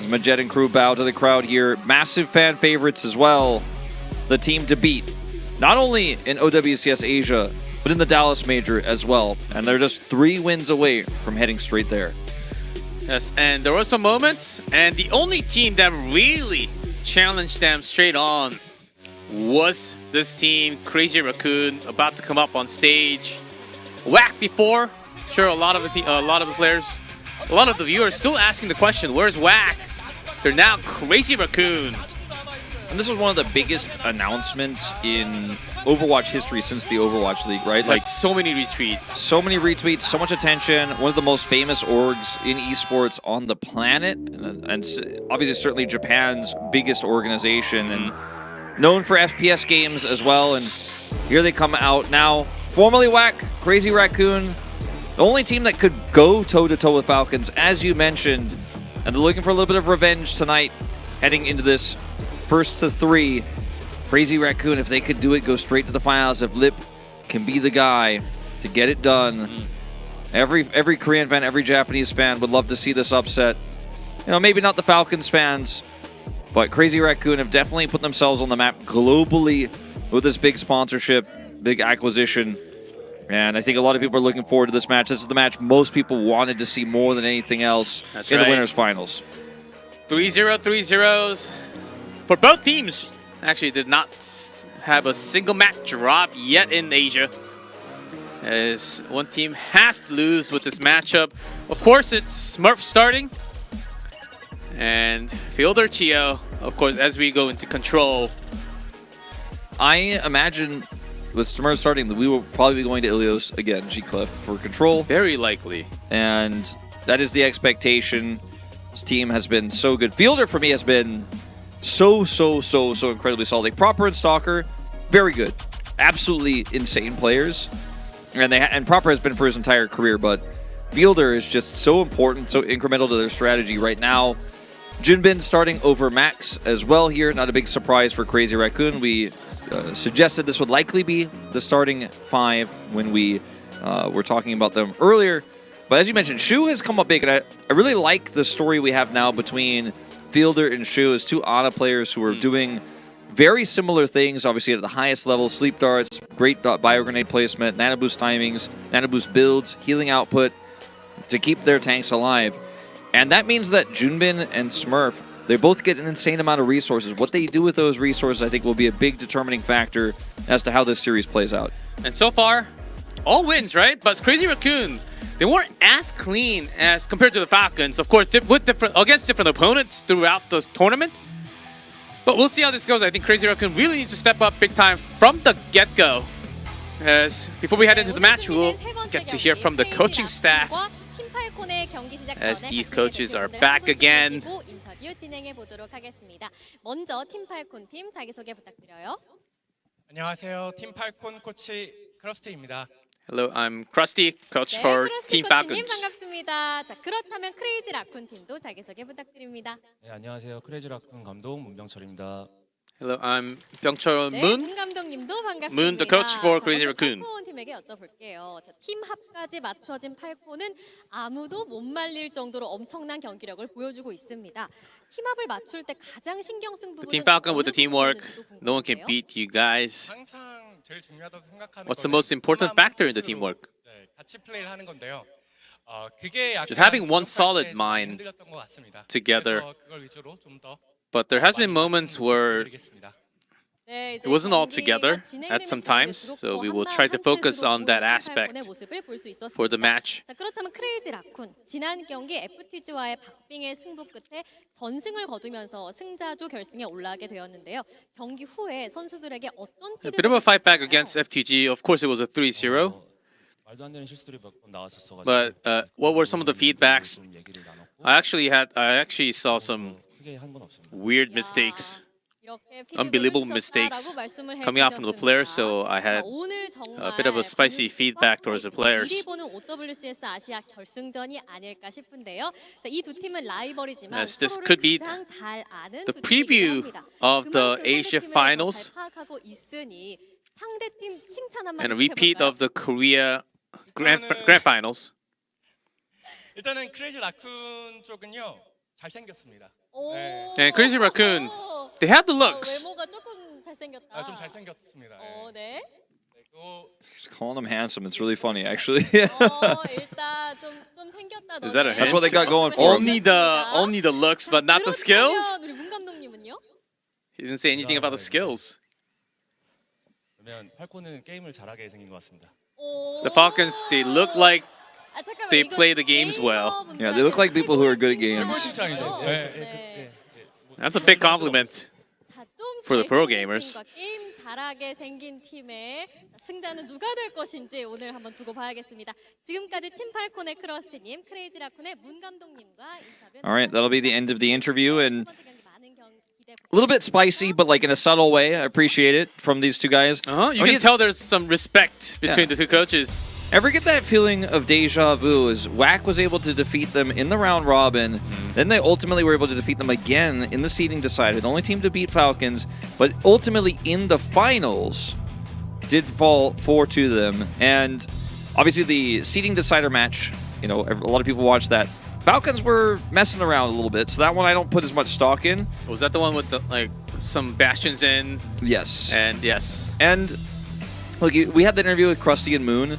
Majet and crew bow to the crowd here. Massive fan favorites as well. The team to beat, not only in OWCS Asia, but in the Dallas Major as well. And they're just 3 wins away from heading straight there. Yes, and there were some moments, and the only team that really challenged them straight on was this team, Crazy Raccoon, about to come up on stage. Whack before, sure, a lot of the players, a lot of the viewers still asking the question, where's Whack? They're now Crazy Raccoon. And this is one of the biggest announcements in Overwatch history since the Overwatch League, right? Like so many retweets. So many retweets, so much attention. One of the most famous orgs in esports on the planet. And obviously, certainly Japan's biggest organization. And known for FPS games as well. And here they come out now. Formerly WAC, Crazy Raccoon. The only team that could go toe-to-toe with Falcons, as you mentioned. And they're looking for a little bit of revenge tonight, heading into this first to 3. Crazy Raccoon, if they could do it, go straight to the finals. If Lip can be the guy to get it done. Every Korean fan, every Japanese fan would love to see this upset. You know, maybe not the Falcons fans, but Crazy Raccoon have definitely put themselves on the map globally with this big sponsorship, big acquisition. And I think a lot of people are looking forward to this match. This is the match most people wanted to see more than anything else in the winners finals. 3-0, 3-0s. For both teams, actually did not have a single match drop yet in Asia. As one team has to lose with this matchup. Of course, it's Smurf starting. And Fielder Chio, of course, as we go into control. I imagine with Smurf starting, we will probably be going to Ilios again, G-Clef, for control. Very likely. And that is the expectation. This team has been so good. Fielder, for me, has been so incredibly solid. Proper and Stalker, very good. Absolutely insane players. And Proper has been for his entire career, but Fielder is just so important, so incremental to their strategy right now. Junbin starting over Max as well here. Not a big surprise for Crazy Raccoon. We suggested this would likely be the starting 5 when we were talking about them earlier. But as you mentioned, Shu has come up big, and I really like the story we have now between Fielder and Shu as 2 Ana players who are doing very similar things, obviously at the highest level. Sleep darts, great bio grenade placement, nano boost timings, nano boost builds, healing output to keep their tanks alive. And that means that Junbin and Smurf, they both get an insane amount of resources. What they do with those resources, I think, will be a big determining factor as to how this series plays out. And so far, all wins, right? But Crazy Raccoon, they weren't as clean as compared to the Falcons. Of course, against different opponents throughout the tournament. But we'll see how this goes. I think Crazy Raccoon really needs to step up big time from the get-go. As before we head into the match, we'll get to hear from the coaching staff as these coaches are back again. 먼저 팀 팔콘 팀 자기소개 부탁드려요. 안녕하세요. 팀 팔콘 코치 크러스트입니다. Hello, I'm Krusty, coach for Team Falcons. 반갑습니다. 자, 그렇다면 크레이지 라쿤 팀도 자기소개 부탁드립니다. 네, 안녕하세요. 크레이지 라쿤 감독 문병철입니다. Hello, I'm 병철 네, Moon. 문 감독님도 반갑습니다. Moon, the coach for Crazy Raccoon. 팔콘 팀에게 여쭤볼게요. 자, 팀 합까지 맞춰진 팔콘은 아무도 못 말릴 정도로 엄청난 경기력을 보여주고 있습니다. 팀 합을 맞출 때 가장 신경 쓴 부분은 Team Falcon with the teamwork, no one can beat you guys. 항상 제일 중요하다고 생각하는 What's the most important factor in the teamwork? 네, 같이 플레이를 하는 건데요. 그게 Just having one solid mind together. 그래서 그걸 위주로 좀 더 But there has been moments where it wasn't all together at some times, so we will try to focus on that aspect for the match. 자, 그렇다면 크레이지 라쿤 지난 경기 FTG와의 박빙의 승부 끝에 전승을 거두면서 승자조 결승에 올라가게 되었는데요. 경기 후에 선수들에게 어떤 A bit of a fight back against FTG. Of course, it was a 3-0. 말도 안 되는 실수들이 몇 번 나왔었어 가지고. But what were some of the feedbacks? I actually saw some weird mistakes, unbelievable mistakes coming out from the players, so I had a bit of a spicy feedback towards the players. 미리 보는 OWCS 아시아 결승전이 아닐까 싶은데요. 자, 이 두 팀은 라이벌이지만 Yes, this 서로를 could be 가장 잘 아는 the 두 preview 팀이기도 합니다. of the 그만큼 Asia 상대팀을 더 Finals 잘 파악하고 있으니 상대팀 칭찬 and 한마디 a repeat 해볼까요? of the Korea Grand Finals. 일단은 크레이지 라쿤 쪽은요 잘생겼습니다. And Crazy Raccoon, they have the looks. 외모가 조금 잘생겼다. 좀 잘생겼습니다. 네. He's calling him handsome. It's really funny, actually. 일단 좀 생겼다. Is that a hint? That's what they got going for him. Only the looks, but not the skills. 우리 문 감독님은요? He didn't say anything about the skills. 그러면 팔콘은 게임을 잘하게 생긴 것 같습니다. The Falcons, they look like they play the games well. Yeah, they look like people who are good at games. That's a big compliment. 좀 for the pro 잘생긴 gamers. 팀과 게임 잘하게 생긴 팀의 승자는 누가 될 것인지 오늘 한번 두고 봐야겠습니다. 지금까지 팀 팔콘의 크러스티님, 크레이지 라쿤의 문 감독님과 인터뷰. All right, that'll be the end of the interview, and a little bit spicy, but like in a subtle way. I appreciate it from these two guys. You can tell there's some respect between the two coaches. Ever get that feeling of deja vu as WAC was able to defeat them in the round robin, then they ultimately were able to defeat them again in the seeding decider, the only team to beat Falcons, but ultimately in the finals did fall 4-2 to them. And obviously the seeding decider match, you know, a lot of people watched that. Falcons were messing around a little bit, so that one I don't put as much stock in. Was that the one with the, like some bastions in? Yes. And yes. And look, we had that interview with Krusty and Moon.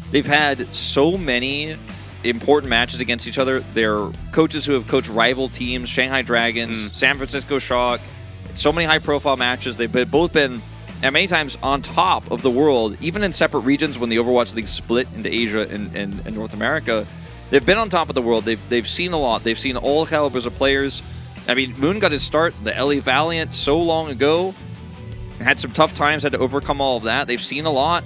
They've had so many important matches against each other. They're coaches who have coached rival teams, Shanghai Dragons, San Francisco Shock. So many high-profile matches. They've both been, and many times, on top of the world, even in separate regions when the Overwatch League split into Asia and North America. They've been on top of the world. They've seen a lot. They've seen all calibers of players. I mean, Moon got his start, the LA Valiant, so long ago. Had some tough times, had to overcome all of that. They've seen a lot.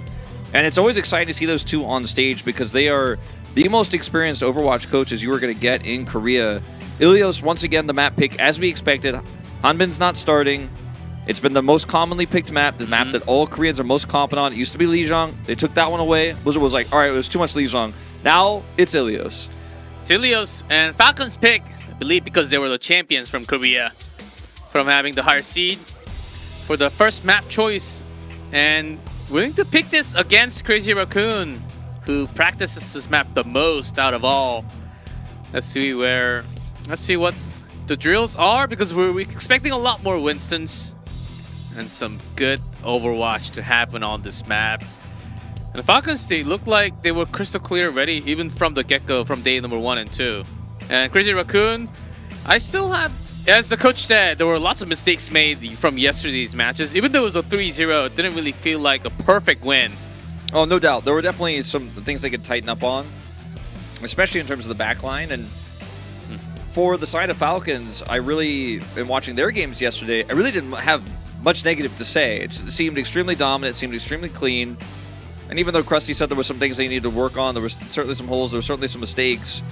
And it's always exciting to see those two on stage because they are the most experienced Overwatch coaches you are going to get in Korea. Ilios, once again, the map pick as we expected. Hanbin's not starting. It's been the most commonly picked map, the map that all Koreans are most competent on. It used to be Lijiang. They took that one away. Blizzard was like, all right, it was too much Lijiang. Now it's Ilios. It's Ilios and Falcons pick, I believe because they were the champions from Korea, from having the higher seed for the first map choice. And willing to pick this against Crazy Raccoon, who practices this map the most out of all. Let's see what the drills are, because we're expecting a lot more Winstons and some good Overwatch to happen on this map. And the Falcons, they look like they were crystal clear ready, even from the get-go, from day number 1 and 2. And Crazy Raccoon, I still have, as the coach said, there were lots of mistakes made from yesterday's matches. Even though it was a 3-0, it didn't really feel like a perfect win. Oh, no doubt. There were definitely some things they could tighten up on, especially in terms of the backline. And for the side of Falcons, I really, in watching their games yesterday, I really didn't have much negative to say. It seemed extremely dominant, it seemed extremely clean. And even though Krusty said there were some things they needed to work on, there was certainly some holes, there were certainly some mistakes.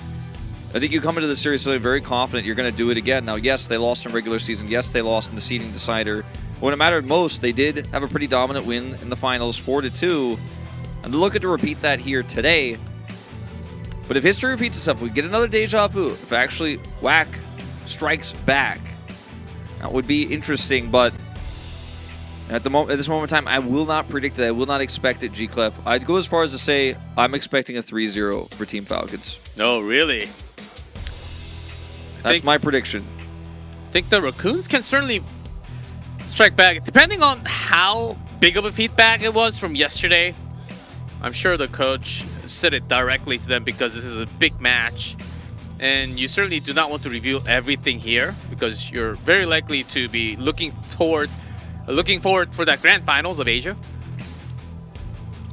I think you come into this series feeling very confident you're going to do it again. Now, yes, they lost in regular season. Yes, they lost in the seeding decider. But when it mattered most, they did have a pretty dominant win in the finals, 4-2. And they're looking to repeat that here today. But if history repeats itself, we get another deja vu. If actually WAC strikes back, that would be interesting. But at this moment in time, I will not predict it. I will not expect it, G-Clef. I'd go as far as to say I'm expecting a 3-0 for Team Falcons. Oh, really? That's my prediction. I think the Raccoons can certainly strike back, depending on how big of a feedback it was from yesterday. I'm sure the coach said it directly to them because this is a big match. And you certainly do not want to reveal everything here because you're very likely to be looking forward for that grand finals of Asia.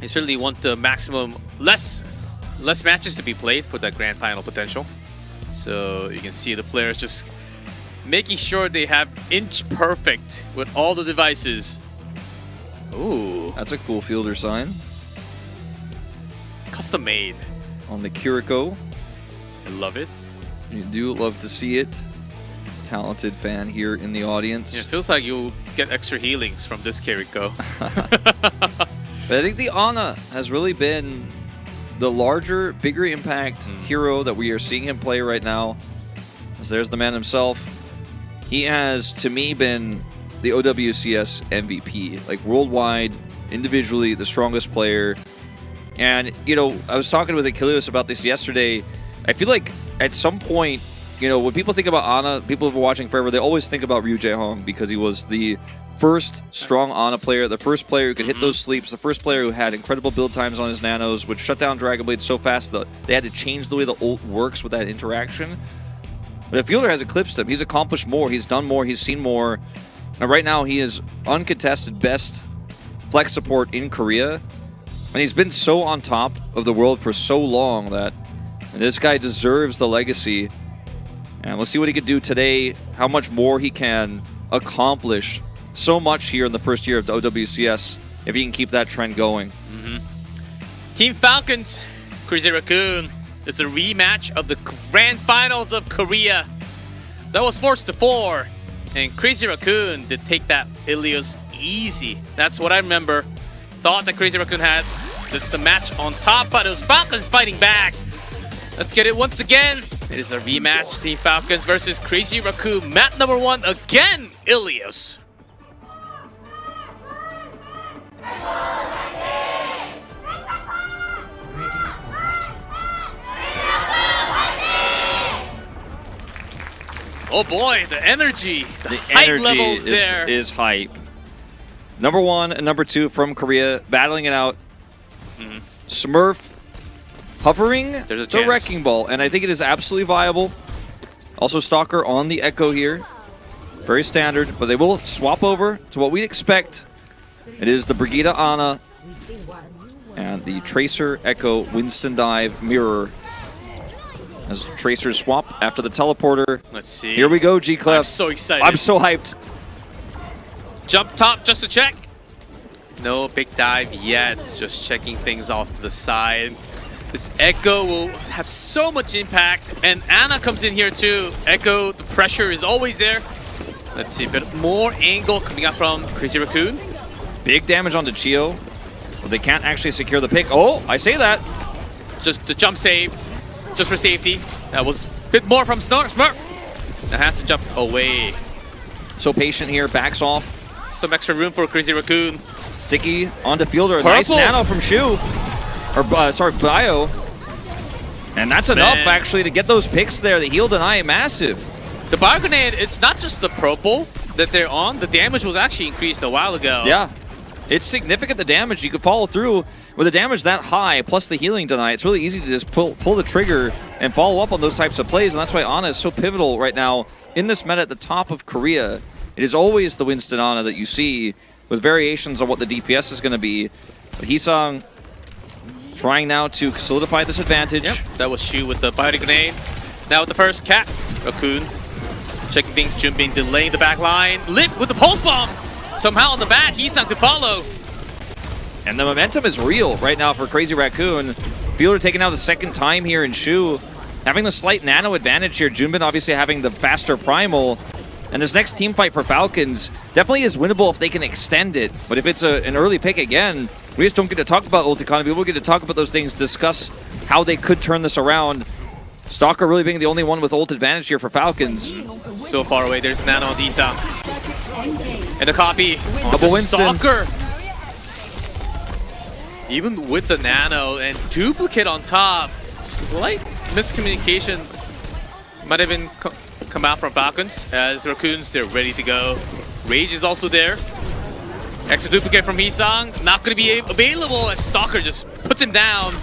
You certainly want the maximum, less matches to be played for that grand final potential. So you can see the players just making sure they have inch perfect with all the devices. Ooh. That's a cool fielder sign. Custom made. On the Kiriko. I love it. You do love to see it. Talented fan here in the audience. Yeah, it feels like you'll get extra healings from this Kiriko. But I think the Ana has really been the larger, bigger impact hero that we are seeing him play right now. As there's the man himself. He has, to me, been the OWCS MVP. Like, worldwide, individually, the strongest player. And, you know, I was talking with Achilles about this yesterday. I feel like at some point, you know, when people think about Ana, people have been watching forever, they always think about Ryu Jae-hong because he was the first strong Ana player, the first player who could hit those sleeps, the first player who had incredible build times on his nanos, would shut down Dragon Blade so fast that they had to change the way the ult works with that interaction. But if Fielder has eclipsed him, he's accomplished more, he's done more, he's seen more. And right now he is uncontested best flex support in Korea. And he's been so on top of the world for so long that this guy deserves the legacy. And let's see what he can do today, how much more he can accomplish so much here in the first year of the OWCS if he can keep that trend going. Team Falcons, Crazy Raccoon. It's a rematch of the Grand Finals of Korea. That was 4-4, and Crazy Raccoon did take that Ilios easy. That's what I remember. Thought that Crazy Raccoon had the match on top, but it was Falcons fighting back. Let's get it once again. It is a rematch, Team Falcons versus Crazy Raccoon. Map number 1 again, Ilios. Oh boy, the energy, the hype energy levels there. is hype. Number 1 and number 2 from Korea battling it out. Smurf hovering There's a the chance. Wrecking Ball, and I think it is absolutely viable. Also Stalker on the Echo here. Very standard, but they will swap over to what we'd expect. It is the Brigida Ana and the Tracer Echo Winston Dive Mirror. As Tracers swap after the teleporter. Let's see. Here we go, G-Clef. I'm so excited. I'm so hyped. Jump top just to check. No big dive yet. Just checking things off to the side. This Echo will have so much impact. And Ana comes in here too. Echo, the pressure is always there. Let's see, a bit more angle coming up from Crazy Raccoon. Big damage onto Chio. But they can't actually secure the pick. Oh, I say that. Just the jump save. Just for safety. That was a bit more from Smurf. That has to jump away. So patient here, backs off. Some extra room for Crazy Raccoon. Sticky onto Fielder. Purple. Nice nano from Shu. Or, sorry, Bio. And that's enough, actually, to get those picks there. The heal deny, massive. The Bio Grenade, it's not just the purple that they're on. The damage was actually increased a while ago. Yeah. It's significant, the damage. You could follow through with a damage that high, plus the healing deny. It's really easy to just pull the trigger and follow up on those types of plays, and that's why Ana is so pivotal right now in this meta at the top of Korea. It is always the Winston Ana that you see, with variations on what the DPS is going to be. But Hisang trying now to solidify this advantage. Yep, that was Shu with the Bio Grenade. Now with the first cat, Raccoon. Checking things, Junbin delaying the back line. Lit with the Pulse Bomb! Somehow on the back, Hisang to follow. And the momentum is real right now for Crazy Raccoon. Fielder taking out the second time here in Shu. Having the slight nano advantage here. Junbin obviously having the faster primal. And this next team fight for Falcons definitely is winnable if they can extend it. But if it's an early pick again, we just don't get to talk about ult economy. We'll get to talk about those things, discuss how they could turn this around. Stalker really being the only one with ult advantage here for Falcons. So far away, there's Nano on Disa. And the copy. Double Winston. Stalker. Even with the Nano and duplicate on top, slight miscommunication might have been come out from Falcons as Raccoons, they're ready to go. Rage is also there. Extra duplicate from Hisang, not going to be available as Stalker just puts him down.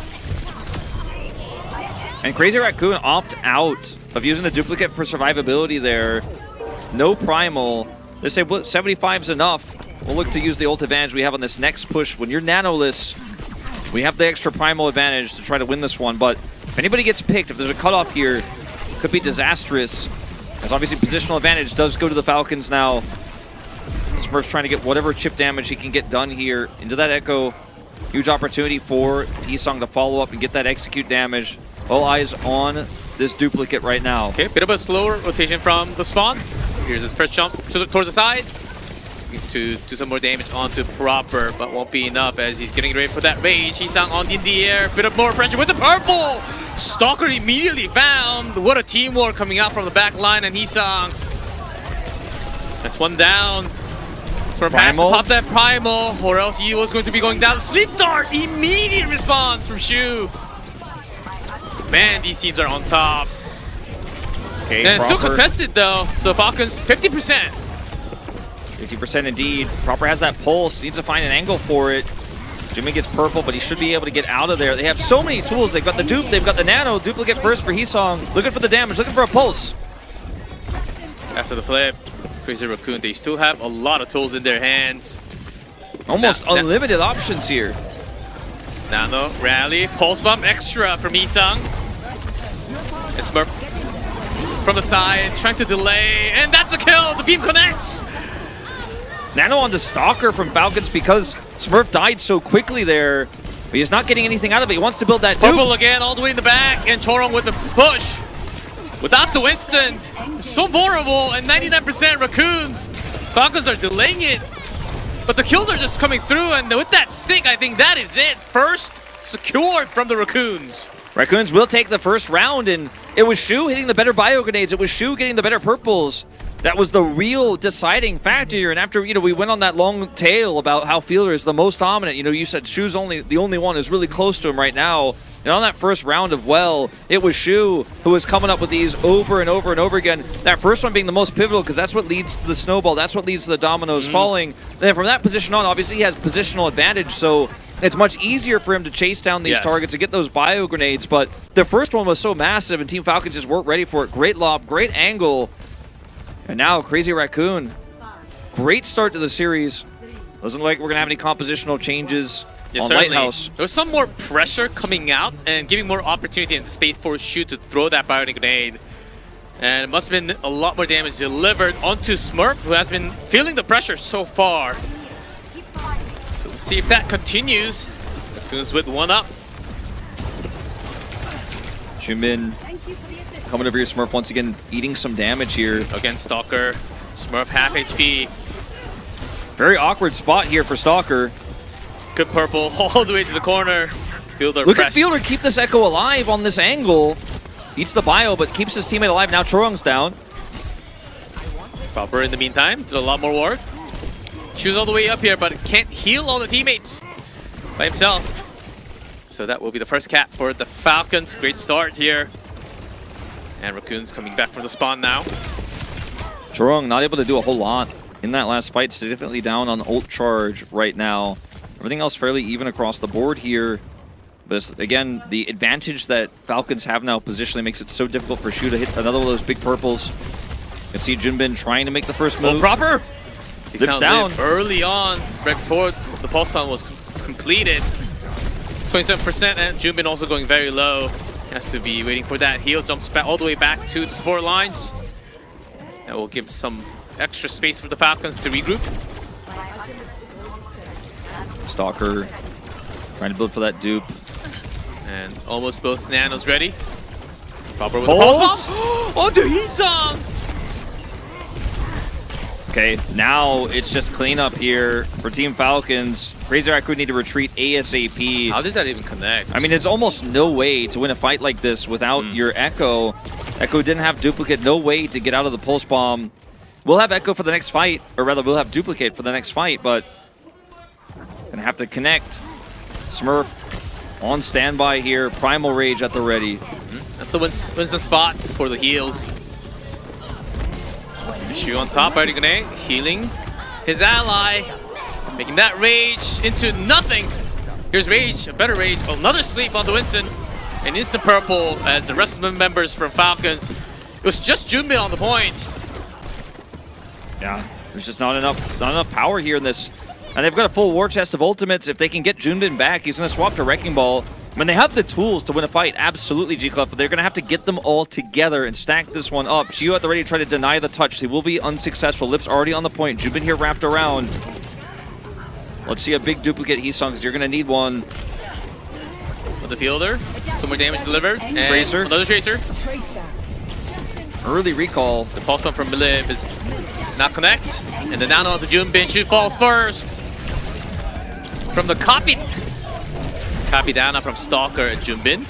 And Crazy Raccoon opt out of using the duplicate for survivability there. No primal. They say 75's enough. We'll look to use the ult advantage we have on this next push. When you're nanoless, we have the extra primal advantage to try to win this one. But if anybody gets picked, if there's a cutoff here, it could be disastrous. As obviously positional advantage does go to the Falcons now. Smurf's trying to get whatever chip damage he can get done here into that Echo. Huge opportunity for Hisang to follow up and get that execute damage. All eyes on this duplicate right now. Okay, bit of a slower rotation from the spawn. Here's his first jump towards the side. To do some more damage onto Proper, but won't be enough as he's getting ready for that rage. Hisang on in the air, bit of more pressure with the purple! Stalker immediately found. What a teamwork coming out from the back line, and Hisang. That's one down. So pass to pop that primal, or else he was going to be going down. Sleep Dart! Immediate response from Shu. Man, these teams are on top. Okay, and it's still contested though, so Falcons 50%. 50% indeed. Proper has that pulse, needs to find an angle for it. Jimmy gets purple, but he should be able to get out of there. They have so many tools. They've got the dupe, they've got the nano, duplicate first for Hisang. Looking for the damage, looking for a pulse. After the flip, Crazy Raccoon, they still have a lot of tools in their hands. Almost unlimited options here. Nano, rally, pulse bomb extra from Hisang. And Smurf from the side, trying to delay, and that's a kill! The beam connects! Nano on the Stalker from Falcons because Smurf died so quickly there. But he's not getting anything out of it. He wants to build that dupe. Purple again, all the way in the back, and Chorong with the push. Without the Winston, so vulnerable, and 99% Raccoons. Falcons are delaying it, but the kills are just coming through, and with that stick, I think that is it. First secured from the Raccoons. Raccoons will take the first round, and it was Shu hitting the better bio grenades. It was Shu getting the better purples. That was the real deciding factor here. And after, we went on that long tale about how Fielder is the most dominant. You said Shu's the only one who's really close to him right now. And on that first round of Well, it was Shu who was coming up with these over and over and over again. That first one being the most pivotal because that's what leads to the snowball. That's what leads to the dominoes falling. Then from that position on, obviously he has positional advantage. So it's much easier for him to chase down these targets and get those bio grenades. But the first one was so massive and Team Falcons just weren't ready for it. Great lob, great angle. And now Crazy Raccoon. Great start to the series. Doesn't look like we're going to have any compositional changes on certainly. Lighthouse. There was some more pressure coming out and giving more opportunity and space for Shu to throw that bionic grenade. And it must have been a lot more damage delivered onto Smurf, who has been feeling the pressure so far. So let's see if that continues. Raccoons with one up. Jumin coming over here. Smurf once again eating some damage here. Against Stalker. Smurf half HP. Very awkward spot here for Stalker. Good purple all the way to the corner. Fielder Look pressed. at Fielder keep this Echo alive on this angle. Eats the bio, but keeps his teammate alive. Now Chorong's down. Proper in the meantime, did a lot more work. Shu's all the way up here, but can't heal all the teammates by himself. So that will be the first cap for the Falcons. Great start here. And Raccoon's coming back from the spawn now. Chorong not able to do a whole lot in that last fight. Significantly down on ult charge right now. Everything else fairly even across the board here. But again, the advantage that Falcons have now positionally makes it so difficult for Shu to hit another one of those big purples. You can see Junbin trying to make the first move. Proper! Dips down. Early on, right before the pulse spawn was completed. 27%, and Junbin also going very low. Has to be waiting for that heal. Jumps back all the way back to the support lines. That will give some extra space for the Falcons to regroup. Stalker trying to build for that dupe. And almost both nanos ready. Proper with Pulse. the pulse bomb. Onto Heesung! Okay, now it's just cleanup here for Team Falcons. Crazy Raccoon need to retreat ASAP. How did that even connect? I mean, it's almost no way to win a fight like this without your Echo. Echo didn't have Duplicate, no way to get out of the Pulse Bomb. We'll have Echo for the next fight, or rather we'll have Duplicate for the next fight, but gonna have to connect. Smurf on standby here, Primal Rage at the ready. That's the Winston spot for the heals. Shu on top, already grenade, healing his ally, making that Rage into nothing. Here's Rage, a better Rage, another sleep onto Winston, and instant purple as the rest of the members from Falcons. It was just Junbin on the point. Yeah, there's just not enough power here in this. And they've got a full war chest of ultimates. If they can get Junbin back, he's going to swap to Wrecking Ball. I mean, they have the tools to win a fight, absolutely, G-Clef, but they're going to have to get them all together and stack this one up. Shio at the ready to try to deny the touch. He will be unsuccessful. Lips already on the point. Junbin here wrapped around. Let's see a big duplicate Heesung, because you're going to need one. With the fielder, some more damage delivered. And Tracer. Another Tracer. Early recall. The pulse pump from Bilib is not connect. And the nano onto Junbin. Shu falls first. From the copy down from Stalker and Junbin.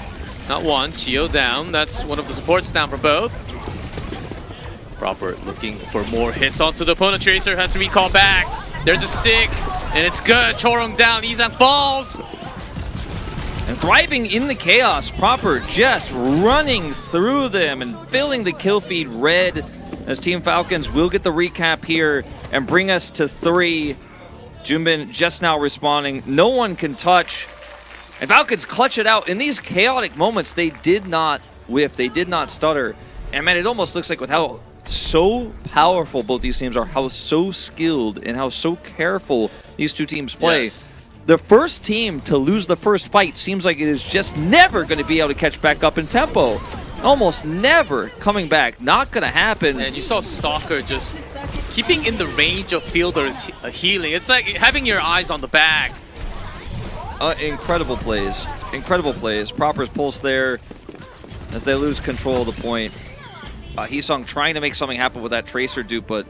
Not one, Chio down. That's one of the supports down for both. Proper looking for more hits onto the opponent. Tracer has to recall back. There's a stick, and it's good. Chorong down, Izan falls. And thriving in the chaos. Proper just running through them and filling the kill feed red as Team Falcons will get the recap here and bring us to 3. Junbin just now responding. No one can touch. And Falcons clutch it out. In these chaotic moments, they did not whiff. They did not stutter. And man, it almost looks like with how so powerful both these teams are, how so skilled and how so careful these two teams play. Yes. The first team to lose the first fight seems like it is just never going to be able to catch back up in tempo. almost never coming back. Not gonna happen. And you saw Stalker just keeping in the range of fielders healing. It's like having your eyes on the bag. Incredible plays. Incredible plays. Proper's pulse there as they lose control of the point. Heesung trying to make something happen with that Tracer dupe, but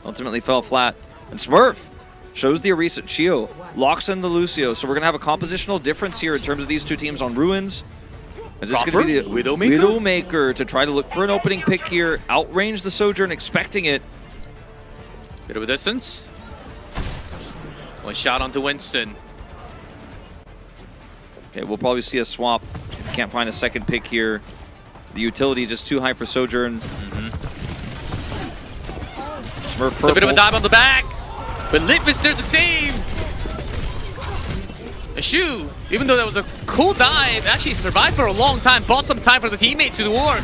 ultimately fell flat. And Smurf shows the Orisa. Chio locks in the Lucio. So we're going to have a compositional difference here in terms of these two teams on Ruins. Is this going to be the Widowmaker to try to look for an opening pick here, outrange the Sojourn, expecting it. Bit of a distance. One shot onto Winston. Okay, we'll probably see a swap. Can't find a second pick here. The utility just too high for Sojourn. Smurf purple. So a bit of a dive on the back, but Lip is there to save. A shoe, even though that was a cool dive, actually survived for a long time, bought some time for the teammate to work.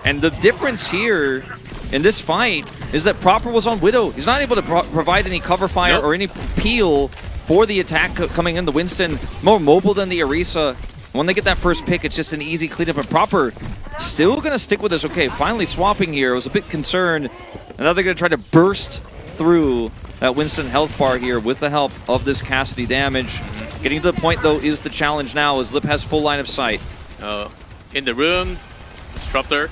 And the difference here in this fight is that Proper was on Widow. He's not able to provide any cover fire or any peel for the attack coming in. The Winston more mobile than the Orisa. When they get that first pick, it's just an easy cleanup. And Proper still going to stick with this. Okay, finally swapping here. I was a bit concerned. And now they're going to try to burst through that Winston health bar here with the help of this Cassidy damage. Getting to the point, though, is the challenge now as Lip has full line of sight. In the room, Disruptor.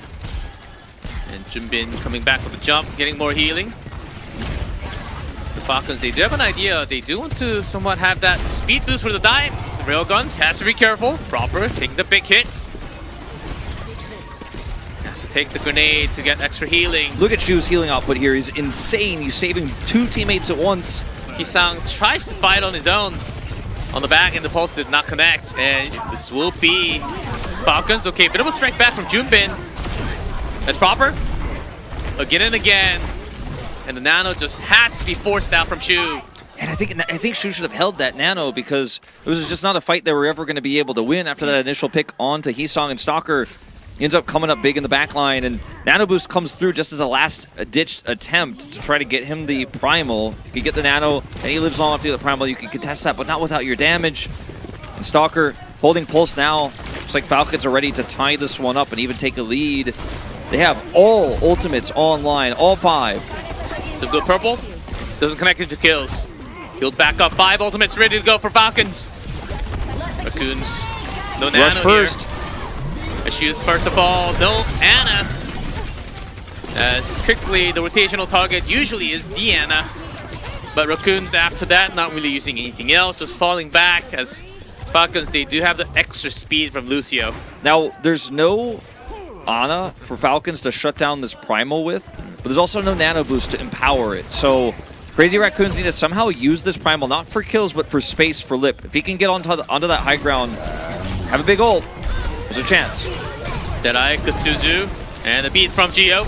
And Junbin coming back with a jump, getting more healing. The Falcons, they do have an idea. They do want to somewhat have that speed boost for the dive. The Railgun has to be careful. Proper taking the big hit. Has to take the grenade to get extra healing. Look at Shu's healing output here. He's insane. He's saving two teammates at once. Heesung tries to fight on his own. On the back, and the pulse did not connect. And this will be Falcons. Okay, bit of a strike back from Junbin. That's Proper. Again and again. And the Nano just has to be forced out from Shu. And I think Shu should have held that Nano because it was just not a fight they were ever going to be able to win after that initial pick onto Heesung. And Stalker ends up coming up big in the back line. And Nano Boost comes through just as a last-ditched attempt to try to get him the Primal. You can get the Nano, and he lives long enough to get the Primal. You can contest that, but not without your damage. And Stalker holding Pulse now. Looks like Falcons are ready to tie this one up and even take a lead. They have all ultimates online, all 5. Some good purple. Doesn't connect into kills. Healed back up. 5 ultimates ready to go for Falcons. Raccoons. No Nano Rush first. Here. Issues first of all. No Ana. As quickly the rotational target usually is Deanna. But Raccoons after that not really using anything else. Just falling back as Falcons, they do have the extra speed from Lucio. Now, there's no Ana for Falcons to shut down this Primal with, but there's also no Nano Boost to empower it. So Crazy Raccoons need to somehow use this Primal, not for kills, but for space for Lip. If he can get onto that high ground, have a big ult, there's a chance. Deadeye, Kutsuzu, and a beat from Gio.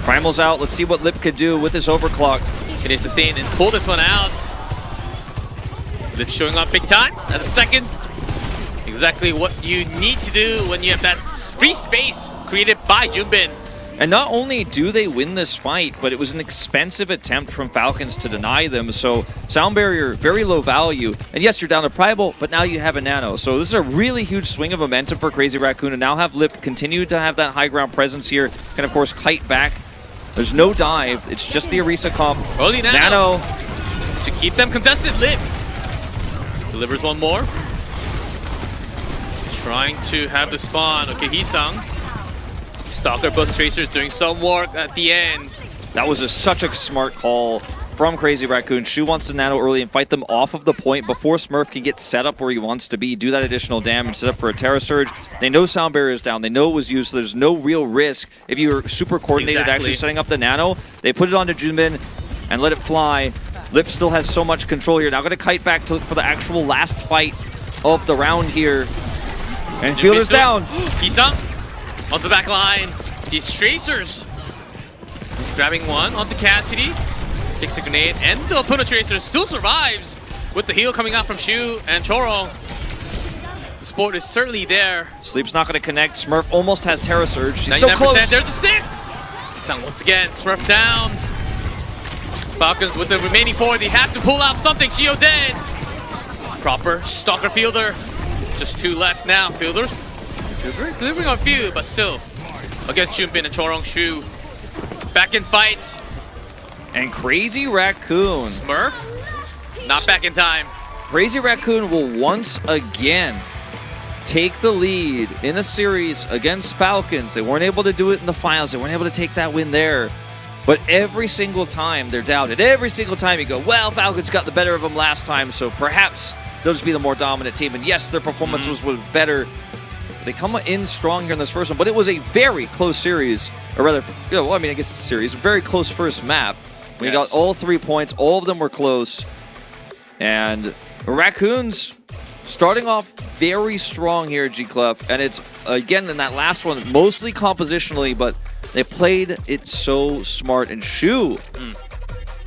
Primal's out. Let's see what Lip could do with this overclock. Can he sustain and pull this one out? Lip showing up big time at a second. Exactly what you need to do when you have that free space created by Junbin. And not only do they win this fight, but it was an expensive attempt from Falcons to deny them. So Sound Barrier, very low value. And yes, you're down to Primal, but now you have a Nano. So this is a really huge swing of momentum for Crazy Raccoon. And now have Lip continue to have that high ground presence here. Can, of course, kite back. There's no dive. It's just the Orisa comp. Only Nano. To keep them contested, Lip delivers one more. Trying to have the spawn. Okay, Heesung. Stalker, both Tracers doing some work at the end. That was such a smart call from Crazy Raccoon. Shu wants to Nano early and fight them off of the point before Smurf can get set up where he wants to be, do that additional damage, set up for a Terra Surge. They know Sound Barrier is down. They know it was used, so there's no real risk. If you're super coordinated actually setting up the Nano, they put it onto Junbin and let it fly. Lip still has so much control here. Now going to kite back to for the actual last fight of the round here. And Fielder's down. Heesung on the back line. These Tracers. He's grabbing one onto Cassidy. Takes a grenade, and the opponent Tracer still survives with the heal coming out from Shu and Choro. The support is certainly there. Sleep's not going to connect. Smurf almost has Terra Surge. She's so close. There's a stick. Heesung once again. Smurf down. Falcons with the remaining 4. They have to pull out something. Shio dead. Proper Stalker Fielder. Just 2 left now. Fielders delivering on few, but still against Junpin and Chorong Shu. Back in fight. And Crazy Raccoon. Smurf, not back in time. Crazy Raccoon will once again take the lead in a series against Falcons. They weren't able to do it in the finals. They weren't able to take that win there. But every single time they're doubted. Every single time you go, well, Falcons got the better of them last time, so perhaps they'll just be the more dominant team. And yes, their performance was better. They come in strong here in this first one, but it was a very close series. Or rather, well, I mean, I guess it's a series. A very close first map. We got all 3 points. All of them were close. And Raccoons starting off very strong here at G-Clef. And it's, again, in that last one, mostly compositionally, but they played it so smart. And Shu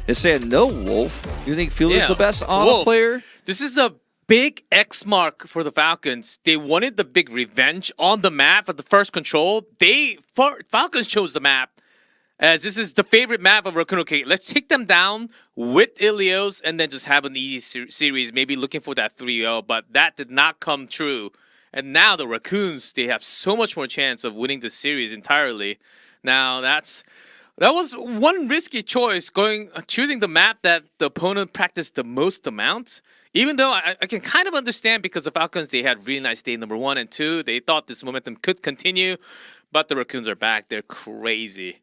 is saying, no, Wolf. You think Fielder's the best auto player? This is a big X mark for the Falcons. They wanted the big revenge on the map at the first control. Falcons chose the map as this is the favorite map of Raccoon. Okay, let's take them down with Ilios and then just have an easy series, maybe looking for that 3-0, but that did not come true. And now the Raccoons, they have so much more chance of winning the series entirely. Now that was one risky choice, choosing the map that the opponent practiced the most amount. Even though I can kind of understand, because the Falcons, they had really nice day number 1 and 2. They thought this momentum could continue, but the Raccoons are back. They're crazy.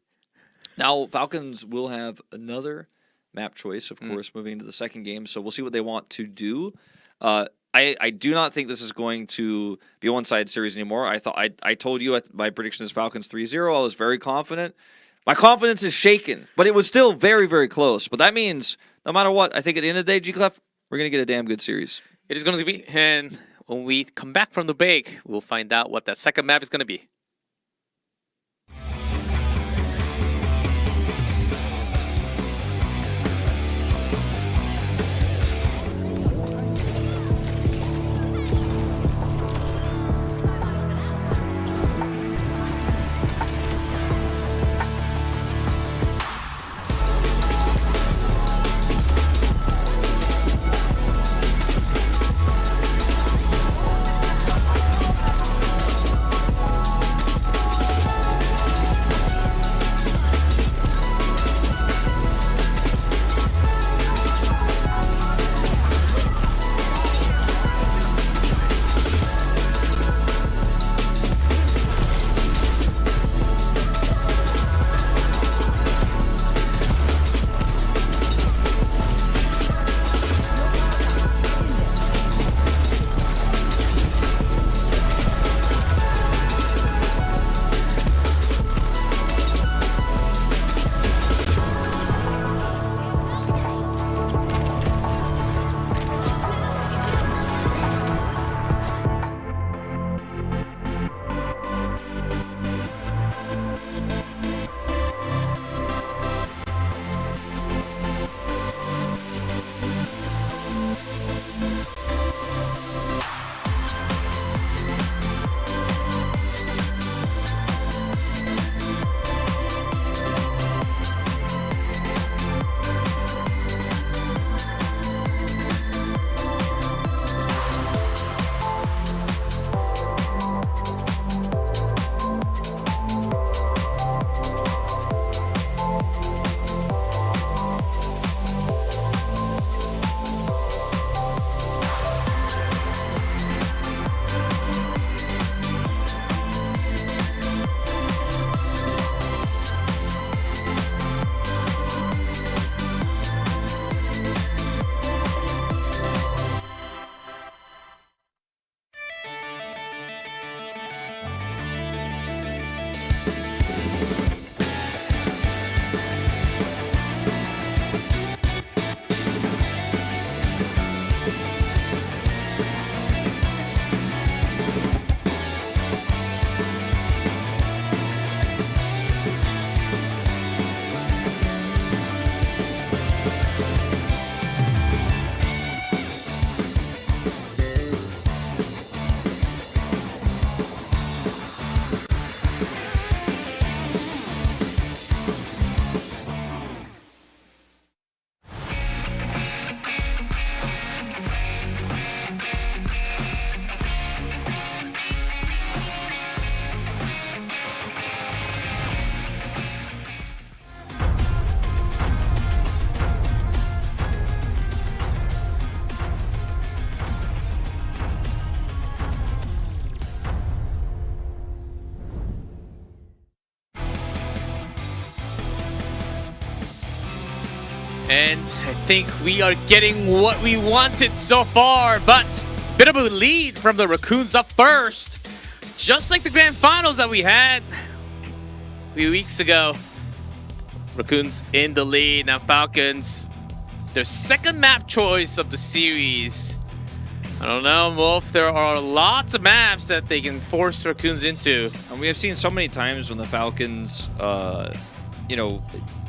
Now, Falcons will have another map choice, of course, moving into the second game. So we'll see what they want to do. I do not think this is going to be a one-sided series anymore. I told you my prediction is Falcons 3-0. I was very confident. My confidence is shaken, but it was still very, very close. But that means no matter what, I think at the end of the day, G-Clef, we're going to get a damn good series. It is going to be, and when we come back from the break, we'll find out what that second map is going to be. And I think we are getting what we wanted so far, but bit of a lead from the Raccoons up first. Just like the grand finals that we had a few weeks ago. Raccoons in the lead. Now Falcons, their second map choice of the series. I don't know, Wolf. There are lots of maps that they can force Raccoons into. And we have seen so many times when the Falcons, you know,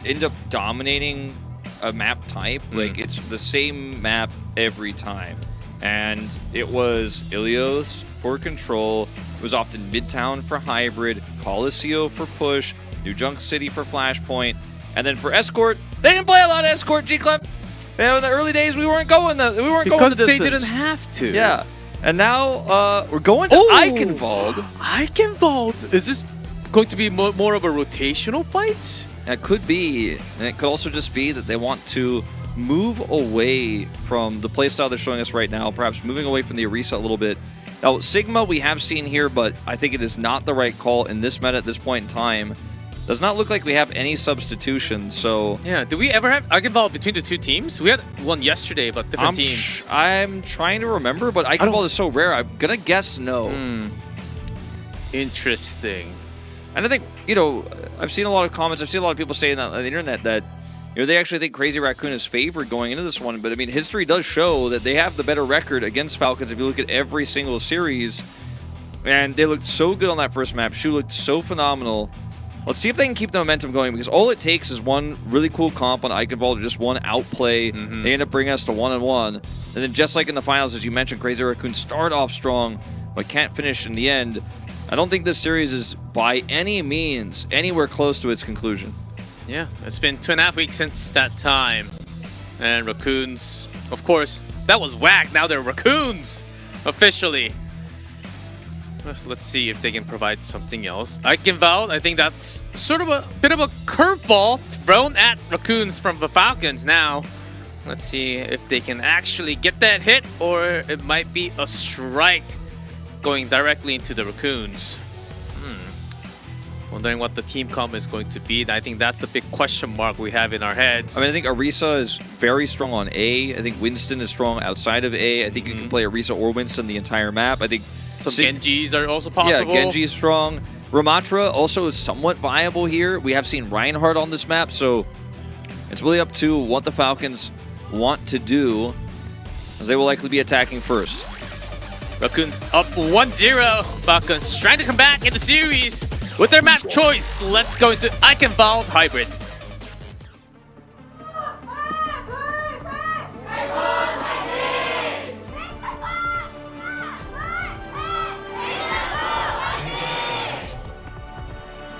end up dominating a map type. Like, it's the same map every time. And it was Ilios for Control. It was often Midtown for Hybrid, Coliseum for Push, New Junk City for Flashpoint. And then for Escort, they didn't play a lot of Escort, G-Clep. You know, in the early days, we weren't going the distance. Because they didn't have to. Yeah. And now we're going to Eichenwald. Eichenwald! Is this going to be more of a rotational fight? It could be. And it could also just be that they want to move away from the playstyle they're showing us right now, perhaps moving away from the Orisa a little bit. Now, Sigma we have seen here, but I think it is not the right call in this meta at this point in time. Does not look like we have any substitutions, so... Yeah, do we ever have Eichenwald between the two teams? We had one yesterday, but different teams. I'm trying to remember, but Eichenwald is so rare, I'm gonna guess no. Interesting. And I think, you know, I've seen a lot of comments, I've seen a lot of people saying on the internet that, you know, they actually think Crazy Raccoon is favored going into this one, but I mean, history does show that they have the better record against Falcons if you look at every single series. And they looked so good on that first map. Shu looked so phenomenal. Let's see if they can keep the momentum going, because all it takes is one really cool comp on Eichenwald or just one outplay. They end up bringing us to 1-1. And then just like in the finals, as you mentioned, Crazy Raccoon start off strong, but can't finish in the end. I don't think this series is by any means anywhere close to its conclusion. Yeah, it's been 2.5 weeks since that time. And Raccoons, of course, that was whack. Now they're Raccoons, officially. Let's see if they can provide something else. Eichenwald, I think that's sort of a bit of a curveball thrown at Raccoons from the Falcons now. Let's see if they can actually get that hit, or it might be a strike going directly into the Raccoons. Wondering what the team comp is going to be. I think that's a big question mark we have in our heads. I mean, I think Orisa is very strong on A. I think Winston is strong outside of A. I think you can play Orisa or Winston the entire map. I think some Genjis are also possible. Yeah, Genji is strong. Ramatra also is somewhat viable here. We have seen Reinhardt on this map, so it's really up to what the Falcons want to do, as they will likely be attacking first. Raccoons up 1-0. Falcons trying to come back in the series with their map choice. Let's go into Eichenwald Hybrid.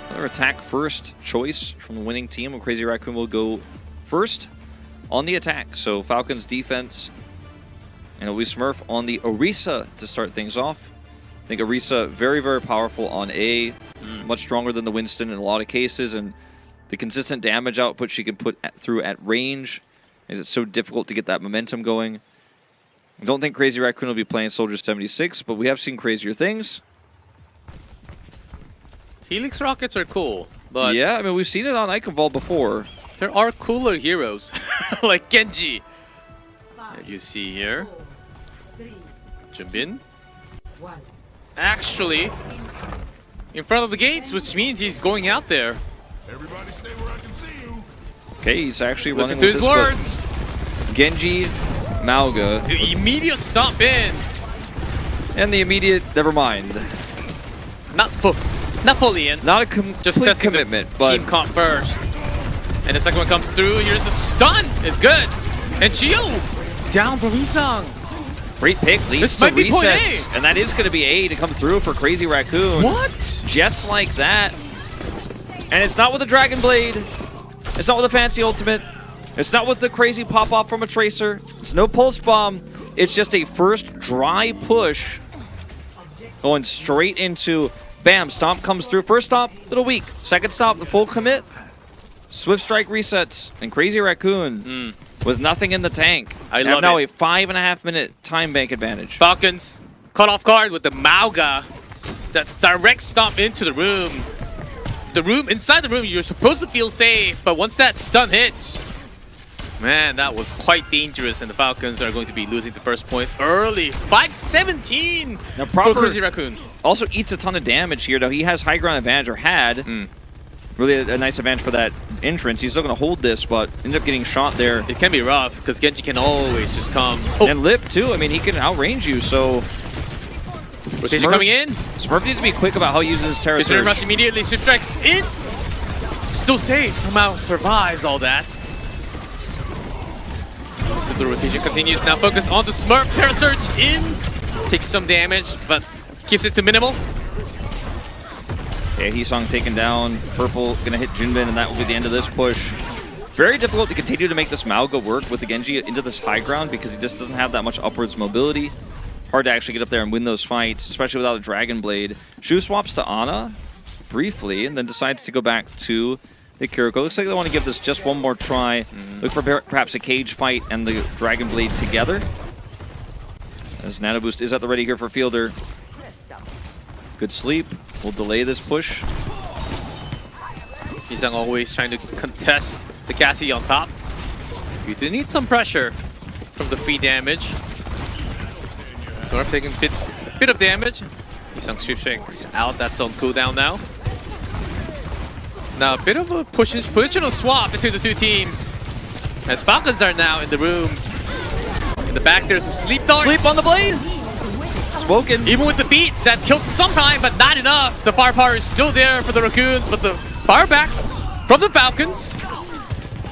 Another attack first choice from the winning team. Crazy Raccoon will go first on the attack. So Falcons defense, and it'll be Smurf on the Orisa to start things off. I think Orisa very, very powerful on A, much stronger than the Winston in a lot of cases, and the consistent damage output she can put through at range is it's so difficult to get that momentum going. I don't think Crazy Raccoon will be playing Soldier 76, but we have seen crazier things. Helix rockets are cool, but yeah, I mean, we've seen it on Eichenwald before. There are cooler heroes, like Genji. That you see here. Jimbin. Actually, in front of the gates, which means he's going out there. Everybody stay where I can see you. Okay, he's actually Listen running to with his this words. Genji, Mauga. The immediate stomp in. And the immediate, never mind. Not fully in. Not a just testing commitment, the but team comp first. And the second one comes through. Here's a stun. It's good. And Chio down for Risang. Great pick leads This to might be point resets. A. And that is going to be A to come through for Crazy Raccoon. What? Just like that. And it's not with a Dragon Blade. It's not with a fancy ultimate. It's not with the crazy pop-off from a Tracer. It's no Pulse Bomb. It's just a first dry push. Going straight into, bam, Stomp comes through. First Stomp, little weak. Second Stomp, the full commit. Swift Strike resets. And Crazy Raccoon with nothing in the tank. I love now it. a 5.5-minute time bank advantage. Falcons caught off guard with the Mauga. That direct stomp into the room. Inside the room, you're supposed to feel safe, but once that stun hits, Man, that was quite dangerous, and the Falcons are going to be losing the first point early. 5-17 Now for Crazy Raccoon. Also eats a ton of damage here, though. He has high ground advantage, or had. Really a nice advantage for that entrance. He's still going to hold this, but ended up getting shot there. It can be rough, because Genji can always just come. And Lip, too. I mean, he can outrange you, so... Rotation coming in. Smurf needs to be quick about how he uses his Terra Consider Surge. rush immediately. Swift strikes in. Still safe. Somehow survives all that. So the rotation continues. Now focus on the Smurf. Terra Surge in. Takes some damage, but keeps it to minimal. Yeah, Heesong taken down. Purple gonna hit Junbin, and that will be the end of this push. Very difficult to continue to make this Malga work with the Genji into this high ground because he just doesn't have that much upwards mobility. Hard to actually get up there and win those fights, especially without a Dragon Blade. Shu swaps to Ana briefly, and then decides to go back to the Kiriko. Looks like they want to give this just one more try. Look for perhaps a cage fight and the Dragon Blade together. As Nano Boost is at the ready here for Fielder. Good sleep. We'll delay this push. Heesung always trying to contest the Cassie on top. You do need some pressure from the free damage. Smurf taking a bit of damage. Heesung Swift Strikes out. That's on cooldown now. Now a bit of a positional swap between the two teams. As Falcons are now in the room. In the back there's a Sleep Dart. Sleep on the blade! Spoken. Even with the beat, that killed some time, but not enough. The firepower is still there for the Raccoons, but the fire back from the Falcons.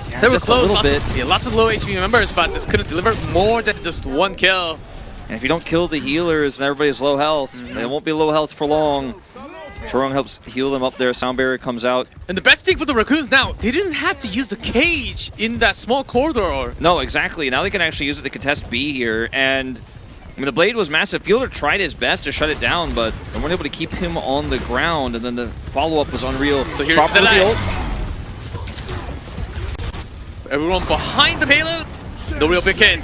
Yeah, they were just close. a little bit. Lots of low HP members, but just couldn't deliver more than just one kill. And if you don't kill the healers and everybody's low health, they won't be low health for long. Chorong helps heal them up there. Sound barrier comes out. And the best thing for the Raccoons now, they didn't have to use the cage in that small corridor. No, exactly. Now they can actually use it to contest B here. And I mean, the blade was massive. Fielder tried his best to shut it down, but they weren't able to keep him on the ground. And then the follow-up was unreal. So here's the ult. Everyone behind the payload. No real big hit.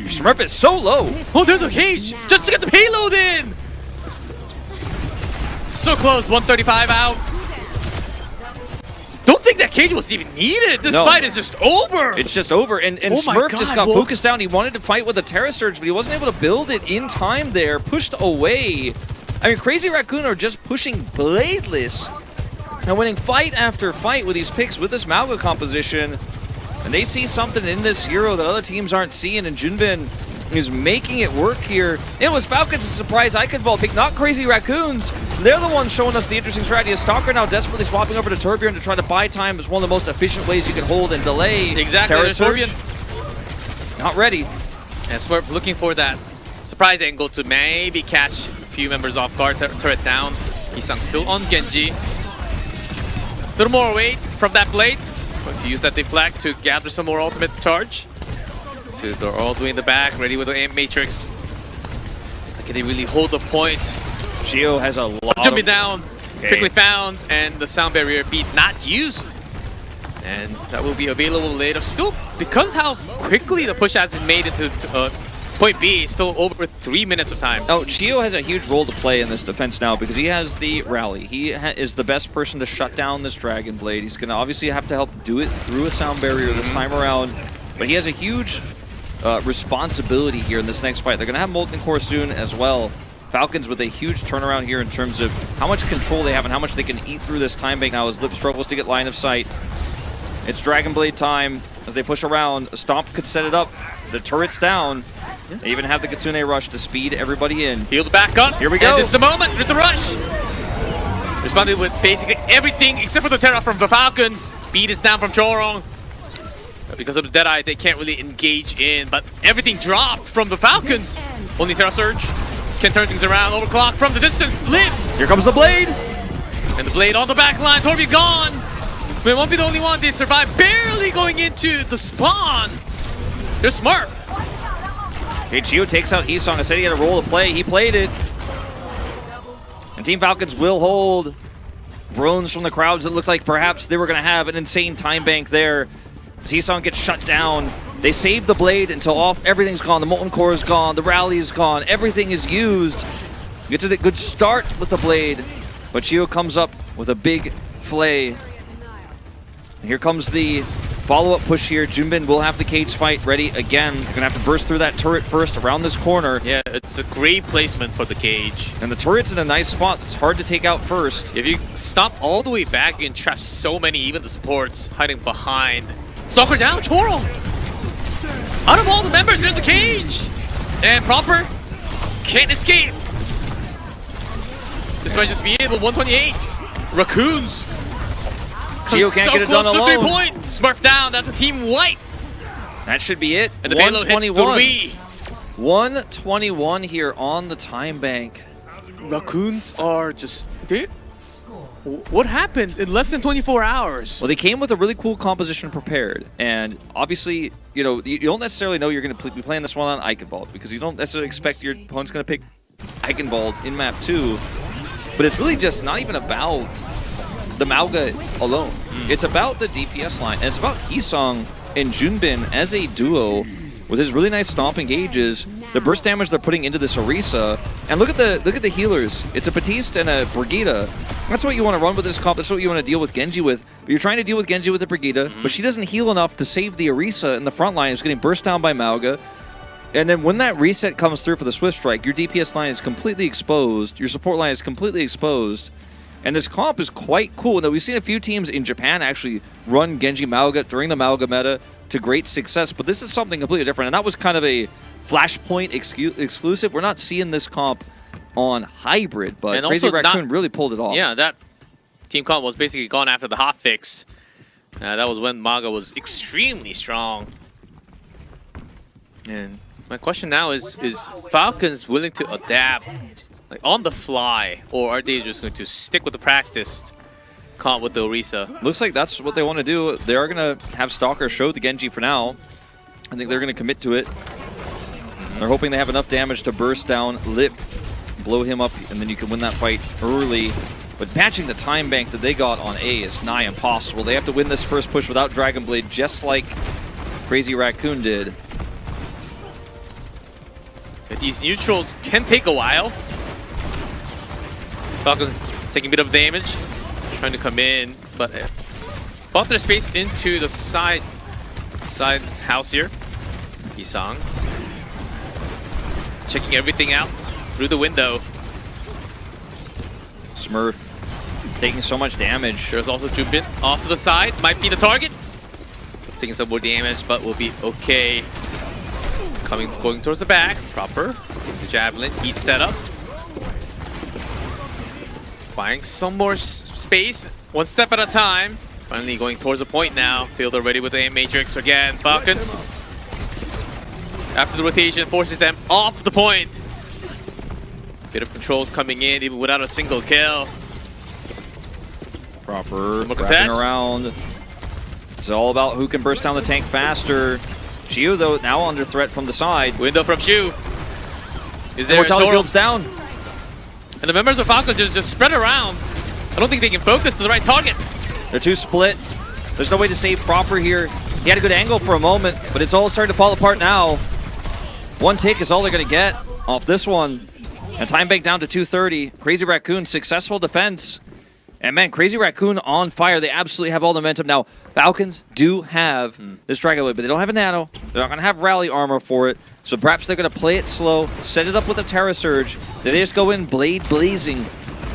Smurf is so low. Oh, there's a cage just to get the payload in. So close, 135 out. Don't think that cage was even needed. This fight is just over. It's just over. And Oh my Smurf God, just got Wolf. focused down. He wanted to fight with a Terra Surge, but he wasn't able to build it in time there. Pushed away. I mean, Crazy Raccoon are just pushing bladeless and winning fight after fight with these picks with this Malga composition. And they see something in this hero that other teams aren't seeing, and Junbin is making it work here. It was Falcons' surprise Eichenwald pick, not Crazy Raccoons. They're the ones showing us the interesting strategy. Stalker now desperately swapping over to Torbjorn to try to buy time. Is one of the most efficient ways you can hold and delay. Exactly, Terra there's Surge. Torbjorn. Not ready. And Smurf looking for that surprise angle to maybe catch a few members off guard. Turret down. Heesung still on Genji. A little more weight from that blade. Going to use that deflect to gather some more ultimate charge. They're all doing the back, ready with the aim matrix. Can they really hold the point? Gio has a lot Jumping of... down, quickly found, and the sound barrier beat not used. And that will be available later. Still, because how quickly the push has been made into point B, still over 3 minutes of time. Oh, Gio has a huge role to play in this defense now because he has the rally. He is the best person to shut down this Dragon Blade. He's going to obviously have to help do it through a sound barrier this time around. But he has a huge responsibility here in this next fight. They're going to have Molten Core soon as well. Falcons with a huge turnaround here in terms of how much control they have and how much they can eat through this time bank now as Lip struggles to get line of sight. It's Dragon Blade time as they push around. Stomp could set it up. The turret's down. They even have the Kitsune Rush to speed everybody in. Healed back up. Here we go. And this is the moment with the rush. Responded with basically everything except for the Terra from the Falcons. Beat is down from Chorong. Because of the Deadeye, they can't really engage in, but everything dropped from the Falcons. Only Terra Surge can turn things around. Overclock from the distance. Live. Here comes the blade. And the blade on the back line. Torbjorn gone. They won't be the only one. They survive, barely going into the spawn. They're smart. Okay, Gio takes out Heesong. I said he had a role to play. He played it. And Team Falcons will hold. Groans from the crowds. It looked like perhaps they were going to have an insane time bank there. Heesong gets shut down. They save the blade until everything's gone. The Molten Core is gone. The rally is gone. Everything is used. Gets a good start with the blade. But Gio comes up with a big flay. And here comes the Follow-up push here. Junbin will have the cage fight ready again. Gonna have to burst through that turret first around this corner. Yeah, it's a great placement for the cage. And the turret's in a nice spot. It's hard to take out first. If you stop all the way back, you can trap so many, even the supports, hiding behind. Stalker down, Choro! Out of all the members, there's the cage! And Proper can't escape. This might just be it, but 128. Raccoons. Gio can't get it done alone. 3-point. Smurf down, that's a team wipe. That should be it. And the payload hits 3. 121 here on the time bank. Raccoons are just... Dude, what happened in less than 24 hours? Well, they came with a really cool composition prepared. And obviously, you know, you don't necessarily know you're going to be playing this one on Eichenwald because you don't necessarily expect your opponent's going to pick Eichenwald in map 2. But it's really just not even about the Mauga alone. It's about the DPS line, and it's about Hisong and Junbin as a duo with his really nice stomp engages, the burst damage they're putting into this Orisa, and look at the healers. It's a Batiste and a Brigitte. That's what you want to run with this comp. That's what you want to deal with Genji with. But you're trying to deal with Genji with the Brigitte, but she doesn't heal enough to save the Orisa in the front line. It's getting burst down by Mauga. And then when that reset comes through for the Swift Strike, your DPS line is completely exposed, your support line is completely exposed, and this comp is quite cool. Now, we've seen a few teams in Japan actually run Genji Mauga during the Mauga meta to great success, but this is something completely different, and that was kind of a Flashpoint exclusive. We're not seeing this comp on Hybrid, but Crazy Raccoon really pulled it off. Yeah, that team comp was basically gone after the hotfix. That was when Mauga was extremely strong. And my question now is Falcons willing to adapt like on the fly, or are they just going to stick with the practiced comp with the Orisa? Looks like that's what they want to do. They are going to have Stalker show the Genji for now. I think they're going to commit to it. They're hoping they have enough damage to burst down Lip, blow him up, and then you can win that fight early. But matching the time bank that they got on A is nigh impossible. They have to win this first push without Dragon Blade, just like Crazy Raccoon did. These neutrals can take a while. Falcons taking a bit of damage, trying to come in, but bought their space into the side house here. Hisong checking everything out through the window. Smurf taking so much damage. There's also Junbin off to the side, might be the target. Taking some more damage, but will be okay. Going towards the back, Proper. The Javelin eats that up. Buying some more space, one step at a time. Finally going towards the point now. Fielder ready with the aim matrix again. Falcons, after the rotation, forces them off the point. Bit of controls coming in, even without a single kill. Proper wrapping around. It's all about who can burst down the tank faster. Xiu, though, now under threat from the side. Window from Xiu. Is there Mortality Field's down. And the members of Falcons just spread around. I don't think they can focus to the right target. They're too split. There's no way to save Proper here. He had a good angle for a moment, but it's all starting to fall apart now. One tick is all they're going to get off this one. And time bank down to 230. Crazy Raccoon, successful defense. And man, Crazy Raccoon on fire. They absolutely have all the momentum now. Falcons do have this Dragon Blade, but they don't have a nano. They're not going to have rally armor for it. So perhaps they're going to play it slow, set it up with a Terra Surge. Then they just go in blade blazing.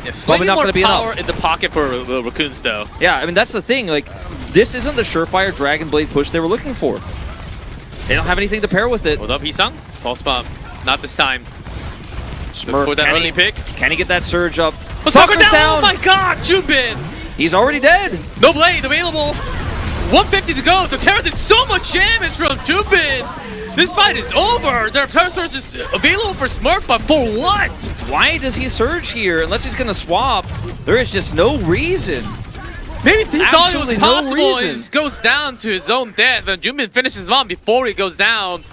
Yeah, slightly more power in the pocket for Raccoons, though. Yeah, I mean, that's the thing. Like, this isn't the surefire Dragon Blade push they were looking for. They don't have anything to pair with it. Hold up, Hisong. False bump. Not this time. Smurf, for that early pick. Can he get that surge up? Oh, Stalker down! Oh my god, Junbin! He's already dead. No blade available. 150 to go. The Terra did so much damage from Junbin. This fight is over. Their Terra Surge is available for Smurf, but for what? Why does he surge here? Unless he's going to swap, there is just no reason. Maybe he thought it was Absolutely possible. no He reason. just goes down to his own death, and Junbin finishes him off before he goes down.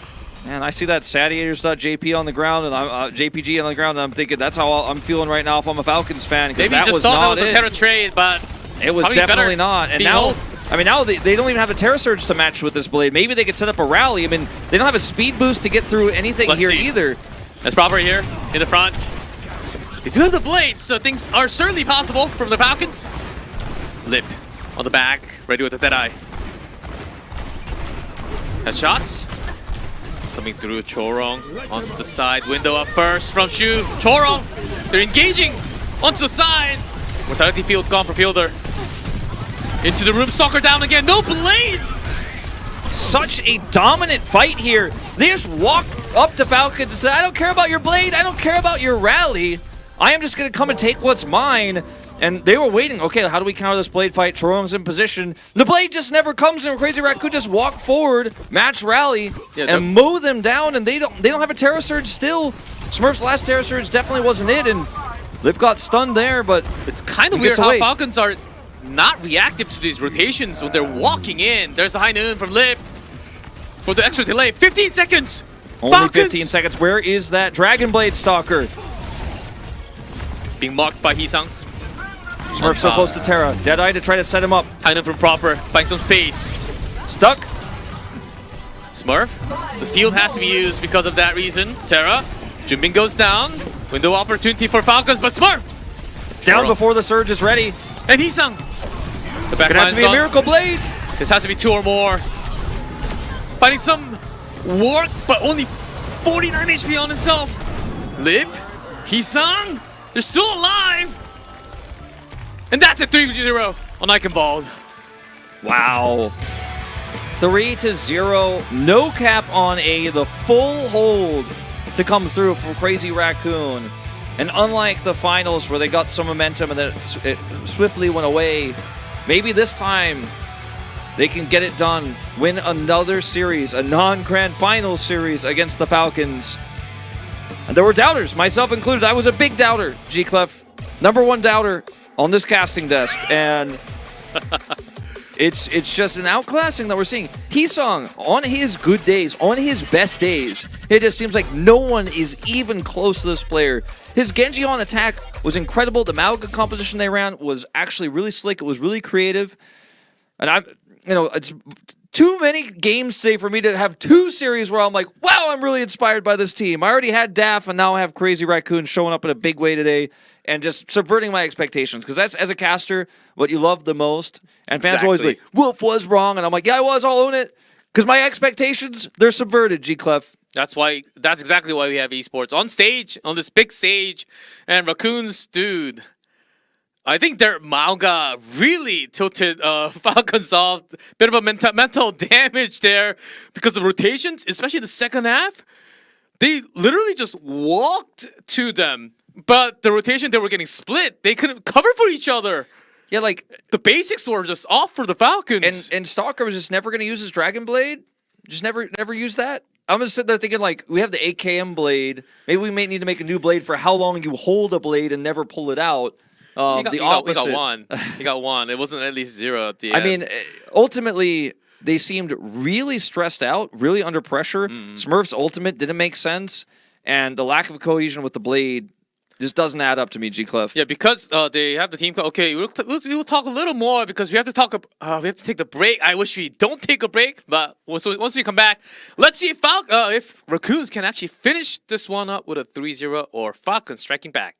Man, I see that Sadiators.jp on the ground and I'm JPG on the ground, and I'm thinking that's how I'm feeling right now if I'm a Falcons fan. Maybe that he just was thought that not was a Terra trade, but it was definitely not. And now, I mean, now they don't even have a Terra Surge to match with this blade. Maybe they could set up a rally. I mean, they don't have a speed boost to get through anything here either. That's Proper here in the front. They do have the blade, so things are certainly possible from the Falcons. Lip on the back, ready with the Deadeye. Headshots. Coming through, Chorong onto the side. Window up first from Shu. Chorong, they're engaging onto the side. Mortality field gone for Fielder. Into the room, Stalker down again. No blades! Such a dominant fight here. They just walk up to Falcons and say, I don't care about your blade, I don't care about your rally. I am just going to come and take what's mine. And they were waiting. Okay, how do we counter this blade fight? Chorong's in position. The blade just never comes, and Crazy Raccoon just walk forward, match rally, and mow them down. And they don't have a Terra Surge still. Smurf's last Terra Surge definitely wasn't it, and Lip got stunned there. But it's kind of weird how Falcons are not reactive to these rotations when they're walking in. There's a high noon from Lip for the extra delay. 15 seconds. Only Falcons. 15 seconds. Where is that Dragon Blade Stalker? Being marked by Hisang. Smurf so close to Terra. Deadeye to try to set him up. High from Proper. Find some space. Stuck. Smurf. The field has to be used because of that reason. Terra. Junbin goes down. Window opportunity for Falcons, but Smurf. Down before the surge is ready. And Hisang. The back Gonna have to be a Miracle Blade. This has to be 2 or more. Finding some work, but only 49 HP on himself. Lip. Hisang. They're still alive. And that's a 3-0 on Eichenwald. Wow. 3-0. No cap on A. The full hold to come through from Crazy Raccoon. And unlike the finals where they got some momentum and then it swiftly went away, maybe this time they can get it done. Win another series, a non-grand finals series against the Falcons. And there were doubters, myself included. I was a big doubter, G-Clef. #1 doubter on this casting desk, and it's just an outclassing that we're seeing. Hisang, on his good days, on his best days, it just seems like no one is even close to this player. His Genji on attack was incredible. The Malga composition they ran was actually really slick. It was really creative. And it's too many games today for me to have 2 series where I'm like, wow, I'm really inspired by this team. I already had Daff, and now I have Crazy Raccoon showing up in a big way today and just subverting my expectations. Because that's, as a caster, what you love the most. And fans always be like, Wolf was wrong. And I'm like, yeah, I was. I'll own it. Because my expectations, they're subverted, G-Clef. That's exactly why we have esports on stage, on this big stage. And Raccoon's, dude, I think their Malga really tilted Falcons off. Bit of a mental damage there because the rotations, especially in the second half, they literally just walked to them. But the rotation, they were getting split. They couldn't cover for each other. Yeah, like the basics were just off for the Falcons. And Stalker was just never going to use his Dragon Blade. Just never use that. I'm just sitting there thinking, like, we have the AKM blade. Maybe we may need to make a new blade for how long you hold a blade and never pull it out. He got one. He got one. It wasn't at least 0 at the end. I mean, ultimately, they seemed really stressed out, really under pressure. Smurf's ultimate didn't make sense, and the lack of cohesion with the blade just doesn't add up to me, G-Clef. Yeah, because they have the team. Okay, we'll talk a little more because we have to talk. We have to take the break. I wish we don't take a break, but once we come back, let's see if Raccoons can actually finish this one up with a 3-0 or Falcons striking back.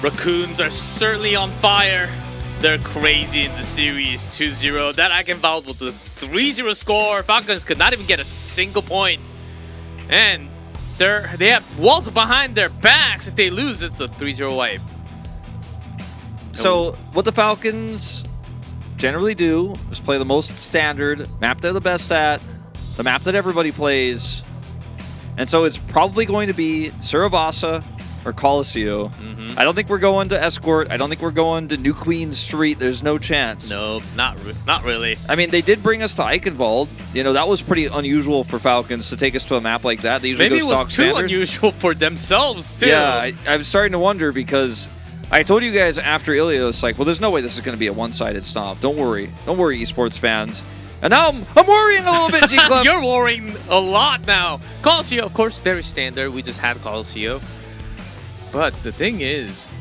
Raccoons are certainly on fire. They're crazy in the series. 2-0. That Eichenwald was a 3-0 score. Falcons could not even get a single point. And they have walls behind their backs. If they lose, it's a 3-0 wipe. So what the Falcons generally do is play the most standard map they're the best at, the map that everybody plays. And so it's probably going to be Suravasa or Colosseo. I don't think we're going to Escort. I don't think we're going to New Queen Street. There's no chance. No, not really. I mean, they did bring us to Eichenwald. You know, that was pretty unusual for Falcons to take us to a map like that. They usually Maybe go it was stock too standard. unusual for themselves, too. Yeah, I'm starting to wonder because I told you guys after Ilios, like, well, there's no way this is going to be a one-sided stomp. Don't worry. Don't worry, esports fans. And now I'm worrying a little bit, G-Club. You're worrying a lot now. Colosseo, of course, very standard. We just had Colosseo. But the thing is,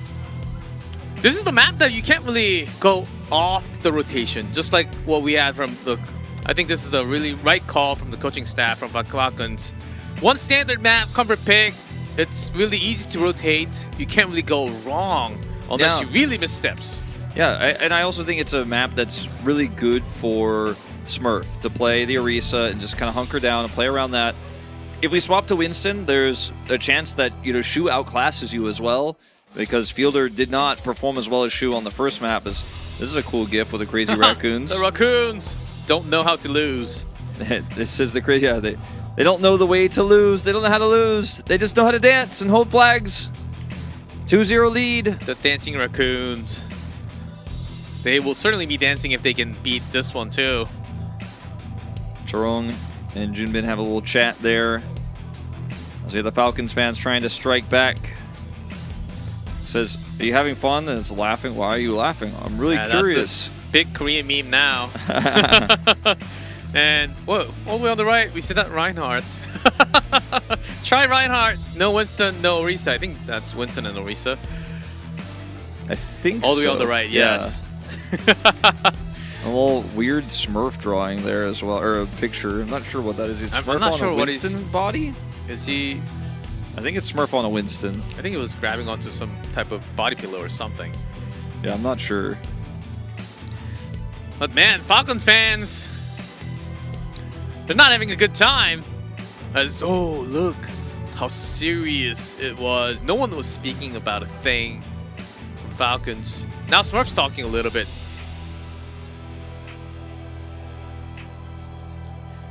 this is the map that you can't really go off the rotation, just like what we had from the... I think this is the really right call from the coaching staff from Falcons. One standard map, comfort pick. It's really easy to rotate. You can't really go wrong unless you really missteps. Yeah, and I also think it's a map that's really good for Smurf to play the Orisa and just kind of hunker down and play around that. If we swap to Winston, there's a chance that, you know, Shu outclasses you as well, because Fielder did not perform as well as Shu on the first map. This is a cool gif with the crazy raccoons. The raccoons don't know how to lose. This is the crazy. Yeah, they don't know the way to lose. They don't know how to lose. They just know how to dance and hold flags. 2-0 lead. The dancing raccoons. They will certainly be dancing if they can beat this one too. Charong and Junbin have a little chat there. I see the Falcons fans trying to strike back. Says, are you having fun? And it's laughing. Why are you laughing? I'm really curious. That's a big Korean meme now. And whoa, all the way on the right, we see that Reinhardt. Try Reinhardt. No Winston, no Orisa. I think that's Winston and Orisa. I think all the way so. on the right, yes. A little weird Smurf drawing there as well, or a picture. I'm not sure what that is. Is Smurf I'm not on sure a what Winston body? Is he? I think it's Smurf on a Winston. I think it was grabbing onto some type of body pillow or something. Yeah, I'm not sure. But man, Falcons fans, they're not having a good time. As, oh, look how serious it was. No one was speaking about a thing. Falcons. Now Smurf's talking a little bit.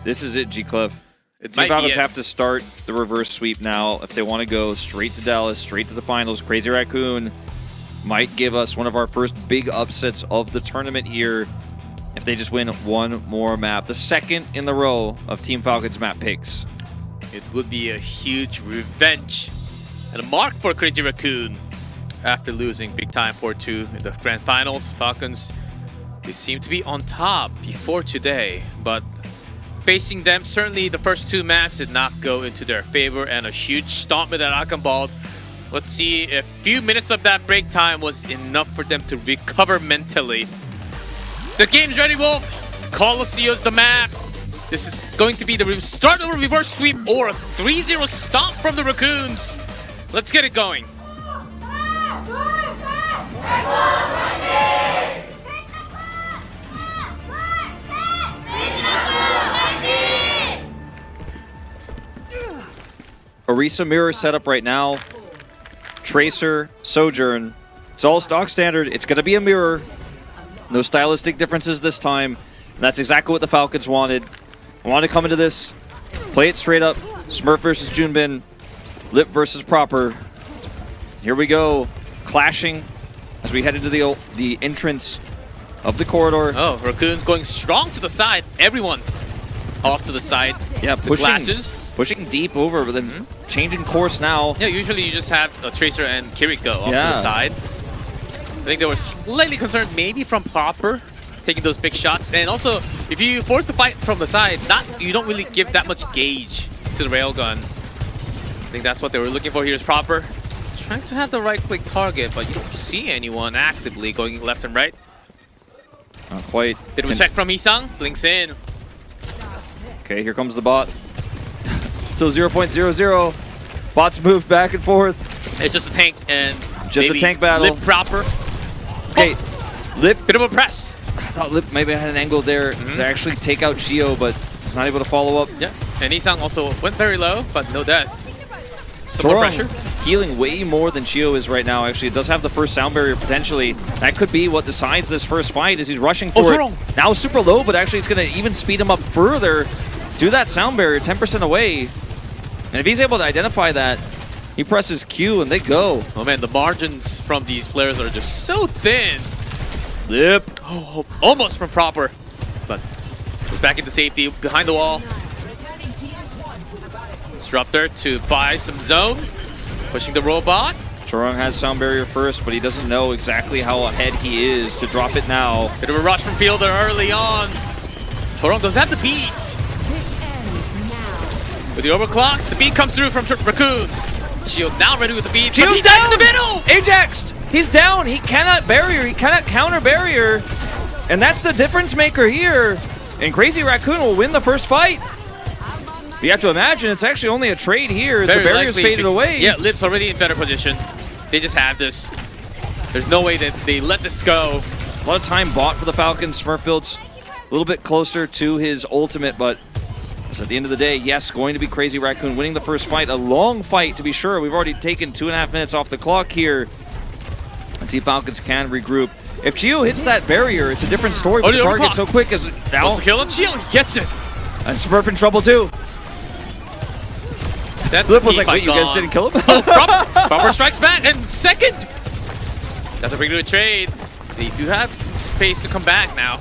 This is it, G-Clef. It Team might be Falcons it. have to start the reverse sweep now if they want to go straight to Dallas, straight to the finals. Crazy Raccoon might give us one of our first big upsets of the tournament here if they just win one more map. The second in the row of Team Falcons map picks. It would be a huge revenge and a mark for Crazy Raccoon after losing big time 4-2 in the grand finals. Falcons, they seem to be on top before today, but facing them, certainly the first two maps did not go into their favor, and a huge stomp at Eichenwald. Let's see if a few minutes of that break time was enough for them to recover mentally. The game's ready, Wolf. Colosseo's the map. This is going to be the start of a reverse sweep or a 3-0 stomp from the Raccoons. Let's get it going. Orisa mirror setup right now. Tracer, Sojourn. It's all stock standard. It's going to be a mirror. No stylistic differences this time. And that's exactly what the Falcons wanted. I wanted to come into this, play it straight up. Smurf versus Junbin. Lip versus Proper. Here we go. Clashing as we head into the entrance of the corridor. Oh, Raccoon's going strong to the side. Everyone off to the side. Yeah, glasses. Pushing deep over, but then changing course now. Yeah, usually you just have a Tracer and Kiriko off to the side. I think they were slightly concerned maybe from Proper taking those big shots. And also, if you force the fight from the side, you don't really give that much gauge to the railgun. I think that's what they were looking for here is Proper. Trying to have the right-click target, but you don't see anyone actively going left and right. Not quite. Bit of a check from Isang. Blinks in. Okay, here comes the bot. Still 0.00. Bots move back and forth. It's just a tank and Just Maybe a tank battle. Lip proper. Okay, Lip. Bit of a press. I thought Lip maybe had an angle there to actually take out Chio, but he's not able to follow up. Yeah, and Isang also went very low, but no death. Some more pressure. Healing way more than Chio is right now. Actually, it does have the first sound barrier potentially. That could be what decides this first fight as he's rushing for it. Now super low, but actually it's going to even speed him up further to that sound barrier, 10% away. And if he's able to identify that, he presses Q and they go. Oh man, the margins from these players are just so thin. Lip. Oh, almost from proper, but goes back into safety behind the wall. Disruptor to buy some zone, pushing the robot. Chorong has sound barrier first, but he doesn't know exactly how ahead he is to drop it now. Bit of a rush from Fielder early on. Chorong does have the beat. With the overclock, the beat comes through from Raccoon. Shield now ready with the beat. Shield's down in the middle! Ajaxed! He's down! He cannot barrier, he cannot counter barrier. And that's the difference maker here. And Crazy Raccoon will win the first fight. You have to imagine it's actually only a trade here as the barrier's faded away. Yeah, Lip's already in better position. They just have this. There's no way that they let this go. A lot of time bought for the Falcons. Smurf builds a little bit closer to his ultimate, but at the end of the day, yes, going to be Crazy Raccoon winning the first fight. A long fight, to be sure. We've already taken 2.5 minutes off the clock here. And Team Falcons can regroup. If Chio hits that barrier, it's a different story. But the target so quick as now. Wants to kill him. Chio gets it. And Smurf in trouble too. That's Lip was like, wait, you guys didn't kill him? Proper strikes back, and second! That's a pretty good trade. They do have space to come back now.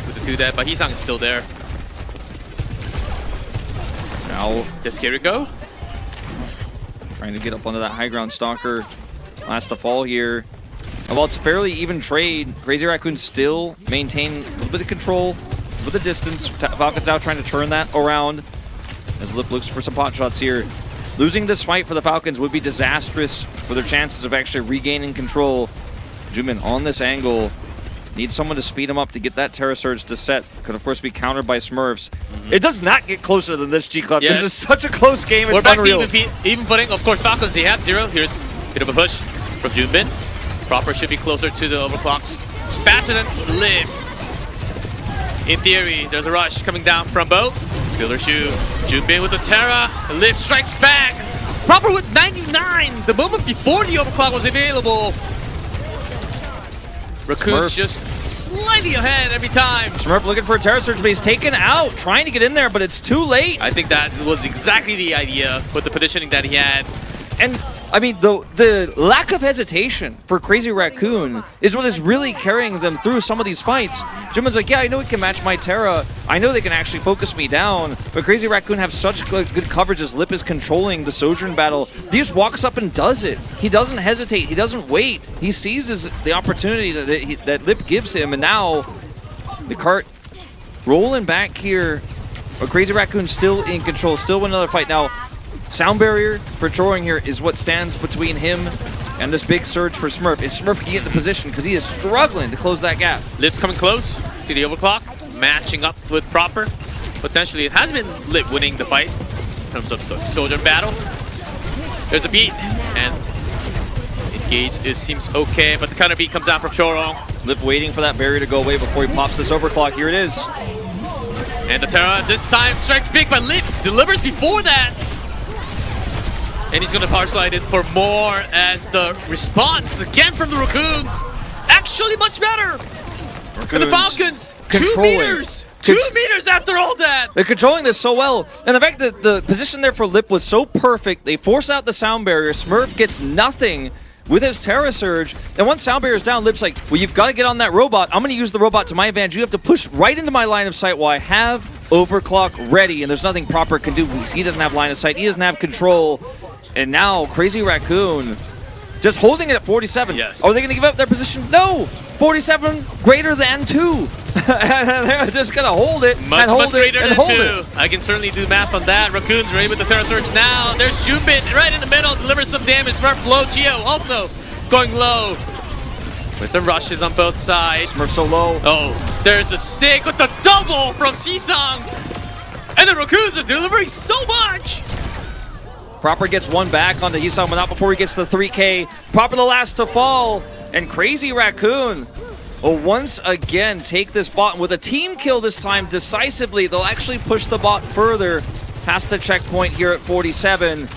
With the 2 dead, but Hisang is still there. Now, does Kiriko? Trying to get up onto that high ground Stalker. Last to fall here. And while it's a fairly even trade, Crazy Raccoon still maintain a little bit of control with the distance. Falcons out trying to turn that around. As Lip looks for some pot shots here. Losing this fight for the Falcons would be disastrous for their chances of actually regaining control. Jumin on this angle. Needs someone to speed him up to get that Terra Surge to set. Could of course be countered by Smurfs. It does not get closer than this, G-Club. Yes. This is such a close game, it's We're back unreal. to even footing. Of course, Falcons, they have 0. Here's a bit of a push from Junbin. Proper should be closer to the overclocks. Faster than Liv. In theory, there's a rush coming down from both. Fielder shoe, Junbin with the Terra. Liv strikes back. Proper with 99. The moment before the overclock was available. Raccoon's just slightly ahead every time. Smurf looking for a Terra Surge, but he's taken out. Trying to get in there, but it's too late. I think that was exactly the idea with the positioning that he had. And I mean, the lack of hesitation for Crazy Raccoon is what is really carrying them through some of these fights. Jimin's like, yeah, I know he can match my Terra. I know they can actually focus me down. But Crazy Raccoon have such good coverage as Lip is controlling the Sojourn battle. He just walks up and does it. He doesn't hesitate. He doesn't wait. He seizes the opportunity that Lip gives him. And now the cart rolling back here. But Crazy Raccoon still in control. Still win another fight. Now, sound barrier for Troing here is what stands between him and this big surge for Smurf. If Smurf can get in the position, because he is struggling to close that gap. Lip's coming close to the overclock, matching up with Proper. Potentially, it has been Lip winning the fight in terms of the soldier battle. There's a beat, and engage seems okay, but the counter beat comes out from Chorong. Lip waiting for that barrier to go away before he pops this overclock. Here it is. And the Terra this time strikes big, but Lip delivers before that. And he's going to power slide it for more as the response again from the Raccoons. Actually much better. And the Falcons, 2 meters. 2 meters after all that. They're controlling this so well. And the fact that the position there for Lip was so perfect, they force out the sound barrier. Smurf gets nothing with his Terra Surge. And once sound barrier is down, Lip's like, well, you've got to get on that robot. I'm going to use the robot to my advantage. You have to push right into my line of sight while I have overclock ready. And there's nothing Proper can do. He doesn't have line of sight. He doesn't have control. And now Crazy Raccoon just holding it at 47. Yes. Are they going to give up their position? No! 47 greater than 2. And they're just going to hold it Much and hold greater it and than hold 2. I can certainly do math on that. Raccoon's ready with the Terra Surge now. There's Junbin right in the middle, delivers some damage. Smurf low. Geo also going low. With the rushes on both sides. Smurf so low. Oh, there's a stick with the double from Sisang. And the Raccoons are delivering so much. Proper gets one back onto Hisang, but not before he gets the 3K. Proper the last to fall, and Crazy Raccoon will once again take this bot. And with a team kill this time decisively, they'll actually push the bot further past the checkpoint here at 47.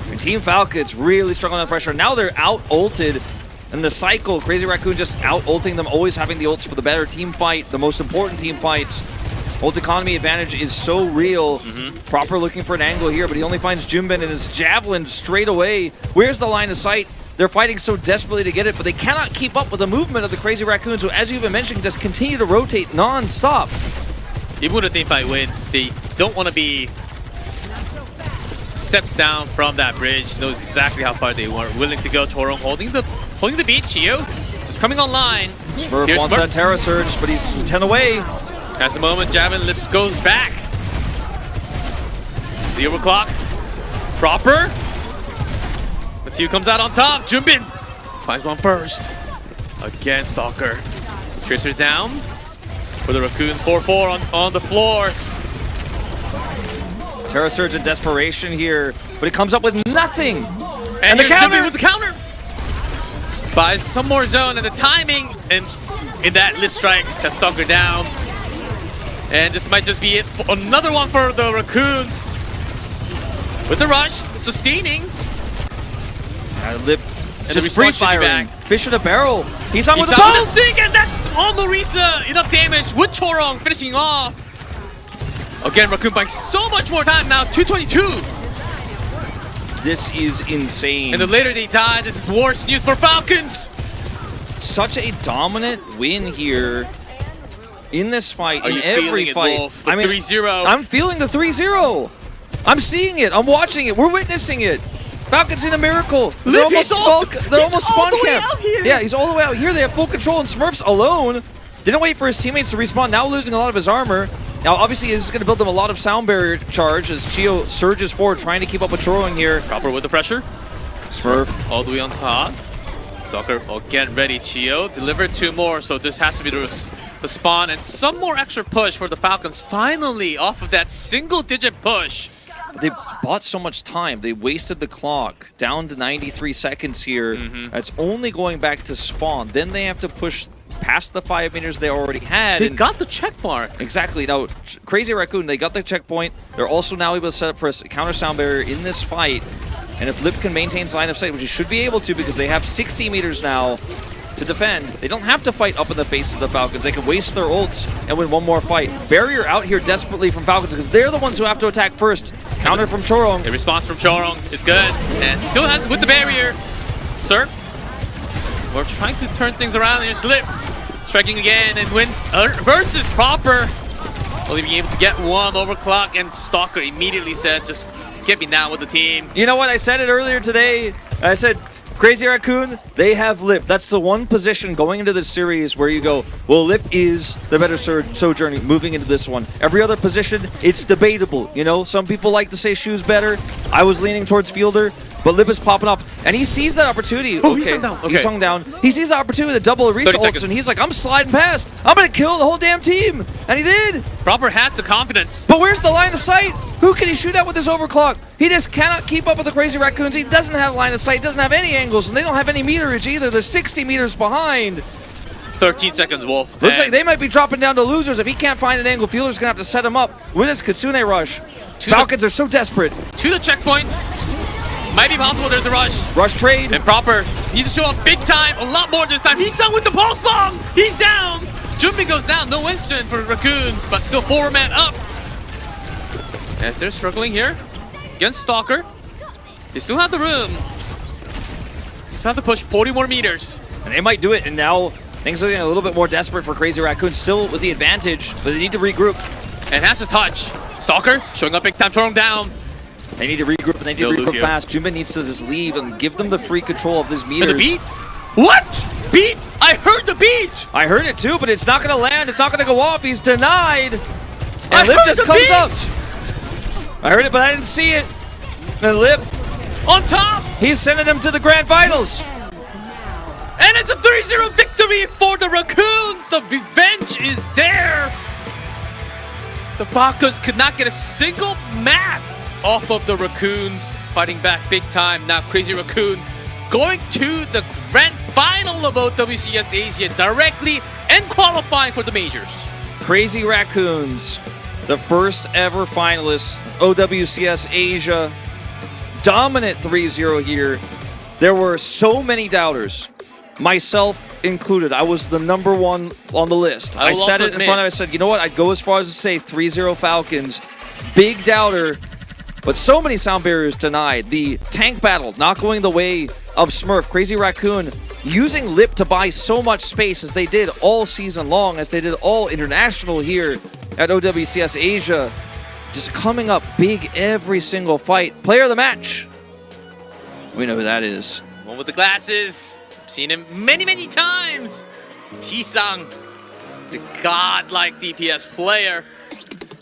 And Team Falcons really struggling under pressure. Now they're out-ulted. And the cycle, Crazy Raccoon just out-ulting them, always having the ults for the better team fight, the most important team fights. Ult economy advantage is so real. Proper looking for an angle here, but he only finds Junbin and his javelin straight away. Where's the line of sight? They're fighting so desperately to get it, but they cannot keep up with the movement of the Crazy Raccoons, who, as you've been mentioning, just continue to rotate non-stop. Even with a team fight win, they don't want to be stepped down from that bridge. Knows exactly how far they were willing to go. Chorong holding the beat. Chio just coming online. Smurf wants that Terra Surge, but he's 10 away. Has a moment, Javelin Lips goes back. 0 clock. Proper. Let's see who comes out on top. Junbin finds one first. Again, Stalker. Tracer down. For the Raccoons, 4-4 on the floor. Terra Surge in desperation here, but it comes up with nothing. And the counter! Junbin with the counter. Buys some more zone, and the timing and in that lip strikes has Stalker down. And this might just be it. Another one for the Raccoons. With the rush, sustaining. Lip and just free firing. Fish in a barrel. He's on with the pulse! Stick, and that's on Marisa. Enough damage with Chorong finishing off. Again, Raccoon buying so much more time now. 222. This is insane. And the later they die, this is worse news for Falcons. Such a dominant win here in this fight, Are in you every feeling fight. it, Wolf? The 3-0. I'm feeling the 3-0. I'm seeing it. I'm watching it. We're witnessing it. Falcons in a miracle. They're almost spawn camp. Yeah, he's all the way out here. They have full control, and Smurf's alone. Didn't wait for his teammates to respawn. Now losing a lot of his armor. Now, obviously, this is going to build them a lot of sound barrier charge as Chio surges forward, trying to keep up with Chorong here. Proper with the pressure. Smurf all the way on top. Stalker again ready. Chio delivered 2 more, so this has to be the spawn and some more extra push for the Falcons. Finally, off of that single-digit push. They bought so much time. They wasted the clock down to 93 seconds here. That's only going back to spawn. Then they have to push past the 5 meters they already had. They got the check mark. Exactly. Now, Crazy Raccoon, they got the checkpoint. They're also now able to set up for a counter sound barrier in this fight. And if Lip can maintain line of sight, which he should be able to because they have 60 meters now to defend, they don't have to fight up in the face of the Falcons. They can waste their ults and win one more fight. Barrier out here desperately from Falcons because they're the ones who have to attack first. Counter from Chorong. The response from Chorong is good. And still has with the barrier. Sir, we're trying to turn things around. Here's Lip. Striking again and wins versus Proper. Only being able to get one overclock, and Stalker immediately said, just get me down with the team. You know what? I said it earlier today. I said, Crazy Raccoon, they have Lip. That's the one position going into this series where you go, well, Lip is the better Sojourner moving into this one. Every other position, it's debatable. You know, some people like to say Shu's better. I was leaning towards Fielder, but Lip is popping up, and he sees that opportunity. Oh, he's hung down. He's hung down. He sees the opportunity to double Arisa ults, and he's like, I'm sliding past. I'm going to kill the whole damn team. And he did. Proper has the confidence. But where's the line of sight? Who can he shoot at with this overclock? He just cannot keep up with the Crazy Raccoons. He doesn't have line of sight, doesn't have any angles, and they don't have any meterage either. They're 60 meters behind. 13 seconds, Wolf. Looks like they might be dropping down to losers. If he can't find an angle, Fielder's going to have to set him up with his Kitsune rush. Falcons are so desperate. To the checkpoint. Might be possible there's a rush. Rush trade. And Proper needs to show up big time, a lot more this time. He's done with the pulse bomb. He's down. Junbin goes down. No instant for Raccoons, but still 4-man up. As they're struggling here against Stalker. They still have the room. Still have to push 40 more meters. And they might do it, and now things are getting a little bit more desperate for Crazy Raccoon. Still with the advantage, but they need to regroup. And has to touch. Stalker showing up big time, Chorong down. They need to regroup, and they need to regroup fast. Junbin needs to just leave and give them the free control of this meters. And the beat? What? Beat? I heard the beat! I heard it too, but it's not going to land. It's not going to go off. He's denied. And Lip just comes up. I heard it, but I didn't see it. And Lip on top. He's sending them to the grand finals. And it's a 3-0 victory for the Raccoons. The revenge is there. The Falcons could not get a single map off of the Raccoons, fighting back big time. Now Crazy Raccoon going to the grand final of OWCS Asia directly and qualifying for the majors. Crazy Raccoons, the first ever finalists, OWCS Asia, dominant 3-0 here. There were so many doubters, myself included. I was the number one on the list. I said it in front of I said, you know what, I'd go as far as to say 3-0 Falcons. Big doubter, but so many sound barriers denied. The tank battle not going the way of Smurf. Crazy Raccoon using Lip to buy so much space as they did all season long, as they did all international here at OWCS Asia. Just coming up big every single fight. Player of the match. We know who that is. One with the glasses. I've seen him many, many times. Hisang, the godlike DPS player.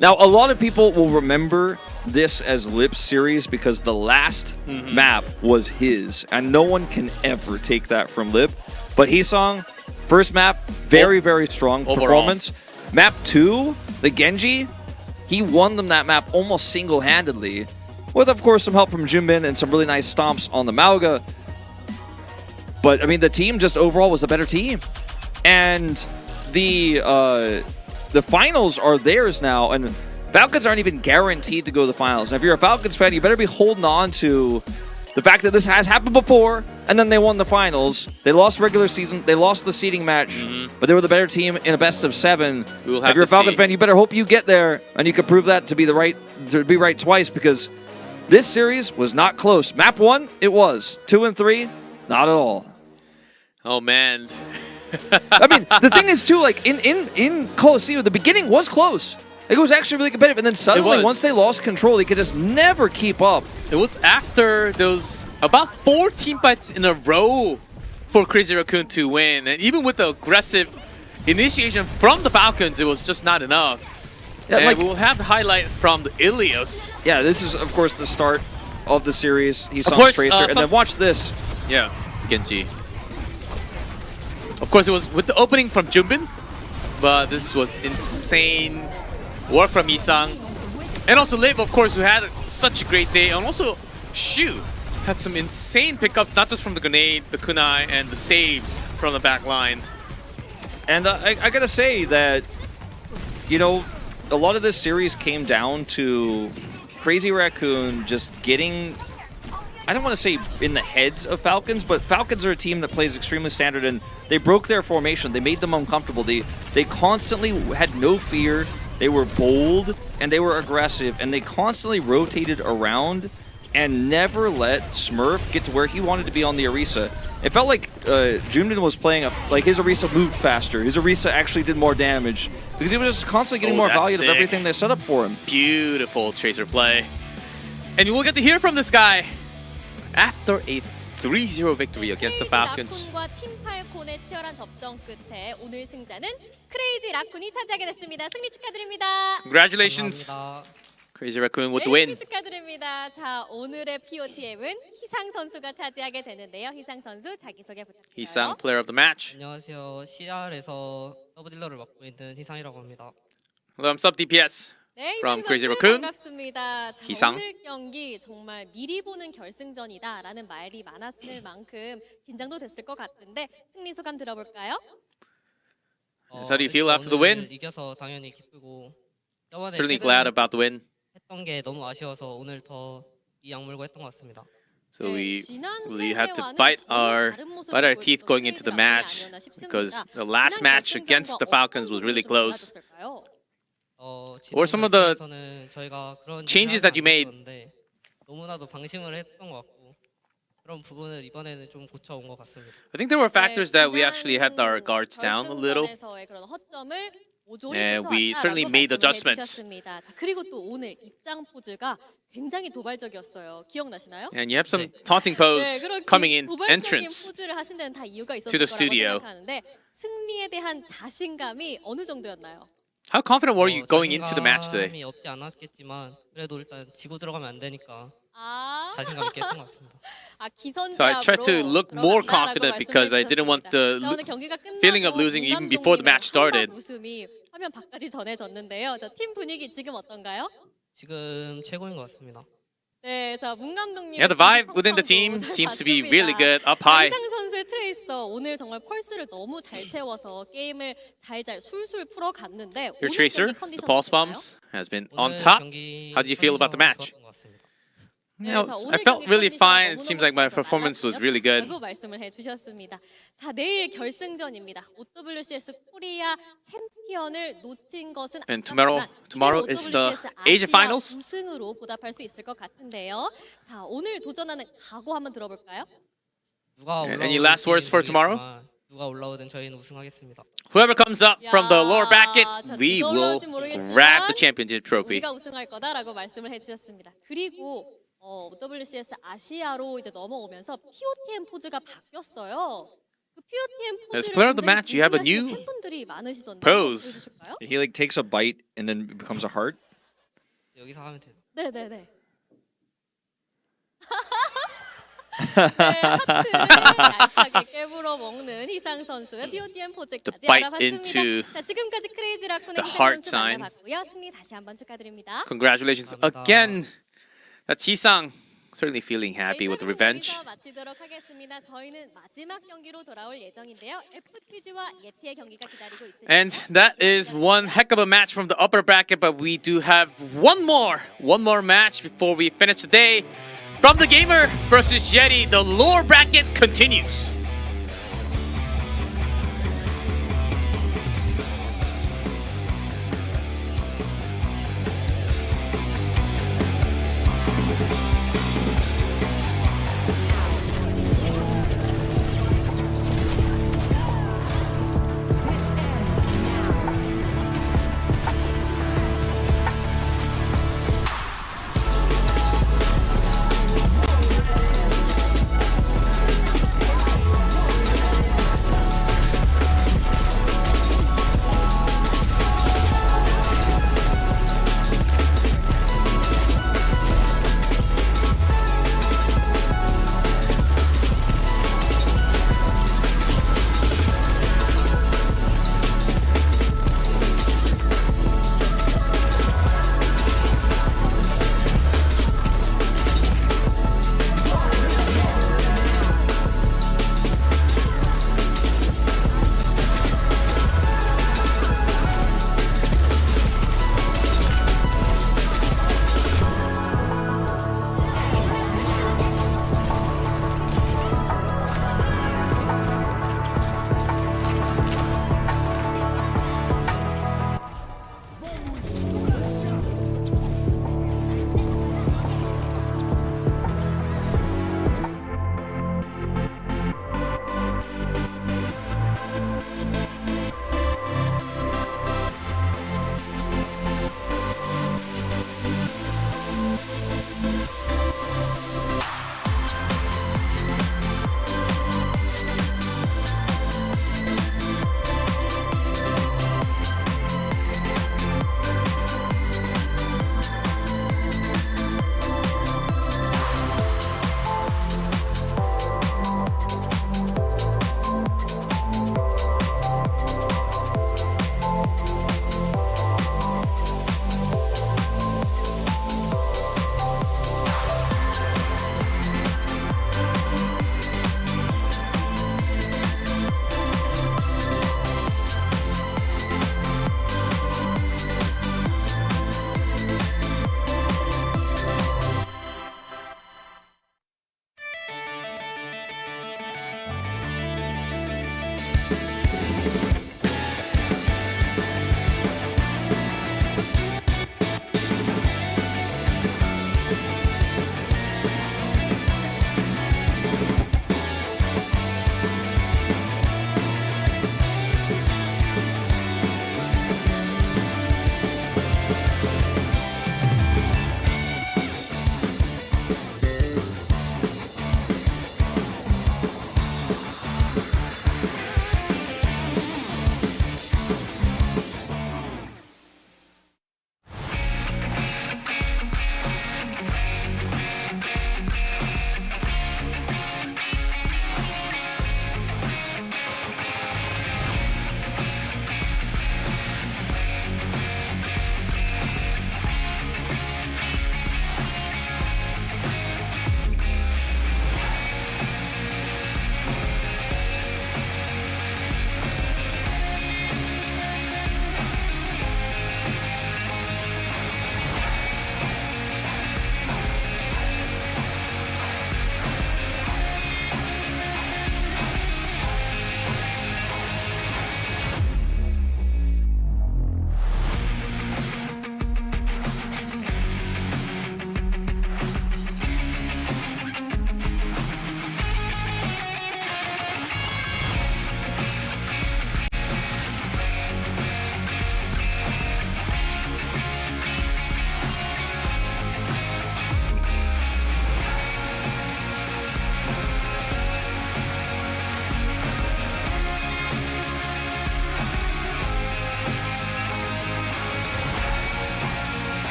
Now, a lot of people will remember this as Lip's series because the last map was his, and no one can ever take that from Lip. But Hisang, first map, very, very strong performance. Map 2, the Genji, he won them that map almost single-handedly, with, of course, some help from Junbin and some really nice stomps on the Mauga. But, I mean, the team just overall was a better team. And the finals are theirs now, and Falcons aren't even guaranteed to go to the finals. And if you're a Falcons fan, you better be holding on to the fact that this has happened before, and then they won the finals. They lost regular season, they lost the seeding match, but they were the better team in a best of 7. If you're a Falcons fan, you better hope you get there, and you can prove that to be right twice, because this series was not close. Map 1, it was. 2 and 3, not at all. Oh man. I mean, the thing is too, like in Coliseum, the beginning was close. It was actually really competitive, and then suddenly, once they lost control, they could just never keep up. It was after those about 4 team fights in a row for Crazy Raccoon to win, and even with the aggressive initiation from the Falcons, it was just not enough. Yeah, and we'll have the highlight from the Ilios. Yeah, this is, of course, the start of the series. He saw Tracer, and then watch this. Yeah, Genji. Of course, it was with the opening from Junbin, but this was insane work from Hisang. And also Liv, of course, who had such a great day. And also Shu had some insane pickups, not just from the grenade, the kunai, and the saves from the back line. And I gotta say that, you know, a lot of this series came down to Crazy Raccoon just getting, I don't want to say in the heads of Falcons, but Falcons are a team that plays extremely standard, and they broke their formation. They made them uncomfortable. They constantly had no fear. They were bold, and they were aggressive, and they constantly rotated around and never let Smurf get to where he wanted to be on the Orisa. It felt like Junbin was playing, like his Orisa moved faster. His Orisa actually did more damage because he was just constantly getting more value out of everything they set up for him. Beautiful Tracer play. And you will get to hear from this guy after a 3-0 victory against the Falcons. 라쿤과 팀 팔콘의 치열한 접전 끝에 오늘 승자는 크레이지 라쿤이 차지하게 됐습니다. 승리 축하드립니다. Congratulations, Crazy Raccoon with the win. 승리 축하드립니다. 자, 오늘의 POTM은 희상 선수가 차지하게 되는데요. 희상 선수 자기소개 부탁드려요. Hisang, player of the match. 안녕하세요. CR에서 서브 딜러를 맡고 있는 희상이라고 합니다. Hello, I'm Sub DPS 네, from 희상 Crazy 선수 Raccoon. 반갑습니다. 자, 희상. 오늘 경기 정말 미리 보는 결승전이다라는 말이 많았을 만큼 긴장도 됐을 것 같은데 승리 소감 들어볼까요? How do you feel after the win? 이겨서 당연히 기쁘고 Certainly glad about the win. 했던 게 너무 아쉬워서 오늘 더 이 악물고 했던 것 같습니다. So we had to bite our teeth going into the match because the last match against the Falcons was really close. What were some of the changes that you made? 너무나도 방심을 했던 것 같고 그런 부분을 이번에는 좀 고쳐온 것 같습니다. I think there were factors that we actually had our guards down a little. And we certainly made adjustments. 자, 그리고 또 오늘 입장 포즈가 굉장히 도발적이었어요. 기억나시나요? And you have some taunting pose coming in entrance 포즈를 하신 데는 다 이유가 있었을 to the 거라고 studio. 생각하는데 승리에 대한 자신감이 어느 정도였나요? How confident were you going into the match today? 자신감이 없지 않았겠지만 그래도 일단 지고 들어가면 안 되니까 자신감 있게 했던 것 같습니다. So I tried to look more confident because I didn't want the feeling of losing even before the match started. 웃음이 화면 밖까지 전해졌는데요. 자, 팀 분위기 지금 어떤가요? 지금 최고인 것 같습니다. 네, 자, 문 감독님. Yeah, the vibe within the team seems to be really good, up high. 이상 선수의 트레이서 오늘 정말 펄스를 너무 잘 채워서 게임을 잘 술술 풀어갔는데 Your 오늘 Tracer, 경기 the 컨디션 pulse 어떤가요? bombs, has been on top. How do you feel about the match? 네, You know, 자, I 오늘 felt 경기 really 컨디션 fine. It 너무너무 seems like my 좋아서 performance was 말랐고요. really good. 라고 말씀을 해주셨습니다. 자, 내일 결승전입니다. OWCS 코리아 챔피언을 놓친 것은 And 아깝지만 tomorrow 이제는 is the OWCS Asia 아시아 Finals. 우승으로 보답할 수 있을 것 같은데요. 자, 오늘 도전하는 각오 한번 들어볼까요? Any last words for tomorrow? 누가 올라오든 저희는 우승하겠습니다. Whoever comes up from the lower bracket, 자, we 누가 will 올라올지 모르겠지만 grab the championship trophy. 우리가 우승할 거다라고 말씀을 해주셨습니다. 그리고 OWCS 아시아로 이제 넘어오면서 POTM 포즈가 바뀌었어요. 그 POTM As 포즈를 player of the 굉장히 match, you have a 궁금해하시는 new 팬분들이 많으시던데 pose. 보여주실까요? He like takes a bite and then becomes a heart. 여기서 하면 돼요. 네네네. 네, 하트를 알차게 깨물어 먹는 희상 선수의 POTM 포즈까지 bite 알아봤습니다. into 자, 지금까지 크레이지 라쿤의 the 희상 heart 선수 sign. 만나봤고요. 승리 다시 한번 축하드립니다. Congratulations again. That's Hee-sang. Certainly feeling happy with the revenge. 여기서 마치도록 하겠습니다. 저희는 마지막 경기로 돌아올 예정인데요. FTG와 예티의 경기가 기다리고 있습니다. And that is one heck of a match from the upper bracket, but we do have one more match before we finish the day. From the Gamer versus YETI, the lower bracket continues.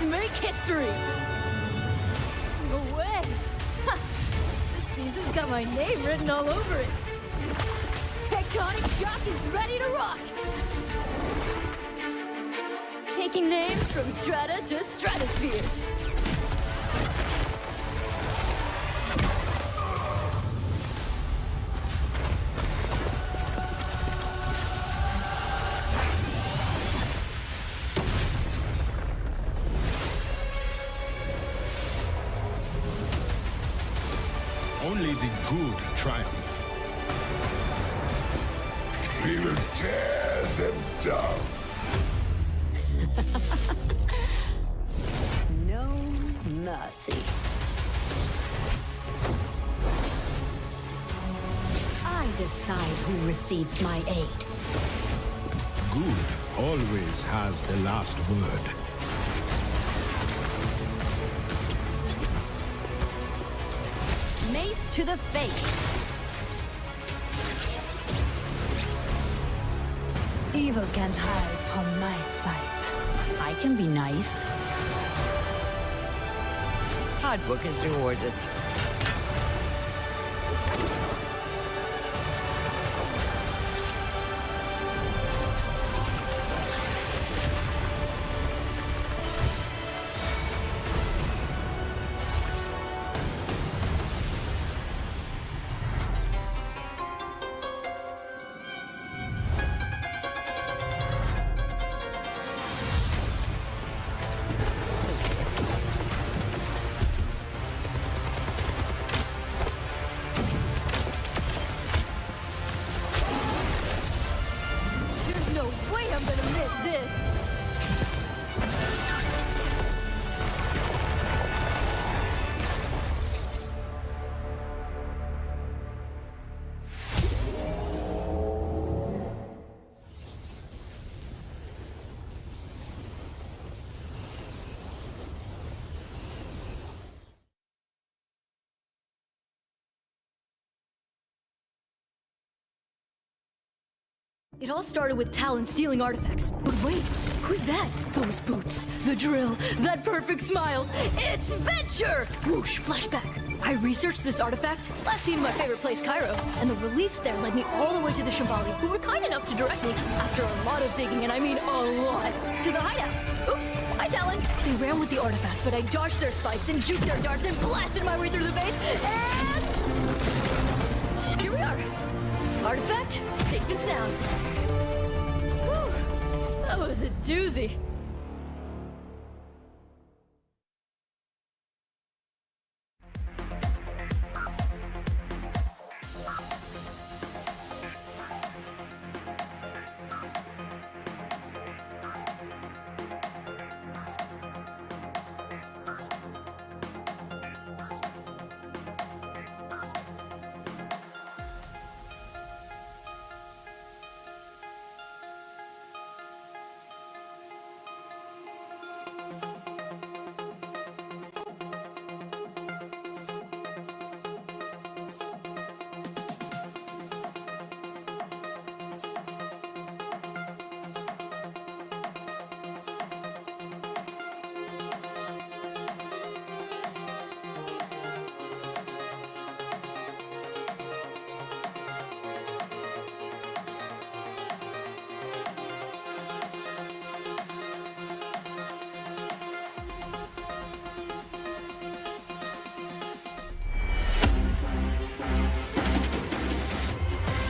Let's make history! No way! Ha! This season's got my name written all over it. Tectonic Shock is ready to rock! Taking names from strata to stratosphere. Only the good triumph. We will tear them down. No mercy. I decide who receives my aid. Good always has the last word. Mace to the face. Evil can't hide from my sight. I can be nice. Hard work is rewarded. There's no way I'm gonna miss this. It all started with Talon stealing artifacts. But wait, who's that? Those boots, the drill, that perfect smile. It's Venture! Whoosh, flashback. I researched this artifact, last seen in my favorite place, Cairo, and the reliefs there led me all the way to the Shambali, who were kind enough to direct me, after a lot of digging, and I mean a lot, to the hideout. Oops, hi Talon. They ran with the artifact, but I dodged their spikes and juked their darts and blasted my way through the base, and... here we are. Artifact, safe and sound. Whew, that was a doozy.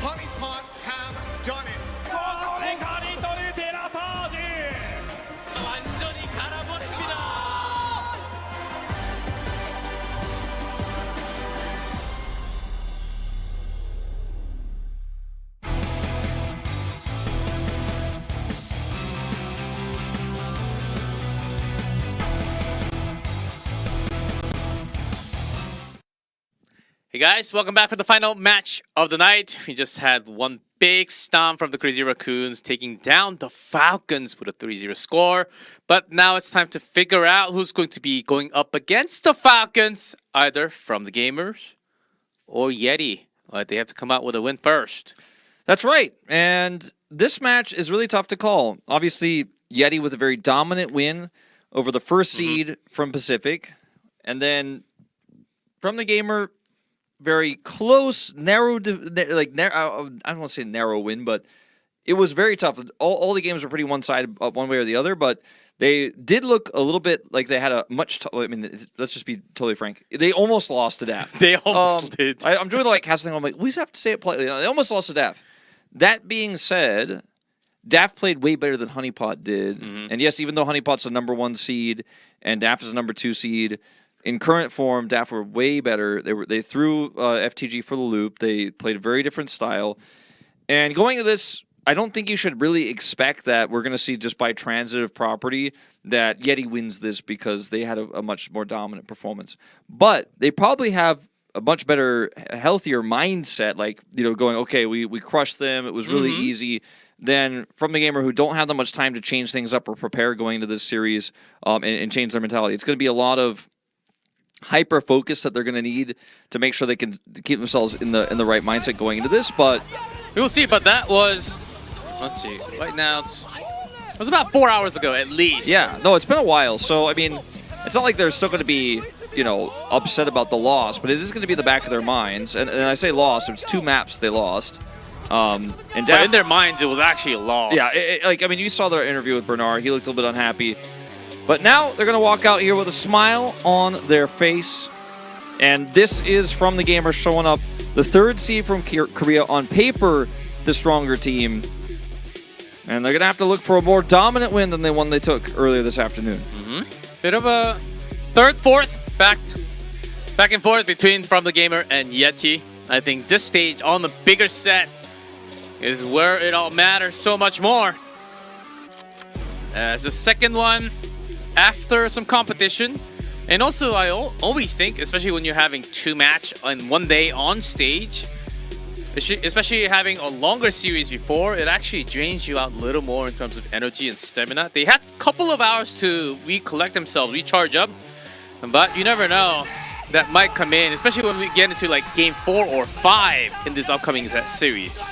HoneyPot have done it. 완전히 갈아버립니다. Hey guys, welcome back for the final match of the night. We just had one big stomp from the Crazy Raccoons, taking down the Falcons with a 3-0 score. But now it's time to figure out who's going to be going up against the Falcons, either from the Gamers or YETI. They have to come out with a win first. That's right. And this match is really tough to call. Obviously, YETI with a very dominant win over the first seed from Pacific, and then from the Gamer, very close, narrow, I don't want to say narrow win, but it was very tough. All the games were pretty one-sided, one way or the other, but they did look a little bit like they had a much. I mean, let's just be totally frank. They almost lost to DAF. They almost did. I'm doing the casting. I'm like, we just have to say it politely. They almost lost to DAF. That being said, DAF played way better than HoneyPot did. And yes, even though HoneyPot's the #1 seed and DAF is the #2 seed, in current form, DAF were way better. They threw FTG for the loop. They played a very different style. And going to this, I don't think you should really expect that we're going to see just by transitive property that YETI wins this because they had a much more dominant performance. But they probably have a much better, healthier mindset, like, going, okay, we crushed them. It was really easy. Than from the Gamer who don't have that much time to change things up or prepare going into this series and change their mentality. It's going to be a lot of hyper focus that they're going to need to make sure they can keep themselves in the right mindset going into this. But we will see. But that was, let's see, right now it was about 4 hours ago at least. Yeah, no, it's been a while. So I mean, it's not like they're still going to be upset about the loss, but it is going to be in the back of their minds. And I say loss, it's 2 maps they lost. And but in their minds, it was actually a loss. Yeah, you saw their interview with Bernard. He looked a little bit unhappy. But now they're going to walk out here with a smile on their face. And this is from the Gamer showing up. The 3rd seed from Korea, on paper, the stronger team. And they're going to have to look for a more dominant win than the one they took earlier this afternoon. Bit of a 3rd, 4th, back and forth between From the Gamer and YETI. I think this stage on the bigger set is where it all matters so much more. As the second one, after some competition, and also I always think, especially when you're having 2 match in one day on stage, especially having a longer series before, it actually drains you out a little more in terms of energy and stamina. They had a couple of hours to recollect themselves, recharge up, but you never know. That might come in, especially when we get into like game 4 or 5 in this upcoming series.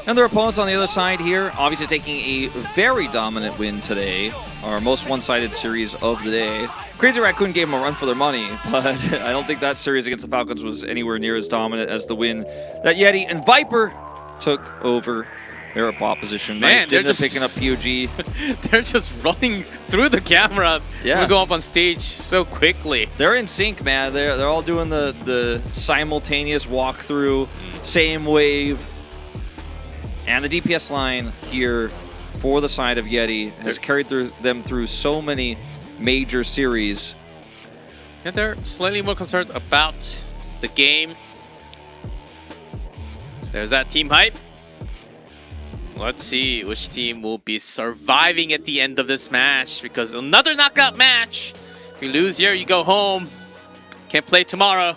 And their opponents on the other side here, obviously taking a very dominant win today. Our most one-sided series of the day. Crazy Raccoon gave them a run for their money, but I don't think that series against the Falcons was anywhere near as dominant as the win that YETI and Viper took over their opposition. Man, they're just picking up POG. They're just running through the camera. Yeah. We go up on stage so quickly. They're in sync, man. They're all doing the simultaneous walkthrough, same wave. And the DPS line here for the side of YETI has carried them through so many major series. Yeah, they're slightly more concerned about the game. There's that team hype. Let's see which team will be surviving at the end of this match, because another knockout match. If you lose here, you go home. Can't play tomorrow.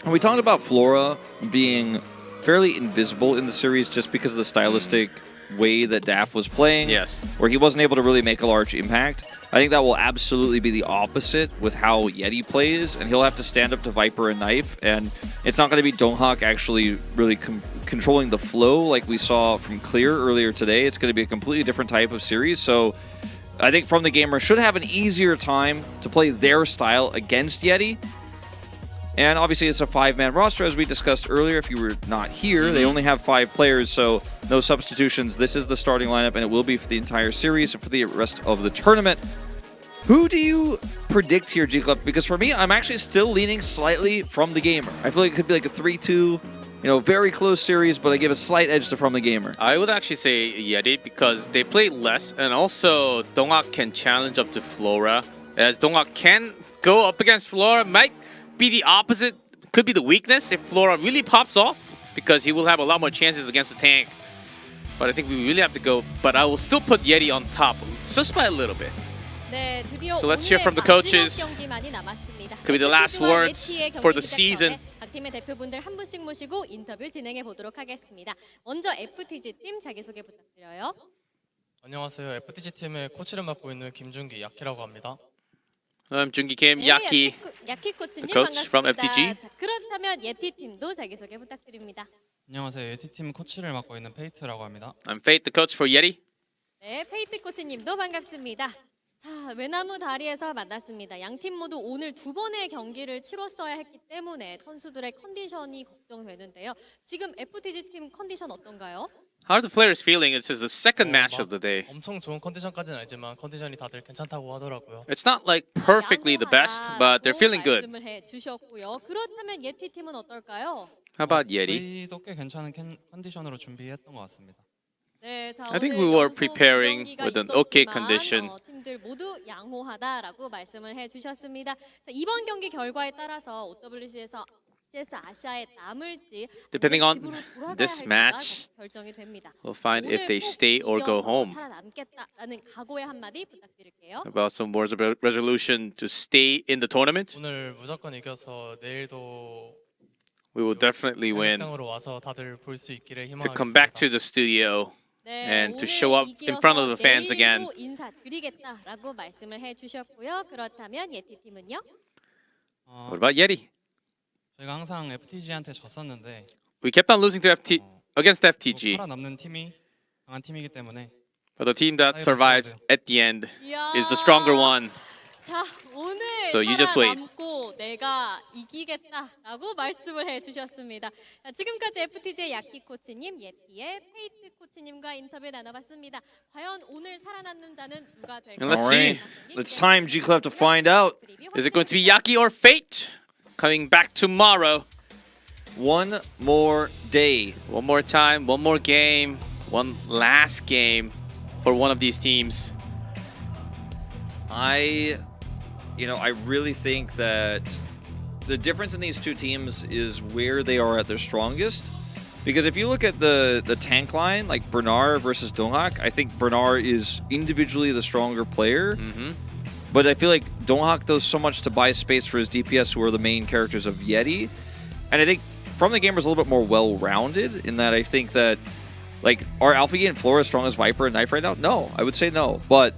And we talked about Flora being fairly invisible in the series just because of the stylistic way that DAF was playing. Yes. Where he wasn't able to really make a large impact. I think that will absolutely be the opposite with how YETI plays, and he'll have to stand up to Viper and Knife, and it's not going to be Donghak actually really controlling the flow like we saw from Clear earlier today. It's going to be a completely different type of series, so I think From the Gamer should have an easier time to play their style against YETI. And obviously it's a 5-man roster, as we discussed earlier. If you were not here, they only have 5 players, so no substitutions. This is the starting lineup, and it will be for the entire series and for the rest of the tournament. Who do you predict here, G-Club? Because for me, I'm actually still leaning slightly From the Gamer. I feel like it could be like a 3-2, very close series, but I give a slight edge to From the Gamer. I would actually say YETI because they play less, and also Donghak can challenge up to Flora, as Donghak can go up against Flora. Might be the opposite, could be the weakness if Flora really pops off, because he will have a lot more chances against the tank. But I think we really have to go, but I will still put YETI on top, just by a little bit. So let's hear from the coaches. Could be the last words for the season. 각 팀의 대표분들 한 분씩 모시고 인터뷰 진행해 보도록 하겠습니다. 먼저 FTG 팀 자기소개 부탁드려요. 안녕하세요. FTG 팀의 코치를 맡고 있는 김준기 야키라고 합니다. I'm Jungi Kim, Yaki, 야키 코치님 the coach from FTG. 자, 그렇다면 예티 팀도 자기소개 부탁드립니다. 안녕하세요. 예티 팀 코치를 맡고 있는 페이트라고 합니다. I'm Fate, the coach for YETI. 네, 페이트 코치님도 반갑습니다. 자, 외나무 다리에서 만났습니다. 양 팀 모두 오늘 두 번의 경기를 치렀어야 했기 때문에 선수들의 컨디션이 걱정되는데요. 지금 FTG 팀 컨디션 어떤가요? How are the players feeling? It's just the second match of the day. 엄청 좋은 컨디션까지는 아니지만 컨디션이 다들 괜찮다고 하더라고요. It's not like perfectly the best, but they're feeling good. 말씀을 해주셨고요. 그렇다면 예티 팀은 어떨까요? How about YETI? 저희도 꽤 괜찮은 컨디션으로 준비했던 것 같습니다. 네, 자, I think 오늘 we were 연속 preparing 경기가 with an 있었지만, okay condition. 팀들 모두 양호하다라고 말씀을 해주셨습니다. 자, 이번 경기 결과에 따라서 OWCS 아시아에 남을지 Depending on 집으로 돌아가야 this 할지가 match, 결정이 됩니다. we'll find if 오늘 they 꼭 stay or go 이겨서 home. 살아남겠다라는 각오의 한마디 부탁드릴게요. About some words of resolution to stay in the tournament. 오늘 무조건 이겨서 내일도 We will definitely win 장으로 와서 다들 볼 수 있기를 to come back to the studio and to show up in front of the fans again. 내일도 인사드리겠다라고 말씀을 해주셨고요. 그렇다면 예티 팀은요? What about YETI? 저희가 항상 FTG한테 졌었는데 We kept on losing to against FTG, 살아남는 팀이 강한 팀이기 때문에 but the team that survives at the end is the stronger one. 자, 오늘 So you just wait. 살아남고 내가 이기겠다라고 말씀을 해주셨습니다. 자, 지금까지 FTG의 야키 코치님, 예티의 페이트 코치님과 인터뷰 나눠봤습니다. 과연 오늘 살아남는 자는 누가 될까요? Let's see. It's time, G-Clef, to find out. Is it going to be Yaki or Fate coming back tomorrow? One more day. One more time, one more game, one last game for one of these teams. I really think that the difference in these two teams is where they are at their strongest. Because if you look at the tank line, like Bernard versus Donghak, I think Bernard is individually the stronger player. But I feel like Donghak does so much to buy space for his DPS, who are the main characters of YETI. And I think From the Gamer is a little bit more well-rounded in that I think that, like, are AlphaGate and Flora as strong as Viper and Knife right now? No, I would say no. But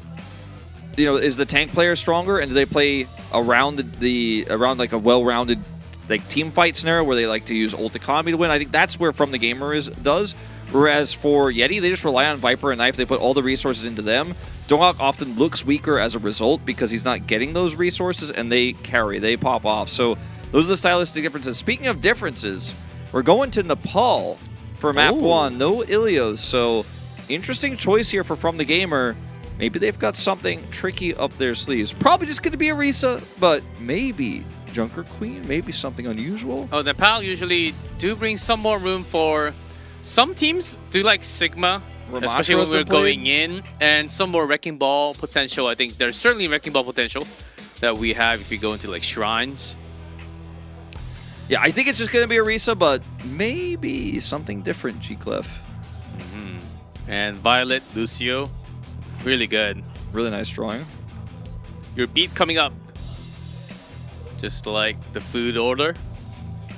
is the tank player stronger, and do they play around around like a well-rounded like team fight scenario where they like to use ult economy to win? I think that's where From the Gamer does. Whereas for YETI, they just rely on Viper and Knife. They put all the resources into them. Donghak often looks weaker as a result because he's not getting those resources, and they carry, they pop off. So those are the stylistic differences. Speaking of differences, we're going to Nepal for map 1. No Ilios, so interesting choice here for From the Gamer. Maybe they've got something tricky up their sleeves. Probably just going to be a Risa, but maybe Junker Queen, maybe something unusual. Oh, Nepal usually do bring some more room for some teams. Do like Sigma, especially when we're going in, and some more Wrecking Ball potential. I think there's certainly Wrecking Ball potential that we have if we go into like Shrines. Yeah, I think it's just going to be a Risa, but maybe something different, G-Clef. And Violet, Lucio. Really good. Really nice drawing. Your beat coming up. Just like the food order.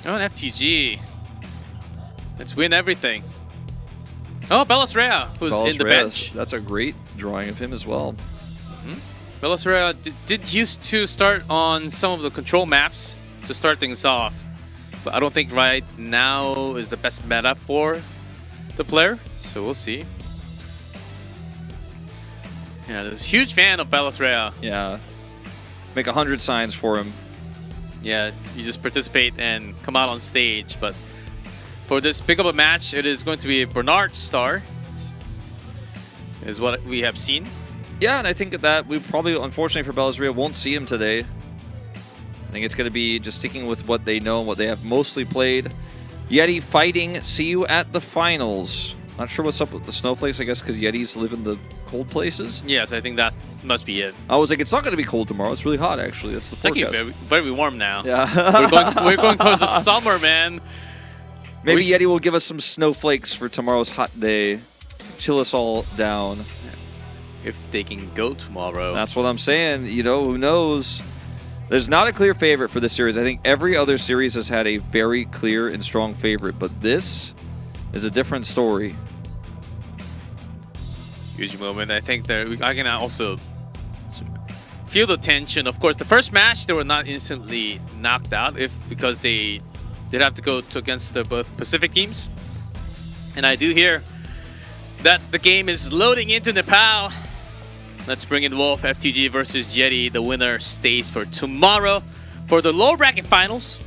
Oh, an FTG. Let's win everything. Oh, Bellas Rea, who's in the bench. That's a great drawing of him as well. Bellas Rea did used to start on some of the control maps to start things off. But I don't think right now is the best meta for the player. So we'll see. Yeah, there's a huge fan of Bellas Rea. Yeah. Make 100 signs for him. Yeah, you just participate and come out on stage. But for this pick up a match, it is going to be a Bernard star, is what we have seen. Yeah, and I think that we probably, unfortunately for Bellas Rea, won't see him today. I think it's going to be just sticking with what they know and what they have mostly played. YETI fighting. See you at the finals. Not sure what's up with the snowflakes, I guess, because Yetis live in the cold places. Yes, I think that must be it. I was like, it's not going to be cold tomorrow. It's really hot, actually. That's the forecast. It's actually very warm now. Yeah. we're going towards the summer, man. Maybe YETI will give us some snowflakes for tomorrow's hot day. Chill us all down. If they can go tomorrow. That's what I'm saying. You know, who knows? There's not a clear favorite for this series. I think every other series has had a very clear and strong favorite, but this is a different story. Huge moment. I think I can also feel the tension. Of course, the first match they were not instantly knocked out because they did have to go against the both Pacific teams. And I do hear that the game is loading into Nepal. Let's bring in Wolf, FTG versus YETI. The winner stays for tomorrow for the lower bracket finals.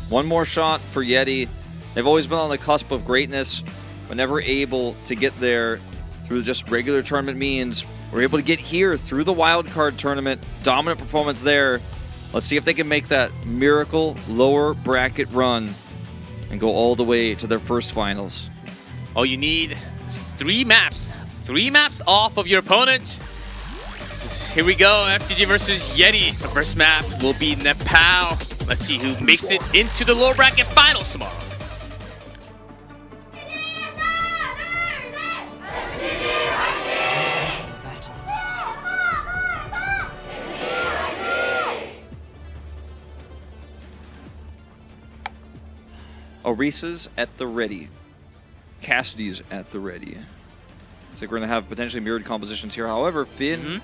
One more shot for YETI. They've always been on the cusp of greatness, but never able to get there through just regular tournament means. We're able to get here through the wildcard tournament. Dominant performance there. Let's see if they can make that miracle lower bracket run and go all the way to their first finals. All you need is 3 maps. 3 maps off of your opponent. Here we go, FTG versus YETI. The first map will be Nepal. Let's see who makes it into the lower bracket finals tomorrow. Orisa's at the ready. Cassidy's at the ready. Looks like we're going to have potentially mirrored compositions here. However, Finn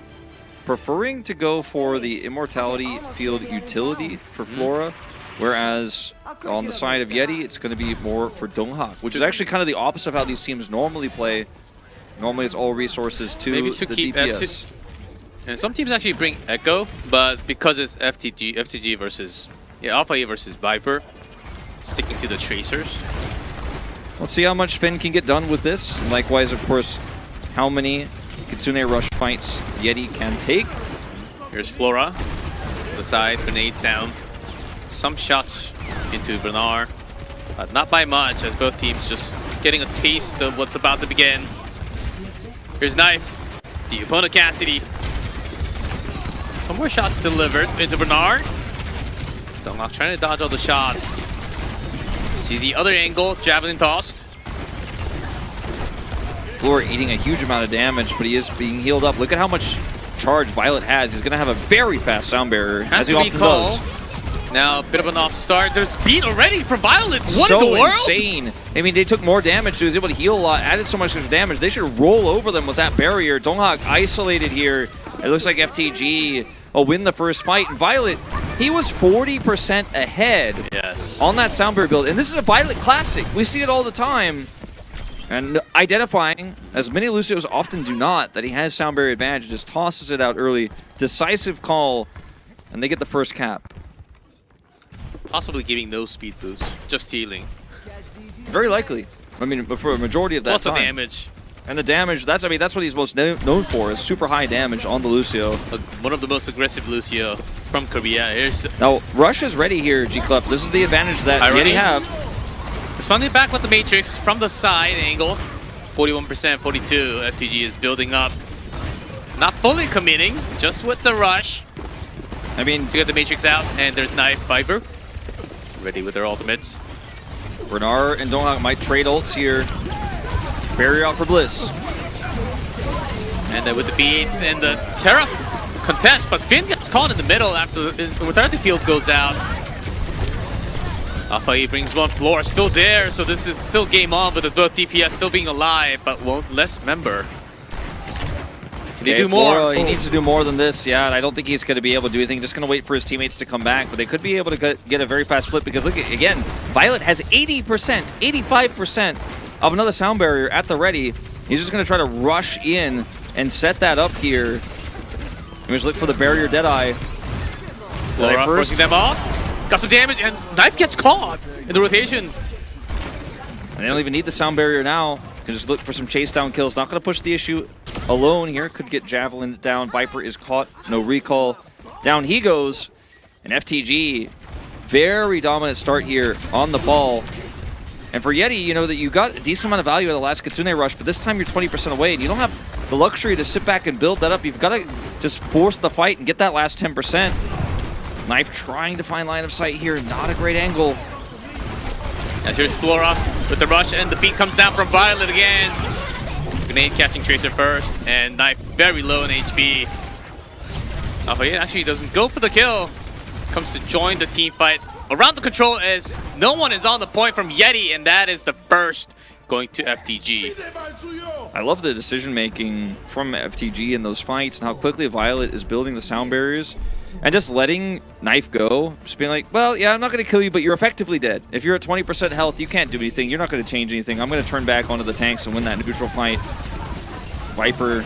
preferring to go for the Immortality Field utility for Flora, whereas on the side of YETI, it's going to be more for Donghak, which is actually kind of the opposite of how these teams normally play. Normally it's all resources to Maybe to the keep DPS. And some teams actually bring Echo, but because it's FTG versus Alpha E versus Viper, sticking to the Tracers. Let's see how much Finn can get done with this. And likewise, of course, how many Kitsune Rush fights YETI can take. Here's Flora. The side, grenades down. Some shots into Bernard, but not by much, as both teams just getting a taste of what's about to begin. Here's Knife. The opponent Cassidy. Some more shots delivered into Bernard. Donghak trying to dodge all the shots. See the other angle, javelin tossed. Flora eating a huge amount of damage, but he is being healed up. Look at how much charge Violet has. He's going to have a very fast sound barrier, as he often does. Now, a bit of an off start. There's beat already from Violet. What so in the world? Insane. I mean, they took more damage, so he was able to heal a lot, added so much extra damage. They should roll over them with that barrier. Donghak isolated here. It looks like FTG will win the first fight. And Violet, he was 40% ahead on that sound barrier build. And this is a Violet classic. We see it all the time. And identifying, as many Lucios often do not, that he has sound barrier advantage, just tosses it out early. Decisive call, and they get the first cap. Possibly giving no speed boost, just healing. Very likely. I mean, but for a majority of that Plus time. the damage. And the damage, that's what he's most known for, is super high damage on the Lucio. One of the most aggressive Lucio from Korea. Here's now, Rush is ready here, G-Club. This is the advantage that YETI have. Responding back with the Matrix from the side angle. 41%, 42. FTG is building up. Not fully committing, just with the rush. I mean, to get the Matrix out, and there's Knife Viper. Ready with their ultimates. Bernard and Donghak might trade ults here. Barrier out for Bliss. And then with the beats and the Terra contest, but Finn gets caught in the middle after the Mortality Field goes out. Alpha brings one. Flora still there, so this is still game on, but both DPS still being alive, but won't less member. Can they do more? Flora, he needs to do more than this. Yeah, I don't think he's going to be able to do anything. Just going to wait for his teammates to come back, but they could be able to get a very fast flip because look, again, Violet has 80%, 85% of another sound barrier at the ready. He's just going to try to rush in and set that up here. He's look for the barrier Deadeye. Flora forcing them off. Got some damage, and Knife gets caught in the rotation. And they don't even need the sound barrier now. Can just look for some chase down kills. Not going to push the issue alone here. Could get Javelin down. Viper is caught. No recall. Down he goes. And FTG, very dominant start here on the ball. And for YETI, you know that you got a decent amount of value at the last Kitsune Rush, but this time you're 20% away, and you don't have the luxury to sit back and build that up. You've got to just force the fight and get that last 10%. Knife trying to find line of sight here. Not a great angle. As here's Flora with the rush, and the beat comes down from Violet again. Grenade catching Tracer first, and Knife very low in HP. Alpha actually doesn't go for the kill. Comes to join the team fight. Around the control as no one is on the point from YETI, and that is the first going to FTG. I love the decision making from FTG in those fights and how quickly Violet is building the sound barriers and just letting Knife go. Just being like, well, yeah, I'm not going to kill you, but you're effectively dead. If you're at 20% health, you can't do anything. You're not going to change anything. I'm going to turn back onto the tanks and win that neutral fight. Viper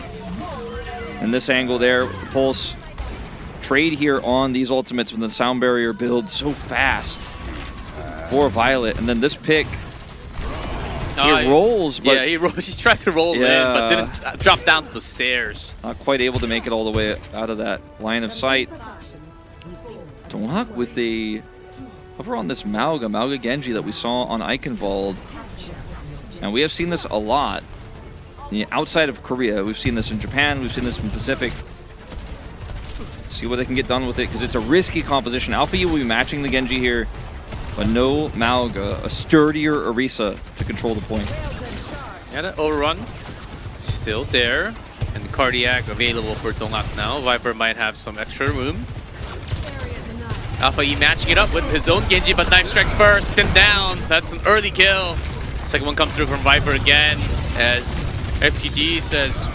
And this angle there, with the Pulse. Trade here on these ultimates when the sound barrier builds so fast for Violet. And then this pick, he rolls, but... Yeah, he rolls. He tried to roll in, but didn't drop down to the stairs. Not quite able to make it all the way out of that line of sight. Donghak with a hover on this Mauga Genji that we saw on Eichenwald. And we have seen this a lot. Outside of Korea, we've seen this in Japan, we've seen this in Pacific. See what they can get done with it, because it's a risky composition. Alpha E will be matching the Genji here, but no Mauga, a sturdier Orisa to control the point. Yeah, that overrun still there, and Cardiac available for Donghak now. Viper might have some extra room. Alpha E matching it up with his own Genji, but knife strikes first, pinned down. That's an early kill. Second one comes through from Viper again, as FTG says,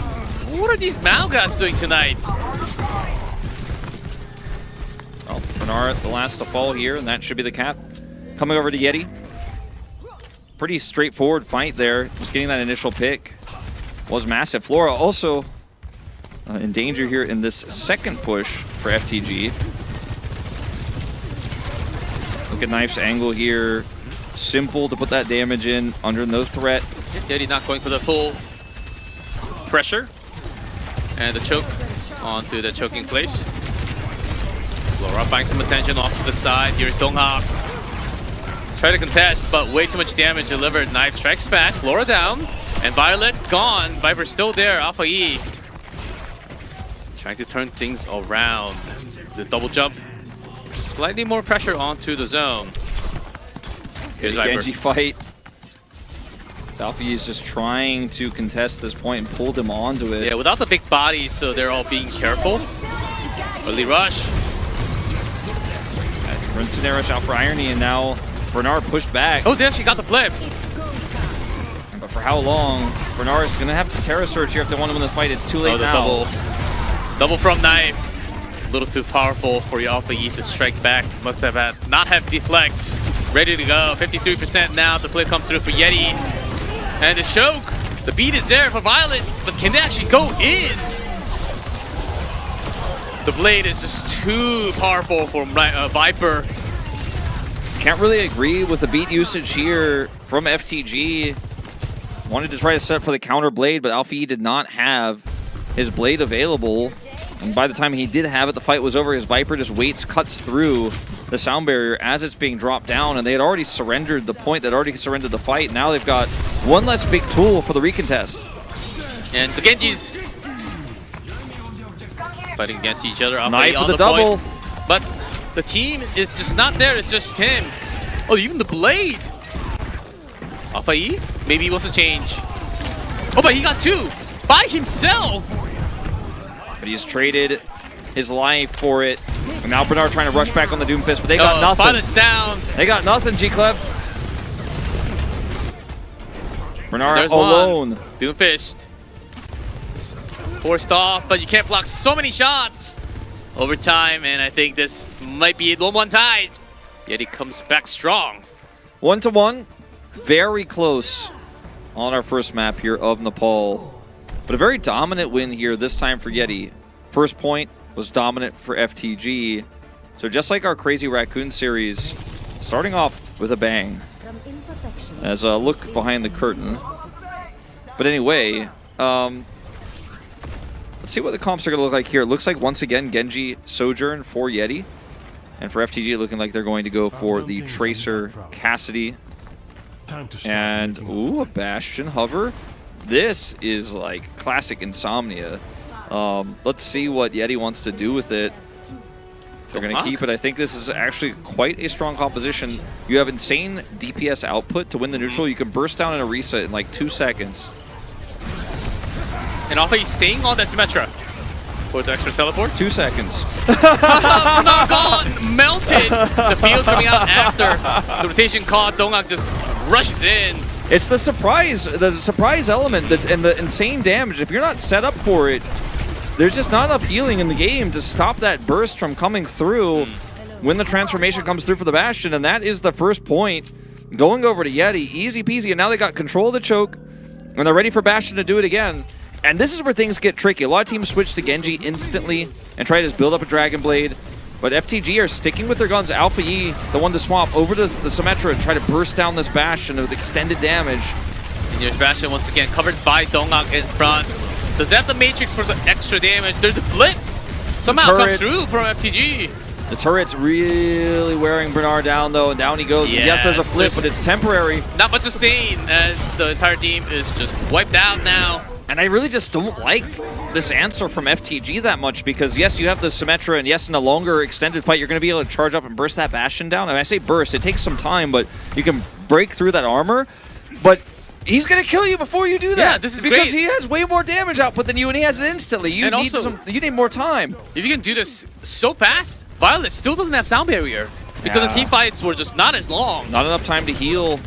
what are these Maugas doing tonight? Well, Bernard, the last to fall here, and that should be the cap. Coming over to YETI. Pretty straightforward fight there. Just getting that initial pick was massive. Flora also in danger here in this second push for FTG. Look at Knife's angle here. Simple to put that damage in, under no threat. YETI not going for the full pressure. And the choke onto the choking place. Flora buying some attention off to the side. Here's Donghak. Try to contest, but way too much damage delivered. Knife strikes back. Flora down. And Violet gone. Viper still there. Alpha E trying to turn things around. The double jump. Slightly more pressure onto the zone. Here's Viper. Genji fight. Alpha E is just trying to contest this point and pull them onto it. Yeah, without the big bodies, so they're all being careful. Early rush. Rinsen rush out for Irony, and now Bernard pushed back. Oh, damn, she got the flip. But for how long? Bernard is going to have to Terra Surge here if they want to win this fight. It's too late now. Double from knife. A little too powerful for Alpha E to strike back. Must have had not have deflect. Ready to go. 53% now. The flip comes through for YETI. And the choke. The beat is there for Violet, but can they actually go in? The blade is just too powerful for Viper. Can't really agree with the beat usage here from FTG. Wanted to try to set up for the counter blade, but Alpha E did not have his blade available. And by the time he did have it, the fight was over. His Viper just waits, cuts through the sound barrier as it's being dropped down, and they had already surrendered the point. They'd already surrendered the fight. Now they've got one less big tool for the recontest. And the Genjis fighting against each other. Knife with the double. Point. But the team is just not there. It's just him. Oh, even the blade. Alpha E, maybe he wants to change. Oh, but he got two by himself. But he's traded his life for it. And now Bernard trying to rush back on the Doomfist, but they got nothing. Violet's down. They got nothing, G-Clef. Bernard alone. Doomfist. Forced off, but you can't block so many shots. Overtime, and I think this might be 1-1 tied. Yet he comes back strong. 1-1. Very close on our first map here of Nepal. But a very dominant win here this time for YETI. First point was dominant for FTG. So just like our crazy Raccoon series, starting off with a bang. As a look behind the curtain. But anyway, let's see what the comps are going to look like here. It looks like, once again, Genji Sojourn for YETI. And for FTG, looking like they're going to go for the Tracer Cassidy. And, ooh, a Bastion Hover. This is like classic Insomnia. Let's see what YETI wants to do with it. They're going to keep it. I think this is actually quite a strong composition. You have insane DPS output to win the neutral. You can burst down an Orisa in like 2 seconds. And Alpha is staying on that Symmetra for the extra teleport. 2 seconds. Not gone! Melted! The field coming out after the rotation caught. Donghak just rushes in. It's the surprise element and the insane damage. If you're not set up for it, there's just not enough healing in the game to stop that burst from coming through when the transformation comes through for the Bastion. And that is the first point. Going over to YETI, easy peasy. And now they got control of the choke. And they're ready for Bastion to do it again. And this is where things get tricky. A lot of teams switch to Genji instantly and try to just build up a Dragon Blade. But FTG are sticking with their guns. Alpha Yi, the one to swap over to the Symmetra and try to burst down this Bastion with extended damage. And here's Bastion once again, covered by Dongak in front. Does that have the Matrix for the extra damage? There's the flip. Somehow comes through from FTG. The turret's really wearing Bernard down, though, and down he goes. And yes, there's a flip, but it's temporary. Not much to sustain as the entire team is just wiped out now. And I really just don't like this answer from FTG that much because, yes, you have the Symmetra, and yes, in a longer extended fight, you're going to be able to charge up and burst that Bastion down. And I say burst, it takes some time, but you can break through that armor. But he's going to kill you before you do that. Yeah, this is because great. he has way more damage output than you, and he has it instantly. You need more time. If you can do this so fast, Violet still doesn't have sound barrier because the team fights were just not as long. Not enough time to heal.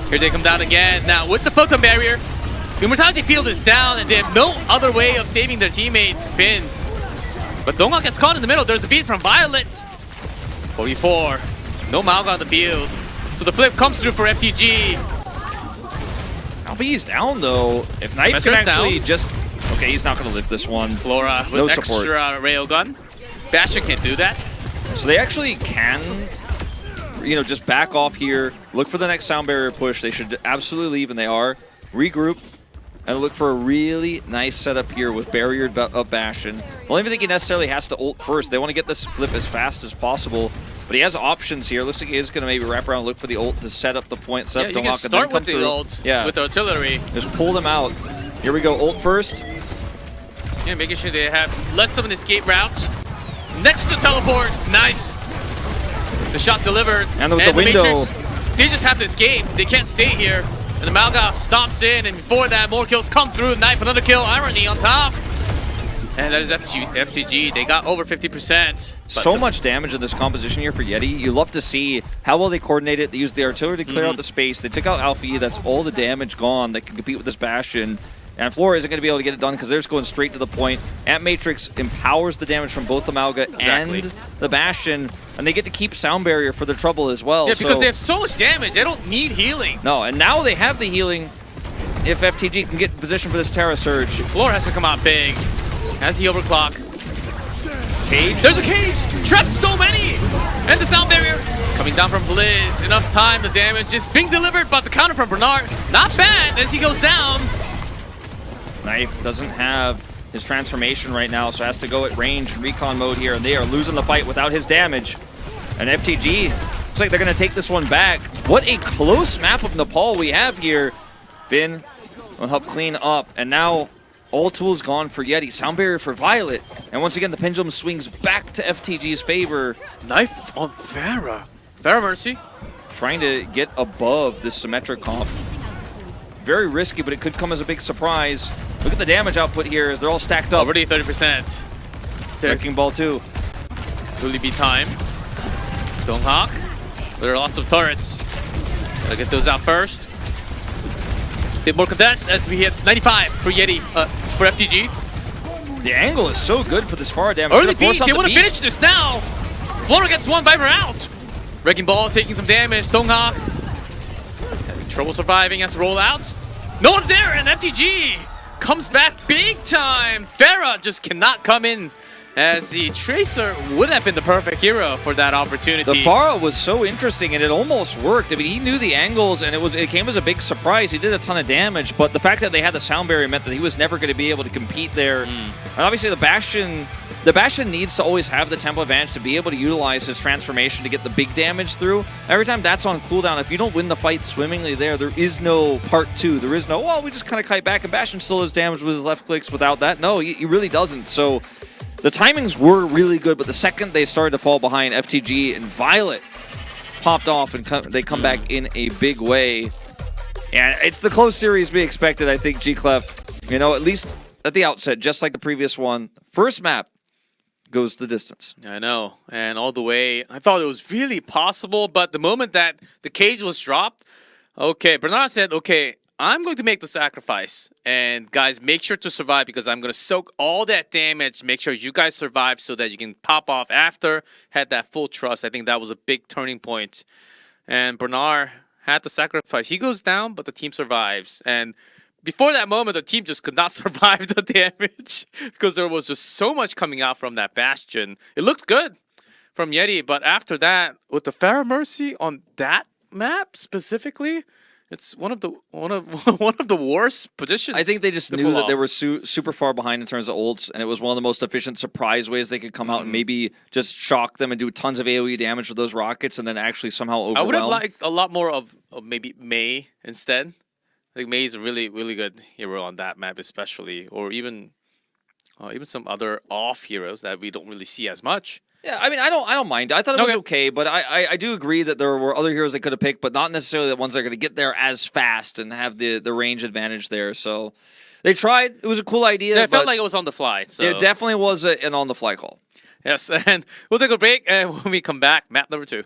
Here they come down again. Now with the photon barrier, Immortality Field is down and they have no other way of saving their teammates, Finn. But Dongak gets caught in the middle. There's a beat from Violet. 44. No Malga on the field. So the flip comes through for FTG. Alpha Yi's down though. If Knife can actually just... Okay, he's not going to lift this one. Flora with no extra support. railgun. Bastion can't do that. So they actually can, just back off here, look for the next sound barrier push. They should absolutely leave, and they are. Regroup, and look for a really nice setup here with barrier of Bastion. I don't even think he necessarily has to ult first. They want to get this flip as fast as possible. But he has options here. Looks like he is going to maybe wrap around and look for the ult to set up the point. Set up you can start with the ult with the artillery. Just pull them out. Here we go, ult first. Yeah, making sure they have less of an escape route. Next to the teleport, nice. The shot delivered. And with the window. Matrix, they just have to escape. They can't stay here. And the Malga stomps in, and before that, more kills come through. Knife, another kill, Irony on top. And that is FTG. They got over 50%. So much damage in this composition here for YETI. You love to see how well they coordinate it. They used the artillery to clear out the space. They took out Alpha E. That's all the damage gone that can compete with this Bastion. And Flora isn't going to be able to get it done because they're just going straight to the point. Ant Matrix empowers the damage from both the Malga and the Bastion. And they get to keep Sound Barrier for their trouble as well. Yeah, because they have so much damage. They don't need healing. No, and now they have the healing if FTG can get in position for this Terra Surge. Flora has to come out big. Has the overclock. Cage. There's a cage! Traps so many! And the sound barrier coming down from Blizz. Enough time, the damage is being delivered, but the counter from Bernard, not bad as he goes down. Knife doesn't have his transformation right now, so has to go at range and recon mode here, and they are losing the fight without his damage. And FTG, looks like they're going to take this one back. What a close map of Nepal we have here. Finn will help clean up, and now all tools gone for YETI. Sound barrier for Violet. And once again, the pendulum swings back to FTG's favor. Knife on Farah. Farah Mercy. Trying to get above this symmetric comp. Very risky, but it could come as a big surprise. Look at the damage output here as they're all stacked up. Already 30%. Wrecking Ball 2. Will it be time? Donghak. There are lots of turrets. Gotta get those out first. Bit more contest as we hit 95 for YETI, for FTG. The angle is so good for this far damage. Early beat, they want to finish this now. Flora gets one Viper out. Wrecking Ball taking some damage. Donghak having trouble surviving, has to roll out. No one's there, and FTG comes back big time. Farah just cannot come in as the Tracer would have been the perfect hero for that opportunity. The Farah was so interesting, and it almost worked. I mean, he knew the angles, and it came as a big surprise. He did a ton of damage, but the fact that they had the sound barrier meant that he was never going to be able to compete there. And obviously, the Bastion needs to always have the tempo advantage to be able to utilize his transformation to get the big damage through. Every time that's on cooldown, if you don't win the fight swimmingly there is no part two. There is no, well, we just kind of kite back, and Bastion still has damage with his left clicks without that. No, he really doesn't. So the timings were really good, but the second they started to fall behind, FTG and Violet popped off, and they come back in a big way. And it's the close series we expected, I think, G-Clef. At least at the outset, just like the previous one. First map goes the distance. I know, and all the way, I thought it was really possible, but the moment that the cage was dropped, okay, Bernard said, okay, I'm going to make the sacrifice, and guys, make sure to survive because I'm going to soak all that damage, make sure you guys survive so that you can pop off after, had that full trust. I think that was a big turning point, and Bernard had the sacrifice. He goes down, but the team survives, and before that moment, the team just could not survive the damage because there was just so much coming out from that Bastion. It looked good from YETI, but after that, with the Pharah Mercy on that map specifically, it's one of the worst positions. I think they just knew that they were super far behind in terms of ults, and it was one of the most efficient surprise ways they could come out and maybe just shock them and do tons of AoE damage with those rockets, and then actually somehow overwhelm. I would have liked a lot more of maybe Mei instead. I think Mei is a really good hero on that map, especially, or even some other off heroes that we don't really see as much. Yeah, I mean, I don't mind. I thought it was okay, but I do agree that there were other heroes they could have picked, but not necessarily the ones that are going to get there as fast and have the range advantage there. So they tried. It was a cool idea. Yeah, it felt like it was on the fly. So. It definitely was an on-the-fly call. Yes, and we'll take a break, and when we come back, map number 2.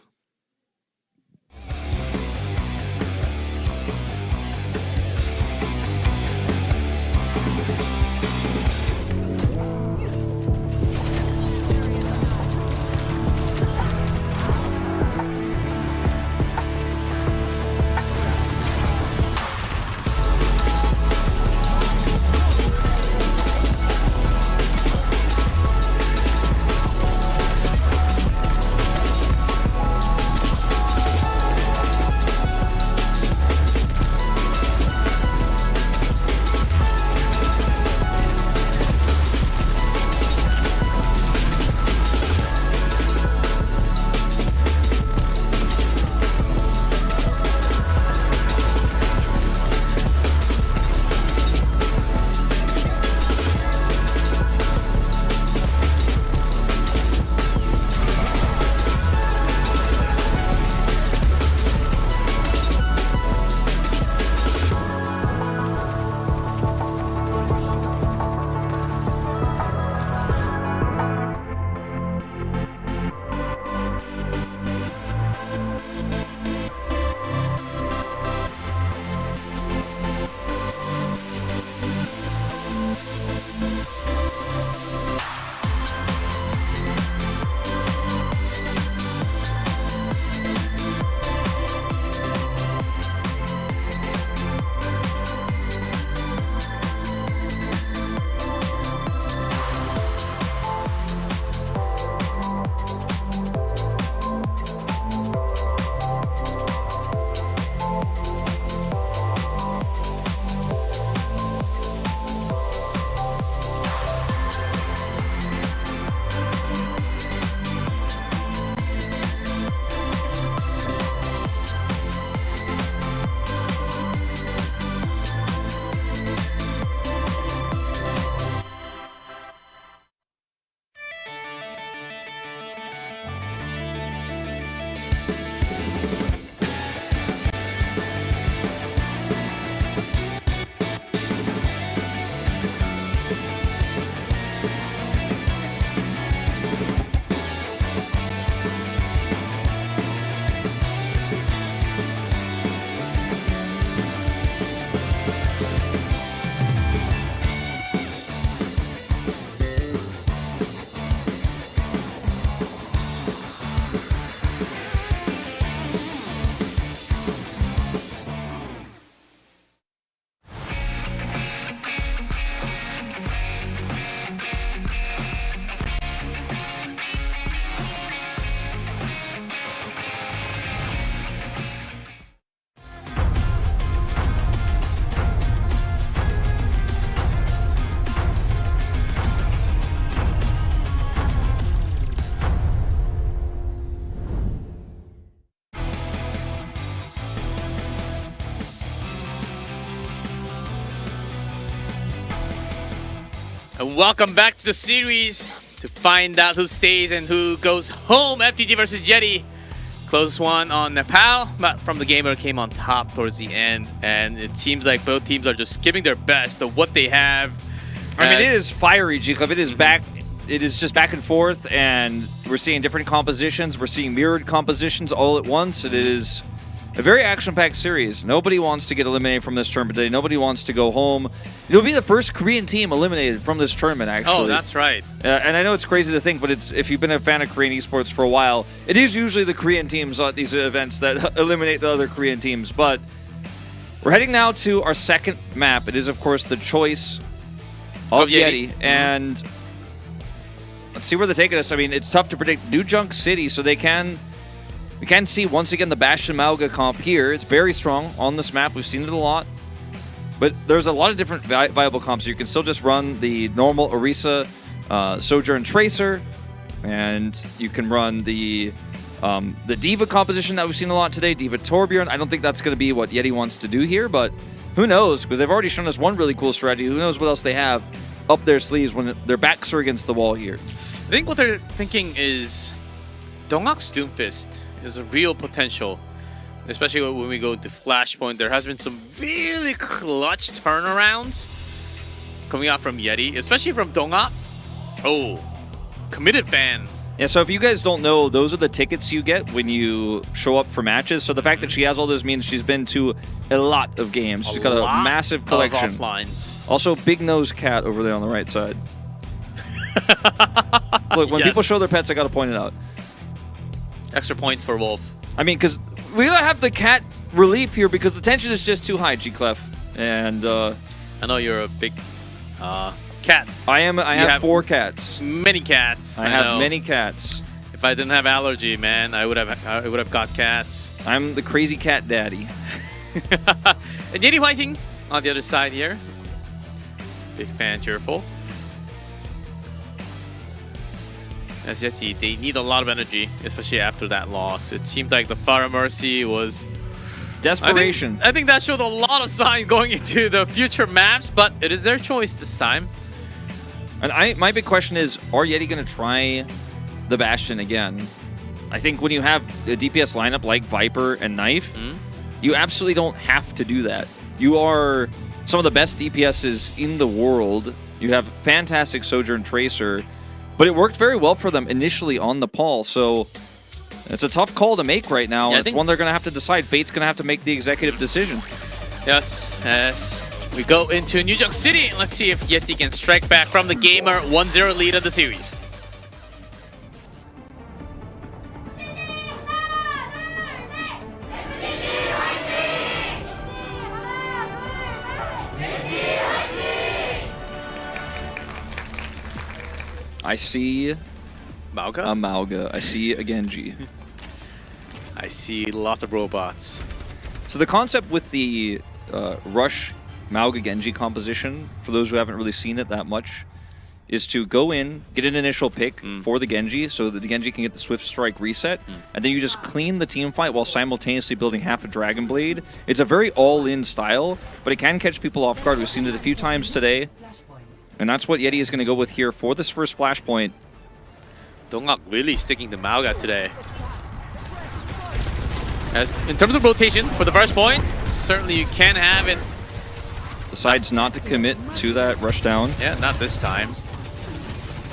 And welcome back to the series to find out who stays and who goes home. FTG versus YETI. Close one on Nepal, but From the Gamer came on top towards the end, and it seems like both teams are just giving their best of what they have. I mean, it is fiery, G-Club. It is back. It is just back and forth, and we're seeing different compositions. We're seeing mirrored compositions all at once. It is a very action-packed series. Nobody wants to get eliminated from this tournament today. Nobody wants to go home. It'll be the first Korean team eliminated from this tournament, actually. Oh, that's right. And I know it's crazy to think, but it's if you've been a fan of Korean esports for a while, it is usually the Korean teams at these events that eliminate the other Korean teams. But We're heading now to our second map. It is, of course, the choice of Yeti. And let's see where they're taking us. I mean, it's tough to predict. New Junk City, so we can see once again the Bastion Mauga comp here. It's very strong on this map. We've seen it a lot. But there's a lot of different viable comps. You can still just run the normal Orisa, Sojourn Tracer, and you can run the Diva composition that we've seen a lot today, Diva Torbjorn. I don't think that's going to be what Yeti wants to do here, but who knows? Because they've already shown us one really cool strategy. Who knows what else they have up their sleeves when their backs are against the wall here. I think what they're thinking is Dongak's Doomfist is a real potential. Especially when we go to Flashpoint, there has been some really clutch turnarounds coming out from Yeti, especially from Dongak. Oh, committed fan. Yeah, so if you guys don't know, those are the tickets you get when you show up for matches. So the fact that she has all those means she's been to a lot of games. She's got a massive collection. Of offlines. Also, Big Nose Cat over there on the right side. Look, when people show their pets, I gotta point it out. Extra points for Wolf. I mean, because we gotta have the cat relief here because the tension is just too high, G-Clef. And I know you're a big cat. I have 4 cats. Many cats. I have many cats. If I didn't have allergy, man, I would have got cats. I'm the crazy cat daddy. And Yeti fighting on the other side here. Big fan, cheerful. As Yeti, they need a lot of energy, especially after that loss. It seemed like the Fire Mercy was desperation. I think that showed a lot of sign going into the future maps, but it is their choice this time. And my big question is, are Yeti going to try the Bastion again? I think when you have a DPS lineup like Viper and Knife, you absolutely don't have to do that. You are some of the best DPSs in the world. You have fantastic Sojourn Tracer, but it worked very well for them initially on the Paul, so it's a tough call to make right now. Yeah, it's one they're going to have to decide. Fate's going to have to make the executive decision. Yes, as we go into New Junk City, let's see if Yeti can strike back from the gamer 1-0 lead of the series. I see Mauga? a Mauga. I see a Genji. I see lots of robots. So the concept with the Rush Mauga Genji composition, for those who haven't really seen it that much, is to go in, get an initial pick for the Genji so that the Genji can get the Swift Strike reset, and then you just clean the team fight while simultaneously building half a Dragon Blade. It's a very all-in style, but it can catch people off guard. We've seen it a few times today. And that's what Yeti is going to go with here for this first Flashpoint. Dongak really sticking to Mauga today. As in terms of rotation for the first point, certainly you can have it. Decides not to commit to that rush down. Yeah, not this time.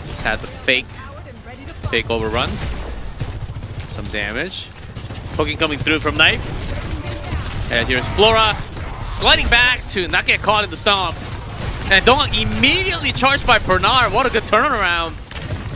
Just had the fake overrun. Some damage. Poking coming through from Knife. As here's Flora sliding back to not get caught in the stomp. And Dongak immediately charged by Bernard. What a good turnaround.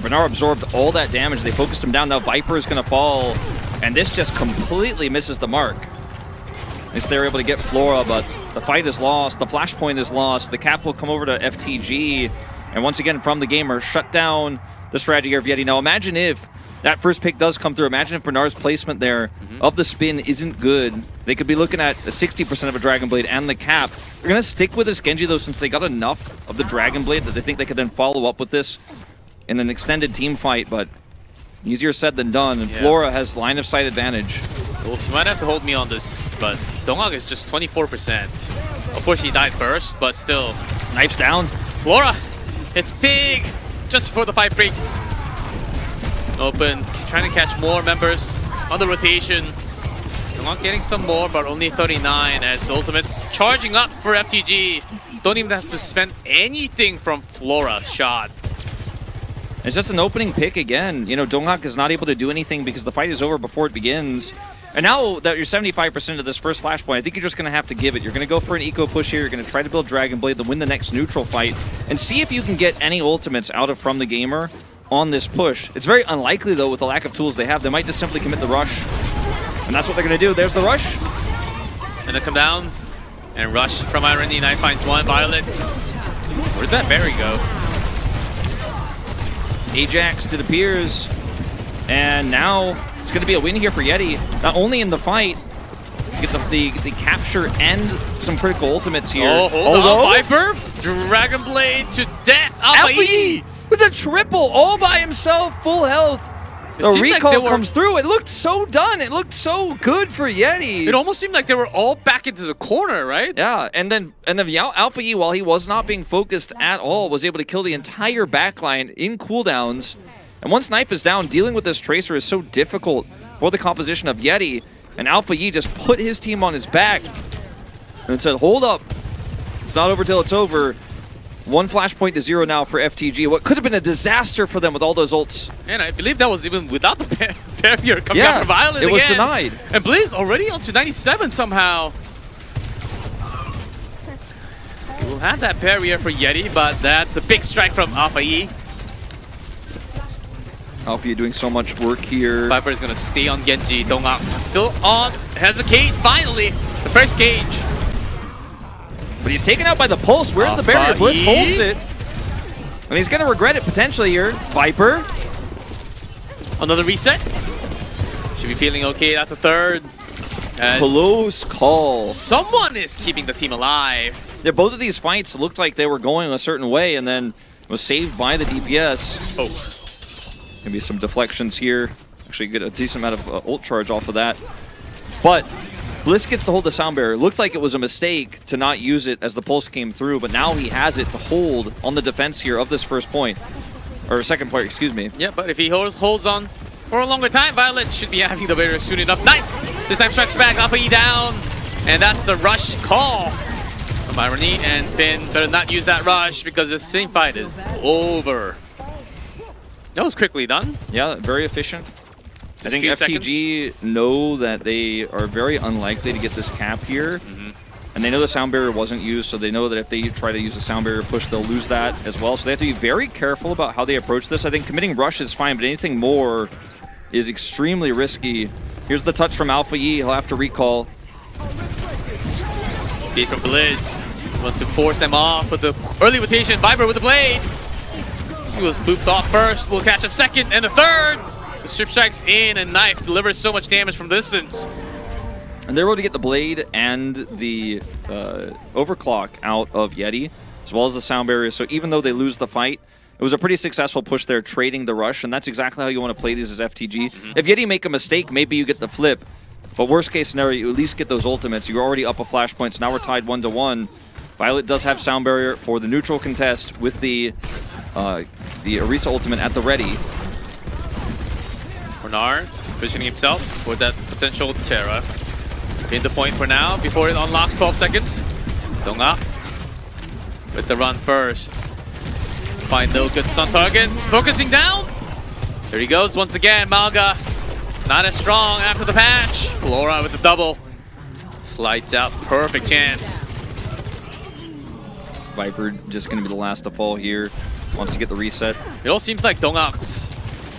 Bernard absorbed all that damage. They focused him down. Now Viper is going to fall. And this just completely misses the mark. At least they're able to get Flora, but the fight is lost. The Flashpoint is lost. The cap will come over to FTG. And once again, from the gamer, shut down the strategy here of Yeti. Now imagine if that first pick does come through. Imagine if Bernard's placement there of the spin isn't good. They could be looking at a 60% of a Dragon Blade and the cap. They're going to stick with this Genji, though, since they got enough of the Dragon Blade that they think they could then follow up with this in an extended team fight, but easier said than done. And Flora has line of sight advantage. Well, she might have to hold me on this, but Dongak is just 24%. Of course, he died first, but still. Knife's down. Flora, it's big just before the fight breaks. Open, trying to catch more members on the rotation. Dongak getting some more, but only 39 as the ultimate's charging up for FTG. Don't even have to spend anything from Flora's shot. It's just an opening pick again. You know, Dongak is not able to do anything because the fight is over before it begins. And now that you're 75% of this first Flashpoint, I think you're just going to have to give it. You're going to go for an eco push here. You're going to try to build Dragon Blade to win the next neutral fight and see if you can get any ultimates out of From the Gamer on this push. It's very unlikely, though, with the lack of tools they have. They might just simply commit the rush. And that's what they're going to do. There's the rush. And they come down. And rush from Irony. Knife finds one. Violet. Where did that berry go? Ajax, it appears. And now it's going to be a win here for YETI. Not only in the fight, get the capture and some critical ultimates here. Oh, hold on, Viper. Dragon Blade to death. Alpha E with a triple all by himself, full health. The recall comes through. It looked so done. It looked so good for YETI. It almost seemed like they were all back into the corner, right? Yeah, and then Alpha E, while he was not being focused at all, was able to kill the entire backline in cooldowns. And once Knife is down, dealing with this Tracer is so difficult for the composition of YETI. And Alpha E just put his team on his back and said, hold up. It's not over till it's over. 1 flashpoint to 0 now for FTG. What could have been a disaster for them with all those ults. And I believe that was even without the barrier coming out from Violet it again. was denied. And Blizz already on to 97 somehow. We'll have that barrier for YETI, but that's a big strike from Alpha E. Alpha E doing so much work here. Viper is going to stay on Genji. Dongak still on. Has a cage, finally. The first cage. But he's taken out by the pulse. Where's the barrier? Bliss holds it. And he's going to regret it potentially here. Viper. Another reset. Should be feeling okay. That's a third. Close call. Someone is keeping the team alive. Yeah, both of these fights looked like they were going a certain way and then was saved by the DPS. Oh. Maybe some deflections here. Actually get a decent amount of ult charge off of that. But Bliss gets to hold the sound barrier. Looked like it was a mistake to not use it as the pulse came through, but now he has it to hold on the defense here of this first point. Or second point, excuse me. Yeah, but if he holds on for a longer time, Violet should be having the barrier soon enough. Knife! This time strikes back, Alpha E down. And that's a rush call from Irony. And Finn better not use that rush because this same fight is over. That was quickly done. Yeah, very efficient. I think Just FTG know that they are very unlikely to get this cap here. And they know the sound barrier wasn't used, so they know that if they try to use a sound barrier push, they'll lose that as well. So they have to be very careful about how they approach this. I think committing rush is fine, but anything more is extremely risky. Here's the touch from Alpha E. He'll have to recall. Gate from Blizz. Want to force them off with the early rotation. Viper with the blade. He was booped off first. We'll catch a second and a third. The strip strikes in, and Knife delivers so much damage from distance. And they're able to get the blade and the overclock out of YETI, as well as the sound barrier. So even though they lose the fight, it was a pretty successful push there, trading the rush, and that's exactly how you want to play these as FTG. If YETI make a mistake, maybe you get the flip. But worst case scenario, you at least get those ultimates. You're already up a flashpoint, so now we're tied 1-1. Violet does have sound barrier for the neutral contest with the Orisa ultimate at the ready. Bernard positioning himself for that potential Terra. In the point for now, before it unlocks 12 seconds. Donga with the run first. Find no good stun target. Focusing down. There he goes once again. Malga not as strong after the patch. Laura with the double. Slides out. Perfect chance. Viper just going to be the last to fall here. Wants to get the reset. It all seems like Dongak's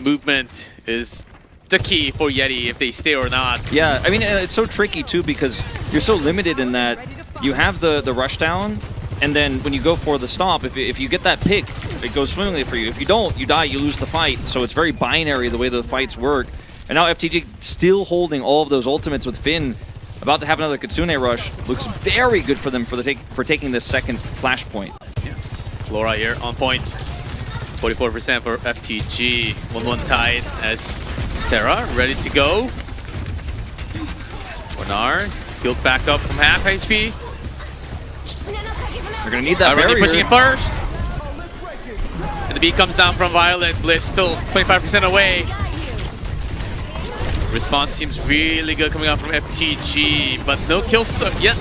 movement is the key for YETI if they stay or not. Yeah, I mean, it's so tricky too because you're so limited in that you have the rush down, and then when you go for the stomp, if you get that pick, it goes swimmingly for you. If you don't, you die, you lose the fight. So it's very binary the way the fights work. And now FTG still holding all of those ultimates with Finn. About to have another Kitsune rush. Looks very good for them for taking this second flashpoint. Yeah. Flora here on point. 44% for FTG. 1-1 tied as Terra ready to go. Bernard healed back up from half HP. They're gonna need that barrier. Pushing it first. And the beat comes down from Violet. Bliss still 25% away. Response seems really good coming out from FTG, but no kills yet.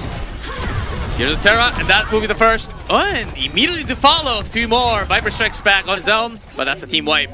Here's the Terra, and that will be the first. Oh, and immediately to follow, 2 more. Viper strikes back on his own, but that's a team wipe.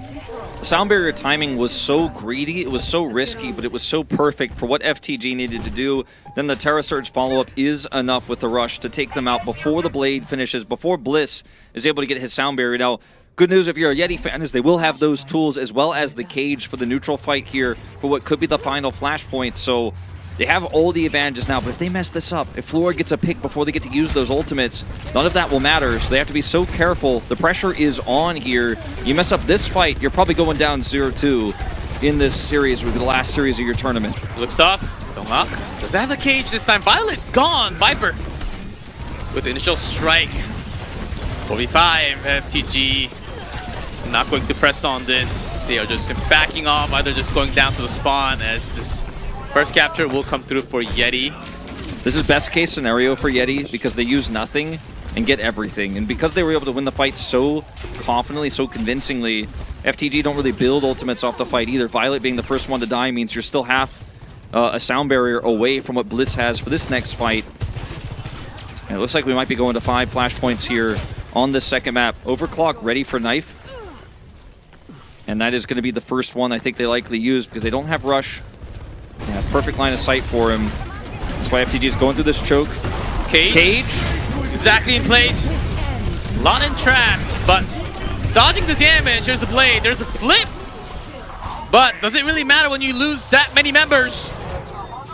The sound barrier timing was so greedy, it was so risky, but it was so perfect for what FTG needed to do. Then the Terra Surge follow-up is enough with the rush to take them out before the blade finishes, before Bliss is able to get his sound barrier. Now, good news if you're a YETI fan is they will have those tools as well as the cage for the neutral fight here for what could be the final flashpoint. So They have all the advantages now, but if they mess this up, if Flora gets a pick before they get to use those ultimates, none of that will matter, so they have to be so careful. The pressure is on here. You mess up this fight, you're probably going down 0-2 in this series, with the last series of your tournament. Looks tough. Donghak does have the cage this time. Violet gone. Viper with the initial strike. 45 FTG not going to press on this. They are just backing off, either just going down to the spawn, as this first capture will come through for YETI. This is best case scenario for YETI because they use nothing and get everything. And because they were able to win the fight so confidently, so convincingly, FTG don't really build ultimates off the fight either. Violet being the first one to die means you're still half a sound barrier away from what Bliss has for this next fight. And it looks like we might be going to 5 flashpoints here on this second map. Overclock ready for knife. And that is going to be the first one I think they likely use because they don't have rush. They have perfect line of sight for him. That's why FTG is going through this choke. Cage. Exactly in place. A lot entrapped, but dodging the damage. There's a blade. There's a flip. But does it really matter when you lose that many members?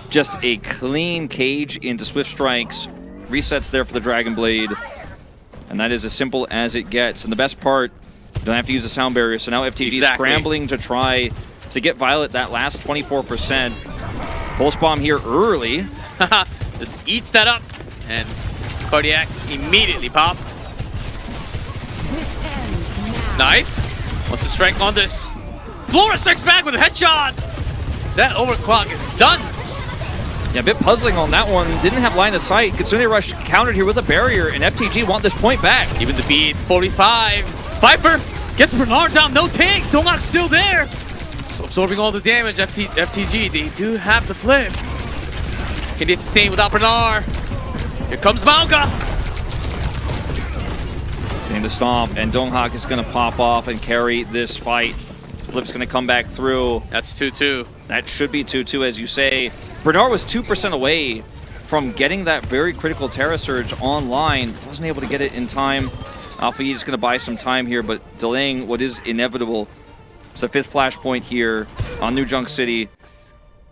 Just a clean cage into Swift Strikes. Resets there for the Dragon Blade. And that is as simple as it gets. And the best part, you don't have to use a sound barrier. So now FTG is scrambling to try to get Violet that last 24%. Pulse Bomb here early. Just eats that up. And Cardiac immediately pop. Knife. Wants to strike on this. Flora strikes back with a headshot. That overclock is done. Yeah, a bit puzzling on that one. Didn't have line of sight. Kitsune Rush countered here with a barrier, and FTG want this point back. Even the beat, 45. Viper gets Bernard down, no tank. Donghak's still there. So absorbing all the damage, FTG. They do have the flip. Can they sustain without Bernard? Here comes Mauga. And the stomp, and Donghak is going to pop off and carry this fight. Flip's going to come back through. That's 2-2. That should be 2-2, as you say. Bernard was 2% away from getting that very critical Terra Surge online. Wasn't able to get it in time. Alpha E is going to buy some time here, but delaying what is inevitable. It's the 5th flashpoint here on New Junk City.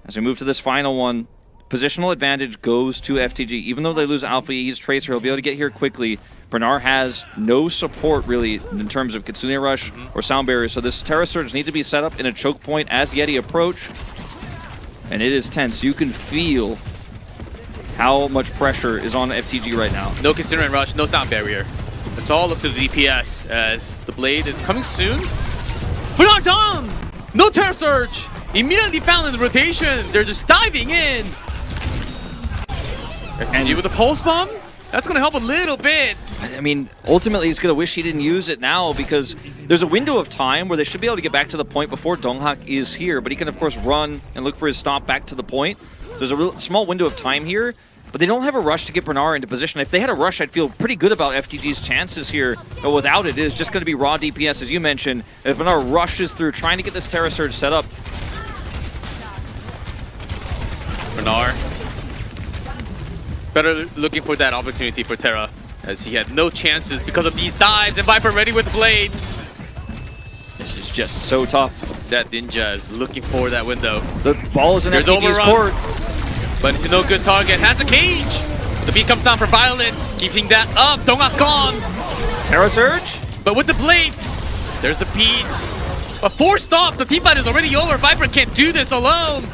As we move to this final one, positional advantage goes to FTG. Even though they lose Alpha E's Tracer, he'll be able to get here quickly. Bernard has no support, really, in terms of Kitsune Rush or Sound Barrier, so this Terra Surge needs to be set up in a choke point as YETI approach. And it is tense. You can feel how much pressure is on FTG right now. No Kitsune Rush, no Sound Barrier. It's all up to the DPS as the Blade is coming soon. Bernard down! No Terra Surge! Immediately found in the rotation. They're just diving in. FTG with a Pulse Bomb? That's going to help a little bit. I mean, ultimately, he's going to wish he didn't use it now because there's a window of time where they should be able to get back to the point before Donghak is here. But he can, of course, run and look for his stop back to the point. So there's a real small window of time here, but they don't have a rush to get Bernard into position. If they had a rush, I'd feel pretty good about FTG's chances here. But without it, it is just going to be raw DPS, as you mentioned. If Bernard rushes through trying to get this Terra Surge set up. Bernard. Better looking for that opportunity for Terra, as he had no chances because of these dives, and Viper ready with the Blade. This is just so tough. That Ninja is looking for that window. The ball is in FTG's court. But it's no good target. Has a cage. The beat comes down for Violent, keeping that up. Donghak gone. Terra Surge. But with the Blade, there's a beat. A forced stop. The team fight is already over. Viper can't do this alone.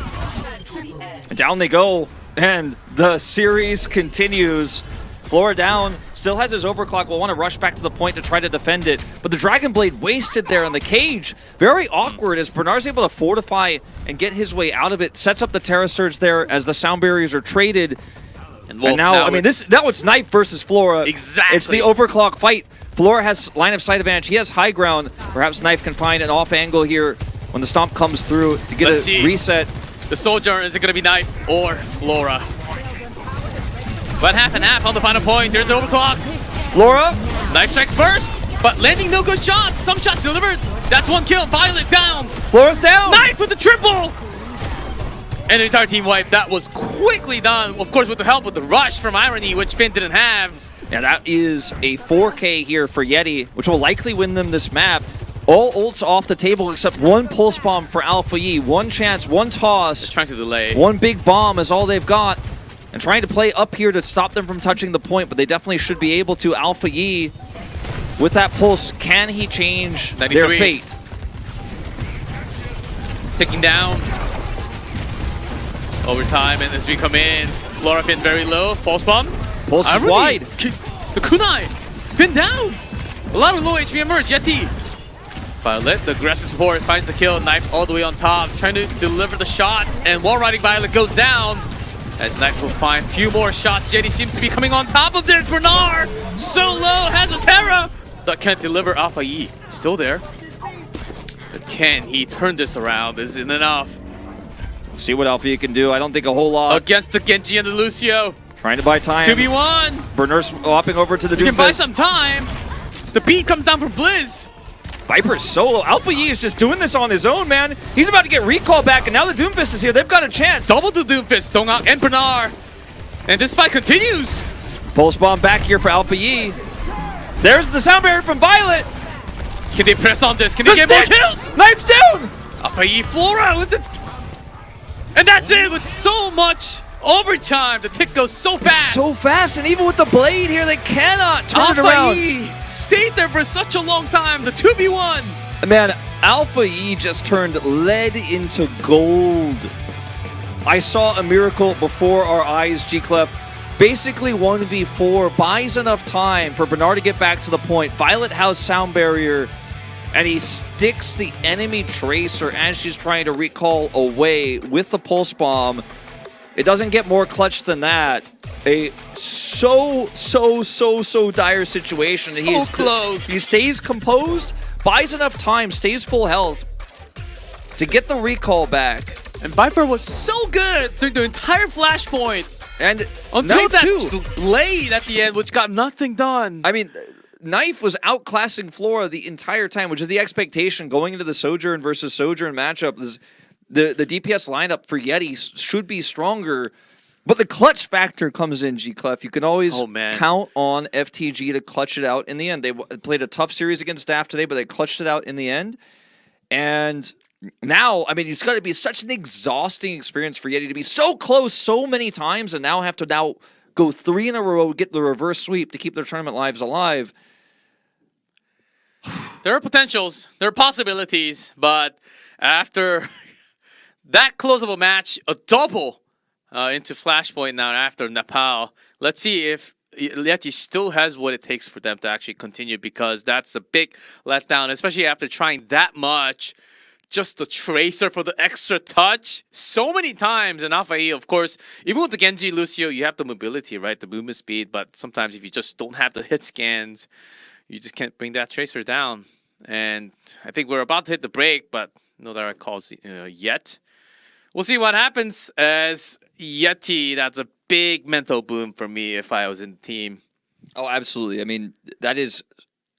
And down they go. And the series continues. Flora down, still has his overclock, will want to rush back to the point to try to defend it. But the Dragon Blade wasted there on the cage. Very awkward as Bernard's able to fortify and get his way out of it. Sets up the Terra Surge there as the sound barriers are traded. And now I mean, now it's Knife versus Flora. Exactly. It's the overclock fight. Flora has line of sight advantage. He has high ground. Perhaps Knife can find an off angle here when the stomp comes through to get a reset. The Soldier, is it going to be Knife or Flora? But half and half on the final point. There's the overclock. Flora. Knife strikes first, but landing no good shots. Some shots delivered. That's one kill. Violet down. Flora's down. Knife with the triple. And the entire team wipe. That was quickly done. Of course, with the help of the rush from Irony, which Finn didn't have. Yeah, that is a 4K here for YETI, which will likely win them this map. All ults off the table except one pulse bomb for Alpha Yi. One chance, one toss. Trying to delay. One big bomb is all they've got. And trying to play up here to stop them from touching the point, but they definitely should be able to. Alpha Yi, with that pulse, can he change 93. their fate? Ticking down. Overtime, and as we come in, Lorafin very low. Pulse bomb. Pulse is wide. The kunai pinned down. A lot of low HP emerge. YETI. Violet, the aggressive support, finds the kill. Knife all the way on top, trying to deliver the shots, and wall riding Violet goes down. As Knife will find a few more shots. YETI seems to be coming on top of this. Bernard, so low, has a Terra, but can't deliver. Alpha Yi still there. But can he turn this around? Is it enough? Let's see what Alpha Yi can do. I don't think a whole lot. Against the Genji and the Lucio. Trying to buy time. 2v1. Bernard swapping over to the You can buy Doomfist. some time. The beat comes down from Blizz. Viper's solo. Alpha Yi is just doing this on his own, man. He's about to get recall back, and now the Doomfist is here. They've got a chance. Double the Doomfist, Dongak and Bernard. And this fight continues. Pulse bomb back here for Alpha Yi. There's the sound barrier from Violet. Can they press on this? Can they get more kills? Knife's down. Alpha Yi Flora with it. And that's it with so much overtime. The tick goes so fast. So fast, and even with the blade here, they cannot turn it around. Alpha Yi stayed there for such a long time. The 2v1. Man, Alpha Yi just turned lead into gold. I saw a miracle before our eyes, G-Clef. Basically 1v4, buys enough time for Bernard to get back to the point. Violet has sound barrier, and he sticks the enemy Tracer as she's trying to recall away with the pulse bomb. It doesn't get more clutch than that. A so dire situation. So close. He stays composed, buys enough time, stays full health to get the recall back. And Viper was so good through the entire flashpoint. And until Knife that too. blade at the end, which got nothing done. I mean, Knife was outclassing Flora the entire time, which is the expectation going into the Sojourn versus Sojourn matchup. The DPS lineup for YETI should be stronger, but the clutch factor comes in, G-Clef. You can always count on FTG to clutch it out in the end. They played a tough series against Staff today, but they clutched it out in the end. And now, I mean, it's got to be such an exhausting experience for YETI to be so close so many times and now have to go 3 in a row, get the reverse sweep to keep their tournament lives alive. There are potentials, there are possibilities, but after that close of a match, a double into Flashpoint now after Nepal. Let's see if YETI still has what it takes for them to actually continue, because that's a big letdown, especially after trying that much. Just the Tracer for the extra touch so many times. And Alpha Yi, of course, even with the Genji Lucio, you have the mobility, right? The movement speed. But sometimes if you just don't have the hit scans, you just can't bring that Tracer down. And I think we're about to hit the break, but no direct calls yet. We'll see what happens as YETI. That's a big mental boom for me if I was in the team. Oh, absolutely. I mean, that is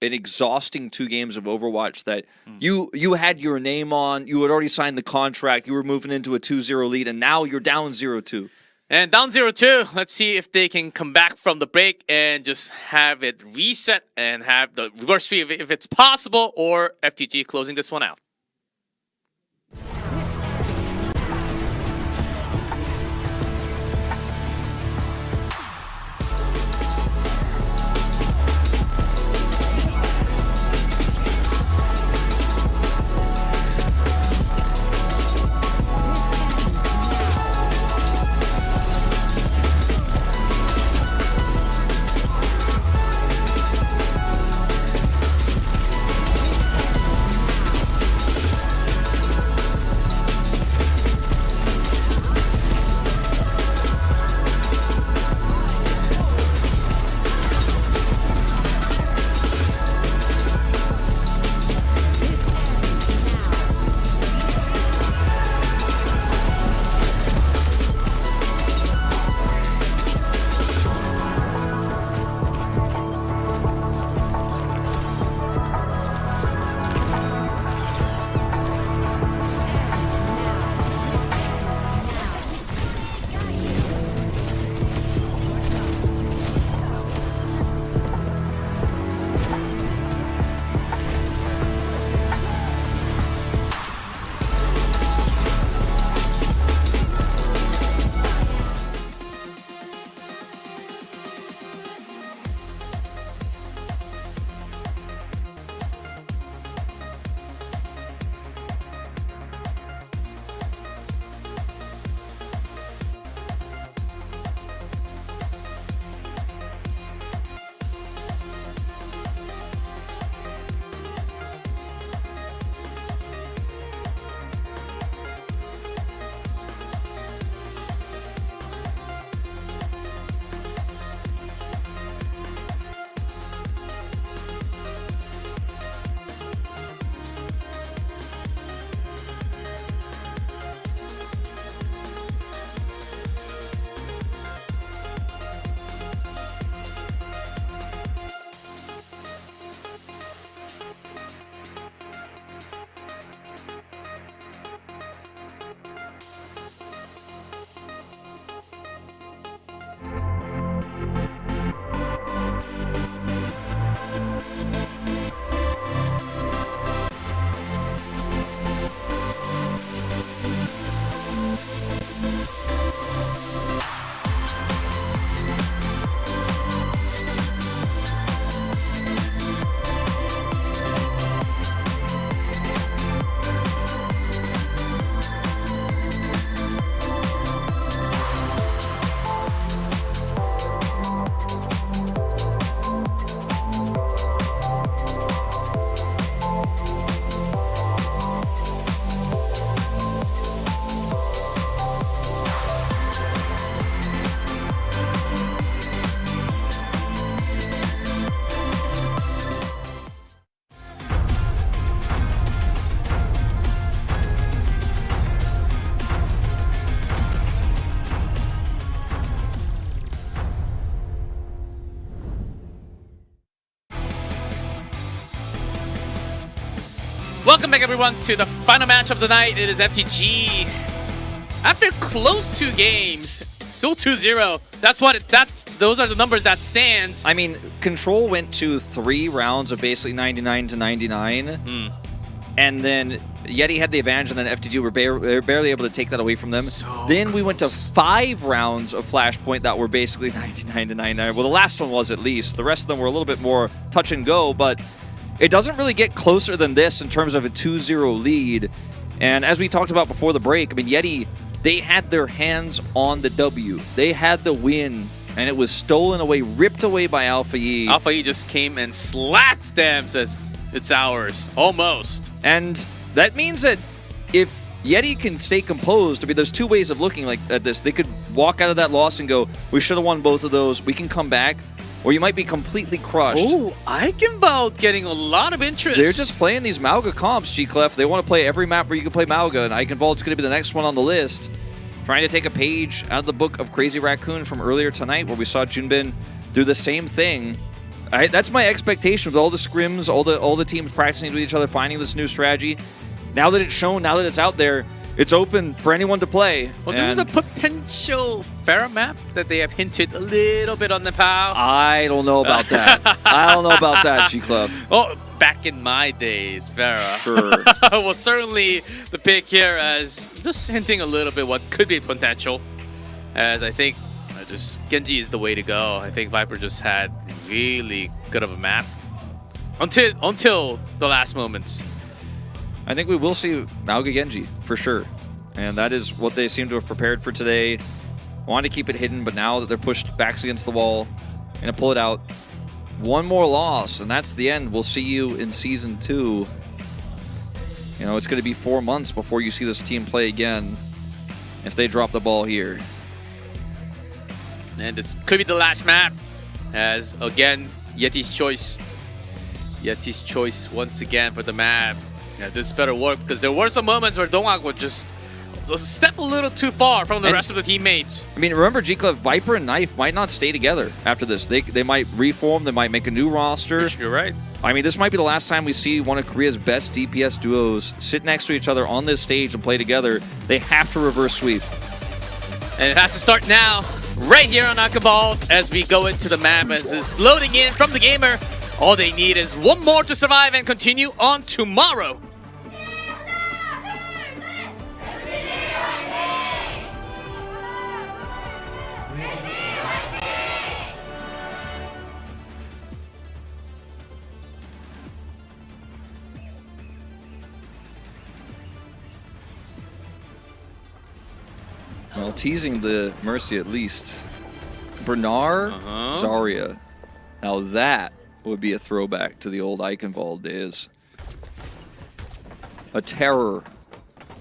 an exhausting 2 games of Overwatch that you had your name on, you had already signed the contract, you were moving into a 2-0 lead, and now you're down 0-2. And down 0-2, let's see if they can come back from the break and just have it reset and have the reverse sweep if it's possible, or FTG closing this one out. Welcome back, everyone, to the final match of the night. It is FTG. After close 2 games, still 2-0. Those are the numbers that stands. I mean, Control went to 3 rounds of basically 99 to 99, and then YETI had the advantage, and then FTG were barely able to take that away from them. Then we went to 5 rounds of Flashpoint that were basically 99 to 99. Well, the last one was at least. The rest of them were a little bit more touch and go, but it doesn't really get closer than this in terms of a 2-0 lead. And as we talked about before the break, I mean, YETI, they had their hands on the W. They had the win, and it was stolen away, ripped away by Alpha E. Alpha E just came and slapped them, says, it's ours. Almost. And that means that if YETI can stay composed, I mean, there's 2 ways of looking at this. They could walk out of that loss and go, we should have won both of those. We can come back. Or you might be completely crushed. Oh, Eichenwald getting a lot of interest. They're just playing these Mauga comps, G-Clef. They want to play every map where you can play Mauga, and Eichenwald's going to be the next one on the list. Trying to take a page out of the book of Crazy Raccoon from earlier tonight, where we saw Junbin do the same thing. That's my expectation with all the scrims, all the teams practicing with each other, finding this new strategy. Now that it's shown, now that it's out there, it's open for anyone to play. Well, this is a potential Pharah map that they have hinted a little bit on the POW. I don't know about that. I don't know about that, G-Clef. Oh, back in my days, Pharah. Sure. Well, certainly the pick here as just hinting a little bit what could be potential. As I think just Genji is the way to go. I think Viper just had really good of a map until the last moments. I think we will see Mauga Genji, for sure. And that is what they seem to have prepared for today. Wanted to keep it hidden, but now that they're pushed backs against the wall, going to pull it out. 1 more loss, and that's the end. We'll see you in Season 2. You know, it's going to be 4 months before you see this team play again if they drop the ball here. And this could be the last map, as, again, YETI's choice. YETI's choice once again for the map. Yeah, this better work, because there were some moments where Dongak would just step a little too far from the rest of the teammates. I mean, remember, G-Clef, Viper and Knife might not stay together after this. They might reform, they might make a new roster. You're right. I mean, this might be the last time we see one of Korea's best DPS duos sit next to each other on this stage and play together. They have to reverse sweep. And it has to start now, right here on Eichenwald, as we go into the map, as it's loading in from the gamer. All they need is 1 more to survive and continue on tomorrow. Well, teasing the Mercy at least. Bernard, Zarya. Now that would be a throwback to the old Eichenwald days. A terror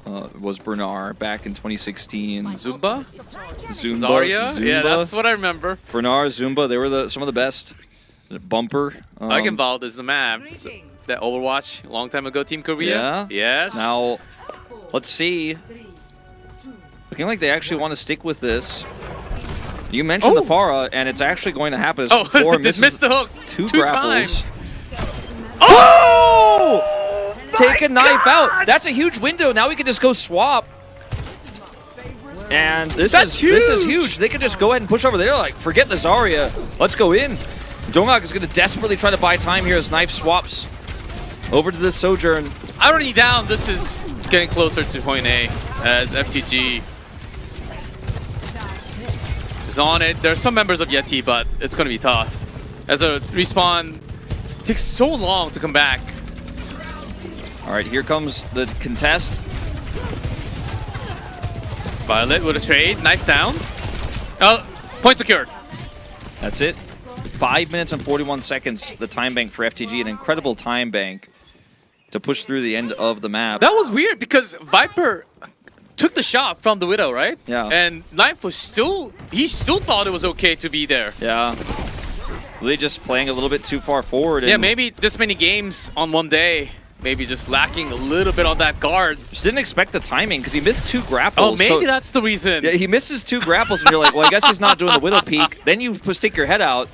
was Bernard back in 2016. Zumba? Zarya? Yeah, that's what I remember. Bernard, Zumba, they were some of the best. Bumper. Eichenwald is the map. That Overwatch, long time ago, Team Korea. Yeah. Yes. Now, let's see. Looking like they actually want to stick with this. You mentioned the Pharah, and it's actually going to happen. Oh, they missed the hook 2 2 grapples. times. Oh! Take a knife out. That's a huge window. Now we can just go swap. And this is huge. They can just go ahead and push over there. Like, forget the Zarya. Let's go in. Dongak is going to desperately try to buy time here as Knife swaps over to this Sojourn. Already down. This is getting closer to point A as FTG is on it. There are some members of YETI, but it's going to be tough. As a respawn takes so long to come back. All right, here comes the contest. Violet with a trade, knife down. Oh, point secured. That's it. 5 minutes and 41 seconds, the time bank for FTG, an incredible time bank to push through the end of the map. That was weird because Viper took the shot from the Widow, right? Yeah. And Knife was he still thought it was okay to be there. Yeah. Really just playing a little bit too far forward. Yeah, maybe this many games on one day, maybe just lacking a little bit on that guard. Just didn't expect the timing because he missed 2 grapples. Oh, maybe that's the reason. Yeah, he misses 2 grapples and you're like, well, I guess he's not doing the Widow peek. Then you stick your head out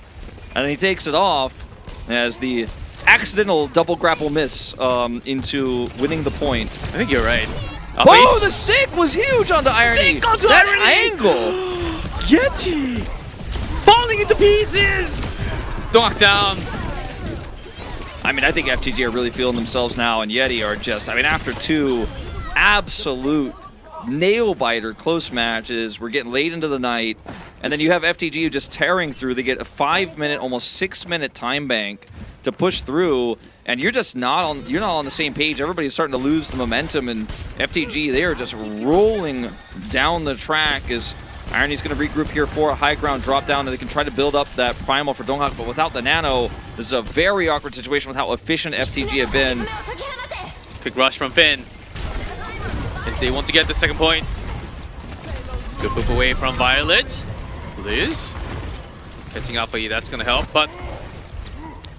and then he takes it off as the accidental double grapple miss into winning the point. I think you're right. Oh, the stick was huge on the irony. That angle. YETI falling into pieces. Knocked down. I mean, I think FTG are really feeling themselves now, and YETI are just, I mean, after two absolute nail-biter close matches, we're getting late into the night, and then you have FTG just tearing through. They get a 5-minute, almost 6-minute time bank to push through, and you're just not on the same page. Everybody's starting to lose the momentum, and FTG, they are just rolling down the track as Irony's going to regroup here for a high ground drop down, and they can try to build up that primal for Donghak, but without the nano, this is a very awkward situation with how efficient FTG have been. Quick rush from Finn as they want to get the second point. Good move away from Violet. Liz catching Alpha E, that's going to help, but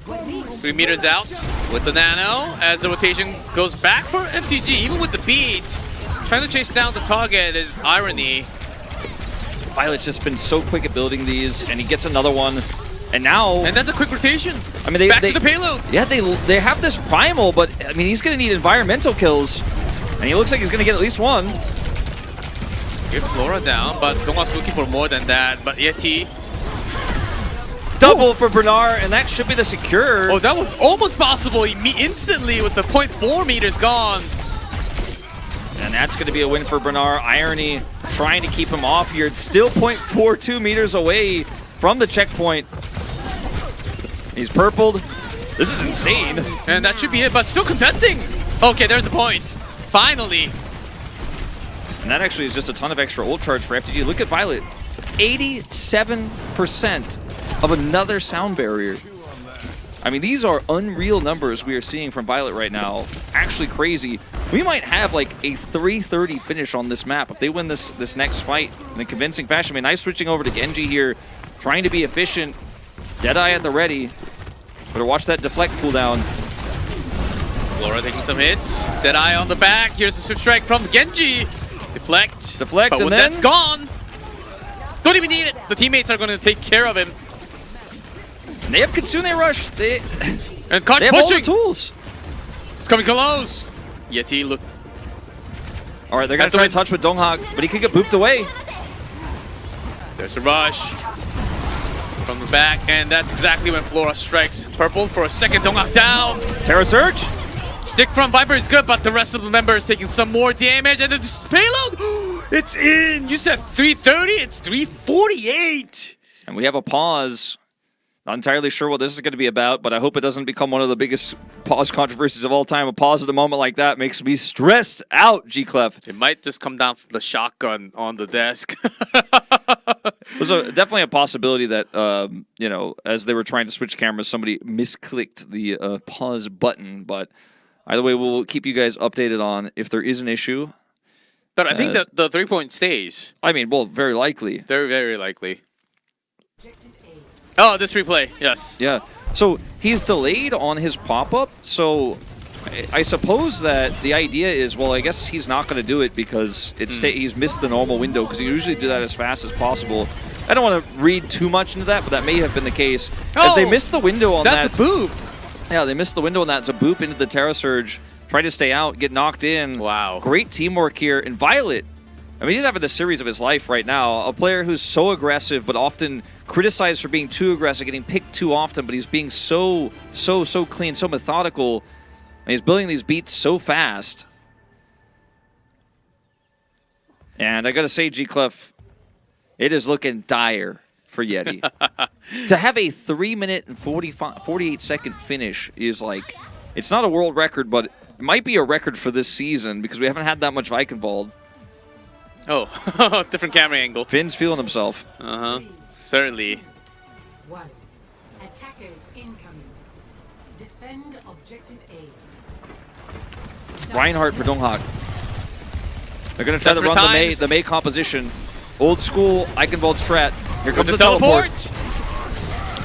3 meters out with the nano as the rotation goes back for FTG, even with the beat. Trying to chase down the target is Irony. Violet's just been so quick at building these, and he gets another one. And now... And that's a quick rotation. I mean, back to the payload. Yeah, they have this primal, but I mean, he's going to need environmental kills. And he looks like he's going to get at least one. Get Flora down, but Donghak's looking for more than that. But YETI. Double for Bernard, and that should be the secure. Oh, that was almost possible instantly with the 0.4 meters gone. And that's going to be a win for Bernard. Irony trying to keep him off here. It's still 0.42 meters away from the checkpoint. He's purpled. This is insane. And that should be it, but still contesting. Okay, there's the point. Finally. And that actually is just a ton of extra ult charge for FTG. Look at Violet. 87% of another sound barrier. I mean, these are unreal numbers we are seeing from Violet right now. Actually crazy. We might have like a 330 finish on this map if they win this next fight in a convincing fashion. I mean, nice switching over to Genji here, trying to be efficient. Deadeye at the ready. Better watch that deflect cooldown. Flora taking some hits. Deadeye on the back. Here's the switch strike from Genji. Deflect. Deflect, but and when then... that's gone, don't even need it. The teammates are going to take care of him. And they have Kitsune Rush. And Kant they have pushing. all the tools. It's coming close. YETI look. All right, they're going to try to touch with Donghak, but he could get booped away. There's a rush from the back, and that's exactly when Flora strikes purple for a second. Donghak down. Terra Surge. Stick from Viper is good, but the rest of the members taking some more damage, and then this payload, it's in. You said 330, it's 348. And we have a pause. Not entirely sure what this is going to be about, but I hope it doesn't become one of the biggest pause controversies of all time. A pause at a moment like that makes me stressed out, G-Clef. It might just come down from the shotgun on the desk. There's definitely a possibility that, you know, as they were trying to switch cameras, somebody misclicked the pause button. But either way, we'll keep you guys updated on if there is an issue. But I think that the 3-point stays. I mean, well, very likely. Very, very likely. Oh, this replay, yes. Yeah. So he's delayed on his pop-up, so I suppose that the idea is, well, I guess he's not going to do it because he's missed the normal window, because he usually do that as fast as possible. I don't want to read too much into that, but that may have been the case. As they missed the window on that. That's a boop. Yeah, they missed the window on that. It's a boop into the Terra Surge. Tried to stay out, get knocked in. Wow. Great teamwork here. And Violet, I mean, he's having the series of his life right now. A player who's so aggressive, but often criticized for being too aggressive, getting picked too often, but he's being so clean, so methodical. And he's building these beats so fast. And I gotta say, G-Clef, it is looking dire for YETI. To have a 3-minute and 48-second finish is like, it's not a world record, but it might be a record for this season because we haven't had that much Vikingvold. Oh, different camera angle. Finn's feeling himself. Uh-huh, certainly. One. Attackers incoming. Defend objective A. Reinhardt for Donghak. They're going to try to run the Mei composition. Old school Eichenwald strat. Here comes the teleport.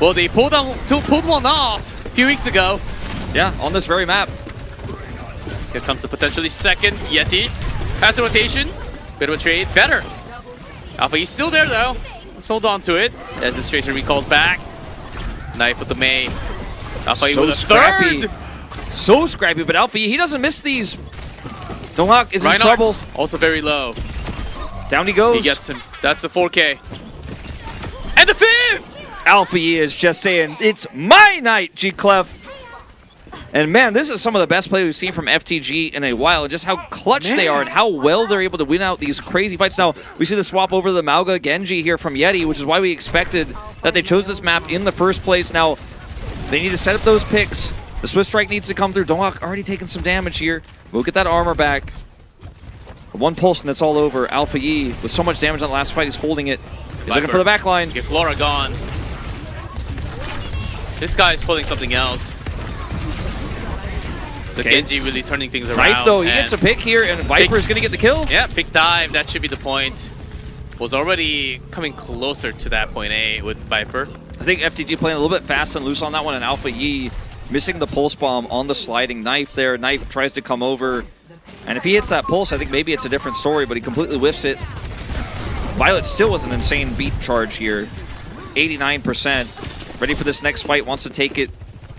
Well, they pulled one off a few weeks ago. Yeah, on this very map. Here comes the potentially second YETI. Has the rotation. Bit of a trade. Better. Alpha E's still there, though. Let's hold on to it as this Tracer recalls back. Knife with the Mei. Alpha E So with a scrappy. third. So scrappy, but Alpha E, he doesn't miss these. Donghak is in trouble. Also very low. Down he goes. He gets him. That's a 4K. And the 5th! Alpha E is just saying, it's my night, G-Clef. And man, this is some of the best play we've seen from FTG in a while, and just how clutch they are and how well they're able to win out these crazy fights. Now, we see the swap over to the Mauga Genji here from YETI, which is why we expected that they chose this map in the first place. Now, they need to set up those picks. The Swift Strike needs to come through. Donghak already taking some damage here. We'll get that armor back. One pulse and it's all over. Alpha E, with so much damage on the last fight, he's holding it. He's looking for the back line. Get Flora gone. This guy's pulling something else. The Genji really turning things around. Knife though, he gets a pick here, and Viper is going to get the kill. Yeah, pick dive, that should be the point. Was already coming closer to that point A with Viper. I think FTG playing a little bit fast and loose on that one, and Alpha Yi missing the pulse bomb on the sliding knife there. Knife tries to come over, and if he hits that pulse, I think maybe it's a different story, but he completely whiffs it. Violet still with an insane beat charge here. 89%. Ready for this next fight, wants to take it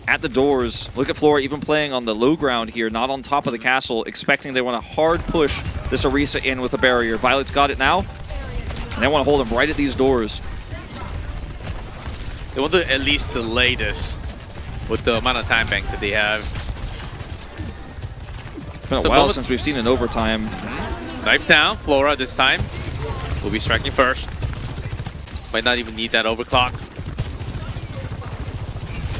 at the doors. Look at Flora even playing on the low ground here, not on top of the castle, expecting they want to hard push this Orisa in with a barrier. Violet's got it now, and they want to hold him right at these doors. They want to at least delay this with the amount of time bank that they have. It's been a while since we've seen an overtime. Knife down, Flora this time will be striking first. Might not even need that overclock.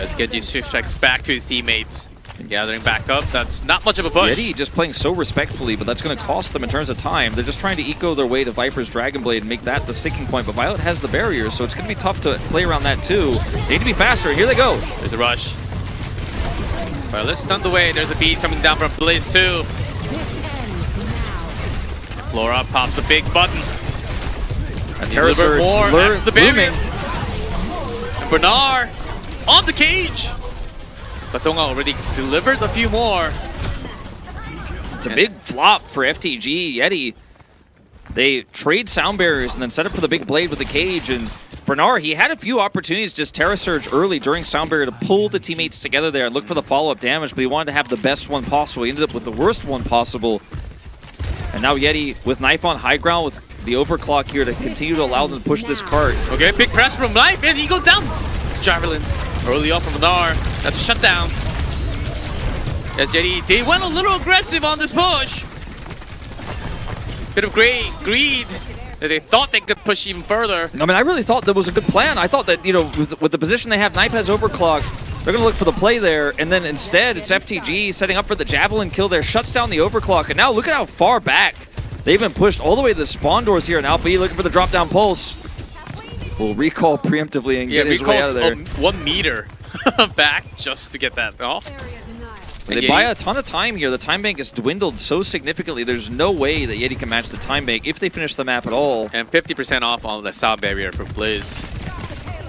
As Genji Swift strikes back to his teammates and gathering back up. That's not much of a push. YETI just playing so respectfully, but that's going to cost them in terms of time. They're just trying to eco their way to Viper's Dragon Blade and make that the sticking point, but Violet has the barrier, so it's going to be tough to play around that too. They need to be faster. Here they go. There's a rush. Violet stunned away. There's a beat coming down from Blizz too. Flora pops a big button. A Terra Surge the barrier. looming. And Bernard on the cage. But Donghak already delivered a few more. It's a big flop for FTG. YETI, they trade sound barriers and then set up for the big blade with the cage. And Bernard, he had a few opportunities just Terra Surge early during sound barrier to pull the teammates together there and look for the follow-up damage, but he wanted to have the best one possible. He ended up with the worst one possible. And now YETI with Knife on high ground with the overclock here to continue to allow them to push this cart. Okay, big press from Knife, and he goes down. Javelin early on from Bernard. That's a shutdown. As YETI, they went a little aggressive on this push. Bit of greed that they thought they could push even further. I mean, I really thought that was a good plan. I thought that, you know, with the position they have, Knife has overclock. They're going to look for the play there, and then instead it's FTG setting up for the Javelin kill there, shuts down the overclock, and now look at how far back they've been pushed all the way to the spawn doors here, and Alpha E looking for the drop-down pulse. Will recall preemptively and get his way out of there. 1 meter back just to get that off. They buy a ton of time here. The time bank has dwindled so significantly. There's no way that YETI can match the time bank if they finish the map at all. And 50% off on the sound barrier for Blizz.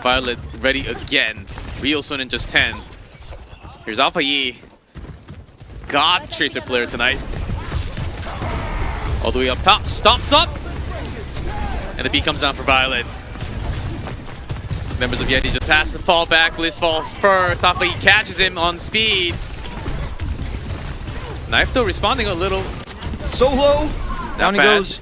Violet ready again. Real soon in just 10. Here's Alpha E. God Tracer player tonight. All the way up top. Stomps up. And the beat comes down for Violet. Members of YETI just has to fall back. Blizz falls first. Alpha E catches him on speed. Knife though responding a little. Solo. Down he goes.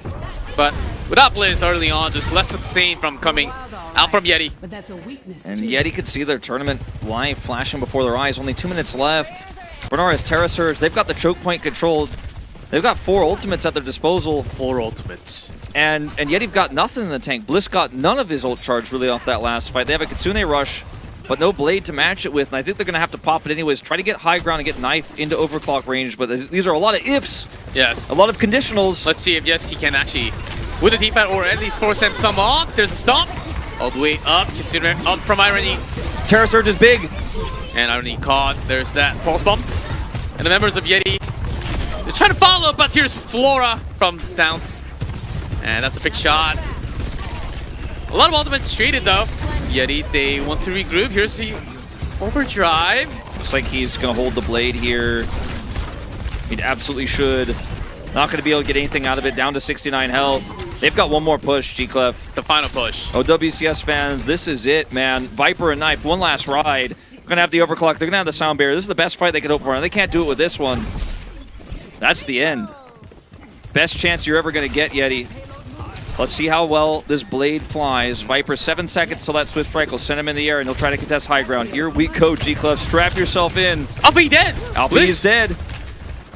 But without Blizz early on, just less sustain from coming out from YETI. But that's a weakness. And YETI could see their tournament live flashing before their eyes. Only 2 minutes left. Bernard has Terra Surge. They've got the choke point controlled. They've got 4 ultimates at their disposal. 4 ultimates. And YETI've got nothing in the tank. Bliss got none of his ult charge really off that last fight. They have a Kitsune rush, but no blade to match it with. And I think they're going to have to pop it anyways. Try to get high ground and get Knife into overclock range. But these are a lot of ifs. Yes. A lot of conditionals. Let's see if YETI can actually, with a T-pad, or at least force them some off. There's a stomp. All the way up. Kitsune up from Irony. Terra Surge is big. And Irony caught. There's that pulse bomb. And the members of YETI, they're trying to follow, but here's Flora from Downs. And that's a big shot. A lot of ultimates traded though. YETI, they want to regroup. Here's the overdrive. Looks like he's going to hold the blade here. He absolutely should. Not going to be able to get anything out of it. Down to 69 health. They've got one more push, G-Clef. The final push. OWCS fans, this is it, man. Viper and Knife, one last ride. Gonna have the overclock. They're gonna have the sound barrier. This is the best fight they could hope for, and they can't do it with this one. That's the end. Best chance you're ever gonna get, YETI. Let's see how well this blade flies. Viper, 7 seconds till that Swift Strike will send him in the air, and he'll try to contest high ground. Here we go, G-Club. Strap yourself in. Alpha dead. Alpha is dead.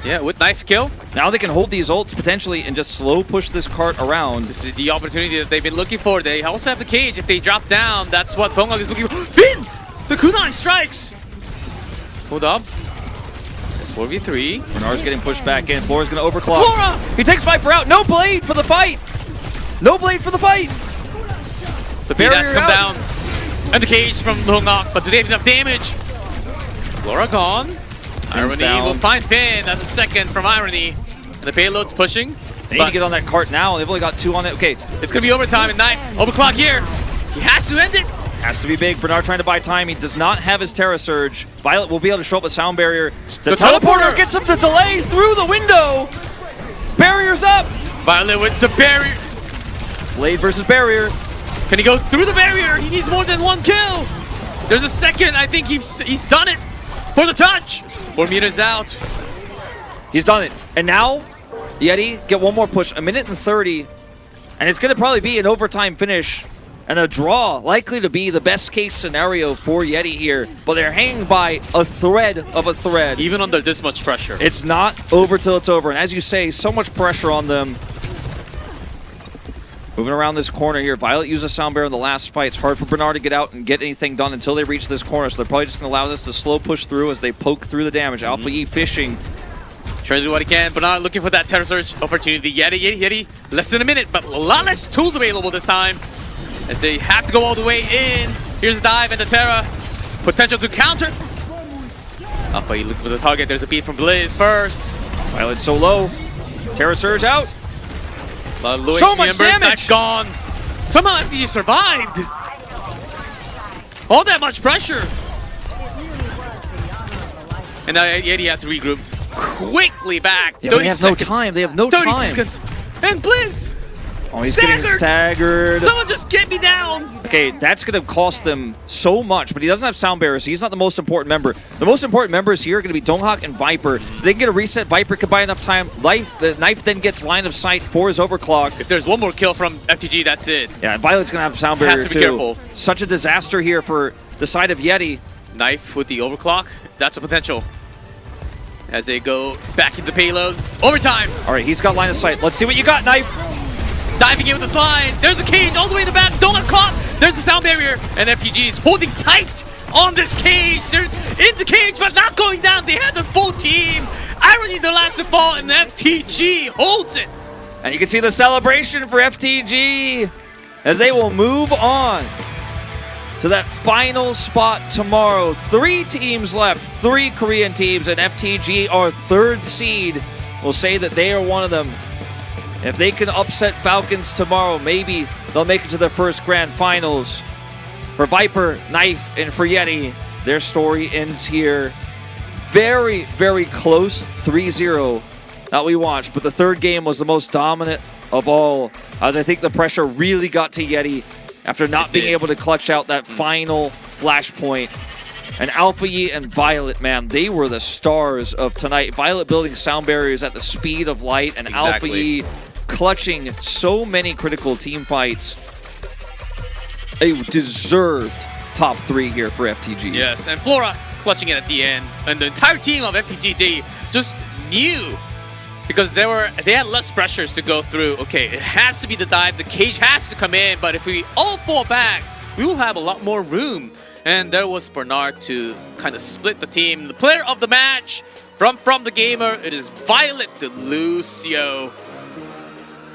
Yeah, with knife kill. Now they can hold these ults potentially and just slow push this cart around. This is the opportunity that they've been looking for. They also have the cage. If they drop down, that's what Bongok is looking for. Finn! The kunai strikes! Hold up. It's 4v3. Bernard's getting pushed back in. Flora's going to overclock. Flora! He takes Viper out. No blade for the fight. No blade for the fight. So BDAS come down. And the cage from Bongok, but do they have enough damage? Flora gone. Irony will find Finn. That's a second from Irony. And the payload's pushing. They need to get on that cart now. They've only got 2 on it. Okay. It's going to be overtime and Knife. Overclock here. He has to end it. Has to be big. Bernard trying to buy time. He does not have his Terra Surge. Violet will be able to show up with Sound Barrier. The teleporter gets him to delay through the window. Barrier's up. Violet with the barrier. Blade versus barrier. Can he go through the barrier? He needs more than 1 kill. There's a second. I think he's done it for the touch. 4 meters out. He's done it. And now, YETI get 1 more push. 1 minute and 30. And it's going to probably be an overtime finish. And a draw, likely to be the best case scenario for YETI here. But they're hanging by a thread of a thread. Even under this much pressure. It's not over till it's over. And as you say, so much pressure on them. Moving around this corner here. Violet used a sound barrier in the last fight. It's hard for Bernard to get out and get anything done until they reach this corner. So they're probably just going to allow this to slow push through as they poke through the damage. Alpha E fishing. Trying to do what he can. Bernard looking for that Terror Surge opportunity. YETI. Less than a minute, but a lot less tools available this time. As they have to go all the way in. Here's a dive and the Terra. Potential to counter. Alpha E looking for the target. There's a beat from Blizz first. Violet's so low. Terra Surge out. So much damage! Gone. Somehow FTG survived. All that much pressure. And now YETI has to regroup quickly back. Yeah, they have no time. They have no 30 time. seconds. And Blizz. Oh, he's getting staggered. Someone just get me down. Okay, that's going to cost them so much, but he doesn't have sound barrier, so he's not the most important member. The most important members here are going to be Donghak and Viper. If they can get a reset, Viper can buy enough time. The Knife then gets line of sight for his overclock. If there's 1 more kill from FTG, that's it. Yeah, and Violet's going to have sound barrier Has to too. be careful. Such a disaster here for the side of YETI. Knife with the overclock. That's a potential. As they go back into payload. Overtime. All right, he's got line of sight. Let's see what you got, Knife. Diving in with the slide. There's a cage all the way in the back. Don't get caught. There's the sound barrier. And FTG is holding tight on this cage. There's in the cage, but not going down. They had the full team. Irony the last to fall, and FTG holds it. And you can see the celebration for FTG as they will move on to that final spot tomorrow. 3 teams left, 3 Korean teams, and FTG, our 3rd seed, will say that they are one of them. If they can upset Falcons tomorrow, maybe they'll make it to their first grand finals. For Viper, Knife, and for YETI, their story ends here. Very, very close 3-0 that we watched, but the 3rd game was the most dominant of all, as I think the pressure really got to YETI after not being able to clutch out that final flashpoint. And Alpha Yi and Violet, man, they were the stars of tonight. Violet building sound barriers at the speed of light, and Alpha Yi clutching so many critical team fights. A deserved top 3 here for FTG. Yes, and Flora clutching it at the end. And the entire team of FTG, they just knew. Because they had less pressures to go through. Okay, it has to be the dive. The cage has to come in. But if we all fall back, we will have a lot more room. And there was Bernard to kind of split the team. The player of the match from the gamer, it is Violet de Lucio.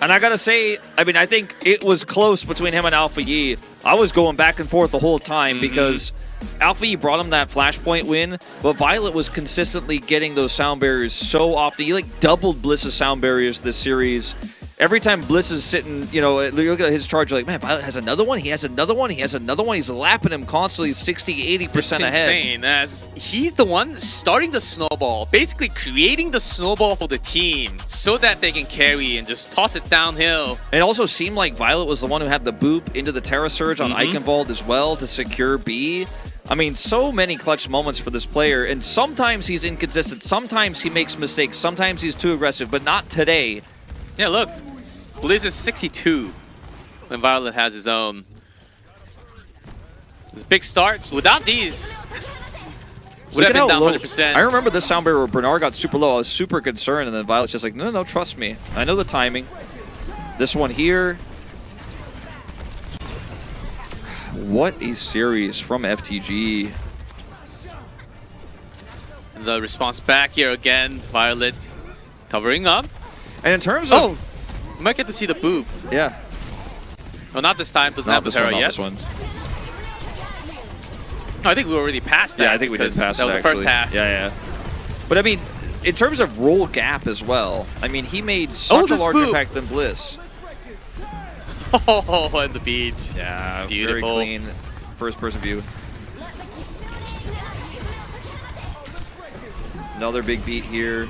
And I gotta say, I mean, I think it was close between him and Alpha Yi. I was going back and forth the whole time because Alpha Yi brought him that flashpoint win, but Violet was consistently getting those sound barriers so often. He like doubled Bliss's sound barriers this series. Every time Bliss is sitting, you know, look at his charge, you're like, man, Violet has another one, he has another one, he has another one. He's lapping him constantly, 60-80% ahead. It's insane, as he's the one starting the snowball, basically creating the snowball for the team so that they can carry and just toss it downhill. It also seemed like Violet was the one who had the boop into the Terra Surge on Eichenwald as well to secure B. I mean, so many clutch moments for this player, and sometimes he's inconsistent, sometimes he makes mistakes, sometimes he's too aggressive, but not today. Yeah, look. Blizz is 62 when Violet has his own. It's a big start. Without these, would have been down 100%. I remember this sound barrier where Bernard got super low. I was super concerned, and then Violet's just like, no, trust me. I know the timing. This one here. What a series from FTG. The response back here again. Violet covering up. And in terms of... Oh! You might get to see the boob. Yeah. Oh, not this time. Doesn't have the Terra yet. This one. No, I think we were already past that. Yeah, I think we did pass that was it, the first actually. half. Yeah. But I mean, in terms of role gap as well, I mean, he made such a larger impact than Bliss. Oh, and the beats. Yeah, beautiful. Very clean first-person view. Another big beat here.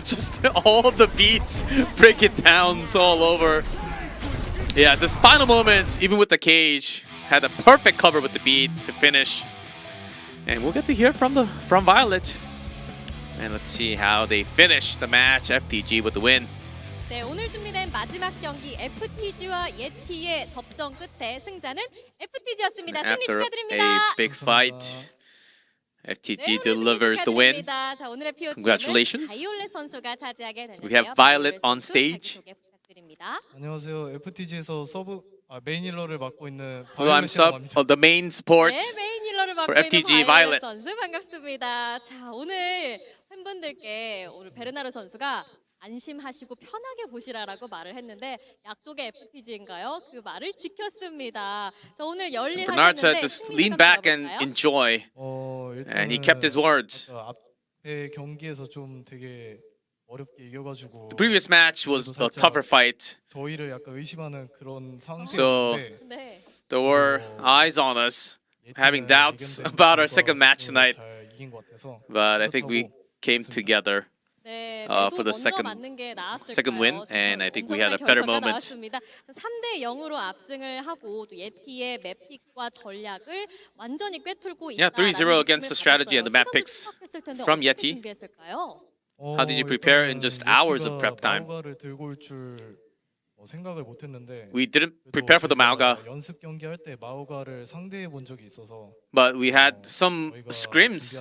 Just all the beats, break it downs all over. Yeah, it's this final moment, even with the cage, had a perfect cover with the beat to finish. And we'll get to hear from Violet. And let's see how they finish the match. FTG with the win. 네, 오늘 준비된 마지막 경기 FTG와 예티의 접전 끝에 승자는 FTG였습니다. 승리 After 축하드립니다. a big fight, FTG delivers the win. 자, 오늘의 POT는 Congratulations. 바이올렛 선수가 차지하게 되는데요. We have Violet 바이올렛 on 선수 stage. 자기소개 부탁드립니다. 안녕하세요. FTG에서 메인 힐러를 맡고 있는 Hello, I'm Sub, the main support 네, 메인 힐러를 맡고 for 있는 FTG 바이올렛 Violet. 선수 반갑습니다. 자, 오늘 팬분들께 오늘 베르나르 선수가 안심하시고 편하게 보시라라고 말을 했는데 약속의 FTG인가요? 그 말을 지켰습니다. 저 오늘 열일 Bernard said 하셨는데 just lean back and enjoy. And he kept his words. 앞에 경기에서 좀 되게 어렵게 이겨가지고 The previous match was a tougher fight. 저희를 약간 의심하는 그런 So 상태였는데 there were eyes on us, having doubts about our second match tonight. But I think we came together for the second win, and I think we had a better moment. 3대 0으로 압승을 하고 또 예티의 맵픽과 전략을 완전히 꿰뚫고 있다. Yeah, 3-0 against the strategy and the map picks from YETI. How did you prepare in just hours of prep time? 생각을 못 했는데 We didn't prepare for the Mauga, 연습 경기할 때 마오가를 상대해 본 적이 있어서 but we had some scrims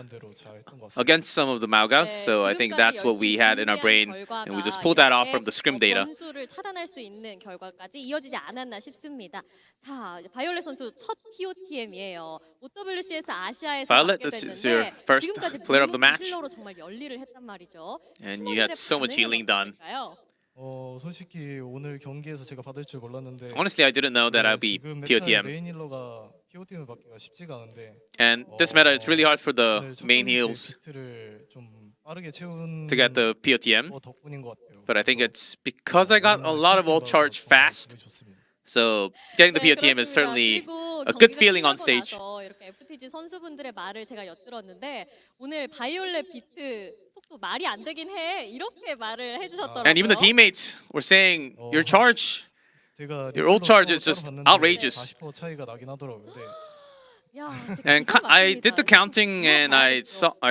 against some of the Maugas, so I think that's what we had in our brain, and we just pulled that off from the scrim data. 변수를 차단할 수 있는 결과까지 이어지지 않았나 싶습니다. 자, 바이올렛 선수 첫 POTM이에요. OWCS 아시아에서 Violet, 맡게 this is your 됐는데 first 지금까지 player of the match, 힐러로 정말 열일을 했단 말이죠. and you had so much healing done. 솔직히 오늘 경기에서 제가 받을 줄 몰랐는데 Honestly, I didn't know that I'd be POTM. 메인 힐러가 POTM을 받기가 쉽지가 않은데 And this meta, it's really hard for the main heals 좀 빠르게 채운 to get the POTM. 덕분인 것 같아요. But I think it's because I got a lot of ult charge fast. So getting the POTM is certainly a good feeling on stage. 이렇게 FTG 선수분들의 말을 제가 엿들었는데 오늘 바이올렛 비트 속도 말이 안 되긴 해 이렇게 말을 해주셨더라고요. And even the teammates were saying your charge, your ult charge is just outrageous. 40% 차이가 나긴 하더라고요. And I did the counting, and I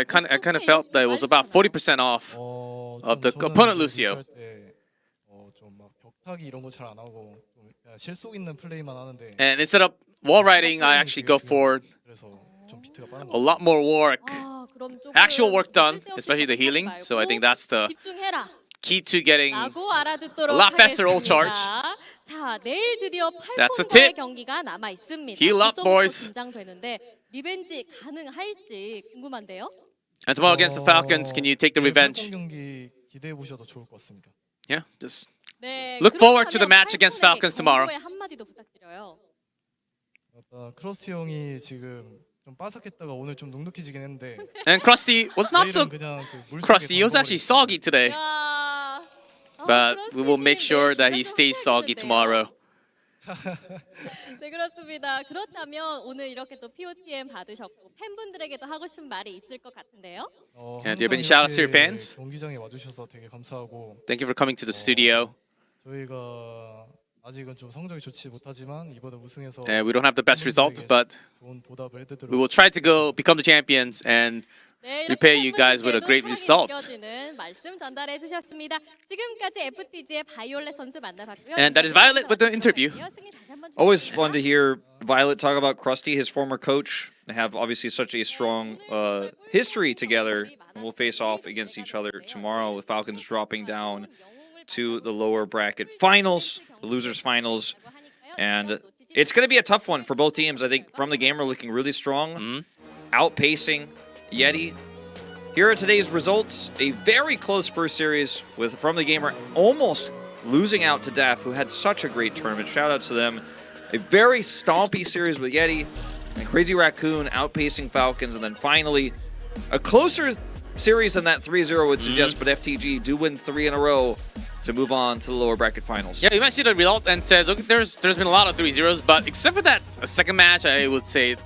kind of felt that it was about 40% off of the opponent Lucio. 좀막 벽타기 이런 거 잘 안 하고 좀 실속 있는 플레이만 하는데. And instead of wall riding, I actually go for a lot more work, actual work done, especially the healing. So I think that's the key to getting a lot faster ult charge. 자, 내일 드디어 That's a 팔콘과의 tip. 경기가 남아 있습니다. Heal up, boys. 긴장되는데 리벤지 가능할지 궁금한데요. And tomorrow against the Falcons, can you take the revenge? 경기 기대해 보셔도 좋을 것 같습니다. Yeah, just 네, look forward to the 그렇다면 match against Falcons tomorrow. 경고의 한마디도 부탁드려요. 크로스티 형이 지금 좀 빠삭했다가 오늘 좀 눅눅해지긴 했는데. And Krusty was not so crusty. He was actually soggy today. But we will make sure that he stays soggy tomorrow. 네, 그렇습니다. 그렇다면 오늘 이렇게 또 POTM 받으셨고 팬분들에게도 하고 싶은 말이 있을 것 같은데요. And do you have any shout outs to your fans? 경기장에 와주셔서 되게 감사하고. Thank you for coming to the studio. 저희가 아직은 좀 성적이 좋지 못하지만 이번에 우승해서 And we don't have the best results, 팬분들에게 but 좋은 보답을 해드리도록 we will try to go become the champions and 네, repay you guys with a great result. 느껴지는 말씀 전달해 주셨습니다. 지금까지 FTG의 바이올렛 선수 만나봤고요. And that is Violet with the interview. Always fun to hear Violet talk about Krusty, his former coach. They have obviously such a strong history together, and will face off against each other tomorrow with Falcons dropping down to the lower bracket finals, the losers finals. And it's going to be a tough one for both teams. I think From the Gamer looking really strong, outpacing YETI. Here are today's results. A very close first series with From the Gamer almost losing out to Def, who had such a great tournament. Shout out to them. A very stompy series with YETI and Crazy Raccoon outpacing Falcons. And then finally, a closer series than that 3-0 would suggest, but FTG do win 3 in a row to move on to the lower bracket finals. Yeah, you might see the result and says, okay, there's been a lot of 3-0s, but except for that second match, I would say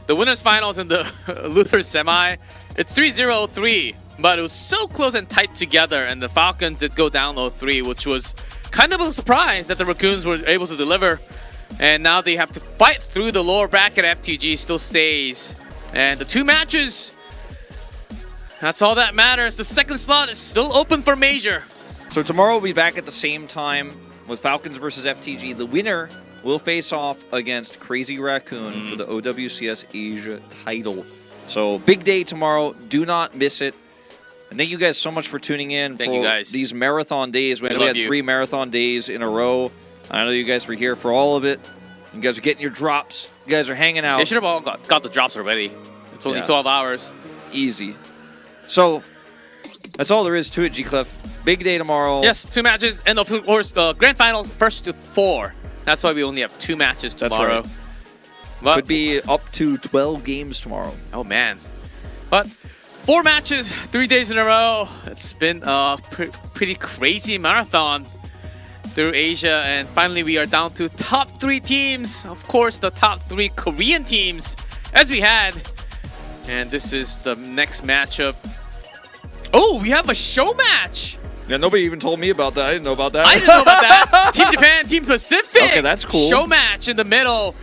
the winners finals and the losers semi, it's 3-0-3, but it was so close and tight together, and the Falcons did go down 0-3, which was kind of a surprise that the Raccoons were able to deliver, and now they have to fight through the lower bracket. FTG still stays, and the 2 matches, that's all that matters. The second slot is still open for Major. So tomorrow we'll be back at the same time with Falcons versus FTG. The winner will face off against Crazy Raccoon for the OWCS Asia title. So big day tomorrow. Do not miss it. And thank you guys so much for tuning in Thank for you guys. these marathon days. We love had you. 3 marathon days in a row. I know you guys were here for all of it. You guys are getting your drops. You guys are hanging out. They should have all got the drops already. It's only 12 hours. Easy. So that's all there is to it, G-Clef. Big day tomorrow. Yes, 2 matches, and of course the grand finals first to 4. That's why we only have 2 matches tomorrow. That's right. But, could be up to 12 games tomorrow. Oh man. But 4 matches, 3 days in a row. It's been a pretty crazy marathon through Asia, and finally we are down to top 3 teams. Of course, the top 3 Korean teams, as we had. And this is the next matchup. Oh, we have a show match. Yeah, nobody even told me about that. I didn't know about that. I didn't know about that. Team Japan, Team Pacific. Okay, that's cool. Show match in the middle.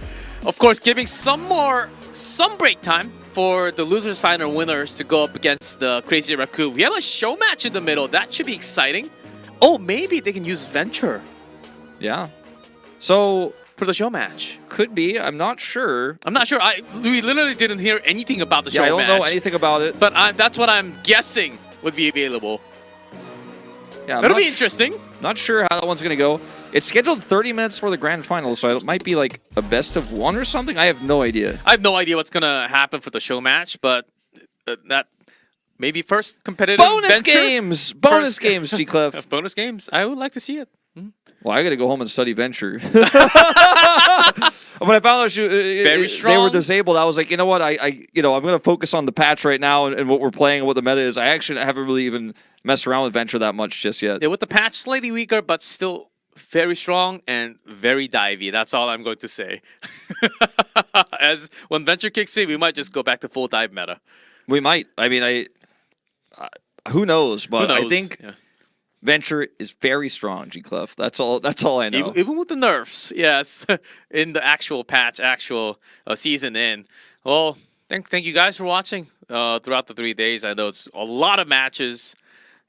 Of course, giving some break time for the losers final winners to go up against the Crazy Raccoon. We have a show match in the middle. That should be exciting. Oh, maybe they can use Venture. Yeah. So for the show match. Could be. I'm not sure. I'm not sure. We literally didn't hear anything about the show match. I don't know anything about it. But that's what I'm guessing would be available. Yeah, That'll be interesting. Not sure how that one's going to go. It's scheduled 30 minutes for the grand final, so it might be like a best of 1 or something. I have no idea. I have no idea what's going to happen for the show match, but that maybe first competitive bonus venture? games. Bonus games, G-Clef. Bonus games. I would like to see it. Well, I got to go home and study Venture. When I found out they were disabled, I was like, you know what? I'm going to focus on the patch right now and what we're playing and what the meta is. I actually haven't really even messed around with Venture that much just yet. Yeah, with the patch slightly weaker, but still very strong and very divey. That's all I'm going to say. As when Venture kicks in, we might just go back to full dive meta. We might. I mean, who knows? But I think Venture is very strong, G-Clef. That's all I know. Even with the nerfs, yes, in the actual patch, season in. Well, thank you guys for watching throughout the 3 days. I know it's a lot of matches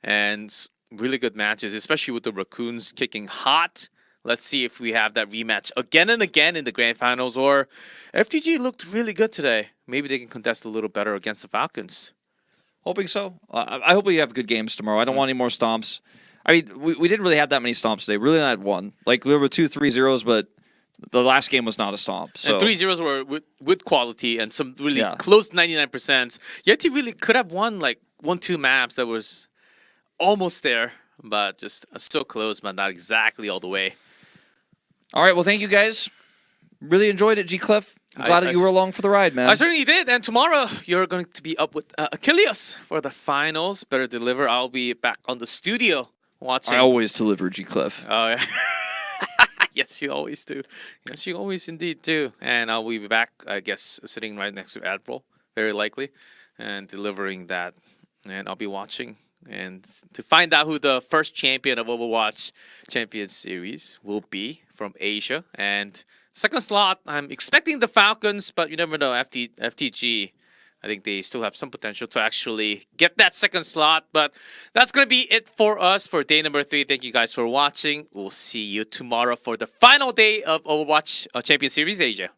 and really good matches, especially with the Raccoons kicking hot. Let's see if we have that rematch again and again in the grand finals, or FTG looked really good today. Maybe they can contest a little better against the Falcons. Hoping so. I hope we have good games tomorrow. I don't want any more stomps. I mean, we didn't really have that many stomps today. Really not one. Like, there were 2 3-0s, but the last game was not a stomp. So. And 3-0s were with quality and some really close 99%. YETI really could have won like 1-2 maps that was almost there, but just so close, but not exactly all the way. All right, well, thank you guys. Really enjoyed it, G-Clef. I'm glad that you were along for the ride, man. I certainly did. And tomorrow, you're going to be up with Achilles for the finals. Better deliver. I'll be back on the studio watching. I always deliver, G-Clef. Oh, yeah. Yes, you always do. Yes, you always indeed do. And I'll be back, I guess, sitting right next to Admiral, very likely, and delivering that. And I'll be watching. And to find out who the first champion of Overwatch Champions Series will be from Asia. And second slot, I'm expecting the Falcons, but you never know. FTG, I think they still have some potential to actually get that second slot. But that's going to be it for us for day number 3. Thank you guys for watching. We'll see you tomorrow for the final day of Overwatch Champions Series Asia.